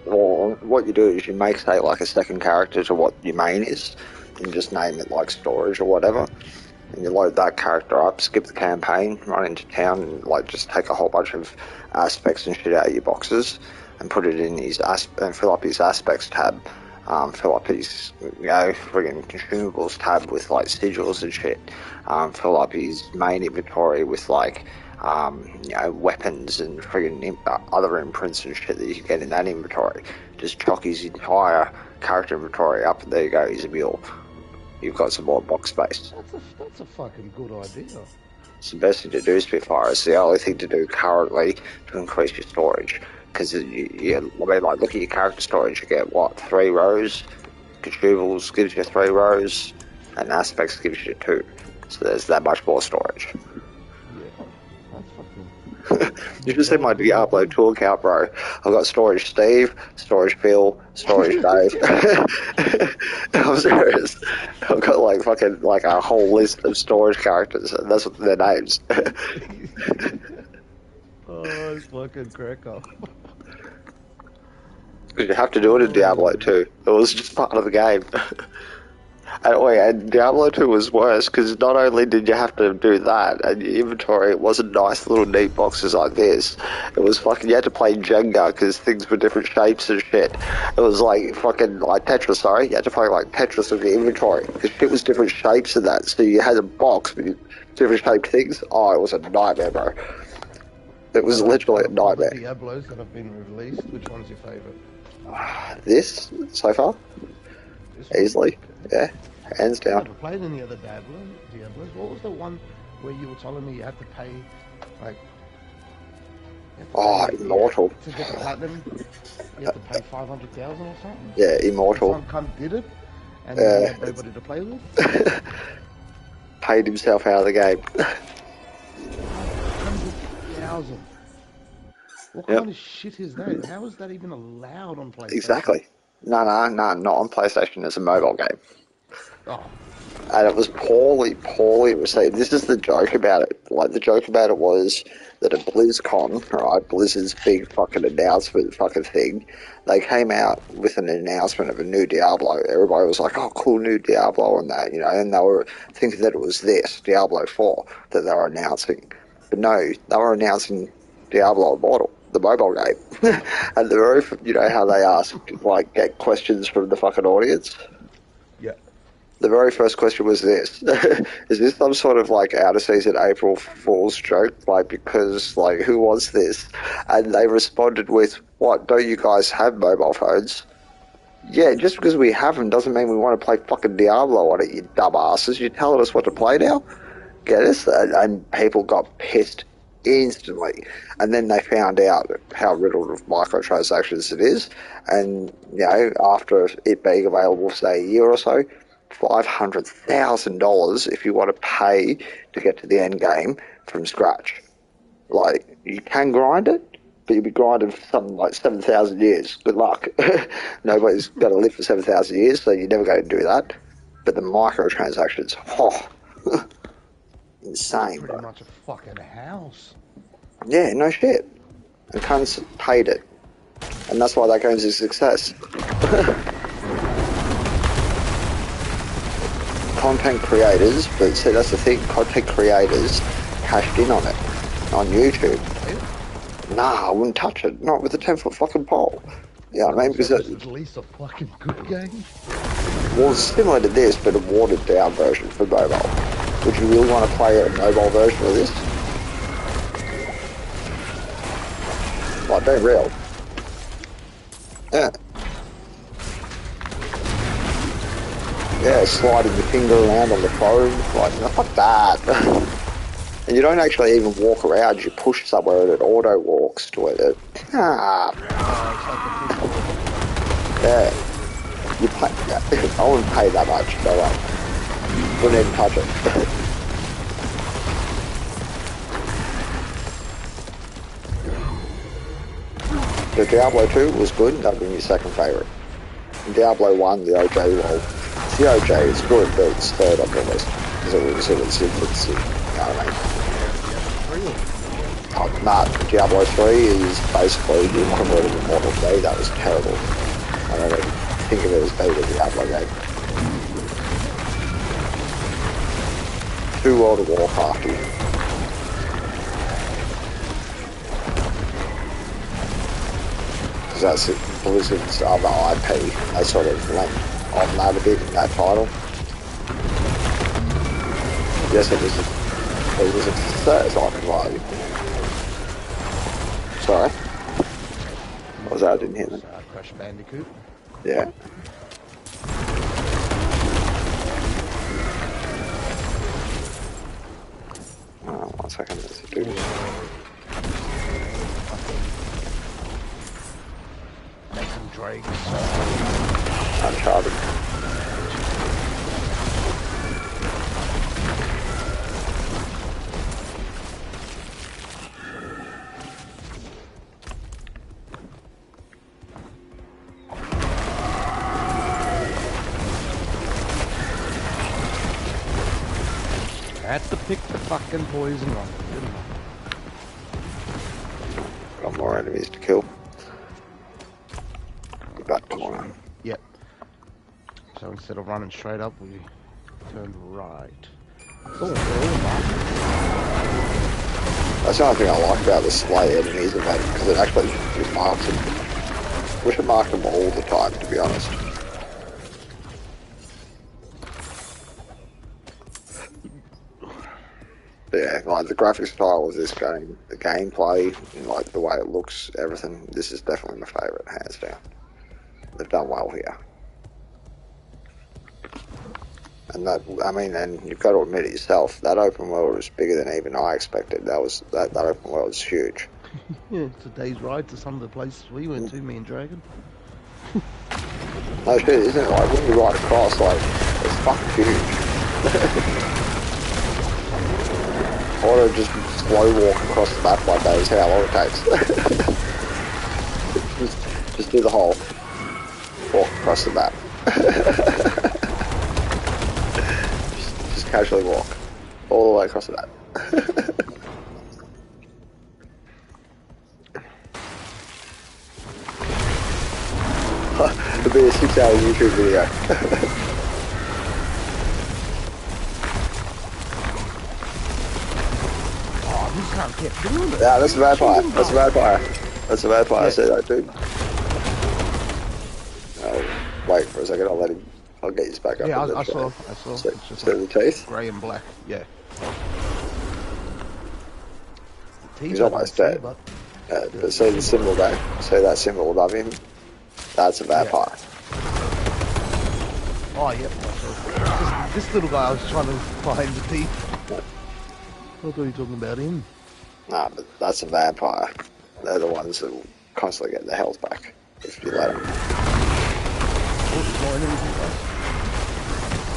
Well, what you do is you make, say, like a second character to what your main is, and just name it like storage or whatever, and you load that character up, skip the campaign, run into town, and like just take a whole bunch of aspects and shit out of your boxes, and put it in his and fill up his aspects tab, fill up his, you know, friggin' consumables tab with like sigils and shit, fill up his main inventory with like, you know, weapons and friggin' other imprints and shit that you can get in that inventory. Just chock his entire character inventory up, and there you go, he's a mule. You've got some more box space. That's a fucking good idea. It's the best thing to do, Spitfire. It's the only thing to do currently to increase your storage. Because, I mean, like, look at your character storage. You get, what, 3 rows? Consumables gives you 3 rows, and aspects gives you 2. So there's that much more storage. You should see my Diablo 2 account, bro. I've got Storage Steve, Storage Phil, Storage Dave. I'm serious. I've got like fucking like a whole list of storage characters, and that's what their names. Oh, it's fucking crack up. Because you have to do it in Diablo 2. It was just part of the game. And Diablo 2 was worse because not only did you have to do that, and your inventory, it wasn't nice little neat boxes like this. It was fucking, you had to play Jenga because things were different shapes and shit. It was like fucking, like Tetris, sorry. You had to play like Tetris with your inventory because shit was different shapes and that. So you had a box with different shaped things. Oh, it was a nightmare, bro. It was literally a nightmare. The Diablos that have been released, which one's your favourite? This, so far? Easily, yeah. Hands down. I've played any other Diablos. What was the one where you were telling me you had to pay, like... Immortal. To get the platinum, you had to pay 500,000 or something? Yeah, Immortal. Some cunt did it, and then he had nobody to play with? Paid himself out of the game. 100,000. What kind of shit is that? How is that even allowed on PlayStation? Exactly. No, not on PlayStation. It's a mobile game. Oh. And it was poorly received. This is the joke about it. Like, the joke about it was that at BlizzCon, right, Blizzard's big fucking announcement fucking thing, they came out with an announcement of a new Diablo. Everybody was like, oh, cool, new Diablo and that, you know, and they were thinking that it was this, Diablo 4, that they were announcing. But no, they were announcing Diablo Immortal, the mobile game. And the very, you know how they ask, like, get questions from the fucking audience? Yeah. The very first question was this. Is this some sort of, like, out-of-season April Fool's joke? Like, because, like, who wants this? And they responded with, what, don't you guys have mobile phones? Yeah, just because we have them doesn't mean we want to play fucking Diablo on it, you dumbasses. You're telling us what to play now? Get us? And people got pissed instantly. And then they found out how riddled of microtransactions it is. And, you know, after it being available for, say, a year or so, $500,000 if you want to pay to get to the end game from scratch. Like, you can grind it, but you'll be grinding for something like 7,000 years. Good luck. Nobody's going to live for 7,000 years, so you're never going to do that. But the microtransactions, insane, Pretty much a fucking house. Yeah, no shit. And cunts paid it. And that's why that game's a success. Content creators, but see, that's the thing, content creators cashed in on it, on YouTube. Nah, I wouldn't touch it, not with a 10-foot fucking pole. Yeah, I mean, because it's at least a fucking good game. Well, it's similar to this, but a watered down version for mobile. Would you really want to play a mobile version of this? Like, they're real. Yeah. Yeah, sliding your finger around on the phone, like, no, fuck that. And you don't actually even walk around, you push somewhere and it auto walks to it. Yeah. You pay, I wouldn't pay that much, no way. Wouldn't even touch it. The Diablo 2 was good, that would be my second favourite. Diablo 1, the OJ, well, the OJ is good, but it's third on the list. Because it was in its infancy, you know what I mean? Oh, nah, Diablo 3 is basically the equivalent of Immortal 3, that was terrible. I don't even think of it as being a Diablo game. 2 World of Warcraft. Because that's it, Blizzard's other IP, they sort of lent on that a bit in that title. Yes, it was a success, I can lie. Sorry. What was that? I didn't hear that. Crash Bandicoot. Yeah. Oh, 1 second, there's a dude. Nathan Drake. Uncharted. Had to pick the fucking poison one, didn't I? Got more enemies to kill. Get back to one. Yep. So So instead of running straight up, we turned right. That's the only thing I like about the slay enemies, because it actually marks them. Wish it marked them all the time, to be honest. But yeah, like the graphic style of this game, the gameplay, and like the way it looks, everything, this is definitely my favourite, hands down. They've done well here. And that, I mean, and you've got to admit it yourself, that open world was bigger than even I expected. That open world was huge. Yeah, it's a day's ride to some of the places we went to, me and Dragon. No shit, isn't it? Like, when you ride across, like, it's fucking huge. I want to just slow walk across the map like that is how long it takes. just do the whole walk across the map. just casually walk all the way across the map. It'll be a 6-hour YouTube video. Can't get through it. Yeah, that's a vampire. That's a vampire. That's a vampire. Yeah. I said that, dude. Oh, wait for a second. I'll let him. I'll get his back up. Yeah, I saw. So, it's just like the teeth. Grey and black. Yeah. He's almost dead. But see the symbol there. See that symbol above him? That's a vampire. Yeah. Oh, yep. This little guy I was trying to find the teeth. I thought you were talking about him. Nah, but that's a vampire. They're the ones that will constantly get their health back if you let them.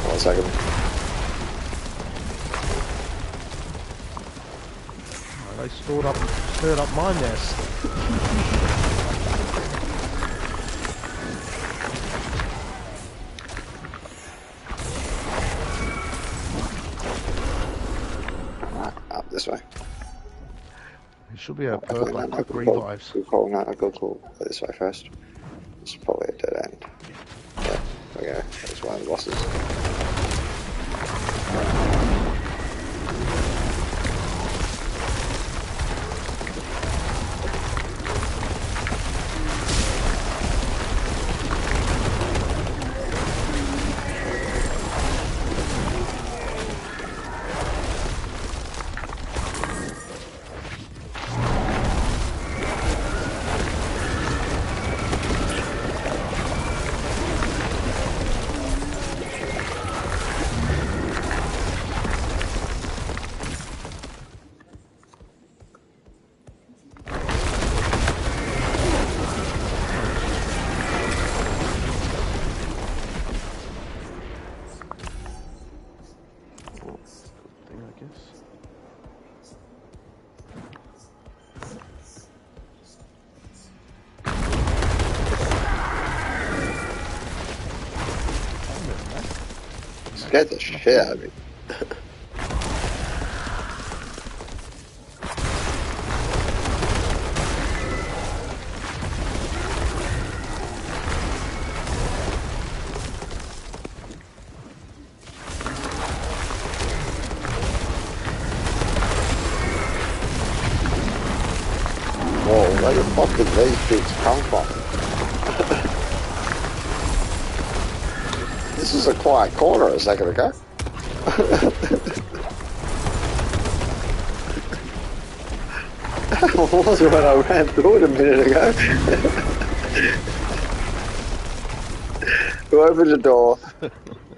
1 second. Oh, they stirred up my nest. Up this way. It should be a perk like quick revives. Good call, no, good call. This way first. It's probably a dead end. Yeah, there we go. That's one of the bosses. Scared the shit out of me. Whoa, where the fuck did these dudes come from? This is a quiet corner a second ago. It was when I ran through it a minute ago. Who opened the door?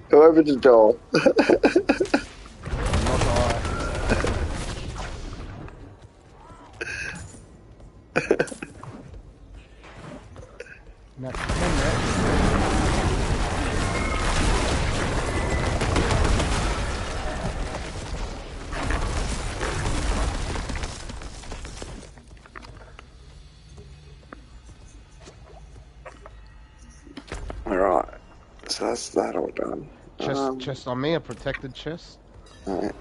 Who opened the door? Alright, so that's that all done. Chest on me, a protected chest. Alright.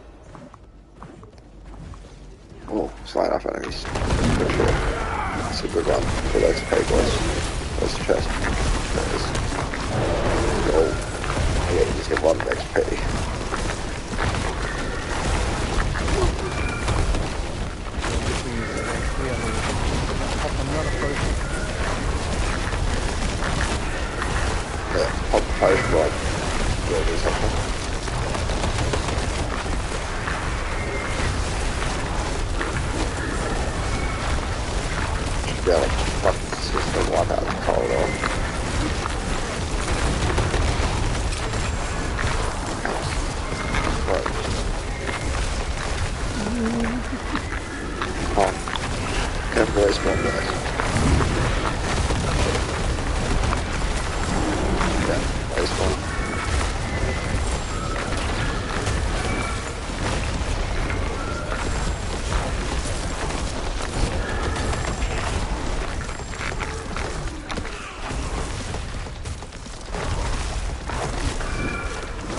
Oh, slide off enemies. For sure. That's a good one for those pay boys. There's the chest. There it is. Gold. just get 1 XP. Yeah, pop the potion like where or something. Yeah, like fucking system wipe out the corridor. Oh, careful, waste one guys. Yeah, waste one.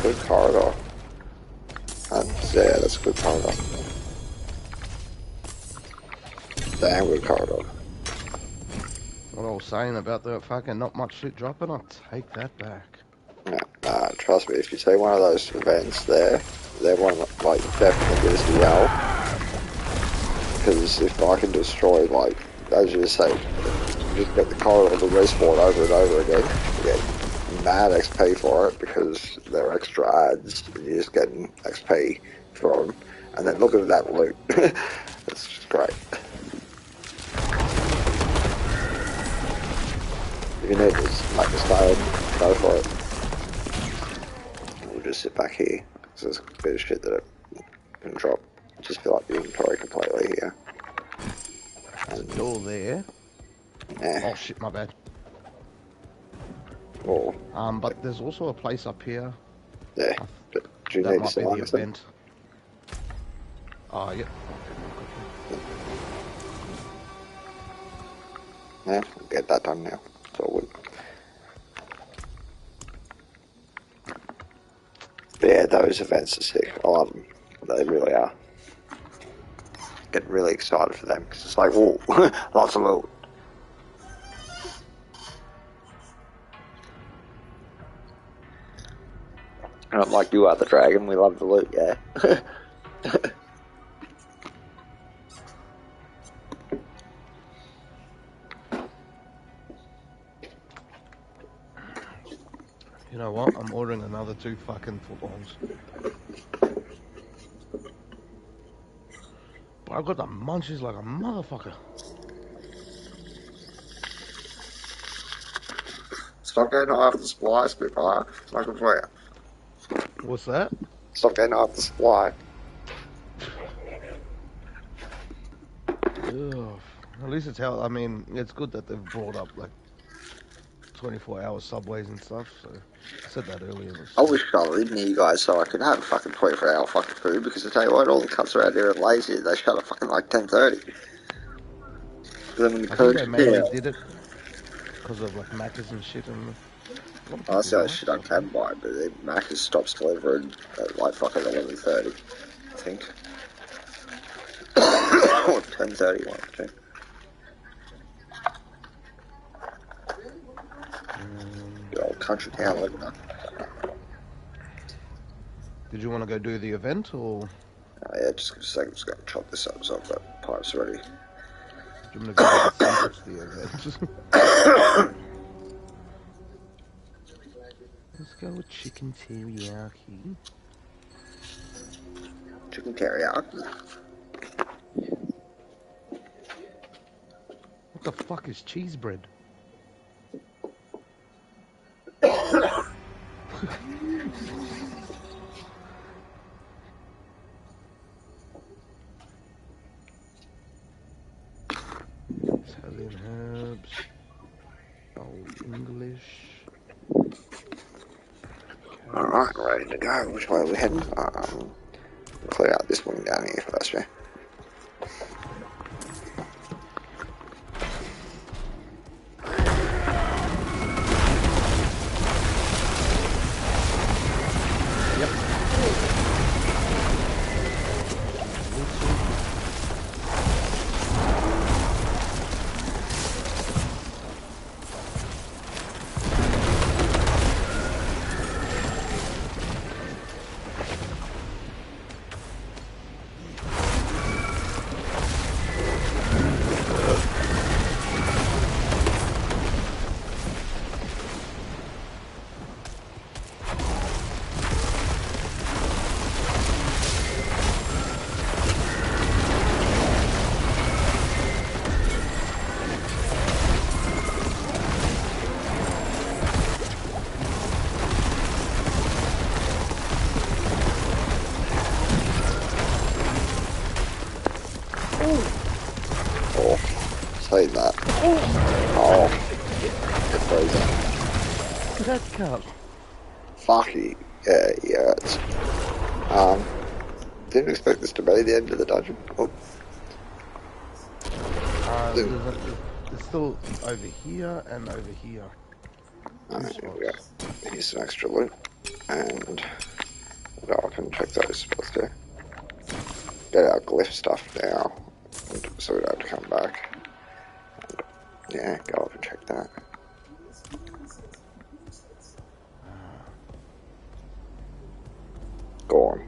Good corridor. Yeah, that's a good corridor. Damn good corridor. What I was saying about the fucking not much shit dropping, I'll take that back. Nah, trust me, if you see one of those events there, they're one that, like, definitely gives me yell. Because if I can destroy, like, as you say, you just get the corridor to respawn over and over again, you get mad XP for it because they're extra ads and you're just getting XP for them. And then look at that loot. It's just great. If you need to make a style, go for it. We'll just sit back here. So there's a bit of shit that it can drop. Just fill up the inventory completely here. There's a door there. Yeah. Oh shit, my bad. Oh. But there's also a place up here. Yeah. But do you that need might to be the anything? event. Oh, yeah. Yeah, we'll get that done now. It's all good. But yeah, those events are sick. I love them. They really are. Get really excited for them because it's like, whoa, lots of loot. And I'm like, you are the dragon, we love the loot, yeah. You know what? I'm ordering another 2 fucking footlongs. But I've got the munchies like a motherfucker. Stop getting off the supply, Spitfire. It's not good for you. What's that? Stop getting off the supply. Ugh. At least it's how, I mean, it's good that they've brought up like 24-hour subways and stuff, so I said that earlier. I wish I lived near you guys so I could have fucking 24-hour fucking food, because I tell you what, all the cunts around here are lazy. They shut at fucking like 10:30. Then when you I think they cook, mainly did it because of like Macca's and shit, and that's the other shit I can buy, but then Macca's stops delivering at like fucking 11:30, I think. Or 10:30, one or two. Good old country town living there. Did you want to go do the event, or? Yeah, just a second, I'm just going to chop this up so I've got pipes ready. Do you want to go the event? Let's go with chicken teriyaki. Chicken teriyaki? What the fuck is cheese bread? Italian herbs. Old English. Alright, ready to go. Which way are we heading? Clear out this one down here first, yeah. Oh, say that. Oh, get frozen. That cup. Fucky. Yeah, it's... Didn't expect this to be the end of the dungeon. Oh. It's still over here and over here. Here we go. Here's some extra loot. And we'll go up and check those spots there. Get our glyph stuff now, so we don't have to come back. And, yeah, go up and check that. Gone.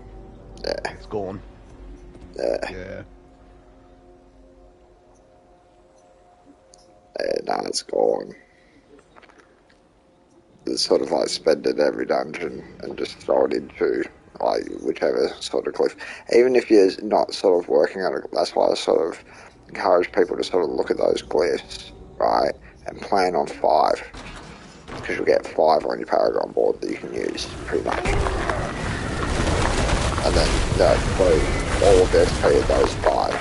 Yeah. It's gone. Yeah. Nah, it's gone. It's sort of like spend it every dungeon and just throw it into like whichever sort of cliff. Even if you're not sort of working on it, that's why I sort of encourage people to sort of look at those glyphs, right, and plan on 5. Because you'll get 5 on your Paragon board that you can use, pretty much. And then put all of the XP of those 5.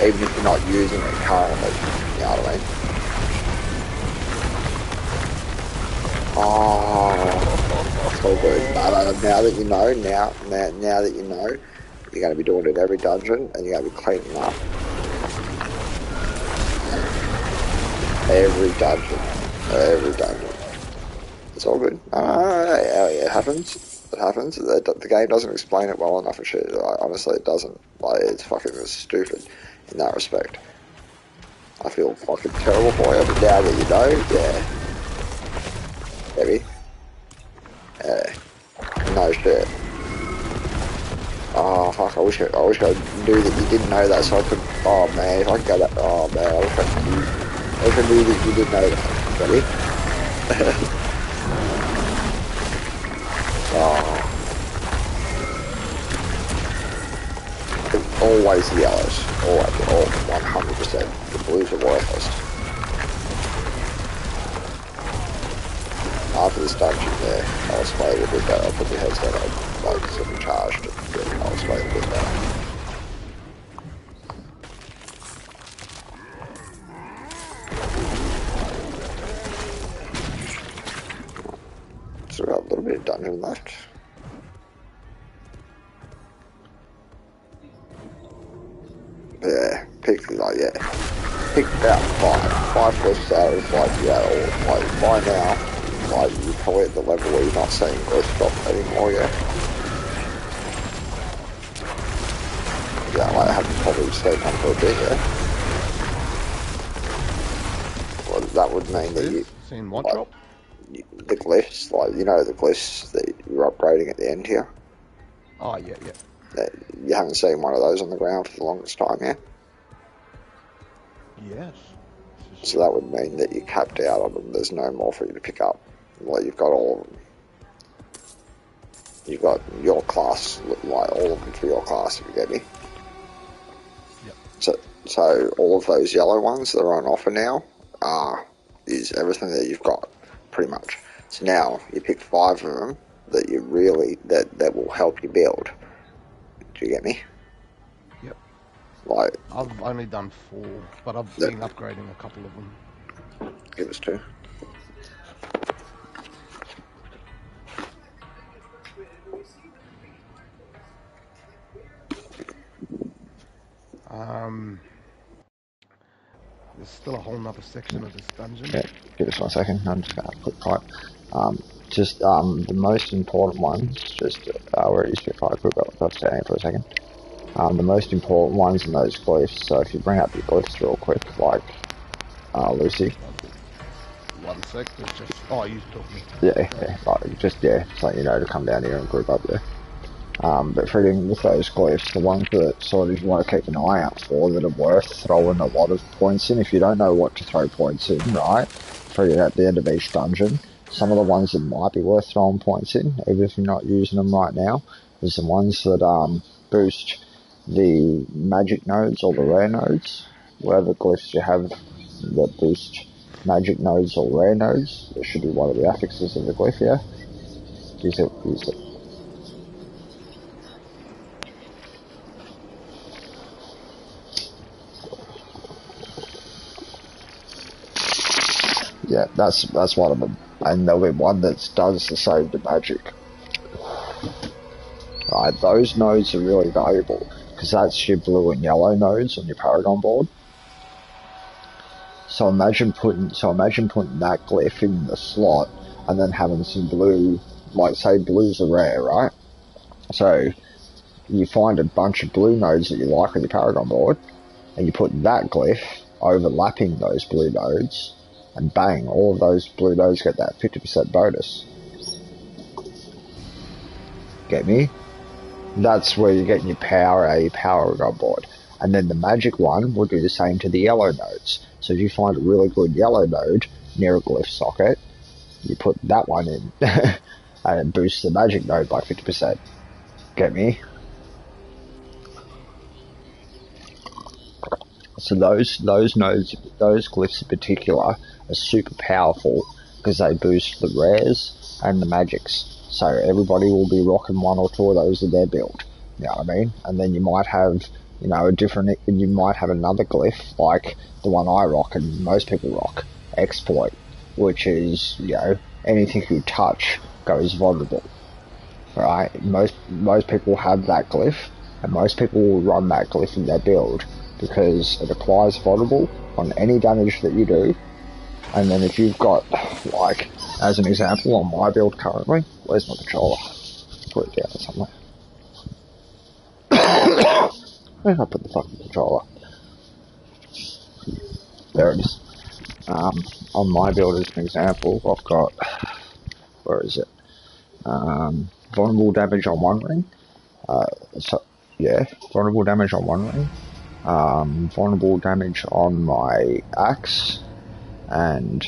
Even if you're not using it currently, you know what I mean? Oh, so good. Now that you know, now that you know, you're going to be doing it every dungeon, and you're going to be cleaning up every dungeon. It's all good. It happens. It happens. The game doesn't explain it well enough and shit. Like, honestly, it doesn't. Like, it's fucking stupid in that respect. I feel fucking terrible for you, but now that you know, yeah. Maybe. No shit. Oh fuck, I wish I knew that you didn't know that so I could, oh man, if I could go that, oh man, I wish I knew that you didn't know that. Ready? Oh. It's always the yellows. Always, all 100%. The blues are worthless. After this dungeon there, I'll explain a little bit better. I'll put the headset on, like, sort of charged, and I'll explain a bit better. So we've got a little bit of dungeon left. Yeah, pick about 5 glyphs out of, like, yeah, or, like, by now. Like, you're probably at the level where you're not seeing glyphs drop anymore, yeah. Yeah, like, I haven't probably stayed on for a bit, yeah. Well, that would mean that you... Seen what like, drop? The glyphs, like, you know the glyphs that you're upgrading at the end here? Oh, yeah. You haven't seen one of those on the ground for the longest time, yeah? Yes. So that would mean that you're capped out on them, there's no more for you to pick up. Like, you've got all of them. You've got your class, like all of them for your class, if you get me. Yep. So all of those yellow ones that are on offer now is everything that you've got, pretty much. So now you pick 5 of them that you really that will help you build. Do you get me? Yep. Like, I've only done 4, but I've been upgrading a couple of them. Give us 2. There's still a whole nother section of this dungeon. Yeah, give us 1 second. I'm just going to quick type. The most important ones, where it is before I quick up standing for a second. The most important ones in those glyphs, so if you bring up your glyphs real quick, like, Lucy. 1 sec, there's just, oh, you told me. Yeah, so you know to come down here and group up there. But freaking with those glyphs, the ones that sort of you want to keep an eye out for that are worth throwing a lot of points in, if you don't know what to throw points in, right, for at the end of each dungeon, some of the ones that might be worth throwing points in, even if you're not using them right now, is the ones that boost the magic nodes or the rare nodes. Whatever glyphs you have that boost magic nodes or rare nodes, it should be one of the affixes of the glyph, yeah? Use it. Yeah, that's one of them. And there'll be one that does the same to magic. Right, those nodes are really valuable because that's your blue and yellow nodes on your Paragon board. So imagine putting that glyph in the slot and then having some blue, like say blues are rare, right? So you find a bunch of blue nodes that you like on your Paragon board and you put that glyph overlapping those blue nodes and bang, all of those blue nodes get that 50% bonus. Get me? That's where you're getting your power out of your Paragon board. And then the magic one will do the same to the yellow nodes. So if you find a really good yellow node near a glyph socket, you put that one in and it boosts the magic node by 50%. Get me? So those nodes, those glyphs in particular, are super powerful because they boost the rares and the magics. So everybody will be rocking one or two of those in their build. You know what I mean? And then you might have, you know, you might have another glyph like the one I rock and most people rock, Exploit, which is, you know, anything you touch goes vulnerable. Right? Most people have that glyph, and most people will run that glyph in their build because it applies vulnerable on any damage that you do. And then if you've got, like, as an example, on my build currently, where's my controller? Put it down somewhere. Where did I put the fucking controller? There it is. On my build, as an example, I've got, where is it? Vulnerable damage on one ring. Vulnerable damage on one ring. Vulnerable damage on my axe. And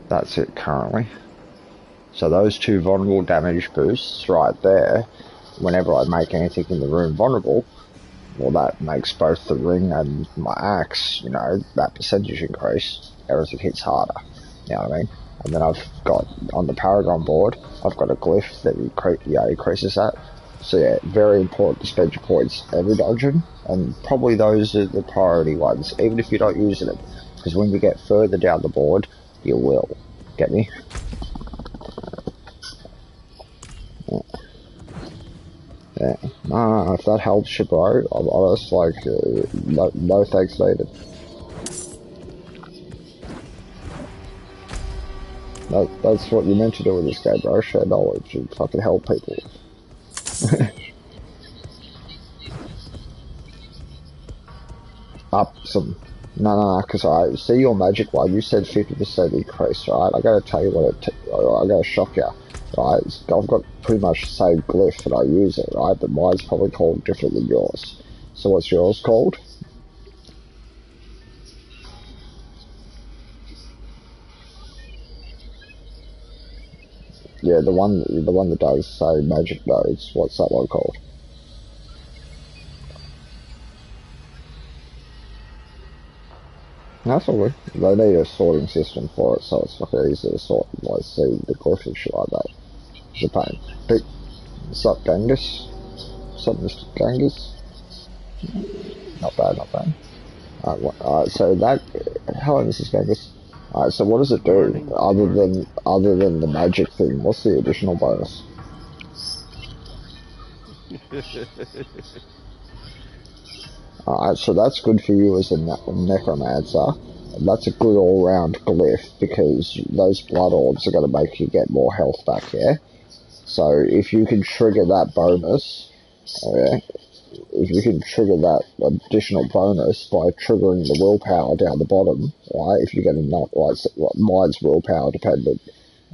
that's it currently. So those two vulnerable damage boosts right there, whenever I make anything in the room vulnerable, well, that makes both the ring and my axe, you know, that percentage increase, everything hits harder. You know what I mean? And then I've got, on the Paragon board, I've got a glyph that increases that. So yeah, very important to spend your points every dungeon, and probably those are the priority ones, even if you're not using them, because when you get further down the board, you will. Get me? Yeah. If that helps you, bro, I'm honest, like, no thanks needed. That's what you're meant to do in this game, bro, share knowledge and fucking help people. Up some. No, because I see your magic one. You said 50% increase, right? I gotta tell you what I gotta shock you, right? I've got pretty much the same glyph and I use it, right? But mine's probably called different than yours. So what's yours called? Yeah, the one that does say magic nodes. What's that one called? That's all good. They need a sorting system for it, so it's fucking easy to sort, like, see the glyph and shit like that. Japan. But, what's up, Genghis? What's up, Mr. Genghis? Not bad. Alright, so that... Hello, Mrs. Genghis. Alright, so what does it do, other than the magic thing? What's the additional bonus? Alright, so that's good for you as a necromancer. That's a good all-round glyph, because those blood orbs are going to make you get more health back, yeah? So, if you can trigger that bonus, if you can trigger that additional bonus by triggering the willpower down the bottom, right? If you get enough, like mine's willpower dependent,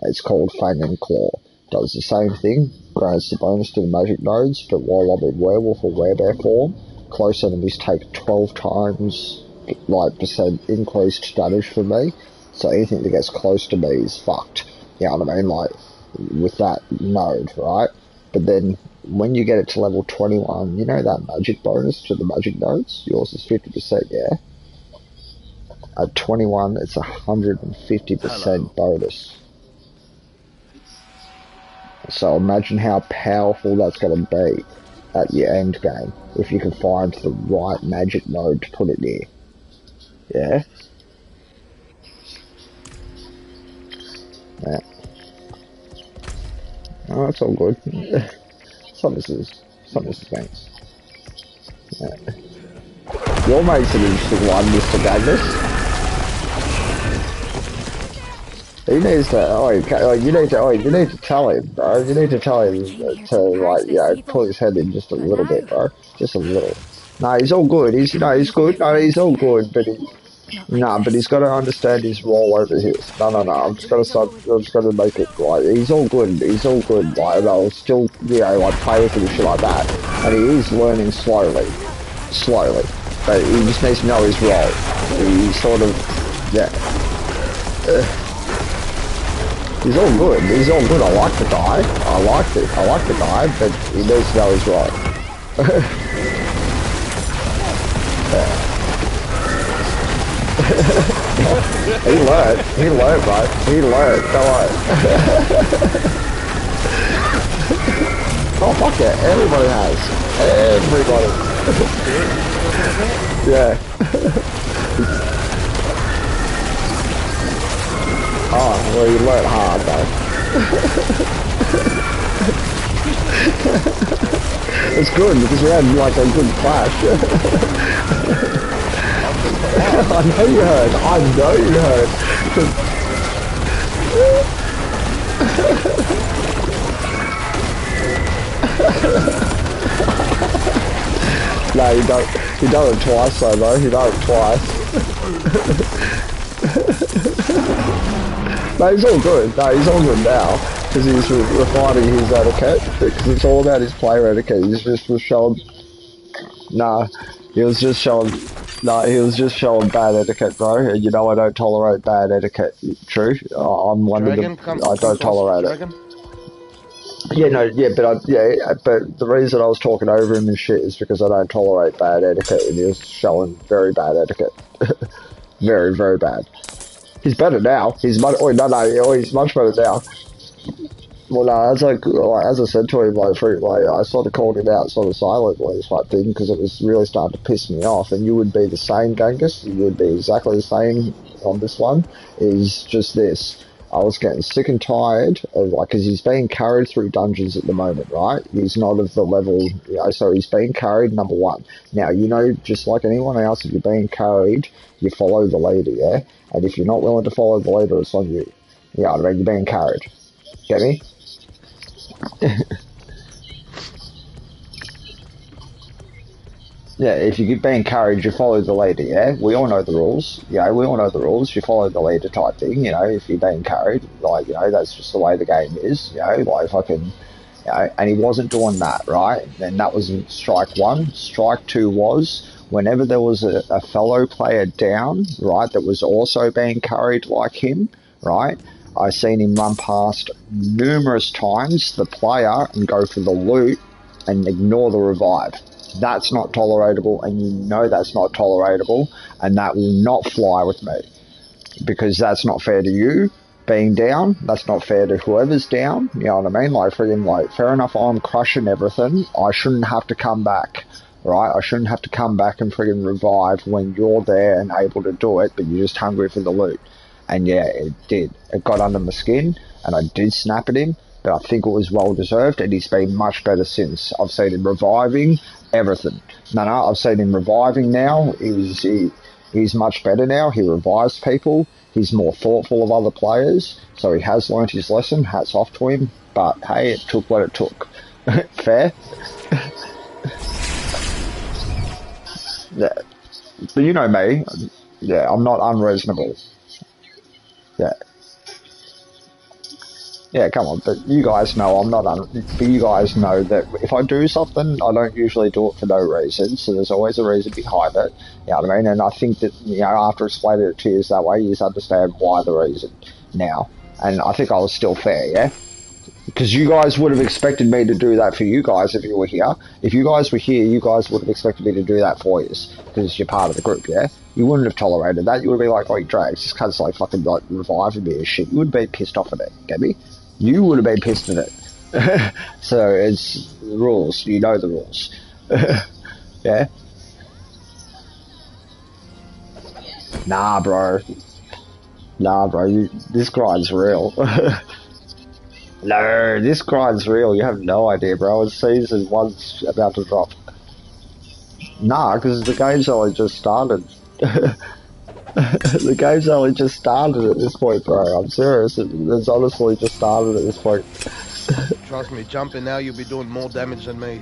it's called Fang and Claw. Does the same thing, grants the bonus to the magic nodes, but while I'm in werewolf or werebear form, close enemies take 12 times, like, percent increased damage from me, so anything that gets close to me is fucked. You know what I mean? Like, with that node, right? But then, when you get it to level 21, you know that magic bonus to the magic nodes? Yours is 50%, yeah? At 21, it's 150% bonus. So imagine how powerful that's going to be at your end game, if you can find the right magic node to put it near. Yeah? Yeah. Oh, it's all good. Some of this mates. Yeah. Your mate's an interesting one, Mr. Magnus. He needs to, you need to tell him, bro. You need to tell him to, like, pull his head in just a little bit, bro. Just a little. No, he's all good. He's good. No, he's all good, but but he's got to understand his role over here. No. I'm just gonna make it right. He's all good. Like, I'll still, like, play with him and shit like that. And he is learning slowly. But he just needs to know his role. He's sort of, he's all good. I like the guy. I like the guy, but he needs to know his role. He learned, bro. He learned, don't worry. Oh, fuck it. Everybody has. Everybody. Yeah. Oh, well, you learned hard, though. It's good, because we had, like, a good clash. I know you heard. No, you don't. You done it twice, though, bro. You done it twice. No, he's all good. No, he's all good now because he's refining his etiquette. Because it's all about his player etiquette. He was showing. He was just showing bad etiquette, bro. And you know I don't tolerate bad etiquette. True. I'm one of them. I don't tolerate it. But the reason I was talking over him and shit is because I don't tolerate bad etiquette, and he was showing very bad etiquette. Very, very bad. He's better now. He's much better now. Well, no, as I said to him, I sort of called him out sort of silently, type thing, because it was really starting to piss me off. And you would be the same, Genghis. You would be exactly the same on this one. Is just this. I was getting sick and tired of, like, because he's being carried through dungeons at the moment, right? He's not of the level, so he's being carried, number one. Now, just like anyone else, if you're being carried, you follow the leader, yeah? And if you're not willing to follow the leader, it's on you. Yeah, I mean, you're being carried. Get me? Yeah, if you get being carried, you follow the leader, yeah? We all know the rules. We all know the rules. You follow the leader type thing, if you're being carried. Like, that's just the way the game is, like fucking, and he wasn't doing that, right? And that was strike one. Strike two was, whenever there was a fellow player down, right, that was also being carried like him, right? I seen him run past numerous times the player and go for the loot and ignore the revive. That's not tolerable, and you know that's not tolerable, and that will not fly with me, because that's not fair to you being down. That's not fair to whoever's down. You know what I mean? Like, friggin', like, fair enough, I'm crushing everything. I shouldn't have to come back, right? I shouldn't have to come back and friggin' revive when you're there and able to do it, but you're just hungry for the loot. And yeah, it did. It got under my skin, and I did snap at him, but I think it was well deserved, and he's been much better since. I've seen him reviving everything. No, I've seen him reviving now. He's much better now. He revives people. He's more thoughtful of other players, so he has learnt his lesson. Hats off to him. But hey, it took what it took. Fair. Yeah. But you know me. Yeah, I'm not unreasonable. Yeah. Yeah, come on, but you guys know I'm not but you guys know that if I do something, I don't usually do it for no reason, so there's always a reason behind it, you know what I mean? And I think that, after explaining it to you that way, you understand why the reason now. And I think I was still fair, yeah? Because you guys would have expected me to do that for you guys if you were here. If you guys were here, you guys would have expected me to do that for you, because you're part of the group, yeah? You wouldn't have tolerated that. You would have been like, oh, Drags, this cunt's like fucking like reviving me and shit. You would have been pissed off at it, get me? You would have been pissed at it. So it's rules. You know the rules. Yeah? Nah, bro. Nah, bro, this grind's real. No, this grind's real. You have no idea, bro. It's season 1's about to drop. Nah, because the game's only just started. The game's only just started at this point, bro. I'm serious. It's honestly just started at this point. Trust me, jumping now, you'll be doing more damage than me.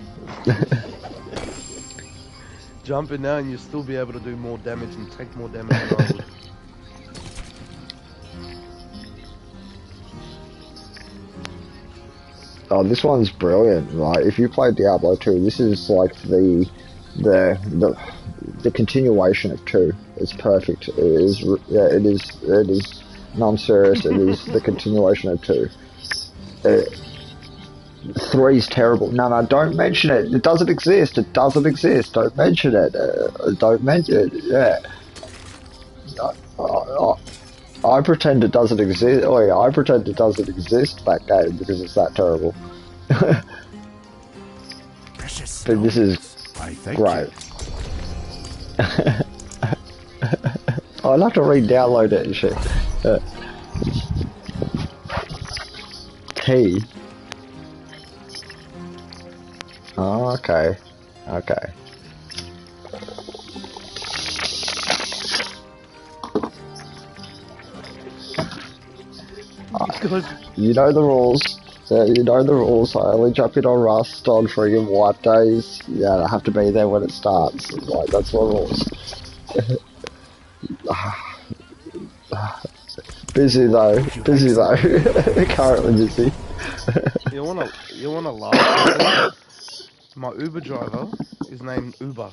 Jumping now and you'll still be able to do more damage and take more damage than I would. Oh, this one's brilliant, right? If you play Diablo 2, this is like the continuation of 2. It's perfect. It is, yeah, it is non-serious. It is the continuation of 2. 3's terrible. No, don't mention it. It doesn't exist. It doesn't exist. Don't mention it. Don't mention it. Yeah. I pretend it doesn't exist. Oh yeah, I pretend it doesn't exist, that game, because it's that terrible. But this is great. I'll have to re-download it and shit. T. Oh, okay. Okay. You know the rules. You know the rules. I only jump in on Rust on friggin' white days. Yeah, I have to be there when it starts. Like, that's the rules. Busy though. Busy though. Currently busy. You wanna laugh? My Uber driver is named Uber.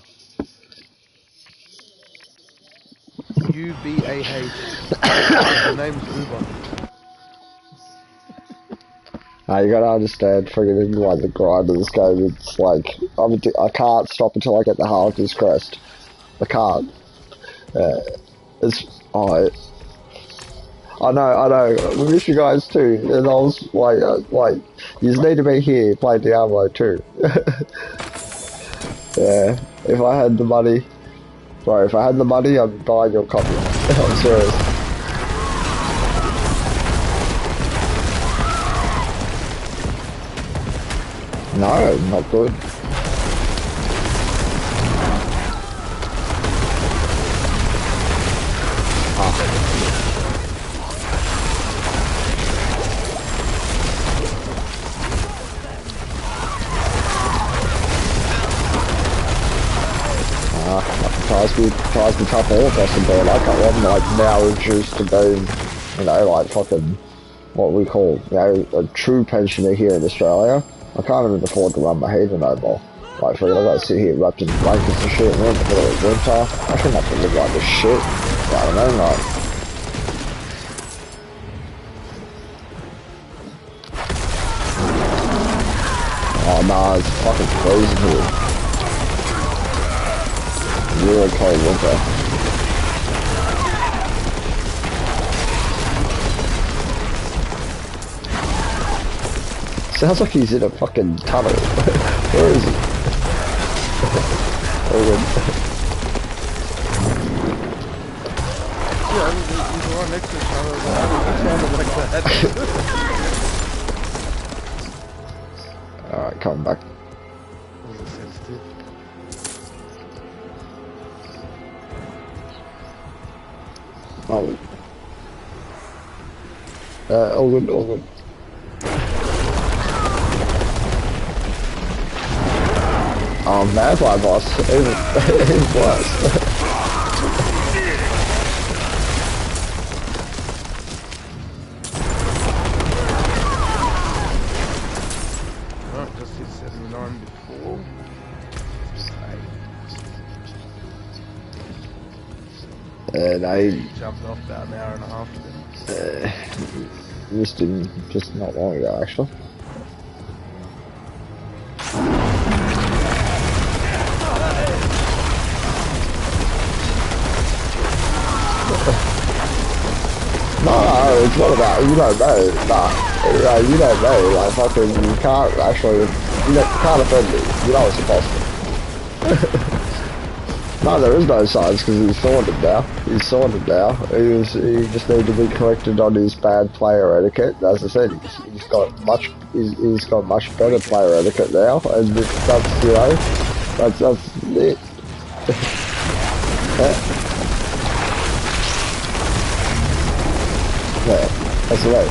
U-B-A-H. His name's Uber. You gotta understand, friggin' like the grind of this game. It's like I can't stop until I get the Harlequin's crest. I can't. I know. We miss you guys too. And I was like, you just need to be here playing Diablo too. Yeah. If I had the money, bro. If I had the money, I'd buy your copy. I'm serious. No, not good. Tries to tough all across the board. I can't want like now reduced to being, you know, like fucking what we call, you know, a true pensioner here in Australia. I can't even afford to run my heater no more. Like, I gotta sit here wrapped in blankets and shit in the middle of winter. I shouldn't have to live like this shit. But I don't know, like. Oh nah, it's fucking freezing here. Really cold winter. Sounds like he's in a fucking tunnel. Where is he? Yeah, he's right next to each other. It sounded like that. Alright, come back. Was it sensitive? Oh. All good, all good. Oh, Vampire boss, even worse. Alright, just hit 79 before. And I jumped off about an hour and a half ago. Missed him just not long ago, actually. No, it's not about, you don't know, you don't know, like fucking, you can't actually, you can't offend me, you know it's impossible. No, there is no signs because he's sorted now. He's sorted now. He just needs to be corrected on his bad player etiquette. As I said, he's got much better player etiquette now, and that's it. Yeah, that's it.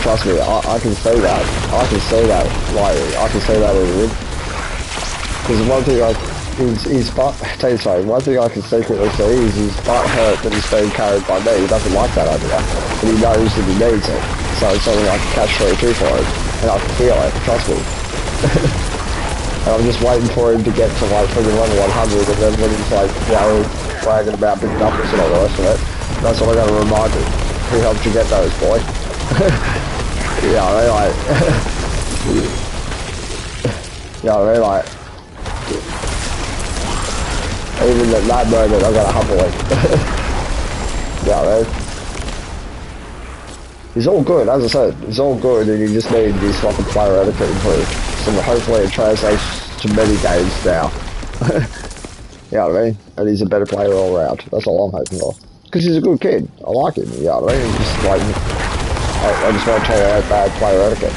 Trust me, I can see that. I can see that. Like, I can see that in him. Because one thing his butt, tell you something, one thing I can secretly see is his butt hurt that he's being carried by me. He doesn't like that idea, but he knows that he needs it. So it's something I can catch 3-2 for him, and I can feel it, trust me. And I'm just waiting for him to get to like freaking level 100, and then when he's like, you know, bragging about big numbers and all the rest of it, that's what I gotta remind him. Who helped you get those, boy? Yeah, I mean, like, yeah, I mean, like, even at that moment, I gotta humble him. Yeah, man. He's all good, as I said, he's all good, and he just needs his fucking player etiquette improved. So hopefully it translates to many games now. You know what I mean? And he's a better player all around. That's all I'm hoping for. Because he's a good kid. I like him, you know what I mean? He's just like, I just want to tell you how bad player etiquette.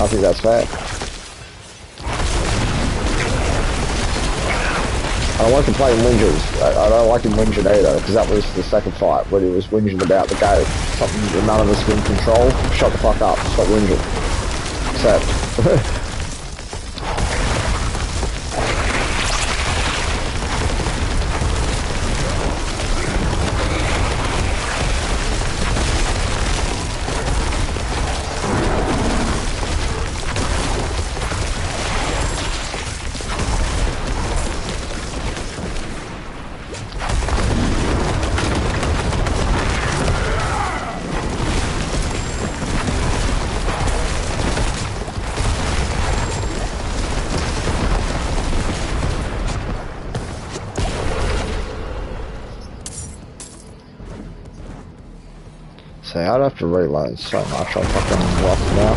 I think that's fair. I don't like him playing whinges. I don't like him whinging either, because that was the second fight when he was whinging about the game. Something that none of us can control. Shut the fuck up. Stop whinging. Except. See, I'd have to relearn so much. I'm fucking lost now.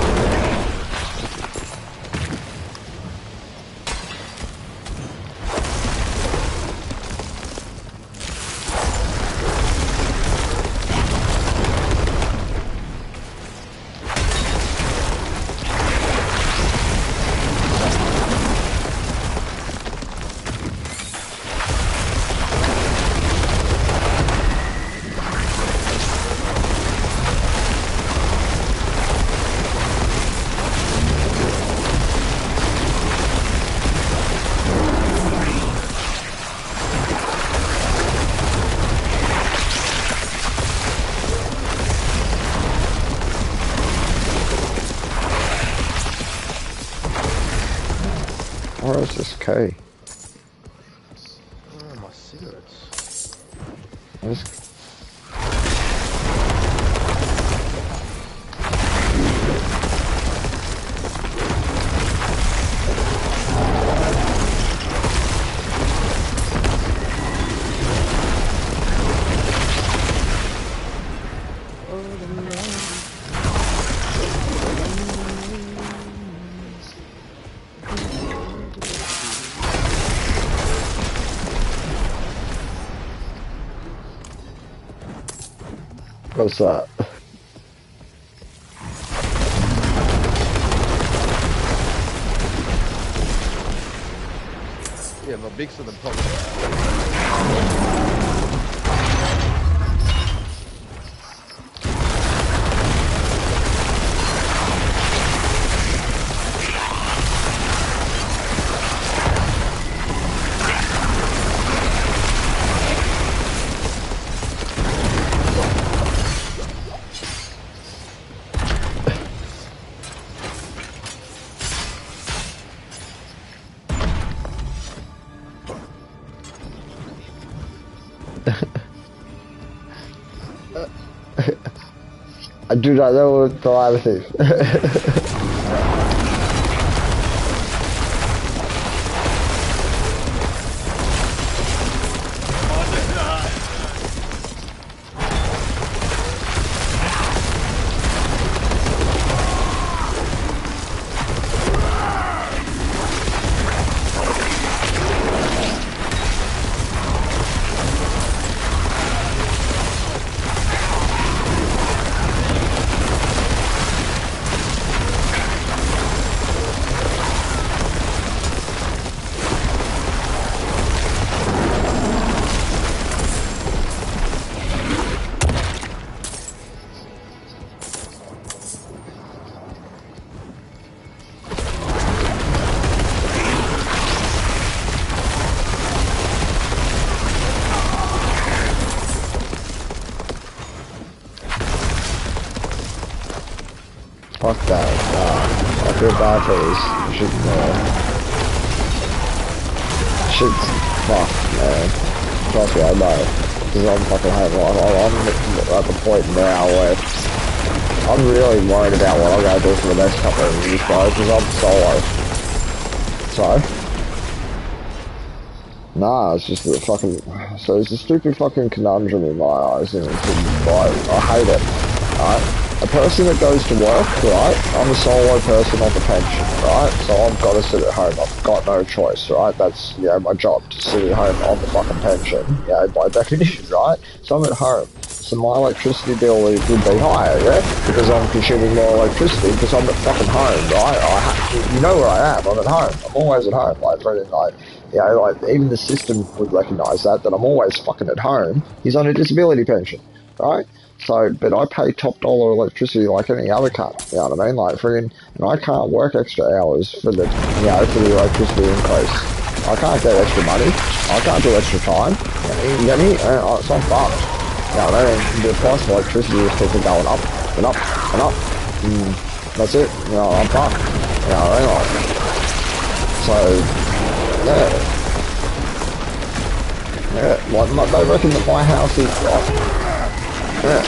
Where is this K? Where are my cigarettes? What's that? Yeah, the bigs are the problem. I do not know what the line is. feel bad for this. Shit's fucked, man. Trust me, I know. Because I'm fucking home. I'm at the point now where I'm really worried about what I'm going to do for the next couple of years, bro, because I'm solo. So? Nah, it's just the fucking... So it's a stupid fucking conundrum in my eyes, and it's like, I hate it, right? A person that goes to work, right? I'm a solo person on the pension, right? So I've got to sit at home. I've got no choice, right? That's, you know, my job, to sit at home on the fucking pension, you know, by definition, right? So I'm at home. So my electricity bill would be higher, yeah? Because I'm consuming more electricity because I'm at fucking home, right? You know where I am, I'm at home. I'm always at home, like, Friday night. You know, like, even the system would recognise that I'm always fucking at home. He's on a disability pension, right? So, but I pay top dollar electricity like any other cunt, you know what I mean? Like, friggin', and I can't work extra hours for the, you know, for the electricity increase. I can't get extra money. I can't do extra time. You get me? So I'm fucked. You know what I mean? The price of electricity is keeping going up and up and up. And that's it. You know, I'm fucked. You know what I mean? Like, so, yeah. Yeah, like, they reckon that my house is, like, yeah.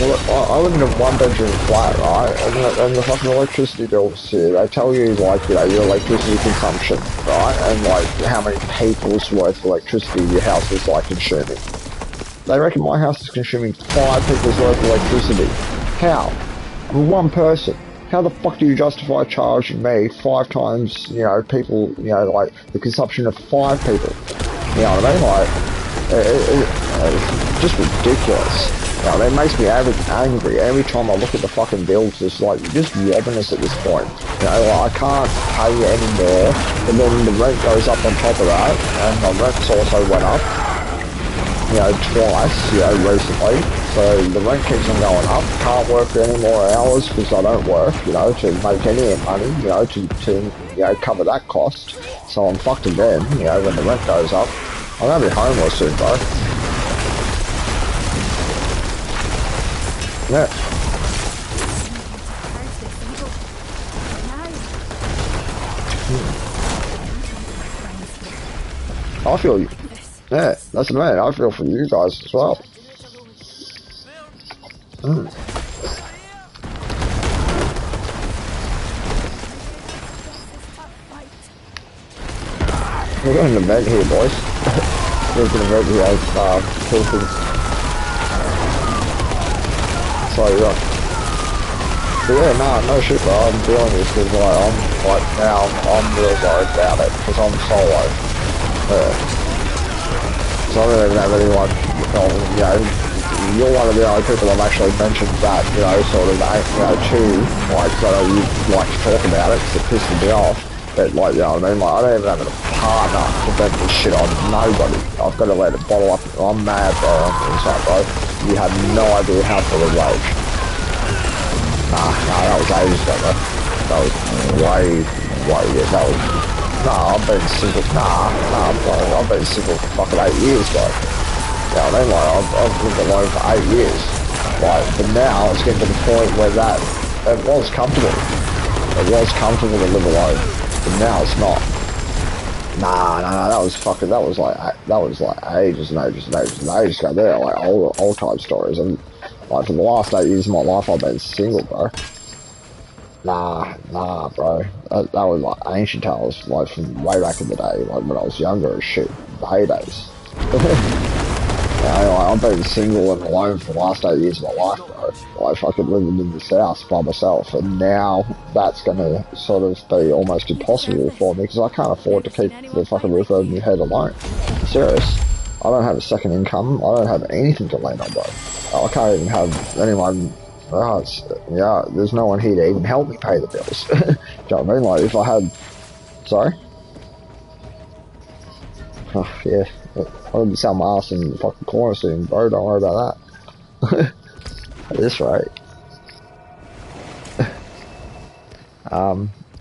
Well, I live in a one-bedroom flat, right? And the fucking electricity bills here, they tell you, like, you know, your electricity consumption, right? And, like, how many people's worth of electricity your house is, like, consuming. They reckon my house is consuming 5 people's worth of electricity. How? I'm one person. How the fuck do you justify charging me 5 times, you know, people, you know, like, the consumption of 5 people? You know what I mean? Like, it's just ridiculous. You know, it makes me angry every time I look at the fucking bills. It's like, you're just robbing us at this point. You know, like, I can't pay anymore, and then the rent goes up on top of that, and my rent's also went up, you know, twice, you know, recently. So the rent keeps on going up. Can't work any more hours because I don't work, you know, to make any money, you know, to you know, cover that cost. So I'm fucked again, you know, when the rent goes up. I'm gonna be homeless soon, bro. Yeah. I feel you. Yeah, that's the man. I feel for you guys as well. We're going to an event here, boys. There's an event here, kill things. So, yeah. But yeah, no shit, bro. I'm dealing with this because, like, now I'm really worried about it because I'm solo. Yeah. So I don't even have anyone, you know, you're one of the only people I've actually mentioned that, you know, sort of, you know, to, like, so you like to talk about it because it pisses me off. But, like, you know what I mean? Like, I don't even have a partner to vent this shit on. Nobody. I've got to let it bottle up. I'm mad, bro. I'm inside, bro. You have no idea how full of rage. Nah, that was ages ago, bro. That was way, that was... Nah, I've been single... I've been single for fucking 8 years, bro. You know what I mean? Like, I've lived alone for 8 years. Like, but now it's getting to the point where it was comfortable. It was comfortable to live alone. But now it's not. Nah, that was like ages and ages and ages and ages ago. They're like old type stories, and like for the last 8 years of my life I've been single, bro. Nah, bro. That was like ancient tales, like from way back in the day, like when I was younger and shit, the heydays. I've been single and alone for the last 8 years of my life, bro. Like, fucking living in this house by myself, and now that's gonna sort of be almost impossible for me because I can't afford to keep the fucking roof over my head alone. Serious. I don't have a second income. I don't have anything to lean on, bro. I can't even have anyone. There's no one here to even help me pay the bills. Do you know what I mean? Like, if I had. Sorry? Oh, yeah. I wouldn't sell my ass in the fucking corner soon, bro. Don't worry about that. At this rate.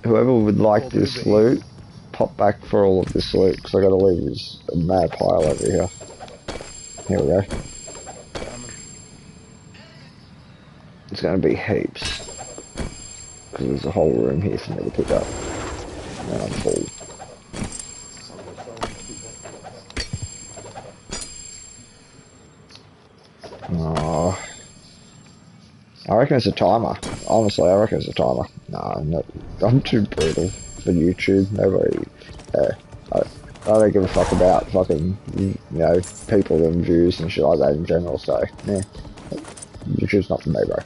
Whoever would like this loot, pop back for all of this loot, because I gotta leave this mad pile over here. Here we go. It's gonna be heaps. Because there's a whole room here for me to pick up. And I'm full. Oh, I reckon it's a timer. Honestly, I reckon it's a timer. Nah, I'm too brutal for YouTube. Nobody, I don't give a fuck about fucking, you know, people and views and shit like that in general, so, yeah. YouTube's not for me, bro.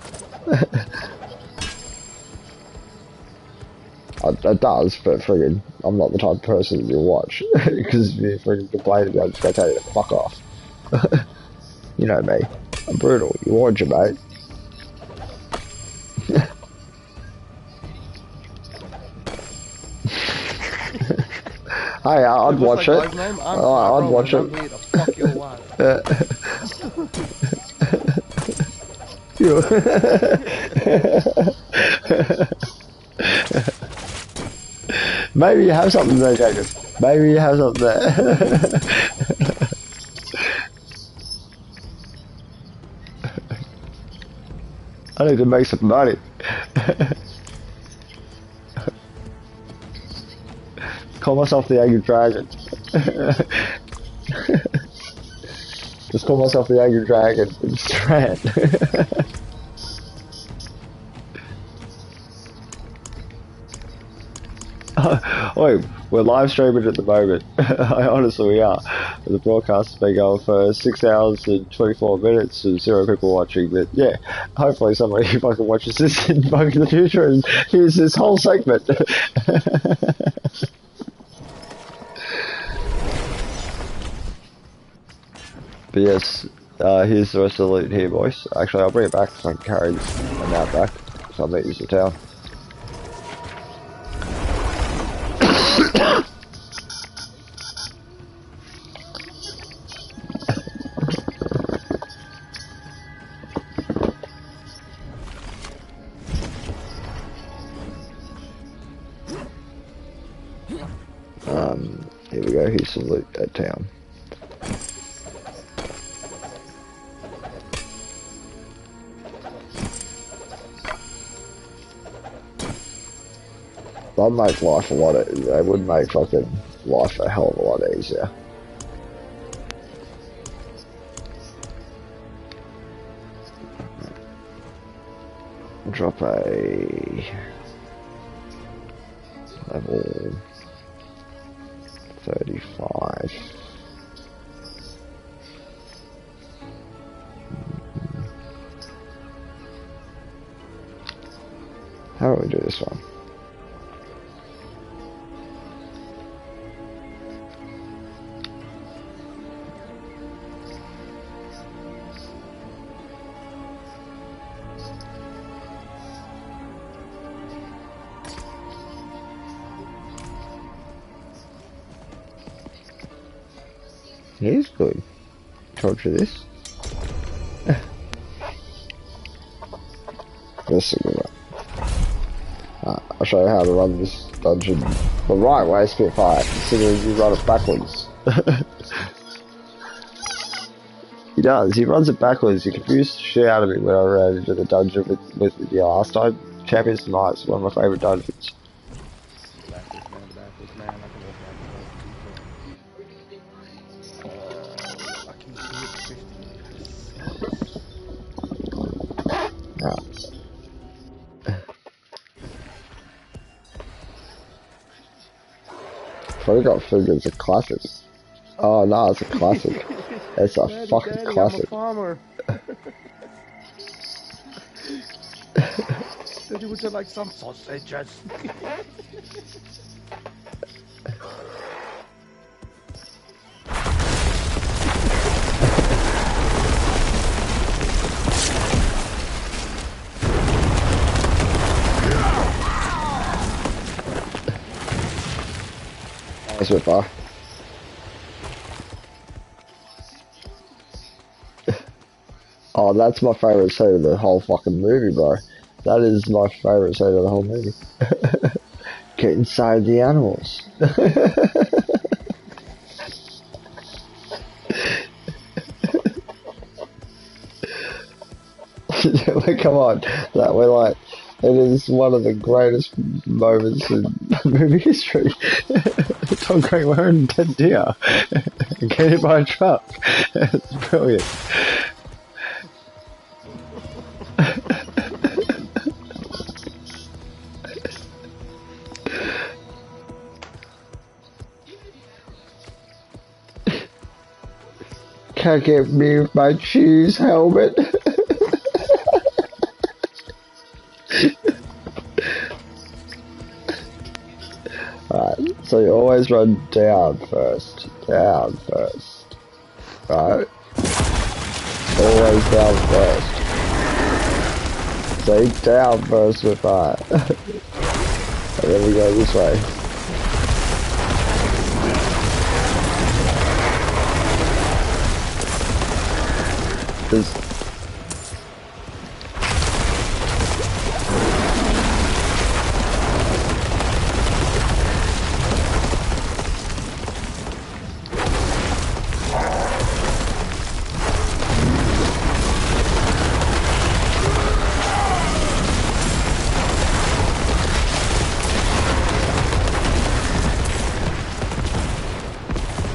It does, but friggin', I'm not the type of person that you'll watch. Because if you friggin' complain about it, I'm just gonna tell you to fuck off. You know me. I'm brutal. You watch it, mate. Hey, I'd watch it. I'd watch it. I'm here to fuck your wife. Maybe you have something there, Jacob. Maybe you have something there. I need to make some money. Call myself the Angry Dragon. Just call myself the Angry Dragon in Strand. Wait, we're live streaming at the moment. Honestly, we are. The broadcast has been going for 6 hours and 24 minutes and 0 people watching. But yeah, hopefully somebody fucking watches this in fucking the future and hears this whole segment. But yes, here's the rest of the loot here, boys. Actually, I'll bring it back so I can carry this amount back. So I'll meet you in town. Here we go, here's some loot at town. That'd make life a lot easier. They would make fucking life a hell of a lot easier. Drop a level 35. How do we do this one? He's good. Told you this. This is a good one. I'll show you how to run this dungeon the right way, Spitfire, considering you run it backwards. He does, he runs it backwards. He confused the shit out of me when I ran into the dungeon with the last time. Champions Night is one of my favourite dungeons. I got figured it's a classic. Oh no, it's a classic. It's a Daddy, fucking Daddy, classic. I'm a farmer. Daddy, would you like some sausages? So far. Oh, that's my favourite scene of the whole fucking movie, bro. That is my favourite scene of the whole movie. Get inside the animals. Come on, that we're like It is one of the greatest moments in movie history. Tom Cruise wearing dead deer and getting hit by a truck. It's brilliant. Can't get me with my cheese helmet. Alright, so you always run down first. Right? Always down first. So down first with fire. And then we go this way. There's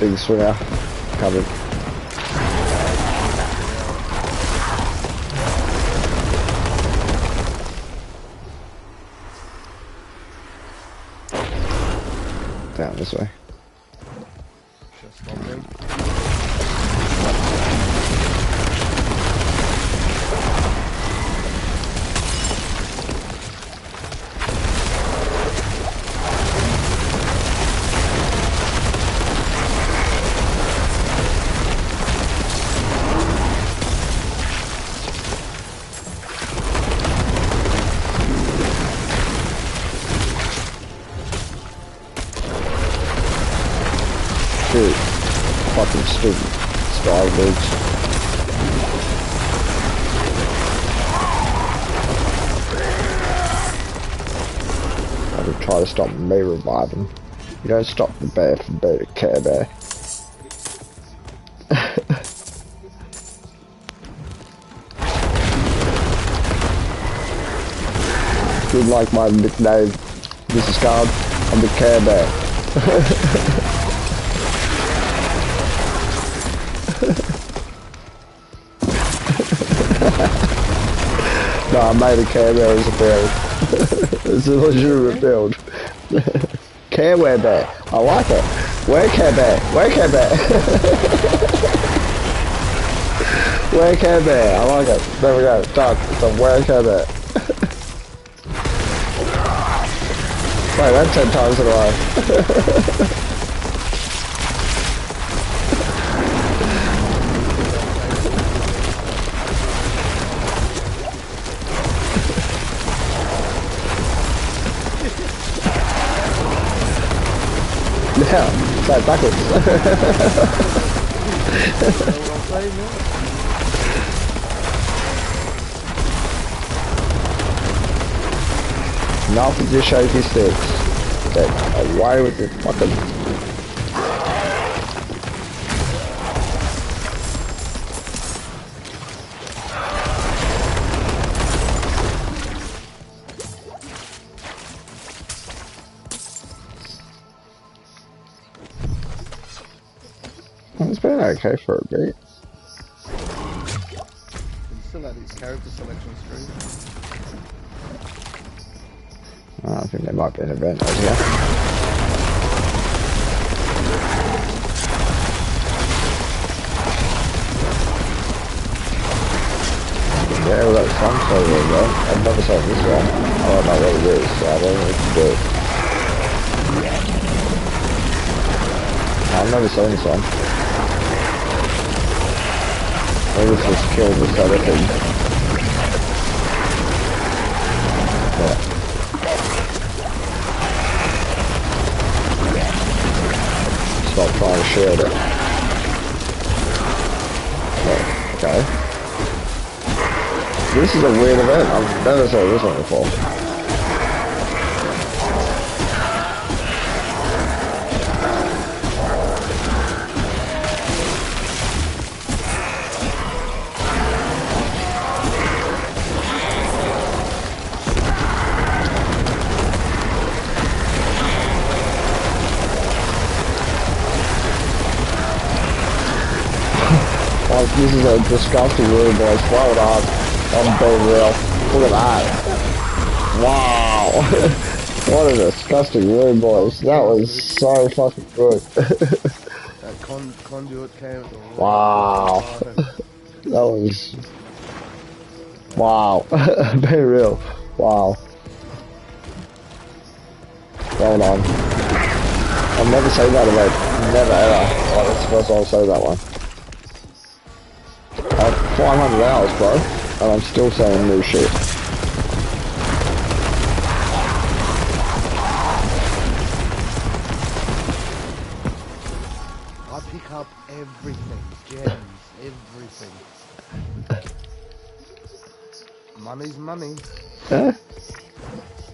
big swinger covered. Down this way. Just on them. Fucking stupid style birds. I would try to stop me reviving. You don't stop the bear from being a Care Bear. You like my nickname, Mrs. Card? I'm the Care Bear. No, I made a Care Bear as a build. It's a legitimate build. Care Bear. I like it. Where Care Bear? Where Care Bear? Where Care Bear? I like it. There we go. Done. So where Care Bear? Wait, that's 10 times in a row. Yeah, it's like backwards. Nothing to shaky sticks. Get away with the fucking... It's been okay for a bit. He's still at his character selection screen. I think there might be an event over here. Yeah, well, that song's so really well. I've never seen this one. I don't know what it is, so I don't know what to do. I've never seen this one. Maybe it's just killed this other thing. Yeah. Stop trying to shield it. Okay. This is a weird event. I've never seen this one before. This is a disgusting room, boys. Well done. I'm being real. Look at that. Wow. What a disgusting room, boys. That was so fucking good. That conduit came at the right Wow. time. That was... Wow. Being real. Wow. Well done. I've never seen that event. Never ever. Oh, that's the first time I've seen that one. I have 500 hours, bro. And I'm still saying new shit. I pick up everything. Gems. Everything. Money's money. Yeah.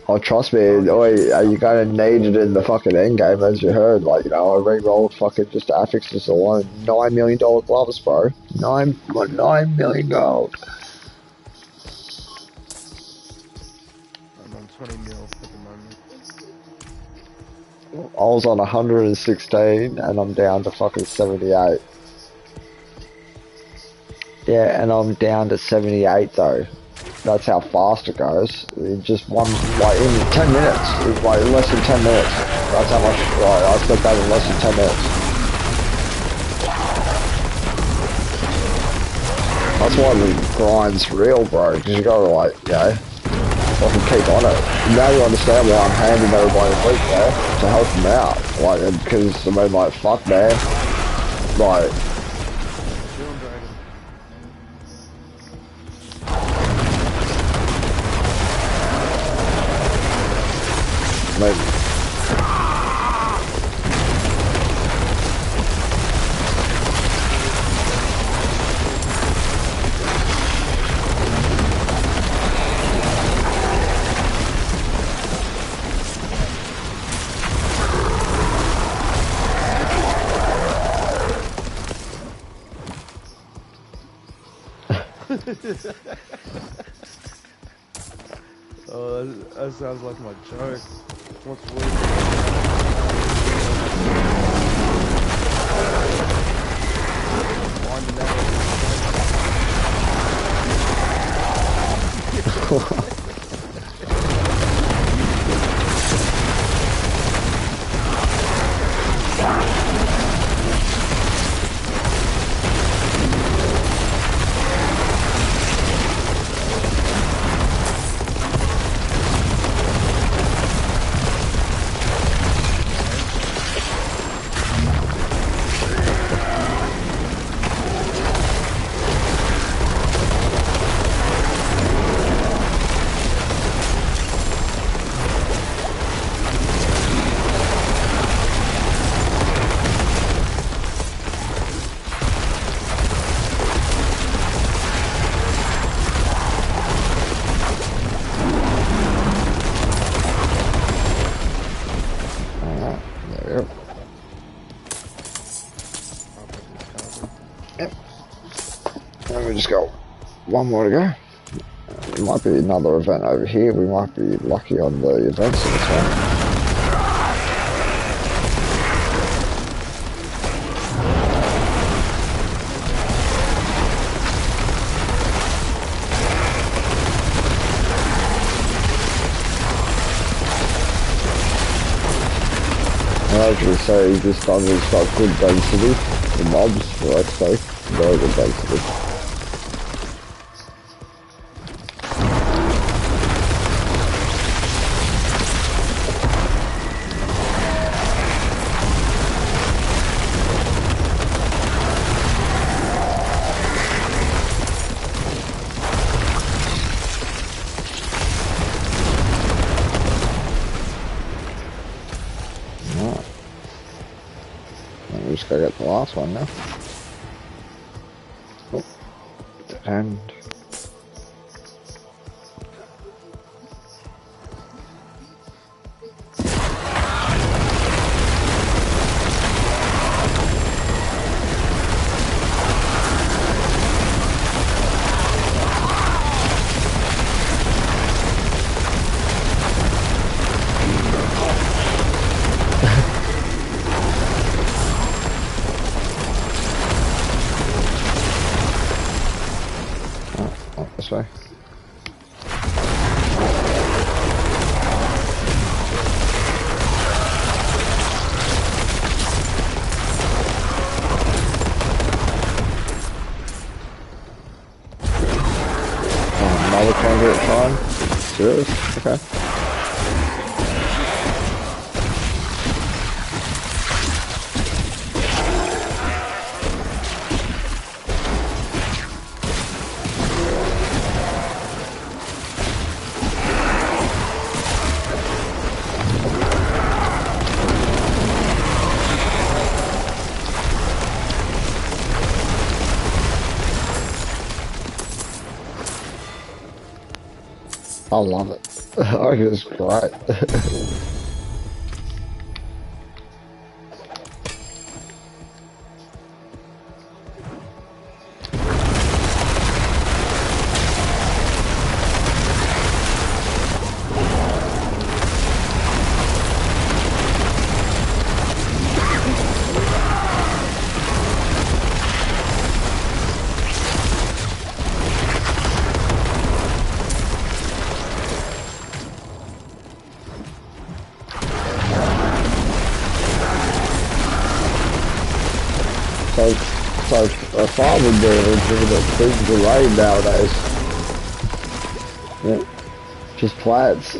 Oh, trust me, oi, you're gonna need it in the fucking end game, as you heard. Like, you know, I re-rolled fucking just affixes alone. $9 million gloves, bro. $9 million gold. I'm on 20 mil at the moment. I was on 116 and I'm down to fucking 78. Yeah, and I'm down to 78 though. That's how fast it goes. In just one, like in 10 minutes, like in less than 10 minutes. That's how much, like, I spent that in less than 10 minutes. That's why the grind's real, bro, because you gotta, like, you know, fucking keep on it. Now you understand why I'm handing everybody a week there, to help them out. Like, because, I mean, like, fuck, man. Like, maybe. Oh, that sounds like my joke. What's worse? We just got one more to go. There might be another event over here. We might be lucky on the events in this one. As we say, this time we've got good density. The mobs, let's say, very good density. We just gotta get the last one now. Oh, and way. Another conduit time? Serious? Okay. I love it. I think it's great. So a farm would be a legitimate thing to raid nowadays. Yeah. Just plants.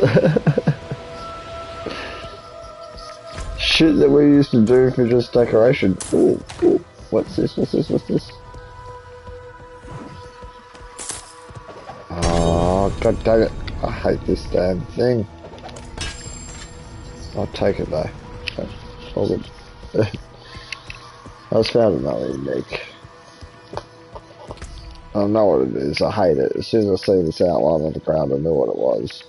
Shit that we used to do for just decoration. Ooh, ooh. What's this? What's this? What's this? Oh, god dang it. I hate this damn thing. I'll take it though. Okay. All good. I just found another unique. I don't know what it is, I hate it. As soon as I see this outline on the ground, I knew what it was.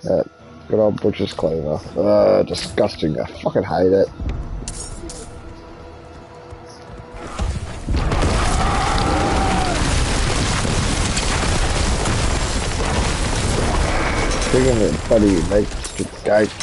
Good old butcher's cleaver. Disgusting. I fucking hate it. Bringing it bloody unique to the gate.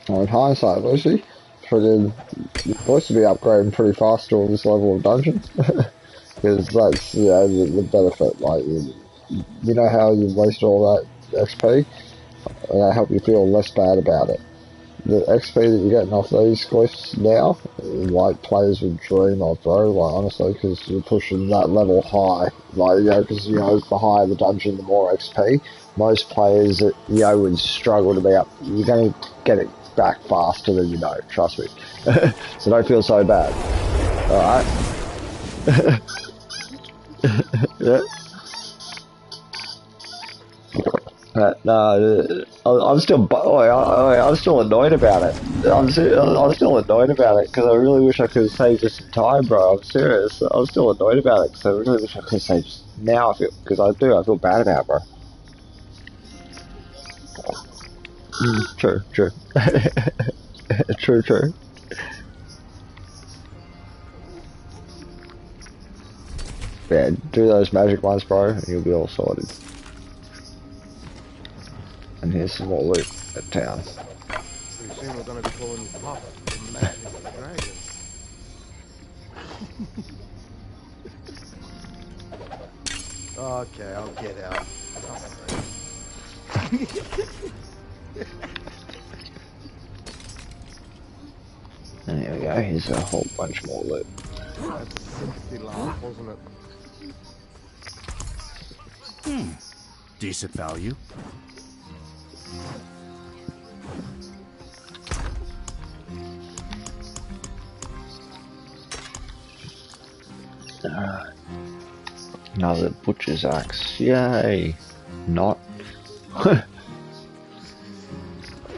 In hindsight, Lucy, you're supposed to be upgrading pretty fast to this level of dungeon. Because that's, you know, the benefit. Like, you know how you waste all that XP? And that help you feel less bad about it. The XP that you're getting off these glyphs now, like, players would dream of, bro, like, honestly, because you're pushing that level high. Like, you know, because, you know, the higher the dungeon, the more XP. Most players, you know, would struggle to be up. You're going to get it back faster than you know, trust me. So don't feel so bad. Alright? Yeah. No, I'm still annoyed about it. I'm still annoyed about it because I really wish I could have saved just in time, bro. I'm serious. I'm still annoyed about it because I really wish I could have saved just now. Because I feel bad about it, bro. True. True. Yeah, do those magic ones, bro, and you'll be all sorted. And here's some more loot at town. Pretty soon we're going to be calling you Buff, the Magic Dragon. Okay, I'll get out. And here we go, here's a whole bunch more loot. That's a sympathy laugh, wasn't it? Decent value. Another butcher's axe. Yay! Not.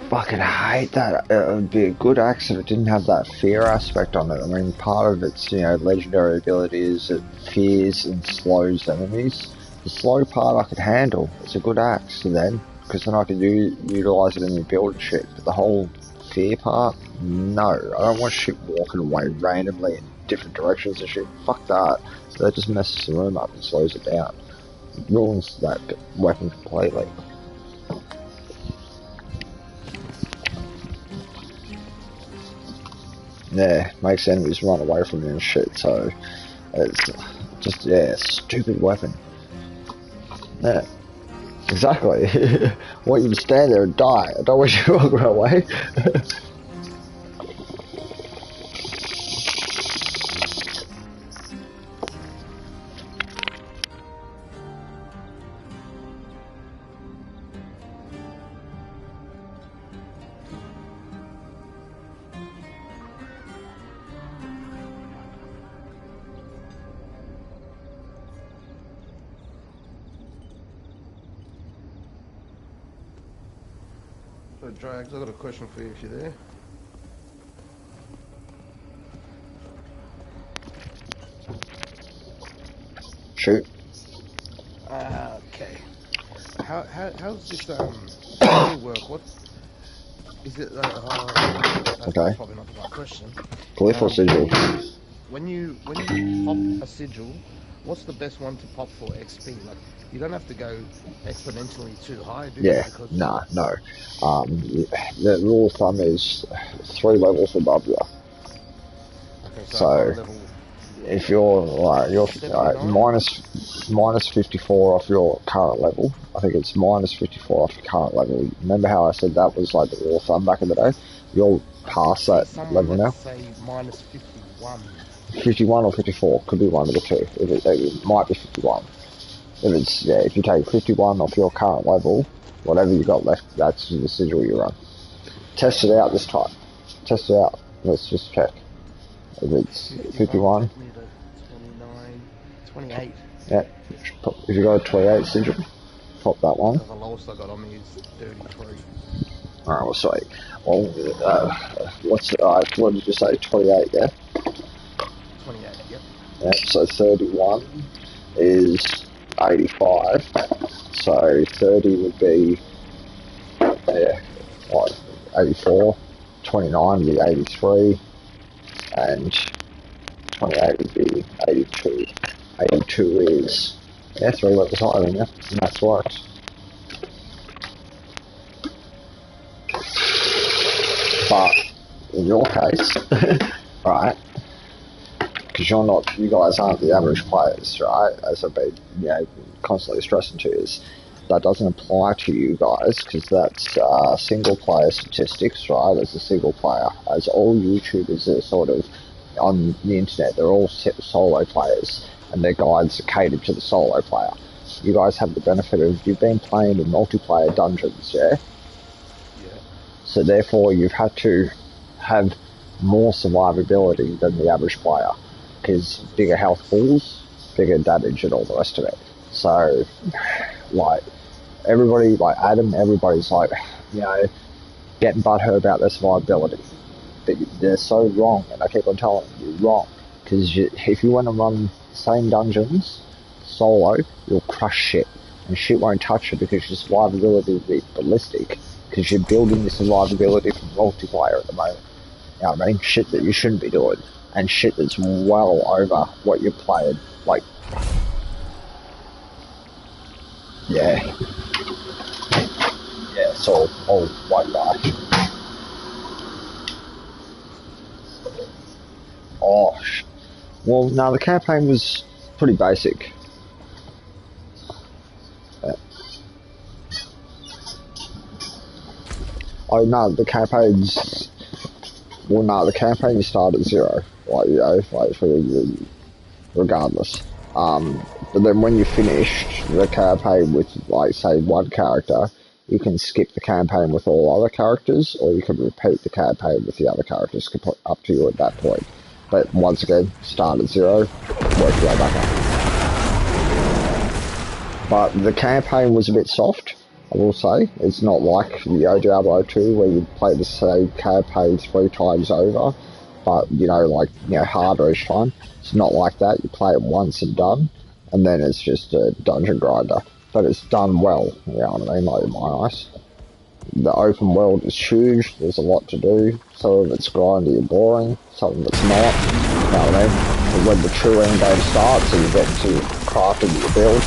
Fucking hate that. It would be a good axe if it didn't have that fear aspect on it. I mean, part of its, legendary ability is it fears and slows enemies. The slow part I could handle. It's a good axe then, because then I can utilise it in the build and shit. But the whole fear part, no. I don't want shit walking away randomly in different directions and shit. Fuck that. That just messes the room up and slows it down. It ruins that weapon completely. Yeah, makes enemies run away from you and shit, so it's just, stupid weapon. Yeah, exactly. Want you to stand there and die. I don't want you to run away. So, Drags, I've got a question for you if you're there. Shoot. Okay. How's this sigil work? What is it? That's Okay. probably not the right question. Glyph or sigil? When you pop a sigil, what's the best one to pop for XP? Like, you don't have to go exponentially too high, do you? Yeah, Because no. The rule of thumb is 3 levels above you. okay, So level if you're minus 54 off your current level, I think it's minus 54 off your current level. Remember how I said that was like the rule of thumb back in the day? You're past that level now. say minus 51. 51 or 54, could be one of the two. It might be 51. If you take 51 off your current level, whatever you got left, that's the sigil you run. Test it out this time. Test it out. Let's just check. If it's 51. 29, 28. Yeah. If you got a 28 sigil, pop that one. The lowest I got on me is 33. Alright, well, sorry. Well, what did you say? 28, yeah? 28, yep. Yeah, so 31 is 85. So 30 would be, 84. 29 would be 83. And 28 would be 82. 82 is, 3 levels higher than you. And that's works. But in your case, right, because you guys aren't the average players, right, as I've been, constantly stressing to you, is that doesn't apply to you guys, because that's single player statistics, right, as a single player, as all YouTubers are sort of on the internet, they're all solo players, and their guides are catered to the solo player. You guys have the benefit of, you've been playing in multiplayer dungeons, yeah? So therefore you've had to have more survivability than the average player, because bigger health pools, bigger damage and all the rest of it. So, like, everybody, like Adam, everybody's like, getting butthurt about their survivability. But they're so wrong, and I keep on telling them, you're wrong. Because if you want to run the same dungeons solo, you'll crush shit. And shit won't touch you because your survivability will be ballistic. Because you're building your survivability for multiplayer at the moment. You know what I mean? Shit that you shouldn't be doing. And shit that's well over what you're playing. Like, yeah, it's all white guy. Oh, well, no, the campaign was pretty basic. Oh no, the campaign you start at 0, regardless. But then when you finished the campaign with, like, say, one character, you can skip the campaign with all other characters, or you can repeat the campaign with the other characters, up to you at that point. But once again, start at 0, work your way back up. But the campaign was a bit soft, I will say. It's not like Diablo 2 where you play the same campaign 3 times over, but harder each time. It's not like that. You play it once and done, and then it's just a dungeon grinder. But it's done well, you know what I mean, like in my eyes. The open world is huge, there's a lot to do. Some of it's grindy and boring, some of it's not, you know what I mean? And when the true end game starts and you get to crafting your build,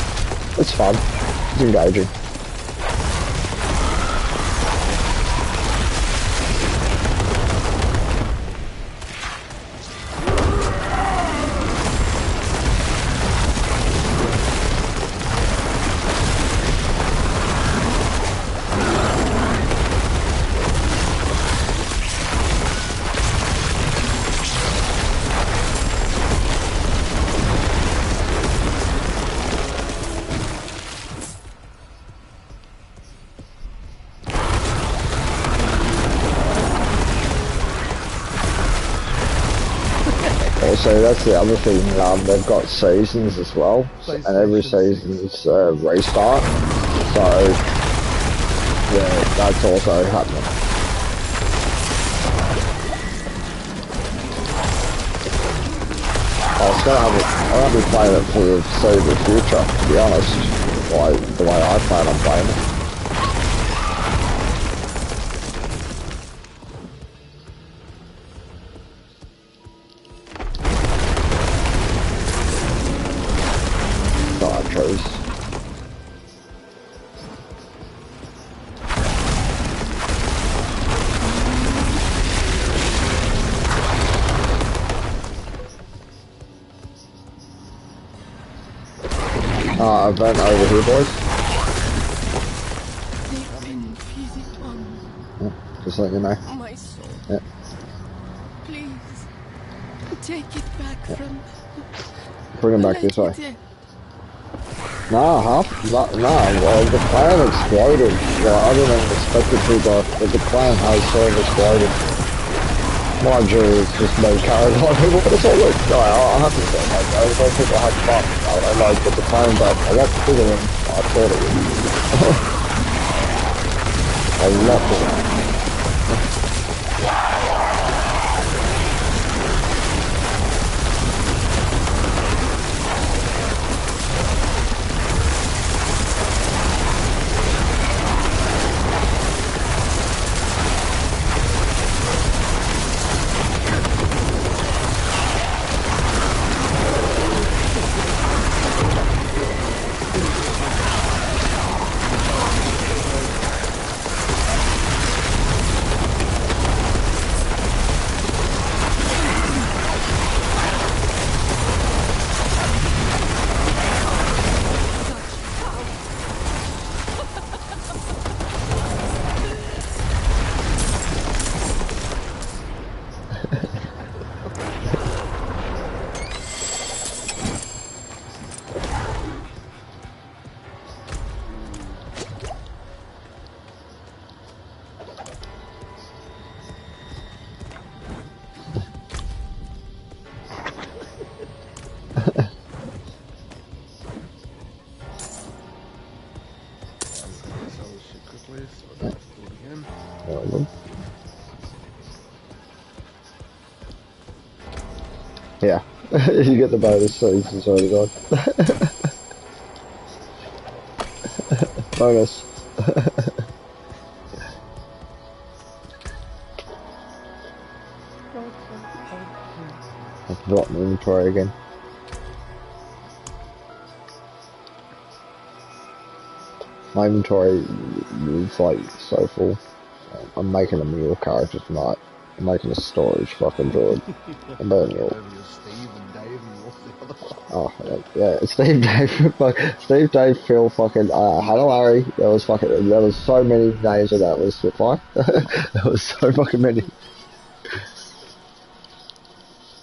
it's fun, it's engaging. So that's the other thing, they've got seasons as well, and every season's restart, so yeah, that's also happening. I'll be playing it for the foreseeable future, to be honest, like the way I plan on playing it. Event over here, boys. Yeah, just let you know. My soul. Yeah. Please, take it back from. Bring him back this way. Well, the clan exploded. Well, I didn't expect it to, but the clan has sort of exploded. Mind you, it's just no carried on. But it's all good. No, I have to say, I don't think I had fun. But the clan's up a lot bigger than I thought it would be. A lot bigger. Yeah, you get the bonus seasons already gone. Bonus. I've forgotten the inventory again. My inventory is like so full. I'm making a mule character tonight. I'm making a storage fucking Druid. I'm burning it all. Oh, yeah, Steve, Dave, Steve, Dave, Phil, fucking, hello Larry, there was so many names on that list, reply. There was so fucking many.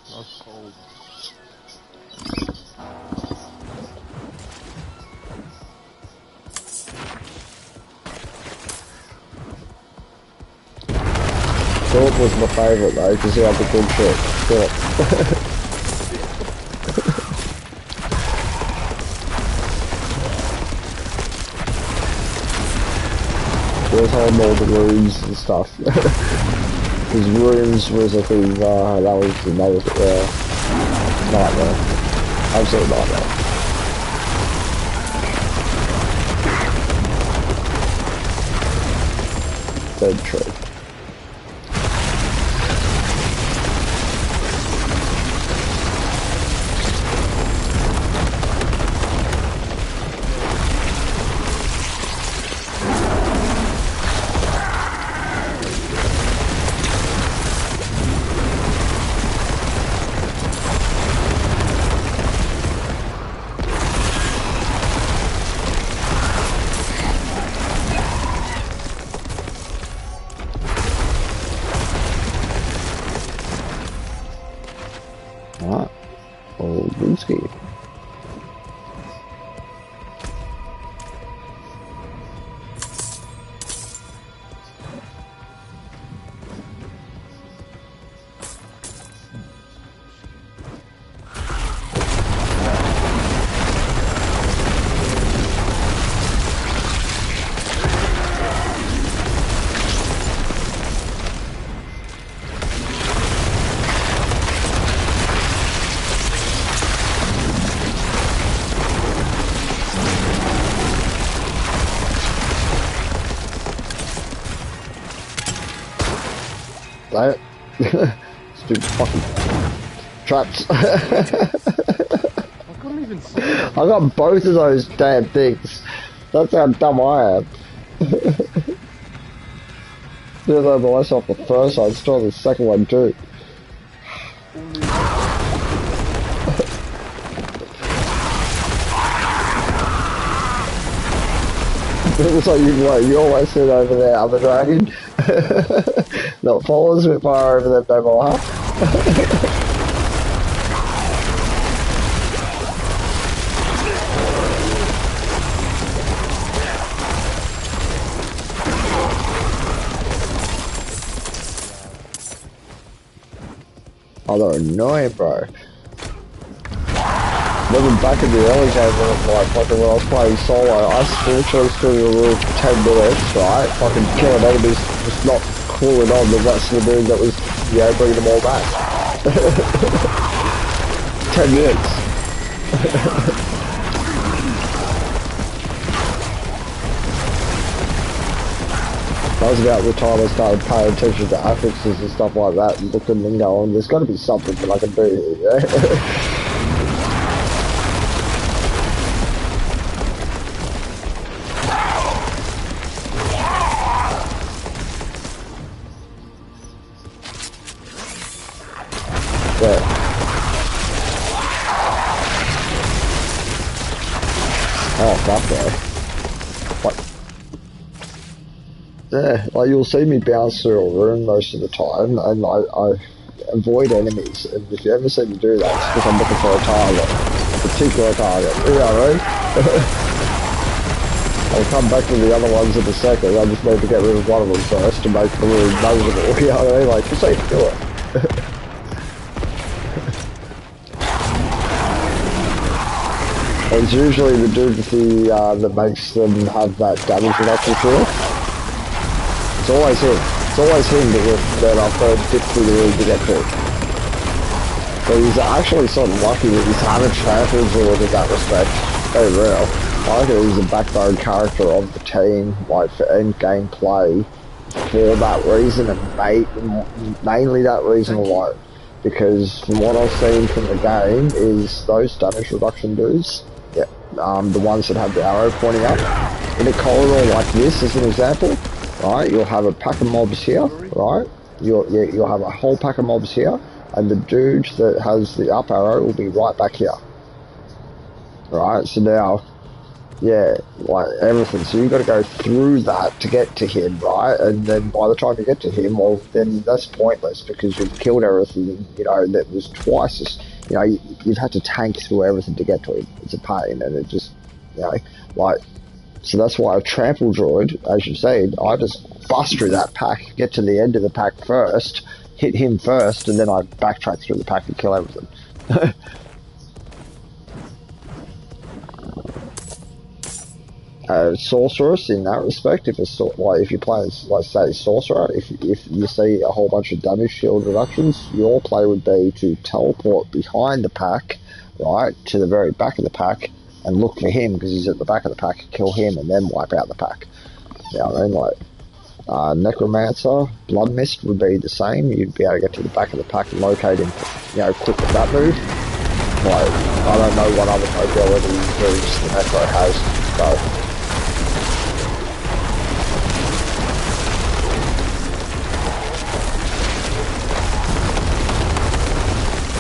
That's cold. Cool. was my favourite though, because he had the good shit. Cool. He was holding all the rooms and stuff. Because rooms was a thing, that was nightmare. Absolute nightmare. Dead true. Alright. Old Brewski. Right? Stupid fucking traps. I couldn't even see them. I got both of those damn things. That's how dumb I am. Even though I myself the first one, still the second one too. It's like you always sit over there, other dragon. Not follows a bit far over there, no more, huh? Oh, they're annoying, bro. Remember back in the early game when when I was playing solo, I literally stood in a room for 10 minutes, right? Fucking killing enemies, just not cooling on the rest of the dude that was, bringing them all back. 10 minutes. That was about the time I started paying attention to affixes and stuff like that, and looking and going, there's got to be something that I can do here, yeah? Oh, fuck yeah. Yeah, like you'll see me bounce through a room most of the time, and I avoid enemies, and if you ever see me do that, it's because I'm looking for a target, a particular target, you know what I mean? I'll come back to the other ones in a second, I just need to get rid of one of them first to make the room noticeable, you know what I mean? Like, just so you can do it. It's usually the dude with the, that makes them have that damage reduction shield. It's always him. It's always him that I've got to dip through the room to get to. So he's actually sort of lucky that he's having trampled forward in that respect. Very real. I think he's a backbone character of the team, like for end game play, for that reason, and mainly that reason alone. Because from what I've seen from the game is those damage reduction dudes, the ones that have the arrow pointing up, in a corridor like this as an example, right, you'll have a pack of mobs here, right, you'll have a whole pack of mobs here, and the dude that has the up arrow will be right back here. Right, so now, yeah, like everything, so you've got to go through that to get to him, right, and then by the time you get to him, well, then that's pointless, because you've killed everything, that was twice as, you've had to tank through everything to get to him. It's a pain, and it just, like, So that's why a trample druid, as you said, I just bust through that pack, get to the end of the pack first, hit him first, and then I backtrack through the pack and kill everything. Sorceress, in that respect, if you play as, like say, sorcerer, if you see a whole bunch of damage shield reductions, your play would be to teleport behind the pack, right, to the very back of the pack, and look for him because he's at the back of the pack, kill him, and then wipe out the pack. You know what I mean? Like, Necromancer, Blood Mist would be the same. You'd be able to get to the back of the pack and locate him, you know, quick with that move. Like, I don't know what other mobility moves the Necro has, so.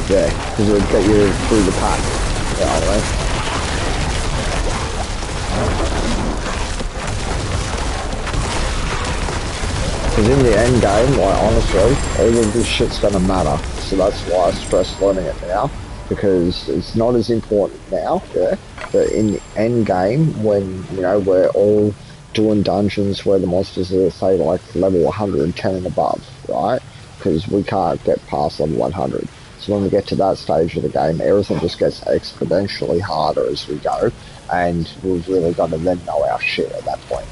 Yeah, because it would get you through the pack. You know what I mean? Because in the end game, like honestly, all of this shit's gonna matter. So that's why I stress learning it now, because it's not as important now, yeah. But in the end game, when you know we're all doing dungeons where the monsters are say like level 110 and above, right? Because we can't get past level 100. So when we get to that stage of the game, everything just gets exponentially harder as we go, and we've really got to then know our shit at that point.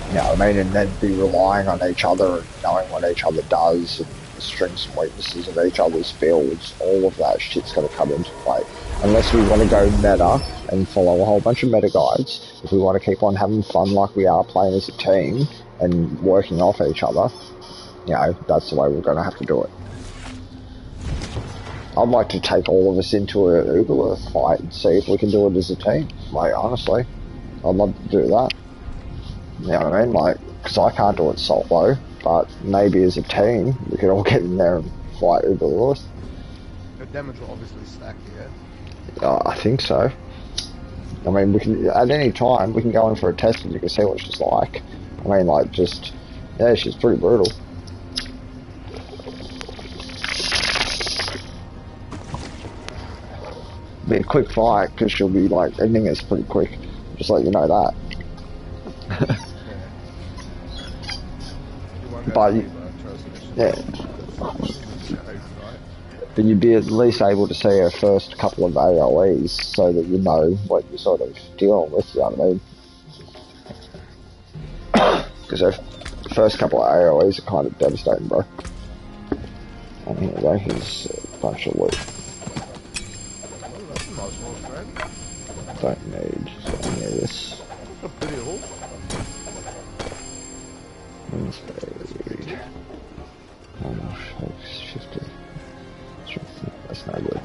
You know what I mean? And then be relying on each other and knowing what each other does, and the strengths and weaknesses of each other's builds. All of that shit's going to come into play. Unless we want to go meta and follow a whole bunch of meta guides, if we want to keep on having fun like we are playing as a team and working off each other, you know, that's the way we're going to have to do it. I'd like to take all of us into an Uberlith fight and see if we can do it as a team. Like, honestly, I'd love to do that. You know what I mean? Like, because I can't do it solo, but maybe as a team, we could all get in there and fight Uberlith. The damage will obviously stack, yeah? I think so. I mean, we can, at any time, we can go in for a test and you can see what she's like. I mean, like, just, yeah, she's pretty brutal. Be a quick fight because she'll be like ending us pretty quick. Just let you know that. But yeah, but you'd be at least able to see her first couple of AoEs so that you know what you're sort of dealing with. You know what I mean? Because her first couple of AoEs are kind of devastating, bro. And here we go. Here's a bunch of loot. Don't need any of this. A pretty horse. Speed. Shifted. That's not good.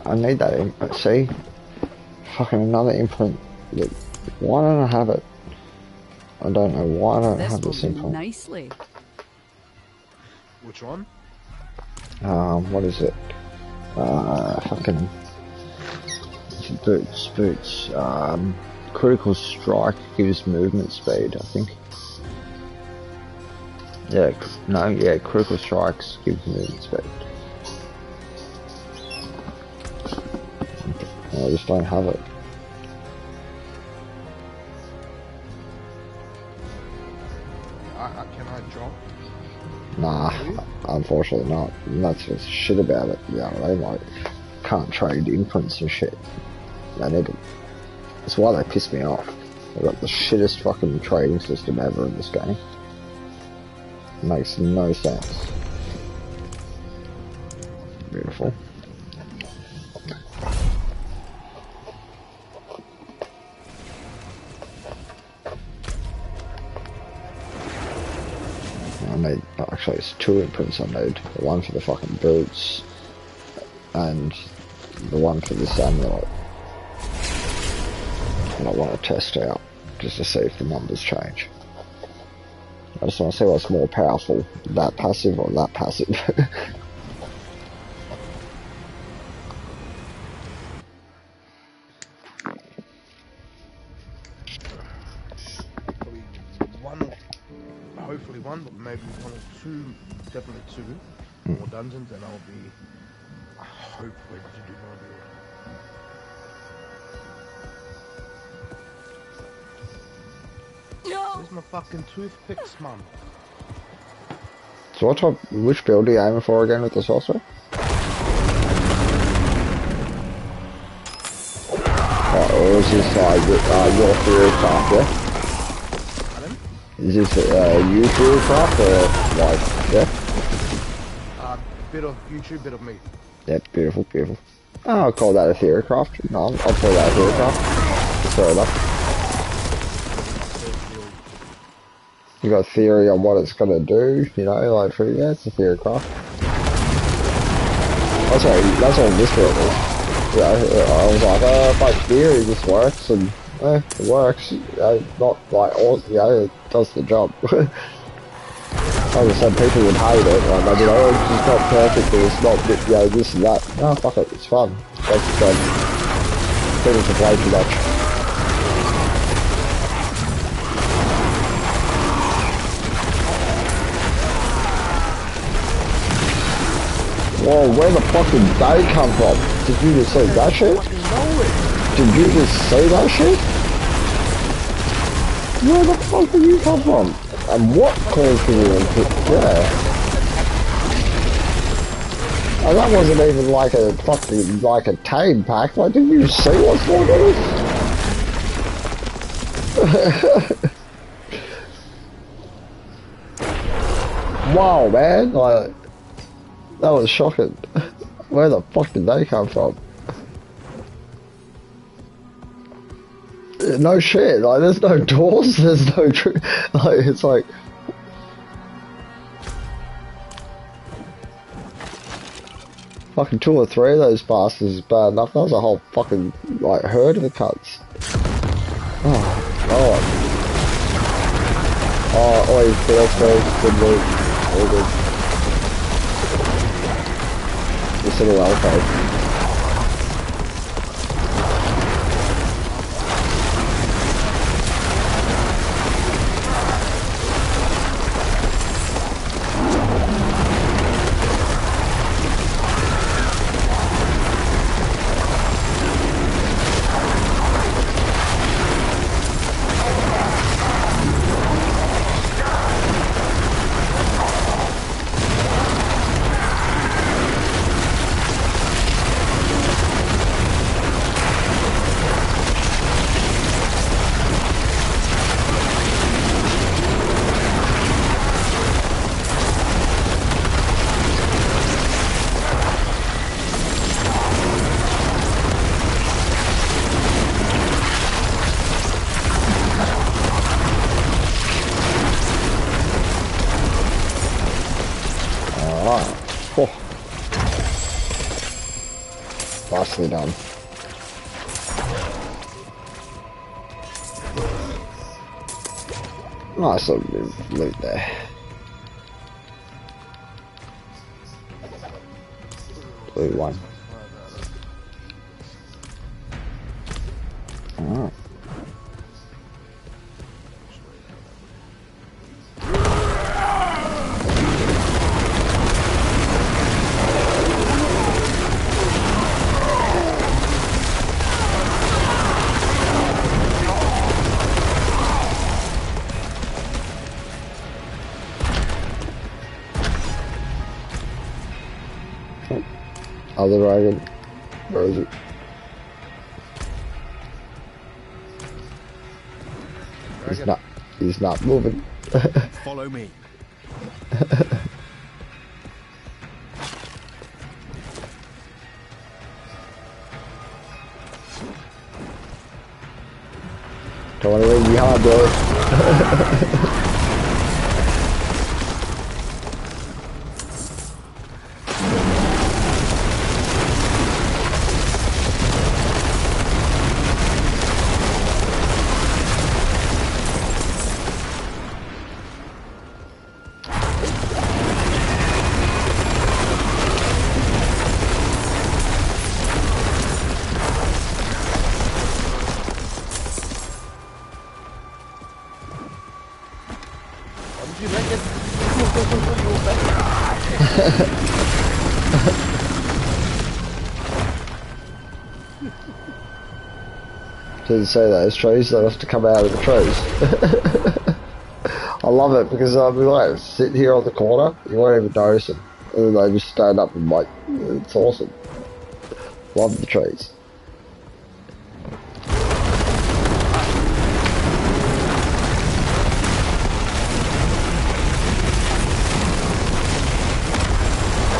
I need that imprint. See? Fucking another imprint. Look, why don't I have it? I don't know why I don't have this imprint. Nicely. Which one? What is it? Fucking boots. Critical strike gives movement speed, I think. Yeah, no, yeah, critical strikes gives movement speed. I just don't have it. Can I drop? Nah, unfortunately not. And that's what's shit about it, you know what I mean? Like, can't trade imprints and shit. They need it. That's why they piss me off. They've got the shittest fucking trading system ever in this game. It makes no sense. Beautiful. I need, actually it's two imprints I need. The one for the fucking boots and the one for this amulet. And I want to test out just to see if the numbers change. I just want to see what's more powerful, that passive or that passive. Hopefully one, but maybe one or two, definitely two. more dungeons, and I'll be, I hope, ready to do my build. Where's my fucking toothpicks, mum? So which build are you aiming for again with the sorcerer? Or is this like your theory craft, yeah? Is this you theory craft or like, yeah? Bit of YouTube, bit of me. Yeah, beautiful, beautiful. Oh, I'll call that a theory craft. No, I'll call that a theory craft. Fair enough. You got a theory on what it's gonna do, you know, like for yeah, it's a theory craft. That's all this build is. Yeah, I was like, my theory just works, and it works. Not like all, it does the job. Like I said, people would hate it. Like they'd be like, oh, it's not perfect, or it's not, this and that. No, fuck it, it's fun. That's the fun. People to play too much. Whoa, where the fuck did they come from? Did you just see that shit? Did you just see that shit? Where the fuck did you come from? And what caused you to put there? And that wasn't even like a fucking, like a tame pack. Like, did you see what's going on? Wow, man, like, that was shocking. Where the fuck did they come from? No shit, like there's no doors, there's no like it's like fucking 2 or 3 of those bastards is bad enough. That was a whole fucking like herd of the cunts. Oh god. Oh, oi, good loot. All good. This little alcove. Nicely done. Nice little loot there. Blue one. Alright. Other dragon. Where is it? He's not moving. Follow me. Don't want to leave you behind, bro. Didn't say those trees, they have to come out of the trees. I love it because I'll be like, sit here on the corner, you won't even notice them. And then they just stand up and like, it's awesome. Love the trees.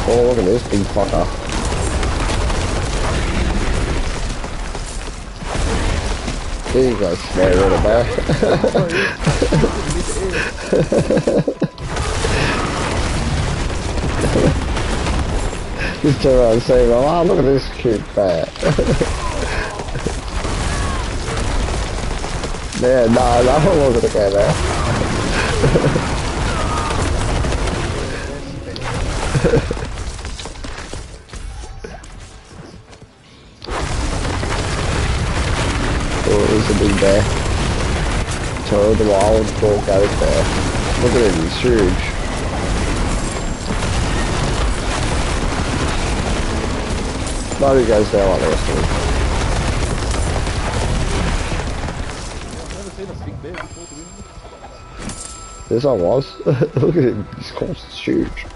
Oh, look at this big fucker. There you go, scary little bear. Just turn around and say, oh, look at this cute bear. Yeah, no, that one wasn't a bear there. Oh, it's a big bear. So the wild dog goes bear. Look at him, he's huge. But he goes down like the rest of them. This one was. Look at him, his corpse is huge.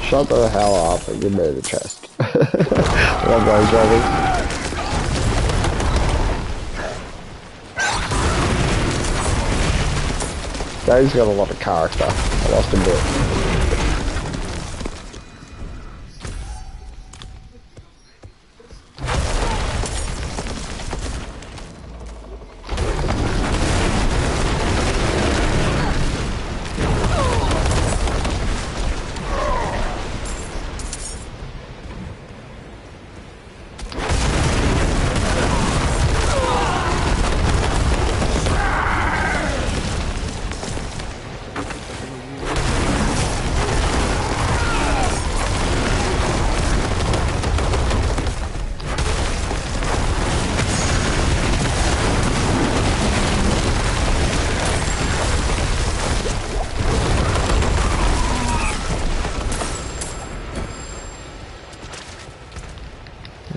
Shut the hell up and give me the chest. One way, Johnny. Dave's got a lot of character. I lost him a bit.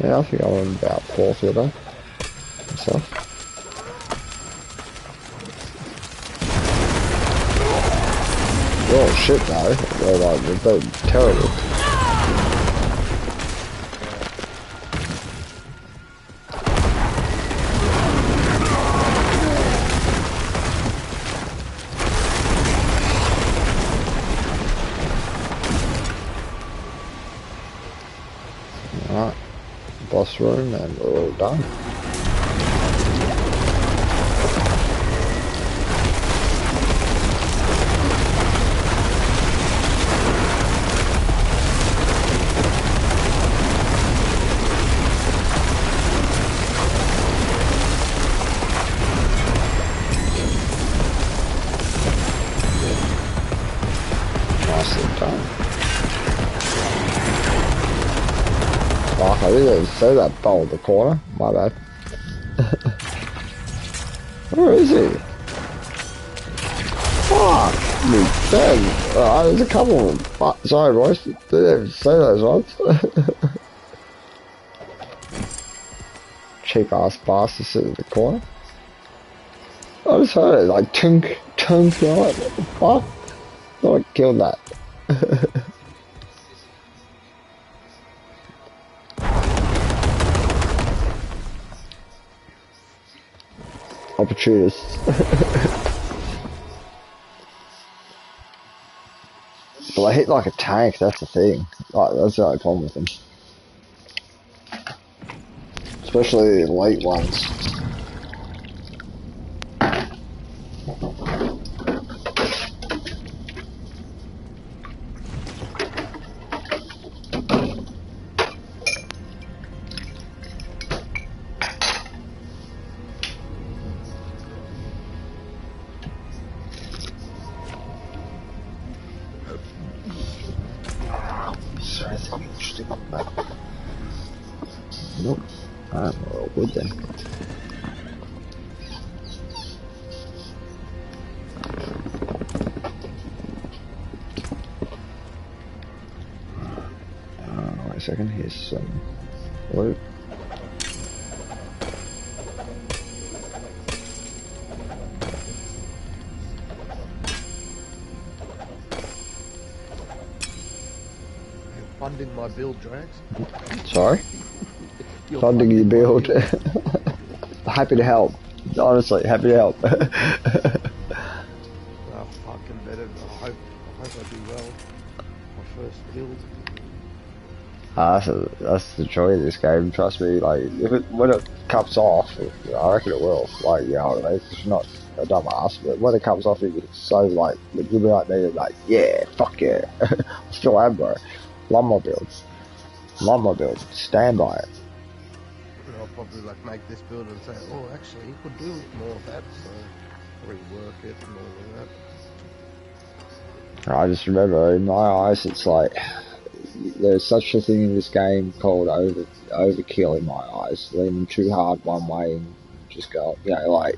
Yeah, I think I'm about 4th with her myself. Oh shit though, they're terrible. Alright. Boss room and we're all done. Nicely done. Fuck, I didn't even see that bowl in the corner. My bad. Where is he? Fuck! Me dead. There's a couple of them. Fuck, sorry boys. Didn't even see those ones. Cheap ass bastard sitting in the corner. I just heard it like tink, tink, right? What the fuck? No one killed that. Opportunists. But they hit like a tank, that's the thing. Like, that's the only problem with them. Especially the late ones. Is there anything interesting on that? Nope. Well, good then. Wait a second, here's some loot. Funding my build, Drax. Sorry? Funding your build. Happy to help. Honestly, happy to help. Fucking better. I hope I do well. My first build. That's the joy of this game. Trust me. Like, when it comes off, I reckon it will. Like, you know what I mean? It's not a dumbass, but when it comes off, it's so like you'll be like me, like, yeah, fuck yeah. I still am, bro. Love my builds. Love my build. Stand by it. I'll probably like make this build and say, oh, actually, you could do more of that, so rework it and all of that. I just remember, in my eyes, it's like there's such a thing in this game called overkill in my eyes. Leaning too hard one way and just go, you know, like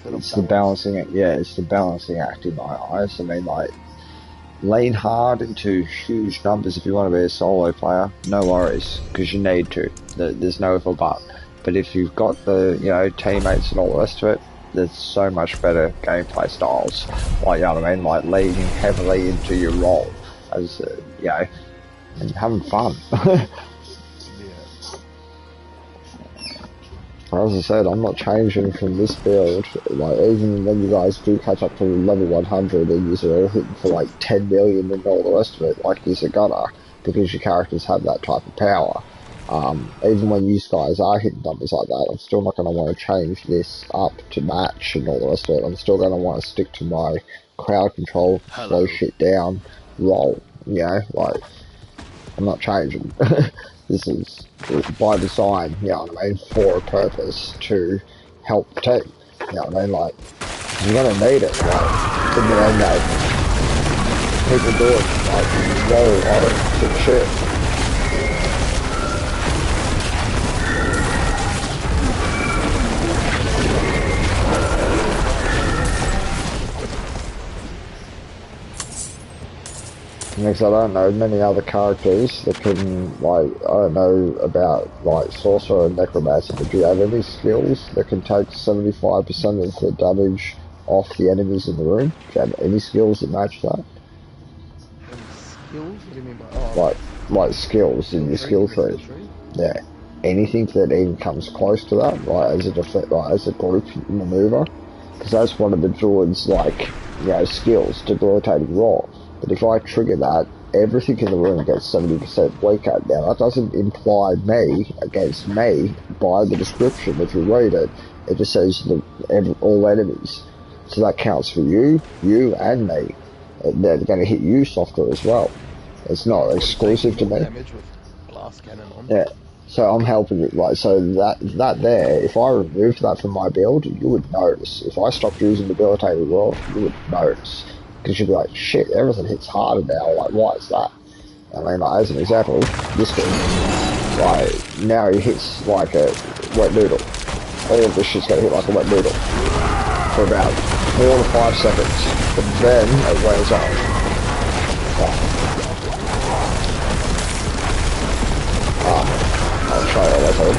it's the balancing. Yeah, it's the balancing act in my eyes. I mean, like, lean hard into huge numbers if you want to be a solo player, no worries, because you need to. There's no if or but. But if you've got the, you know, teammates and all the rest of it, there's so much better gameplay styles. Like, you know what I mean? Like, leaning heavily into your role as, you know, and having fun. As I said, I'm not changing from this build. Like, even when you guys do catch up to level 100 and you're hitting for like 10 million and all the rest of it, like you're gonna, because your characters have that type of power. Even when you guys are hitting numbers like that, I'm still not going to want to change this up to match and all the rest of it. I'm still going to want to stick to my crowd control, slow shit down, roll. You know, like, I'm not changing. This is by design, you know what I mean, for a purpose to help the team. You know what I mean, like, you're gonna need it, like, in the end game. People do it, like, roll on it, good shit. Next, I don't know many other characters that can, like, I don't know about, like, Sorcerer and Necromancer, but do you have any skills that can take 75% of the damage off the enemies in the room? Do you have any skills that match that? Skills? What do you mean by... Like skills in your skill tree. Yeah. Anything that even comes close to that, like, as a group maneuver? Because that's one of the Druid's, like, you know, skills, debilitating roar. But if I trigger that, everything in the room gets 70% weaker. Now, that doesn't imply me against me by the description. If you read it, it just says all enemies. So that counts for you and me. They're going to hit you softer as well. It's not exclusive to me. Damage with blast cannon on. Yeah. So I'm helping it. Like, so that there, if I removed that from my build, you would notice. If I stopped using debilitating roar, you would notice. Because you'd be like, shit, everything hits harder now, like, why is that? I mean, like, as an example, this guy, like, now he hits like a wet noodle. All of this shit's gonna hit like a wet noodle for about 4 to 5 seconds, but then it wears off. I'll show you later.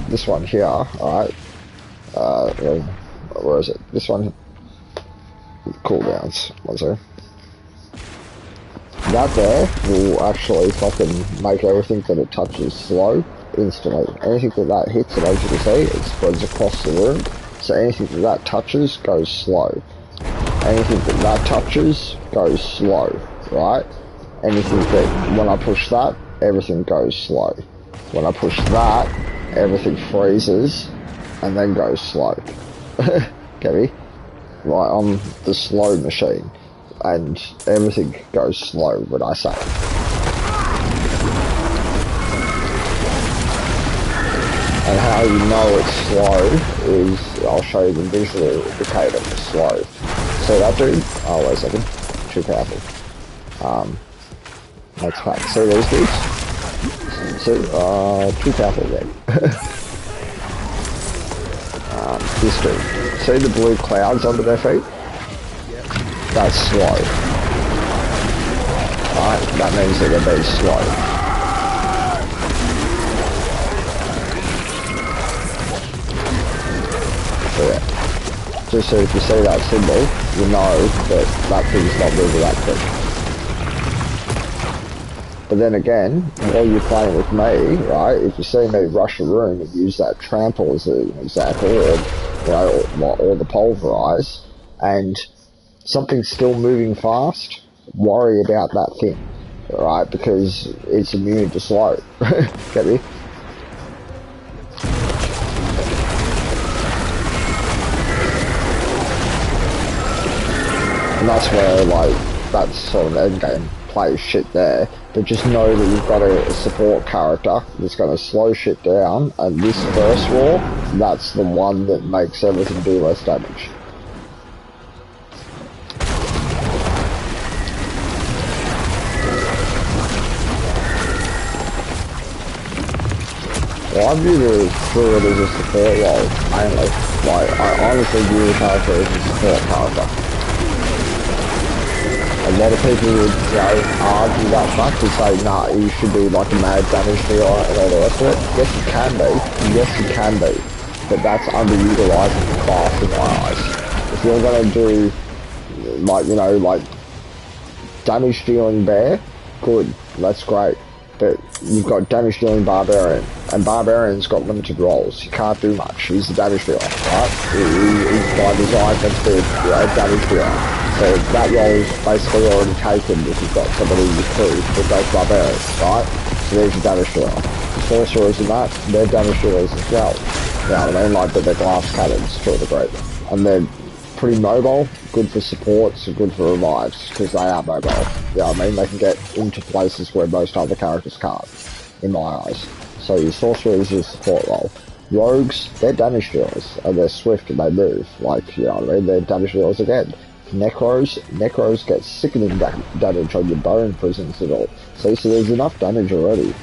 This one here, alright, where is it? This one, cooldowns, was there? That there will actually fucking make everything that it touches slow instantly. Anything that hits, and as you can see, it spreads across the room. So anything that touches goes slow. Anything that touches goes slow, right? Anything that, when I push that, everything goes slow. When I push that, everything freezes and then goes slow. Get me? Like, I'm the slow machine, and everything goes slow when I say it. And how you know it's slow is, I'll show you the visual indicator for slow. See that dude? Oh, wait a second. Too powerful. Let's pack. See these dudes? See, too powerful again. This dude. See the blue clouds under their feet? That's slow. Alright, that means that they're very slow. So yeah. Just so if you see that symbol, you know that that thing's not moving that quick. But then again, while you're playing with me, right, if you see me rush a room and use that trample as an example, or, you know, or the pulverize, and something's still moving fast, worry about that thing, right, because it's immune to slow. Get me? And that's where, like, that's sort of endgame play shit there, but just know that you've got a support character that's going to slow shit down, and this first war, that's the one that makes everything do less damage. Well, I view the Druid as a support role, mainly. Like, I honestly view the character as a support character. A lot of people would, you know, argue that fact and say, nah, you should be like a mad damage dealer and all the rest of it. Yes, you can be. Yes, you can be. But that's underutilising the class in my eyes. If you're going to do, like, you know, like, damage dealing bear, good. That's great. But you've got damage dealing barbarian, and barbarian's got limited roles. He can't do much. He's the damage dealer, right? He's by design meant to be a damage dealer. So that role's basically already taken if you've got somebody in your crew that goes barbarian, right? So there's your damage dealer. The sorcerers and that, they're damage dealers as well. You know what I mean? Like, but they're glass cannons to a degree. And they're pretty mobile, good for supports, and good for revives, because they are mobile. You know what I mean? They can get into places where most other characters can't, in my eyes. So your sorcerers is a support role. Rogues, they're damage dealers, and they're swift and they move. Like, you know what I mean? They're damage dealers again. Necros get sickening damage on your bone prisons and all. See, so there's enough damage already.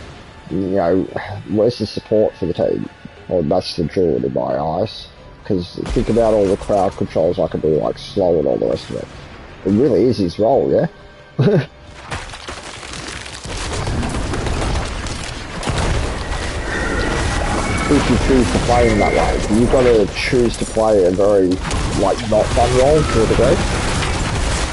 You know, where's the support for the team? Well, that's the Druid in my eyes. Because think about all the crowd controls I can do, like slow and all the rest of it. It really is his role, yeah? If you choose to play in that way, you've got to choose to play a very, like, not fun role to a degree.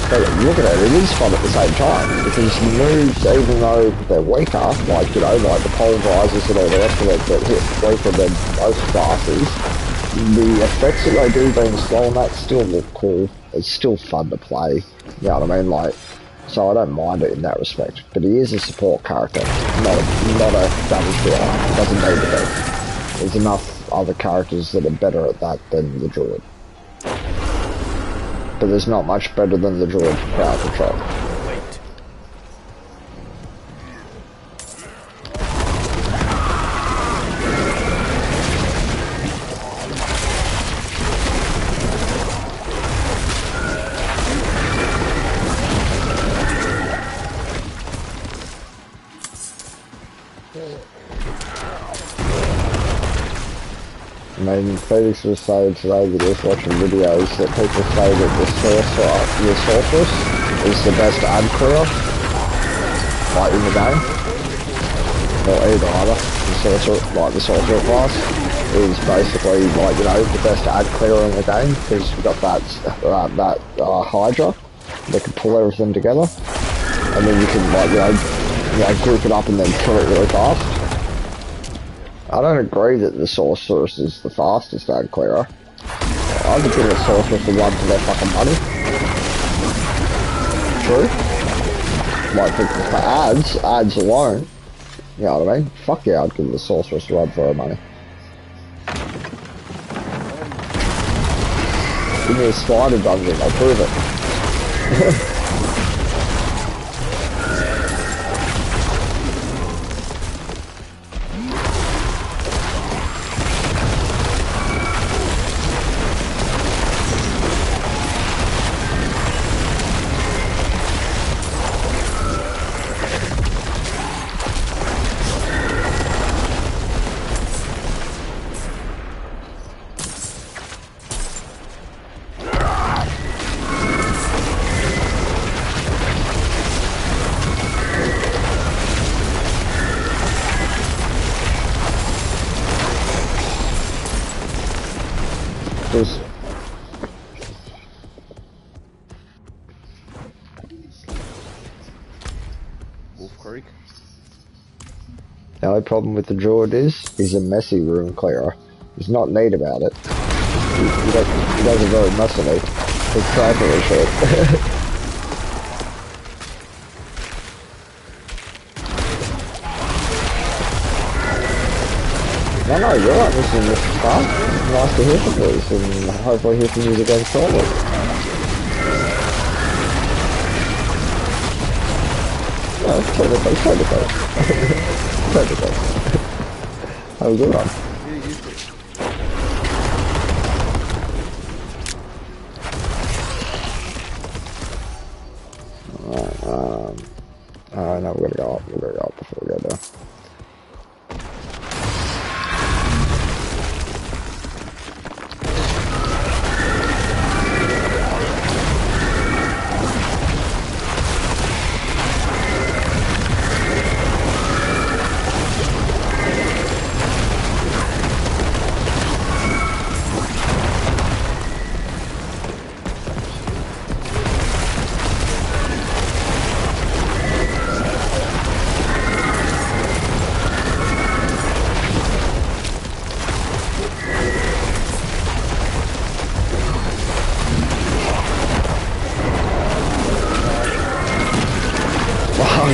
But look at it, it is fun at the same time, because the moves, even though they're weaker, like, you know, like the pulverizers and all the rest of it that hit weaker than most classes, the effects that they do being slow and that still look cool. It's still fun to play, you know what I mean, like, so I don't mind it in that respect. But he is a support character, not a damage dealer, doesn't need to be. There's enough other characters that are better at that than the Druid. But there's not much better than the Druid for crowd control. I mean, Felix was saying today that he was watching videos that people say that the sorceress is the best ad clearer, like in the game, or either either. The sorcerer class is basically, like, you know, the best ad clearer in the game, because we've got that Hydra that can pull everything together, and then you can, like, you know, group it up and then kill it really fast. I don't agree that the sorceress is the fastest ad clearer. I consider the sorceress the one for their fucking money. True. Like, for ads alone, you know what I mean? Fuck yeah, I'd give the sorceress a run for her money. Give me a spider dungeon, I'll prove it. The only problem with the Druid is he's a messy room clearer. He's not neat about it. He does it very messily. His tracker is short. No, you're right, Mr. Fun. Nice to hear from these, and hopefully hear from you again shortly. No, turn the face. Turn the face. Have a good one. Alright, now we're gonna go up. We're gonna go up before we go down.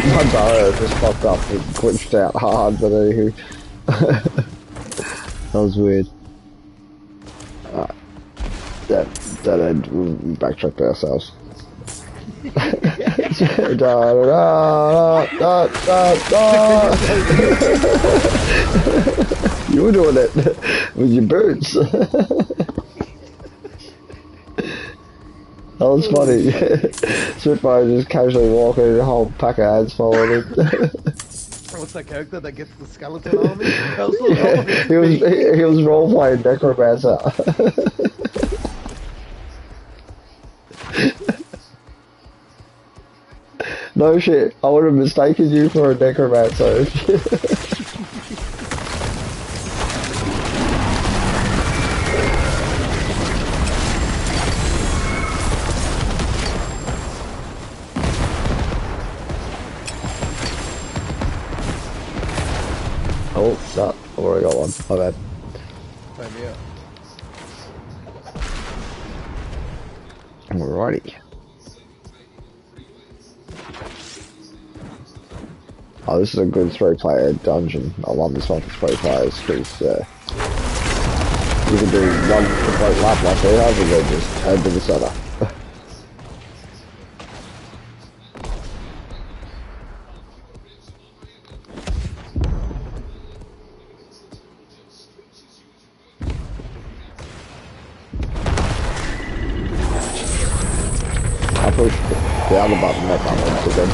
My barrier just popped up and glitched out hard, but anywho. That was weird. That end, we'll backtrack ourselves. You were doing it with your boots. That was funny. Spitfire just casually walking and a whole pack of ads following him. What's that character that gets the skeleton army? He was role-playing Necromancer. No shit, I would have mistaken you for a Necromancer. Oh, no, I've already got one. My bad. Maybe, yeah. Alrighty. Oh, this is a good 3-player dungeon. I love this one for 3 players because you can do one complete lap like they have and then just head to the center. I pushed the other button that time once again.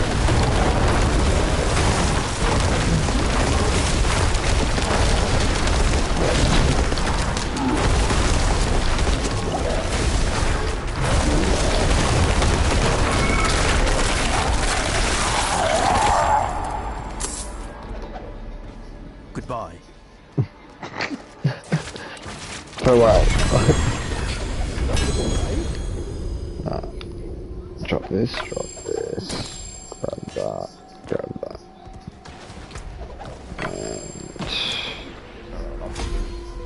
Goodbye. Farewell. Drop this, grab that, and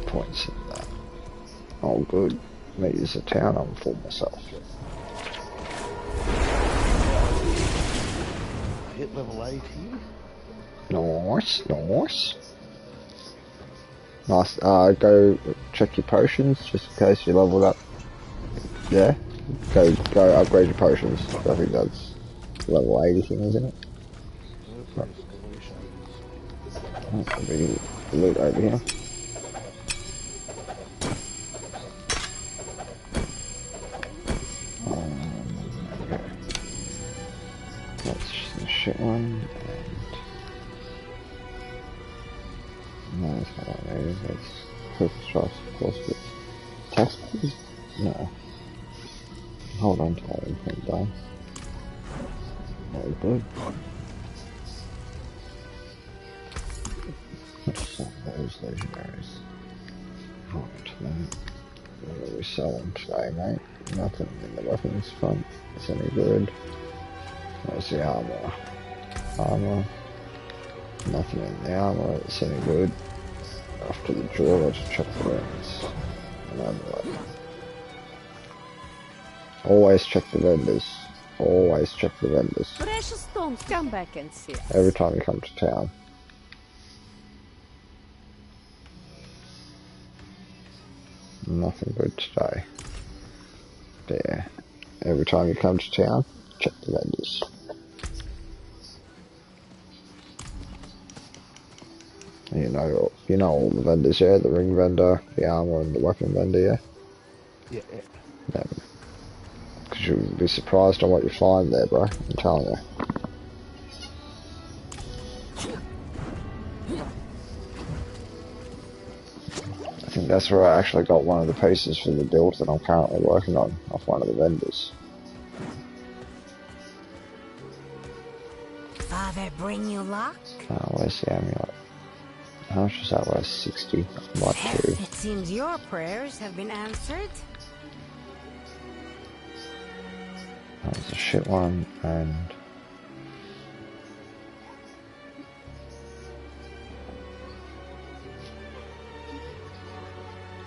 points in that. Oh good, me use a town, I'm full myself. Hit level 80. Nice. Nice, go check your potions, just in case you leveled up. Yeah? Go upgrade your potions. I think that's level 80 thing, isn't it? That'll be loot over here. That's the shit one. And no, that's not what I need. That's Purpose Trust, of course, but tax pays? No. Hold on to that and done. Very good. Some of those legendaries. Hold to that. What are we selling today, mate? Nothing in the weapons front. It's any good. Where's the armor? Nothing in the armor that's any good. After the draw, I just check the vendors. Always check the vendors. Always check the vendors. Precious stones, come back and see. Every time you come to town. Nothing good today. There. Every time you come to town, check the vendors. You know all the vendors, yeah? The ring vendor, the armor, and the weapon vendor, yeah? Yeah. Because you'll be surprised on what you find there, bro. I'm telling you. I think that's where I actually got one of the pieces for the build that I'm currently working on off one of the vendors. Father bring you luck? Oh, where's the amulet? How much was that worth? 60? Like 2. It seems your prayers have been answered. That was a shit one, and...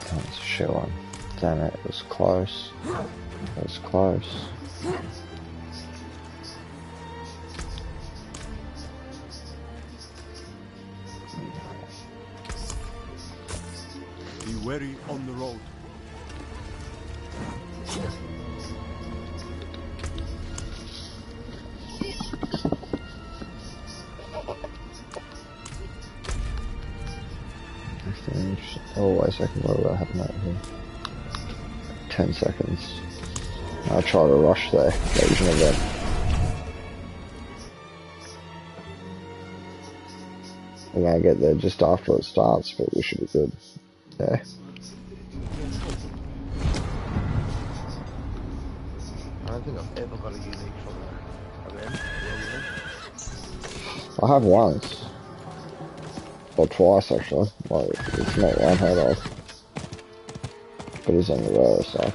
that was a shit one. Damn it, it was close. It was close. Be wary on the road. Always, I can what do I have out here? 10 seconds. I'll try to rush there. There's an event. We're gonna get there just after it starts, but we should be good. Yeah. I don't think I've ever got a unique from that event. I have once. Or twice actually. Like, it's not unheard of. But it's on the rarer side.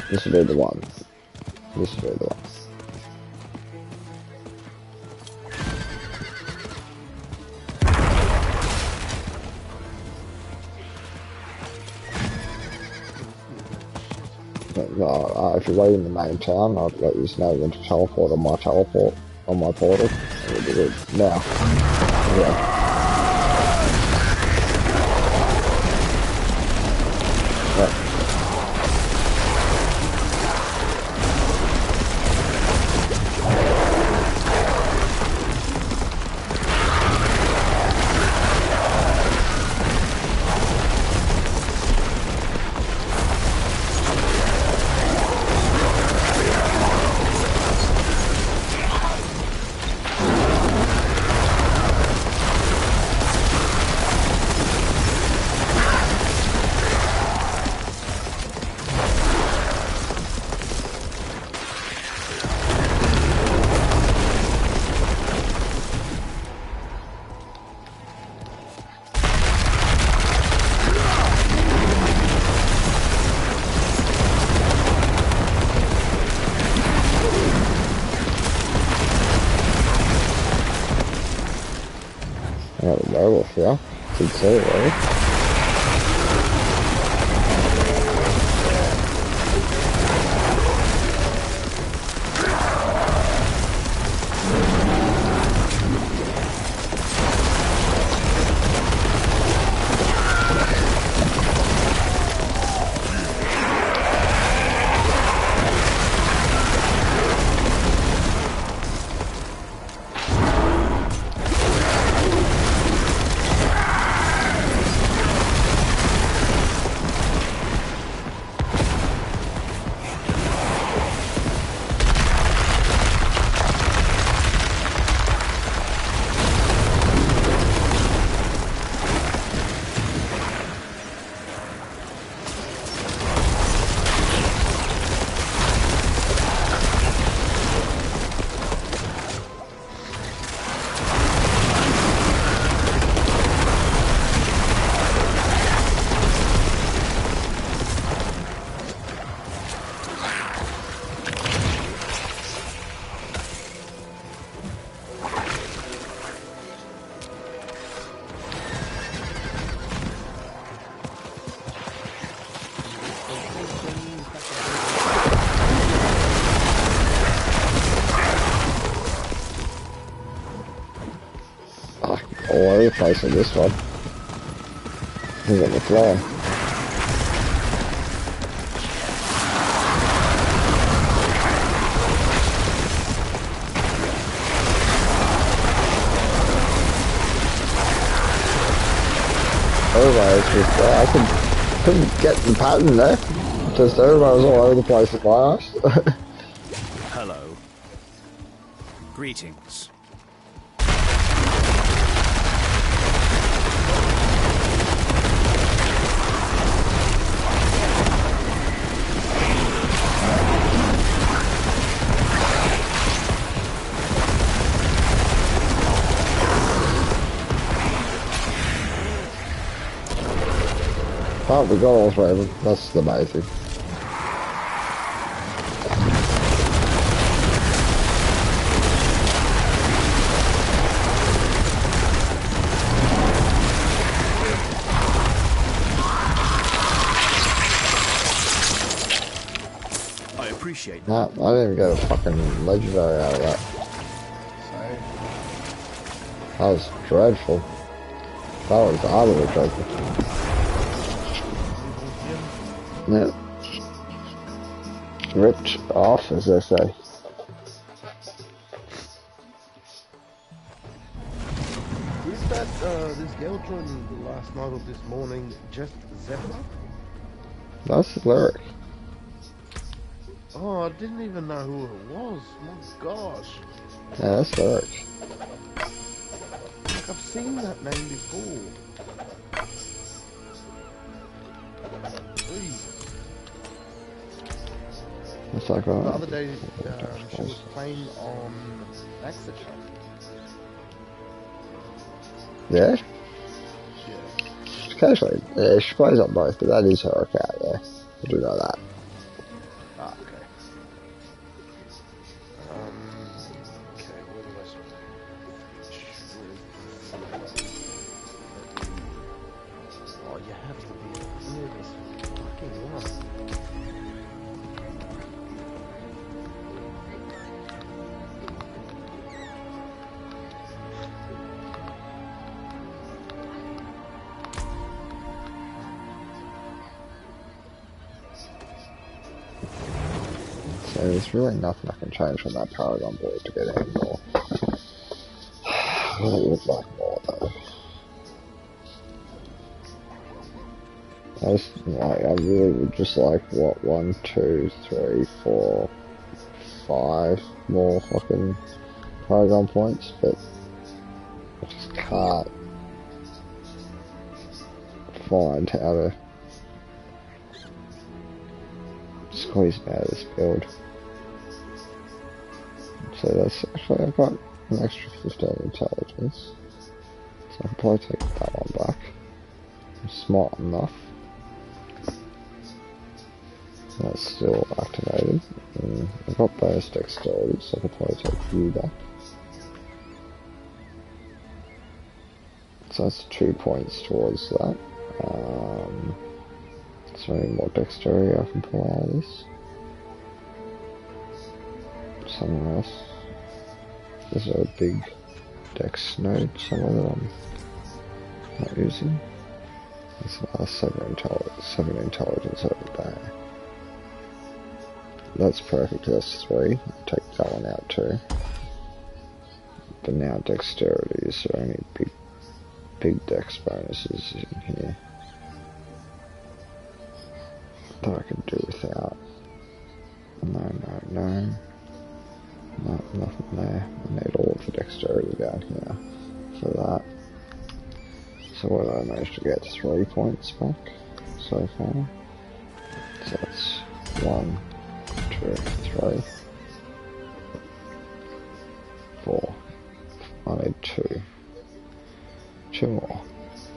This will be the one. This will be the one. If you're waiting in the main town, I'd let you know when to teleport on my portal. It'll be good. Now. Yeah. Yeah, could say it, right? clear place on this one. He's on the fly. I couldn't get the pattern there. Just everybody was all over the place at my ass. Hello. Greetings. Oh, we got all three of them. That's amazing. I appreciate that. Nah, I didn't even get a fucking legendary out of that. That was dreadful. That was utterly dreadful. Yeah. Ripped off, as they say. Is that this girl joined last night or this morning just Zephyr? That's the lyric. Oh, I didn't even know who it was. My gosh. Yeah, that's the lyric. Like, I've seen that name before. Jesus. It's like, The other day, she was playing on Access Shop. Yeah? Occasionally, yeah, she plays on both, but that is her account, yeah. I do know that. Ah, okay. Okay, where do I switch? Oh, you have to be near this fucking one. So there's really nothing I can change from that Paragon board to get any more. I really would like more though. I really would just like, what, 1, 2, 3, 4, 5 more fucking Paragon points, but I just can't find how to squeeze me out of this build. So that's actually, I've got an extra 15 intelligence, so I can probably take that one back. I'm smart enough. That's still activated. I've got bonus dexterity, so I can probably take you back. So that's 2 points towards that. So I need more dexterity I can pull out of this. Somewhere else. There's a big dex node somewhere that I'm not using. There's another 7 intelligence over there. That's perfect, that's 3. I'll take that one out too. But now dexterity, is there any big dex bonuses in here that I can do without? No. Nothing there. I need all of the dexterity down here for that. So what did I manage to get? 3 points back so far. So that's 1, 2, 3, 4. I need 2. 2 more.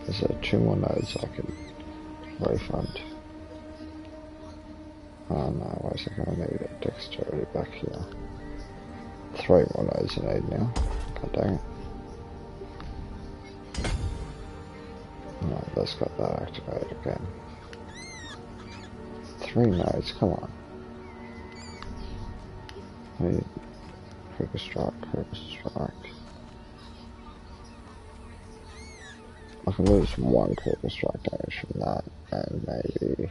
Is there 2 more nodes I can refund? Oh no, wait a second, I need to get dexterity back here. 3 more nodes I need now. God dang it. No, that's got that activated again. 3 nodes, come on. I need quicker strike. I can lose one critical strike damage from that, and maybe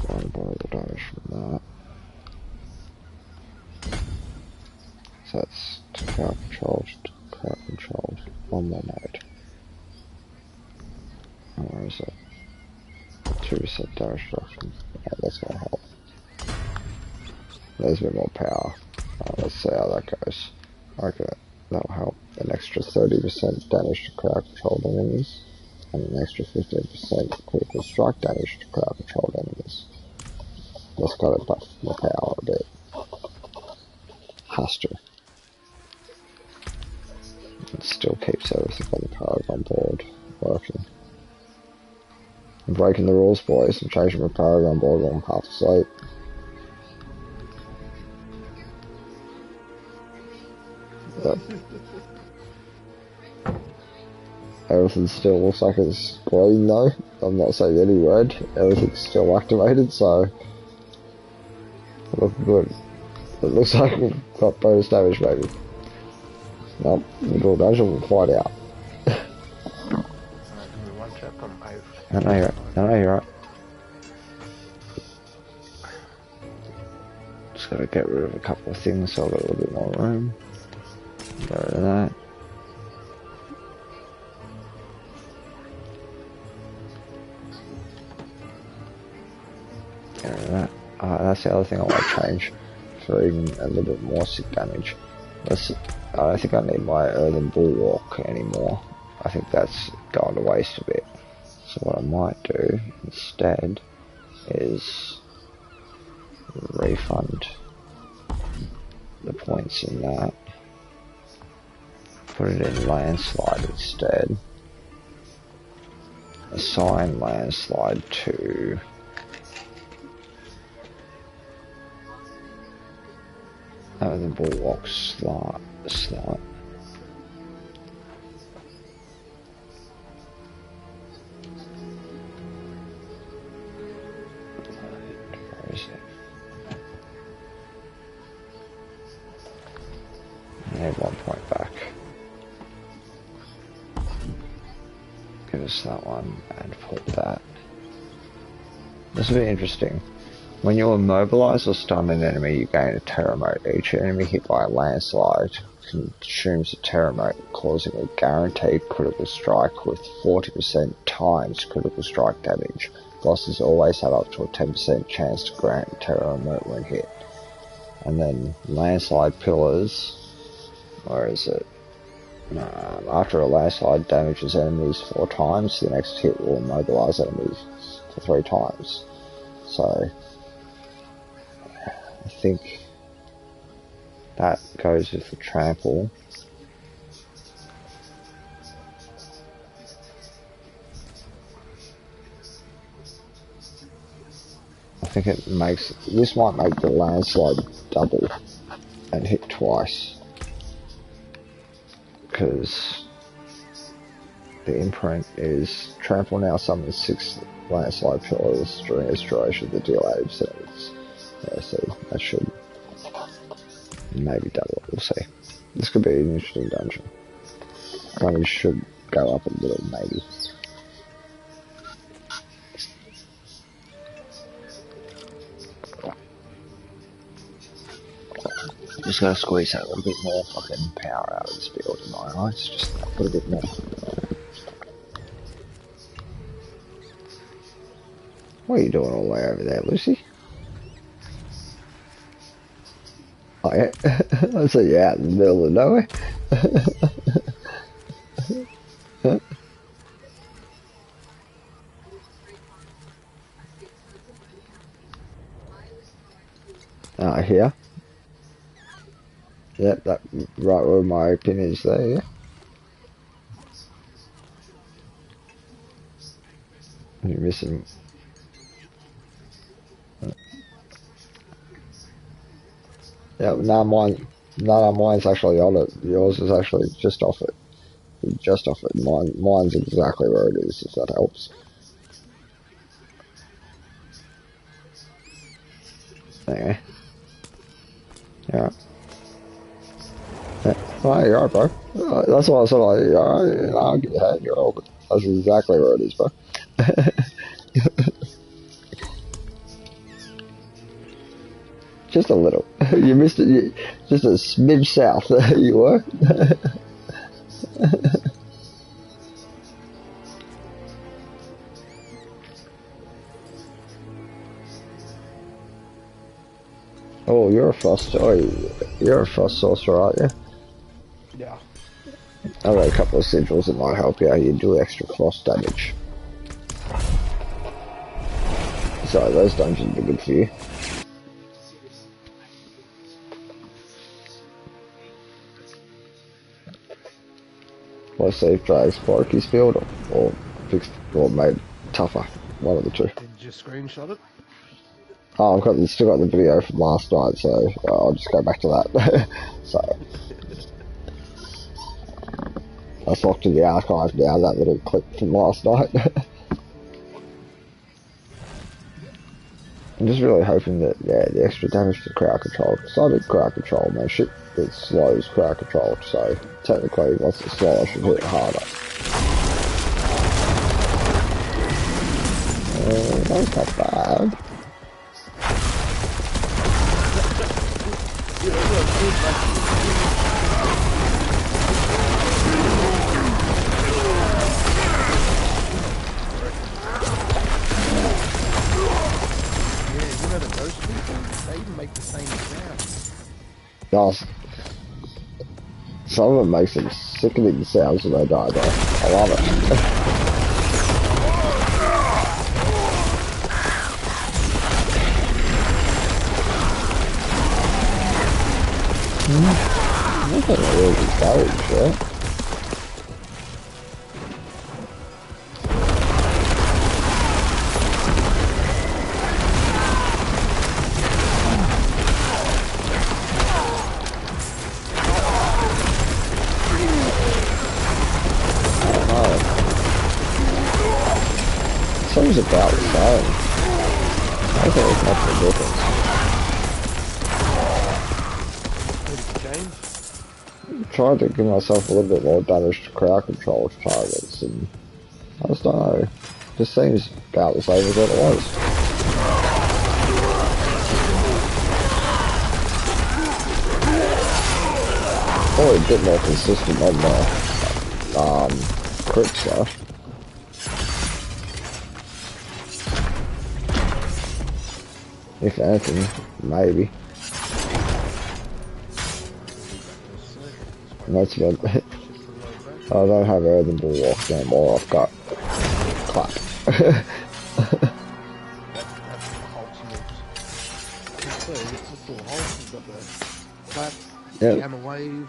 one vulnerable damage from that. So that's to crowd controlled, to crowd controlled. One more mode. And where is it? 2% damage reduction. Yeah, that's gonna help. There's a bit more power. Let's see how that goes. Okay, that'll help. An extra 30% damage to crowd controlled enemies, and an extra 15% critical strike damage to crowd controlled enemies. Let's got to buff the power a bit. Has to. It still keeps everything on the Paragon board working. I'm breaking the rules, boys. I'm changing my Paragon board while I'm half asleep. Yep. Everything still looks like it's green though. I'm not seeing any red. Everything's still activated, so looking good. It looks like we've got bonus damage maybe. Nope, we'll do a dungeon, we'll find out. I know you're right. I know you're right. Just gotta get rid of a couple of things so I've got a little bit more room. Get rid of that. Get rid of that. That's the other thing I want to change for even a little bit more sick damage. I don't think I need my Earthen Bulwark anymore. I think that's gone to waste a bit. So what I might do instead is refund the points in that. Put it in Landslide instead. Assign Landslide to the Bulwark slot. Where is it? I need 1 point back. Give us that one and put that. This will be interesting. When you immobilize or stun an enemy, you gain a terror mote. Each enemy hit by a landslide consumes a terror mote, causing a guaranteed critical strike with 40% times critical strike damage. Bosses always have up to a 10% chance to grant a terror mote when hit. And then landslide pillars. Where is it? After a landslide damages enemies 4 times, the next hit will immobilize enemies for 3 times. So I think that goes with the trample. I think it makes, this might make the landslide double and hit twice. Because the imprint is trample now summons 6 landslide pillars during its duration to deal 80%. Yeah, so that should maybe double it, we'll see. This could be an interesting dungeon. Damage should go up a little, maybe. Just gotta squeeze out a little bit more fucking power out of this build in my eyes, just put a bit more. What are you doing all the way over there, Lucy? Oh yeah, I see you out in the middle of nowhere. Here. Yep, that right where my pin is there, yeah. You're missing. Yeah, mine's actually on it. Yours is actually just off it. Just off it. Mine's exactly where it is, if that helps. Anyway. Yeah. Yeah. Oh, you're alright, bro. That's what I said. You're alright. I'll get your head. You're all good. That's exactly where it is, bro. Just a little. You missed it. Just a smidge south. You were. Oh, you're a frost. Oh, you're a frost sorcerer, aren't you? Yeah. I've got a couple of sigils that might help you. You do extra frost damage. So those dungeons are good for you. Or save drives Sparky's field or fixed or made tougher. One of the two. Did you screenshot it? Oh, I've still got the video from last night, so I'll just go back to that. So that's locked in the archive now, that little clip from last night. I'm just really hoping that, yeah, the extra damage to crowd control, because I did crowd control, man, shit that slows crowd control, so technically once it's slow I should hit it harder. That's not bad. They even make the same sound. Yes. Some of it makes them sickening sounds when they die though. I love it. That's a really good damage, yeah. Seems about the same. I think it's much of a difference. I'm trying to give myself a little bit more damage to crowd control targets, and I just don't know. It just seems about the same as what it was. Probably a bit more consistent on the crit stuff. If anything, maybe. And that's about it. I don't have Earthen Bulwark anymore, I've got Clap. Yep. Gamma Wave.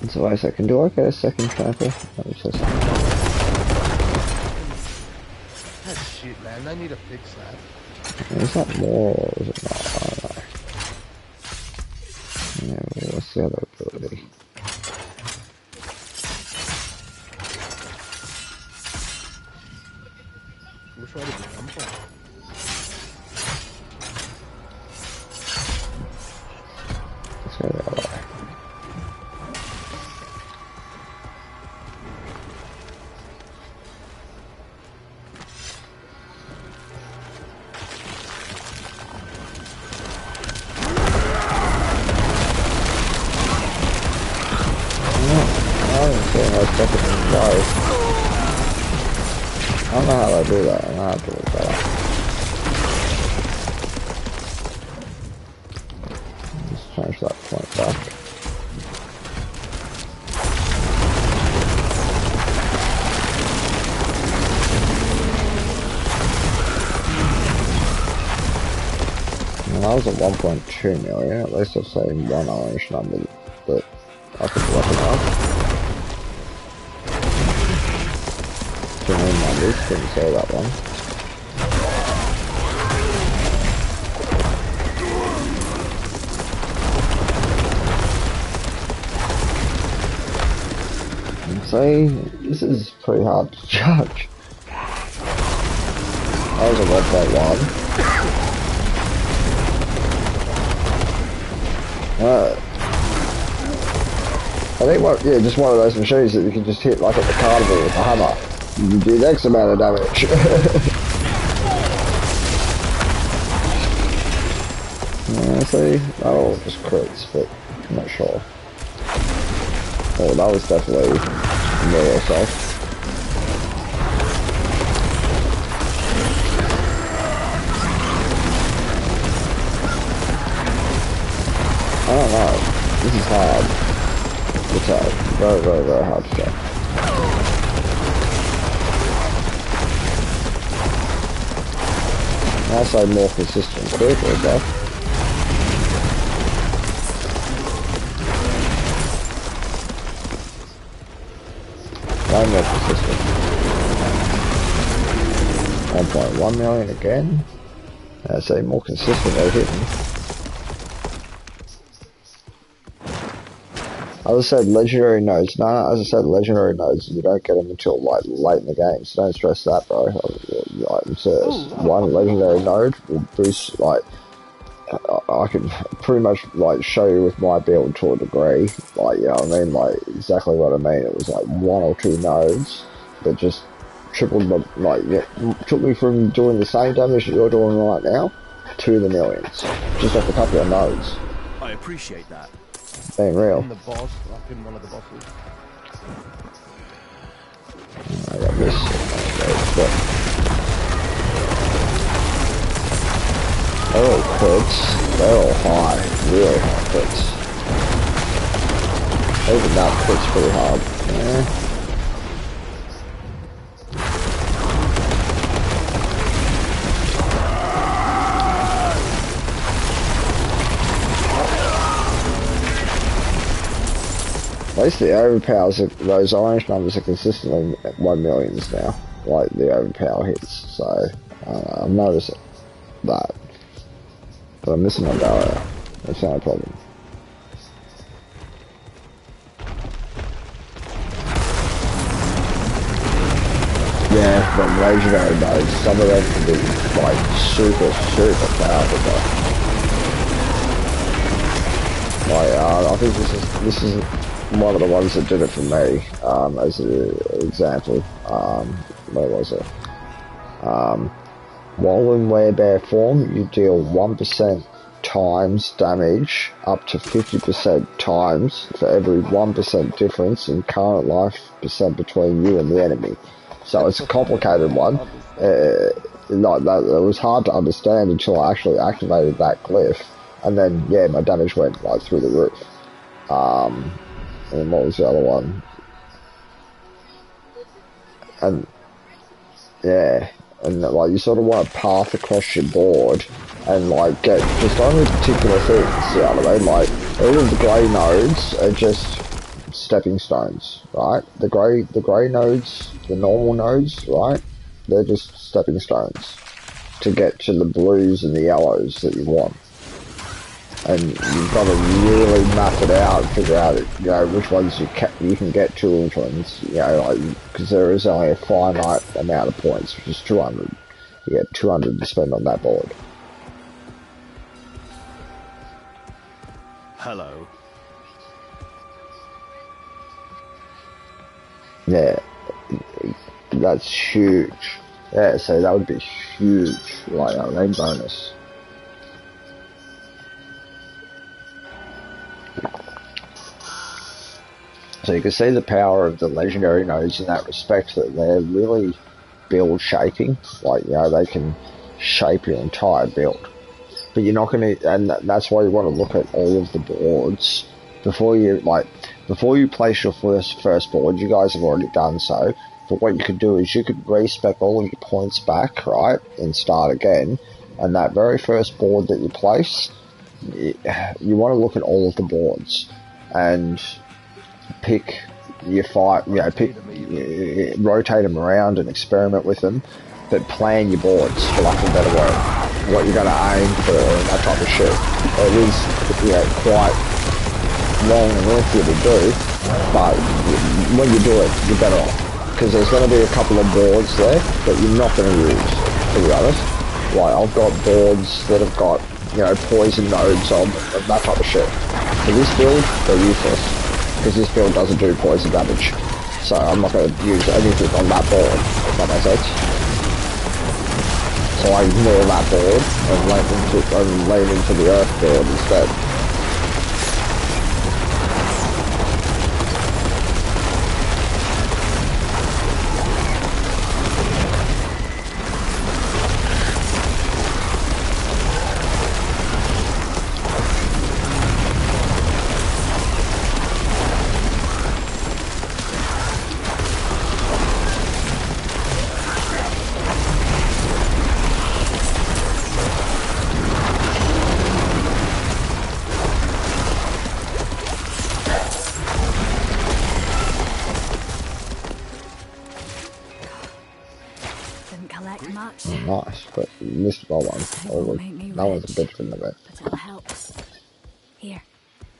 So wait a second, do I get a second trample? Let me just Shit, man, they need to fix that. is that more or is it not? I don't know. Yeah, well, what's the other ability? Which way did it come from? Let's go the other way. I don't know how I do that, I'm gonna have to look that up. Just change that point back. And I was at 1.2 million, at least I've seen one orange number that I could recognize. Couldn't say that one. See, this is pretty hard to judge. That was a 1.1. I think just one of those machines that you can just hit like at the carnival with a hammer. You do X amount of damage. See, that all just crits, but I'm not sure. Oh, that was definitely me yourself. I don't know. This is hard. It's hard. Very, very, very hard to get. I'll say more consistent quicker as well. Way more consistent. 1.1 million again. I'd say more consistently hitting. As I said, legendary nodes. No, as I said, legendary nodes, you don't get them until like late in the game, so don't stress that, bro. One legendary node will boost, like, I can pretty much like show you with my build to a degree, like, you know what I mean, like exactly what I mean. It was like 1 or 2 nodes that just tripled the, like, yeah, took me from doing the same damage that you're doing right now to the millions, just off a couple of nodes. I appreciate that. Being real. In the boss, like in one of the bosses. I got this. They're all crits. They're all high. Really high crits. Even that crits pretty hard. Yeah. At least the overpowers, those orange numbers are consistently at 1 millions now, like the overpower hits, so I've noticed that. But I'm missing my barrier, that's not a problem. Yeah, from legendary nodes, some of them can be like super, super powerful though. Like, I think this is one of the ones that did it for me, as an example. Where was it? While in Warebear form, you deal 1% times damage up to 50% times for every 1% difference in current life percent between you and the enemy. So it's a complicated one. Like that, it was hard to understand until I actually activated that glyph, and then yeah, my damage went like through the roof. And what was the other one? And yeah, and like you sort of want to path across your board and like get just only particular things, you know what I mean? Like all of the grey nodes are just stepping stones, right? The grey nodes, the normal nodes, right? They're just stepping stones to get to the blues and the yellows that you want. And you've got to really map it out and figure out, you know, which ones you can get to, which ones, you know, like, because there is only a finite amount of points, which is 200. You get 200 to spend on that board. Hello. Yeah, that's huge. Yeah, so that would be huge, like a main bonus. So you can see the power of the legendary nodes in that respect, that they're really build shaping. Like, you know, they can shape your entire build. But you're not going to, and that's why you want to look at all of the boards before you place your first board. You guys have already done so. But what you could do is you could respec all of your points back, right, and start again. And that very first board that you place, you want to look at all of the boards and pick your fight, you know, rotate them around and experiment with them, but plan your boards, for lack of a better word, what you're going to aim for and that type of shit. It is, you know, quite long and lengthy to do, but when you do it, you're better off, because there's going to be a couple of boards there that you're not going to use, to be honest. Like, I've got boards that have got, you know, poison nodes on and that type of shit. For this build, they're useless. because this build doesn't do poison damage. So I'm not going to use anything on that board, if that makes sense. So I ignore that board and lane into the earth board instead. Nice, but you missed by one. That one's a bit from the bit. Here.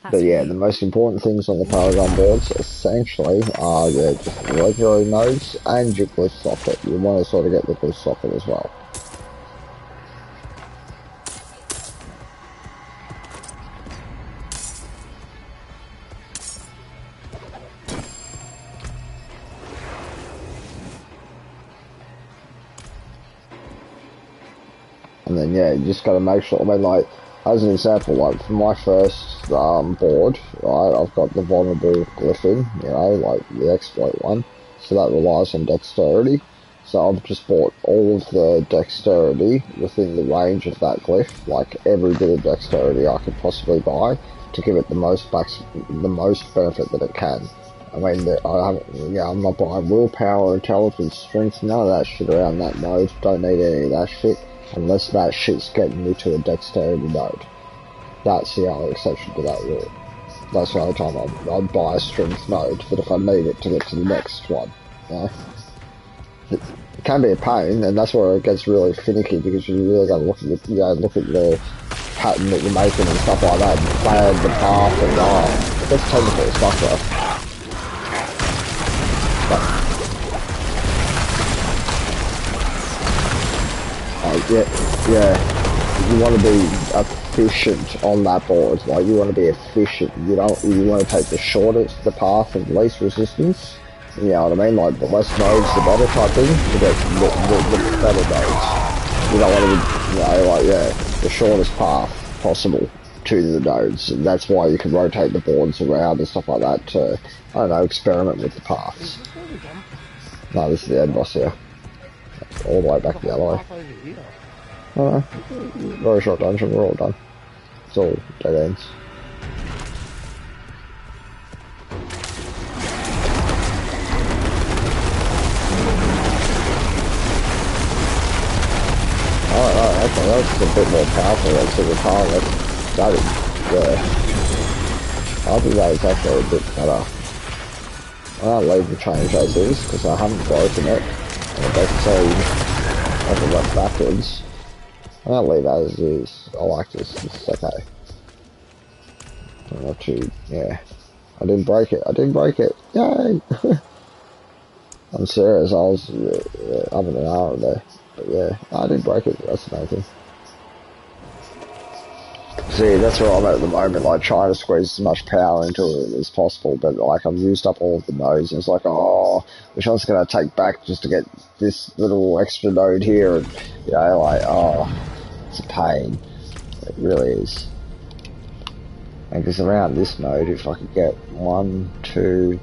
But yeah, the most important things on the Paragon boards essentially are just legendary nodes and your glyph socket. You want to sort of get the glyph socket as well. And then yeah, you just gotta make sure, I mean like, as an example, like for my first board, right, I've got the vulnerable glyphing, you know, like the exploit one, so that relies on dexterity. So I've just bought all of the dexterity within the range of that glyph, like every bit of dexterity I could possibly buy to give it the most benefit that it can. I mean, I'm not buying willpower, intelligence, strength, none of that shit around that node. Don't need any of that shit. Unless that shit's getting me to a dexterity node. That's the only exception to that rule. That's the only time I'd buy a strength node, but if I need it to get to the next one, you know? It can be a pain, and that's where it gets really finicky, because you really gotta look at the pattern that you're making and stuff like that, and plan the path, and it gets technical as fuck though. Yeah, you want to be efficient on that board. Like, you want to be efficient. You want to take the shortest, the path of least resistance. You know what I mean? Like, the less nodes, the better type thing, to get the better nodes. You don't want to be, the shortest path possible to the nodes. And that's why you can rotate the boards around and stuff like that to, I don't know, experiment with the paths. No, this is the end boss here. All the way back the other way. Very short dungeon, we're all done. It's all dead ends. Oh, okay, that's a bit more powerful, that's the power, I think that is actually a bit better. I don't leave the change as is, because I haven't broken it, and it doesn't say I can run backwards. I don't leave as is. I like this. It's okay. I'm not too, yeah. I didn't break it. I didn't break it. Yay! I'm serious. I was having an hour there. But yeah, I didn't break it. That's the main thing. See, that's where I'm at the moment. Like, trying to squeeze as much power into it as possible. But like, I've used up all of the nodes. And it's like, oh, which one's going to take back just to get this little extra node here? And, you know, like, oh. It's a pain. It really is. And because around this node, if I could get 1, 2,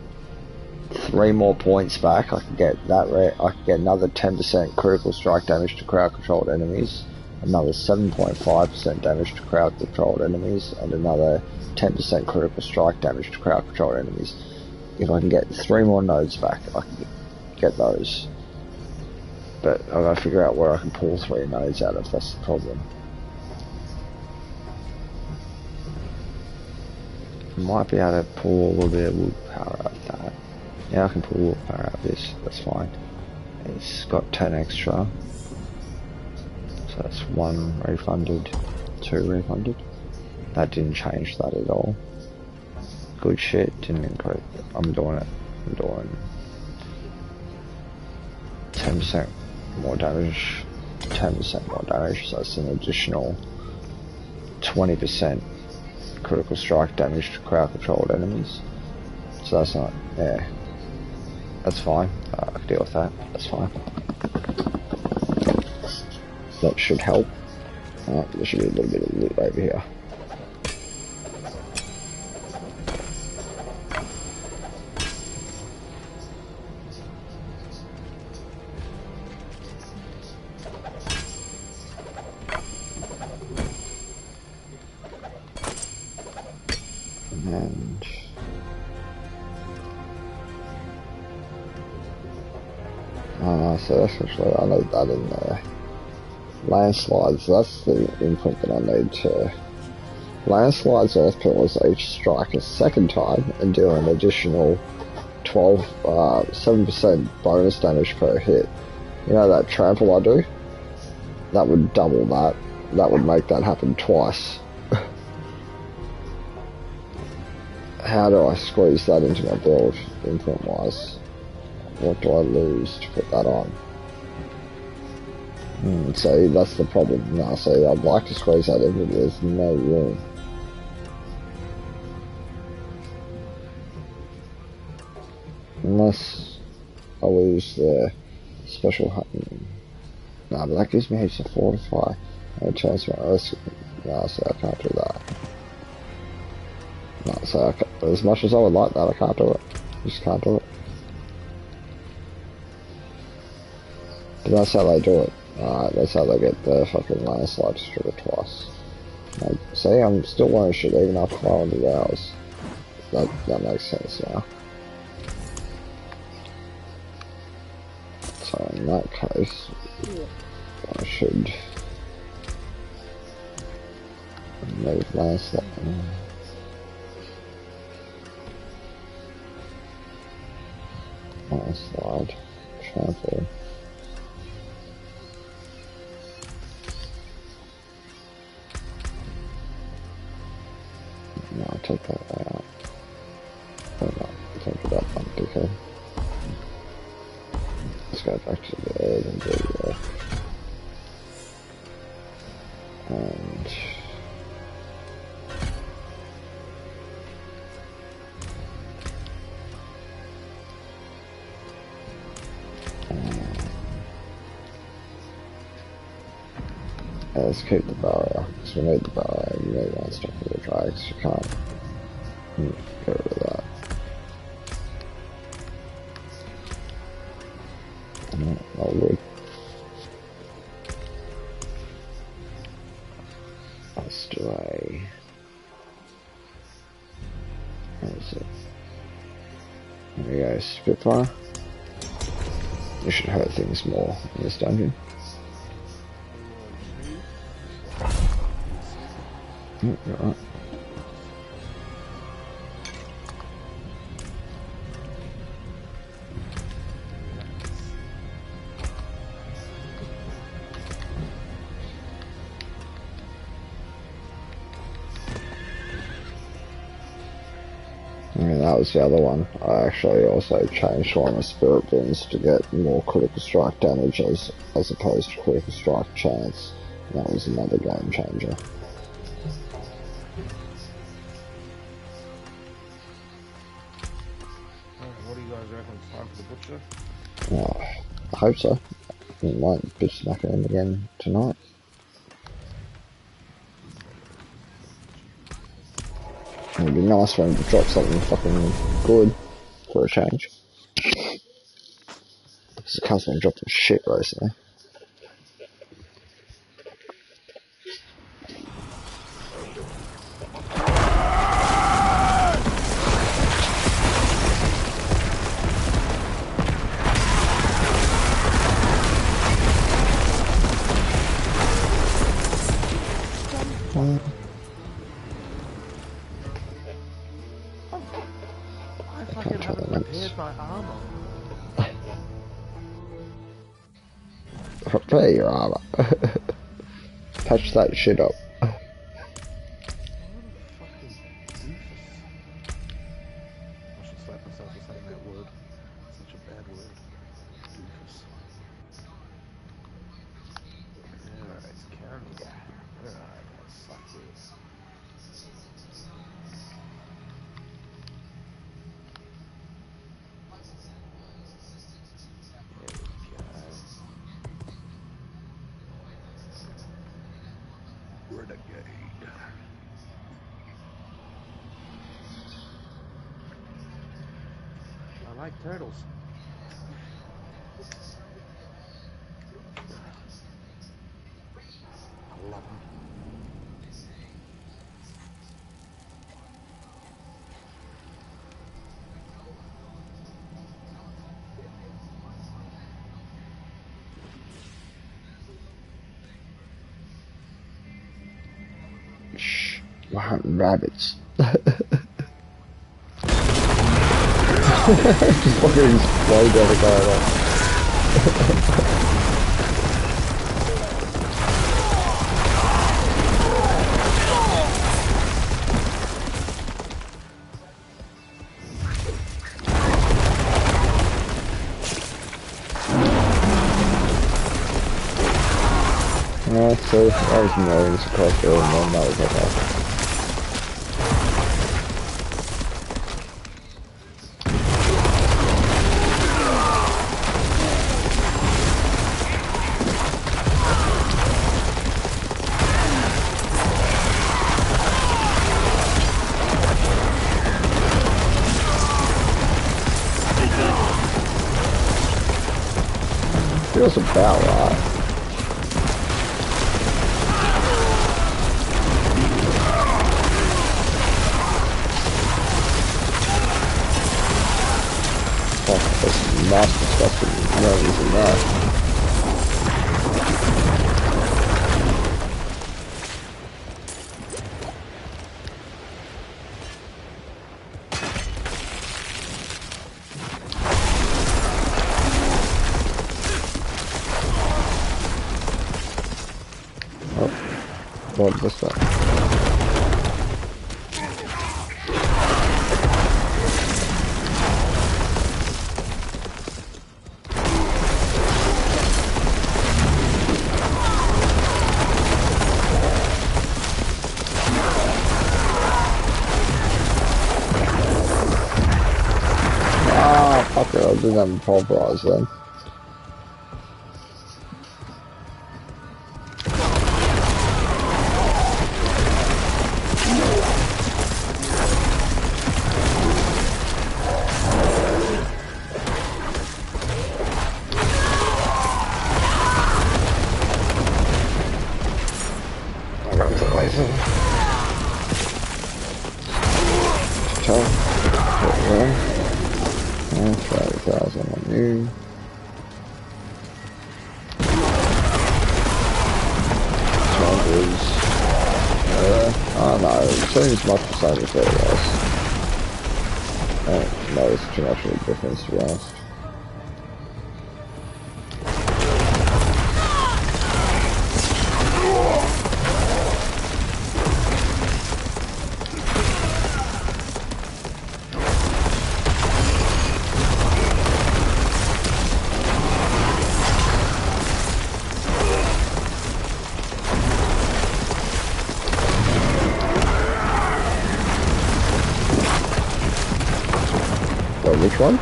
3 more points back, I could get that. I could get another 10% critical strike damage to crowd-controlled enemies, another 7.5% damage to crowd-controlled enemies, and another 10% critical strike damage to crowd-controlled enemies. If I can get 3 more nodes back, I can get those. But I've got to figure out where I can pull 3 nodes out of, that's the problem. I might be able to pull a little bit of willpower out of that. Yeah, I can pull willpower out of this, that's fine. It's got 10 extra. So that's 1 refunded, 2 refunded. That didn't change that at all. Good shit, didn't increase. I'm doing it. I'm doing 10% more damage, 10% more damage, so that's an additional 20% critical strike damage to crowd controlled enemies, so that's not, yeah. That's fine. I can deal with that. That's fine. That should help. There should be a little bit of loot over here. And so that's actually, I need that in there. Landslides, that's the input that I need to. Landslides earth pillars each strike a second time and deal an additional 7% bonus damage per hit. You know that trample I do? That would double that. That would make that happen twice. How do I squeeze that into my build, imprint wise? What do I lose to put that on? See, that's the problem. Now, see, I'd like to squeeze that in, but there's no room. Unless I lose the special hunting. Nah, but that gives me heaps of fortify. And it turns my earth. No, see, I can't do that. No, so I can't, as much as I would like that, I can't do it. I just can't do it. But that's how they do it. Alright, that's how they get the fucking landslide trigger twice. Like, see, I'm still learning shit even after 500 hours. That makes sense now. So in that case, I should move landslide. Landslide, trample. No, I'll take that out. Oh no, take it up, okay. Let's go back to the egg and do the and let's keep the barrier, because we need the barrier, you need one stuff for the drags, you can't get rid of that. No wood. Let's do a... What is it? There we go, Spitfire. You should hurt things more in this dungeon. You're right. That was the other one. I actually also changed one of my spirit beams to get more critical strike damage as opposed to critical strike chance. And that was another game changer. What do you guys reckon? It's time for the butcher? I hope so. We might be smacking him again tonight. It'd be nice for him to drop something fucking good for a change. Because the customer dropped some shit recently. I fucking haven't repaired my armor. Repair your armor. Patch that shit up. I should slap myself for saying that word. Such a bad word. Doofus. Alright, camera. Alright, let's suck this. like turtles. I love them. Shh, we're hunting rabbits. Just look at his blade ever going on. Yeah, so that was millions across the room, and that was okay. Feels about right. Oh, that's nasty stuff that you using that. What was that? Ah, fuck it, I didn't have a pulverize then. Seems much the same as it was. I don't notice too much of a difference, to be honest. Which one?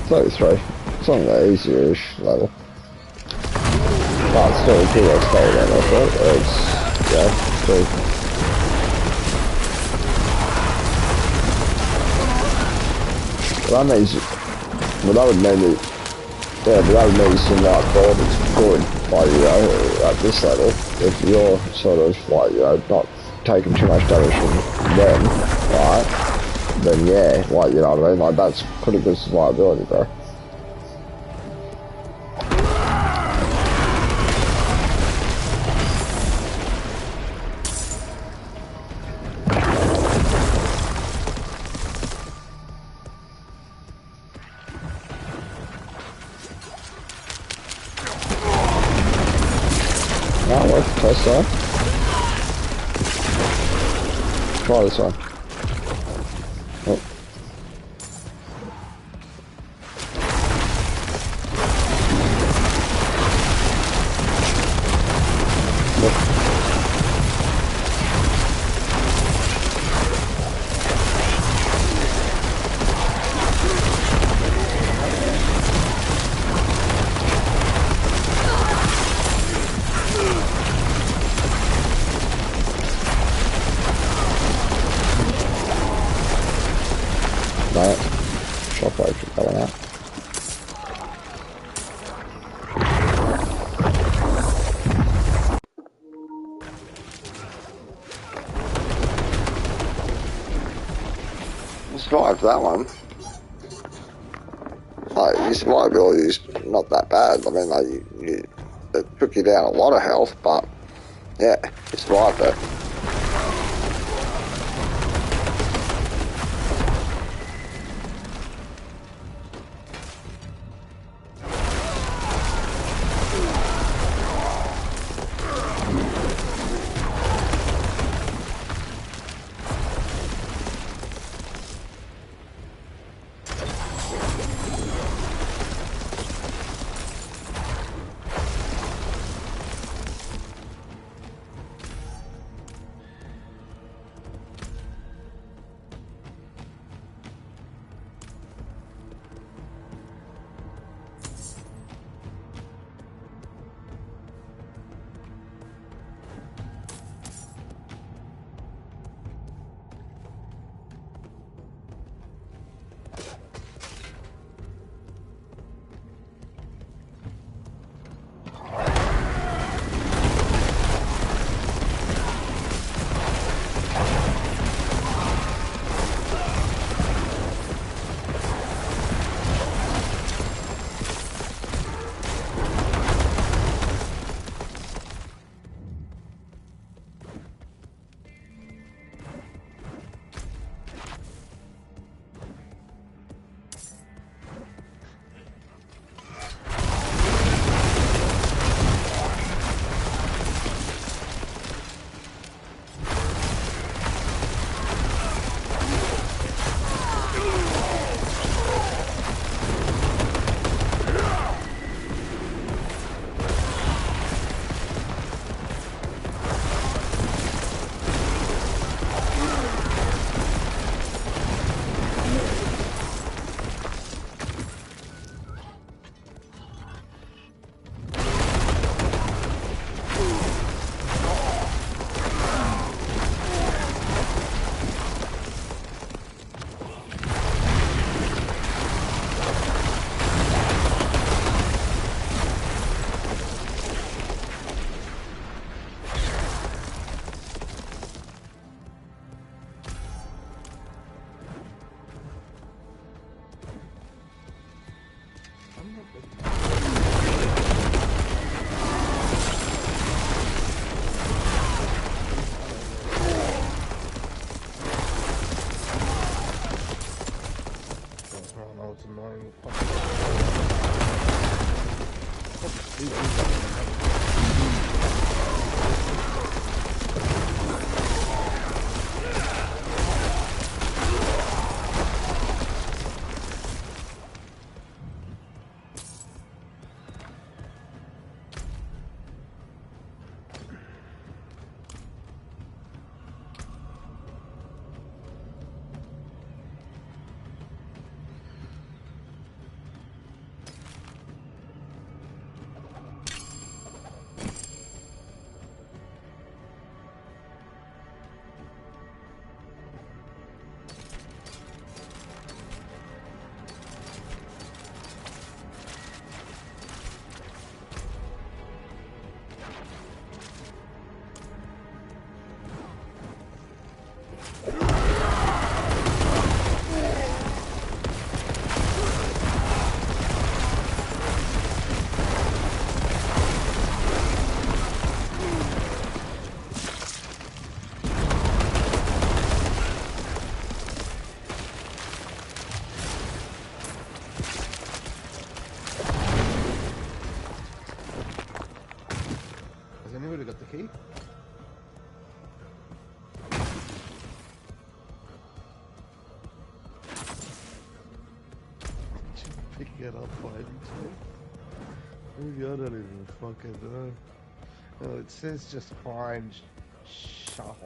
33. It's on the easier-ish level. But it's still a kilo stay then, I thought. It's, yeah, still. Well, that means, well, that would mean that, yeah, but that would mean some like board is good, like, you know, at this level. If you're sort of, like, you know, not taking too much damage from them, right, then yeah, like, you know what I mean, like, that's pretty good survivability, bro. That works, test that. Try this one. Oh. Shockwave for going out. Survived that one. Like, your survivability is not that bad. I mean, like, it took you down a lot of health, but yeah, you survived it. Get up by it. Maybe I don't even fucking know. Oh, it says just find shut off.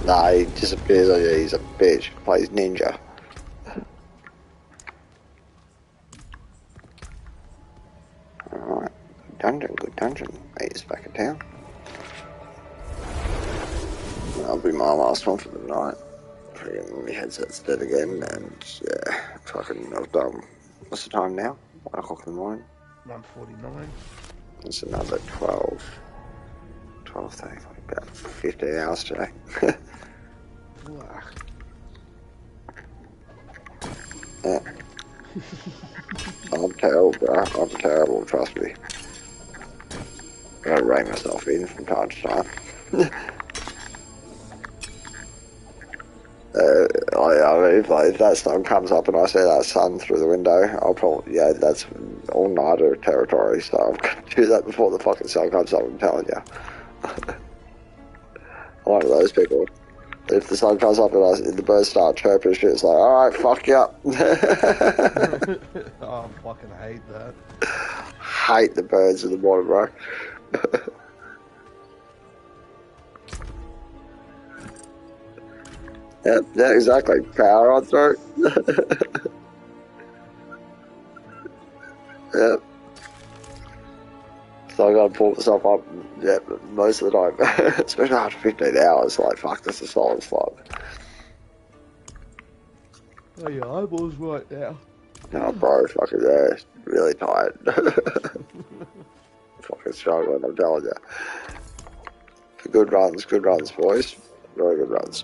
Nah, he disappears on you, he's a bitch. Plays ninja. Alright. Good dungeon. He's back in town. That'll be my last one for the night. My headset's dead again, and yeah, fucking, I've done. What's the time now? 1 o'clock in the morning? 1:49. It's another 12, 30, about 15 hours today. Yeah. I'm terrible, bro. I'm terrible, trust me. I gotta rein myself in from time to time. If that sun comes up and I see that sun through the window, I'll probably, yeah, that's all-nighter territory, so I've got to do that before the fucking sun comes up, I'm telling you. I'm one of those people. If the sun comes up and the birds start chirping and shit, it's like, alright, fuck you up. Oh, I fucking hate that. Hate the birds in the morning, bro. Yeah, exactly. Power on through. Yeah. So I gotta pull myself up, yeah, most of the time, especially after 15 hours. Like, fuck, that's a solid slog. Oh, your eyeballs right now. No, bro, fucking, yeah, really tired. Fucking struggling, I'm telling you. Good runs, boys. Very good runs.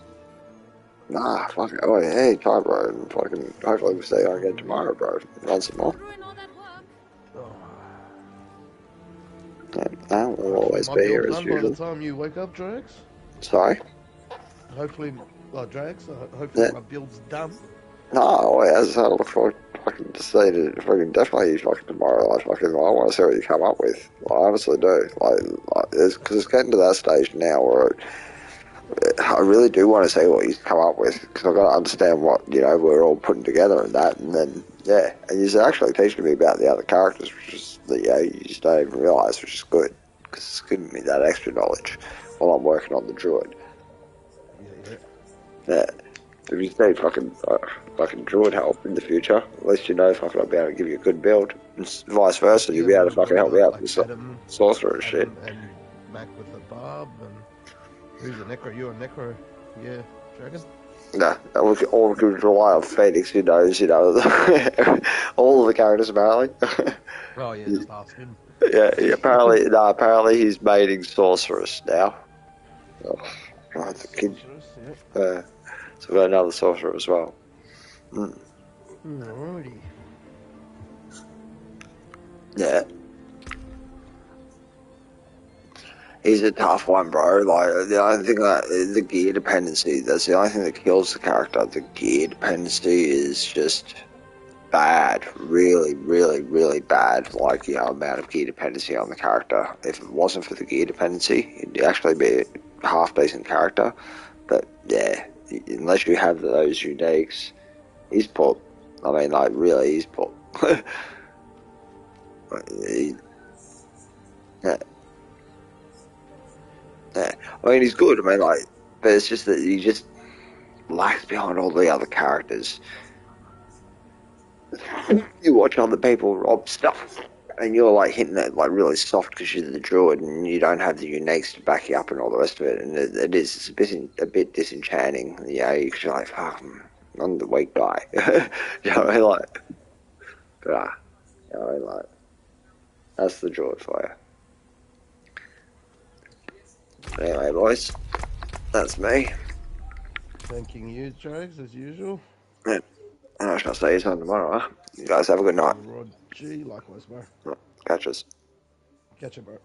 Nah, fucking, oh, hey, time, bro. And fucking, hopefully we stay on again tomorrow, bro. Run some more. Yeah, we'll always be here as usual. By the time you wake up, Drax? Sorry? Hopefully, Drax, hopefully Yeah. my build's done. No, as I look forward fucking to see it, fucking definitely fucking tomorrow. Like, fucking, I want to see what you come up with. I honestly do. Because it's getting to that stage now where I really do want to see what you come up with, because I've got to understand what, you know, we're all putting together and that, and then, yeah. And you're actually teaching me about the other characters, which is, yeah, you just don't even realise, which is good, because it's giving me that extra knowledge while I'm working on the Druid. Yeah. If you need fucking Druid help in the future, at least you know fucking I'll be able to give you a good build. And vice versa, you'll be able to fucking help me out with sorcerer and shit. And Mac with the Bob, and who's a Necro? You're a Necro, yeah, Dragon? Nah, all we can rely on Phoenix, who knows, you know, all of the characters apparently. Oh yeah, just ask him. Yeah, apparently he's mating sorceress now. Oh, right, the kid. So we've got another sorcerer as well. Alrighty. Yeah. He's a tough one, bro. Like, the only thing the gear dependency, that's the only thing that kills the character. The gear dependency is just bad. Really, really, really bad. Like, you know, amount of gear dependency on the character. If it wasn't for the gear dependency, it'd actually be a half-decent character. But, yeah, unless you have those uniques, he's put. I mean, like, really, he's put. Yeah. Yeah, I mean, he's good. I mean, like, but it's just that he just lags behind all the other characters. You watch other people rob stuff, and you're like hitting it like really soft because you're the Druid and you don't have the uniques to back you up and all the rest of it. And it's a bit disenchanting. You know, because you're like, fuck, I'm the weak guy. You know what I mean? Like, but you know what I mean? Like, that's the Druid for you. But anyway, boys, that's me. Thanking you, Drags, as usual. Yeah. And I shall see you tomorrow, huh? You guys have a good night. Rod G, likewise, bro. Catch us. Catch you, bro.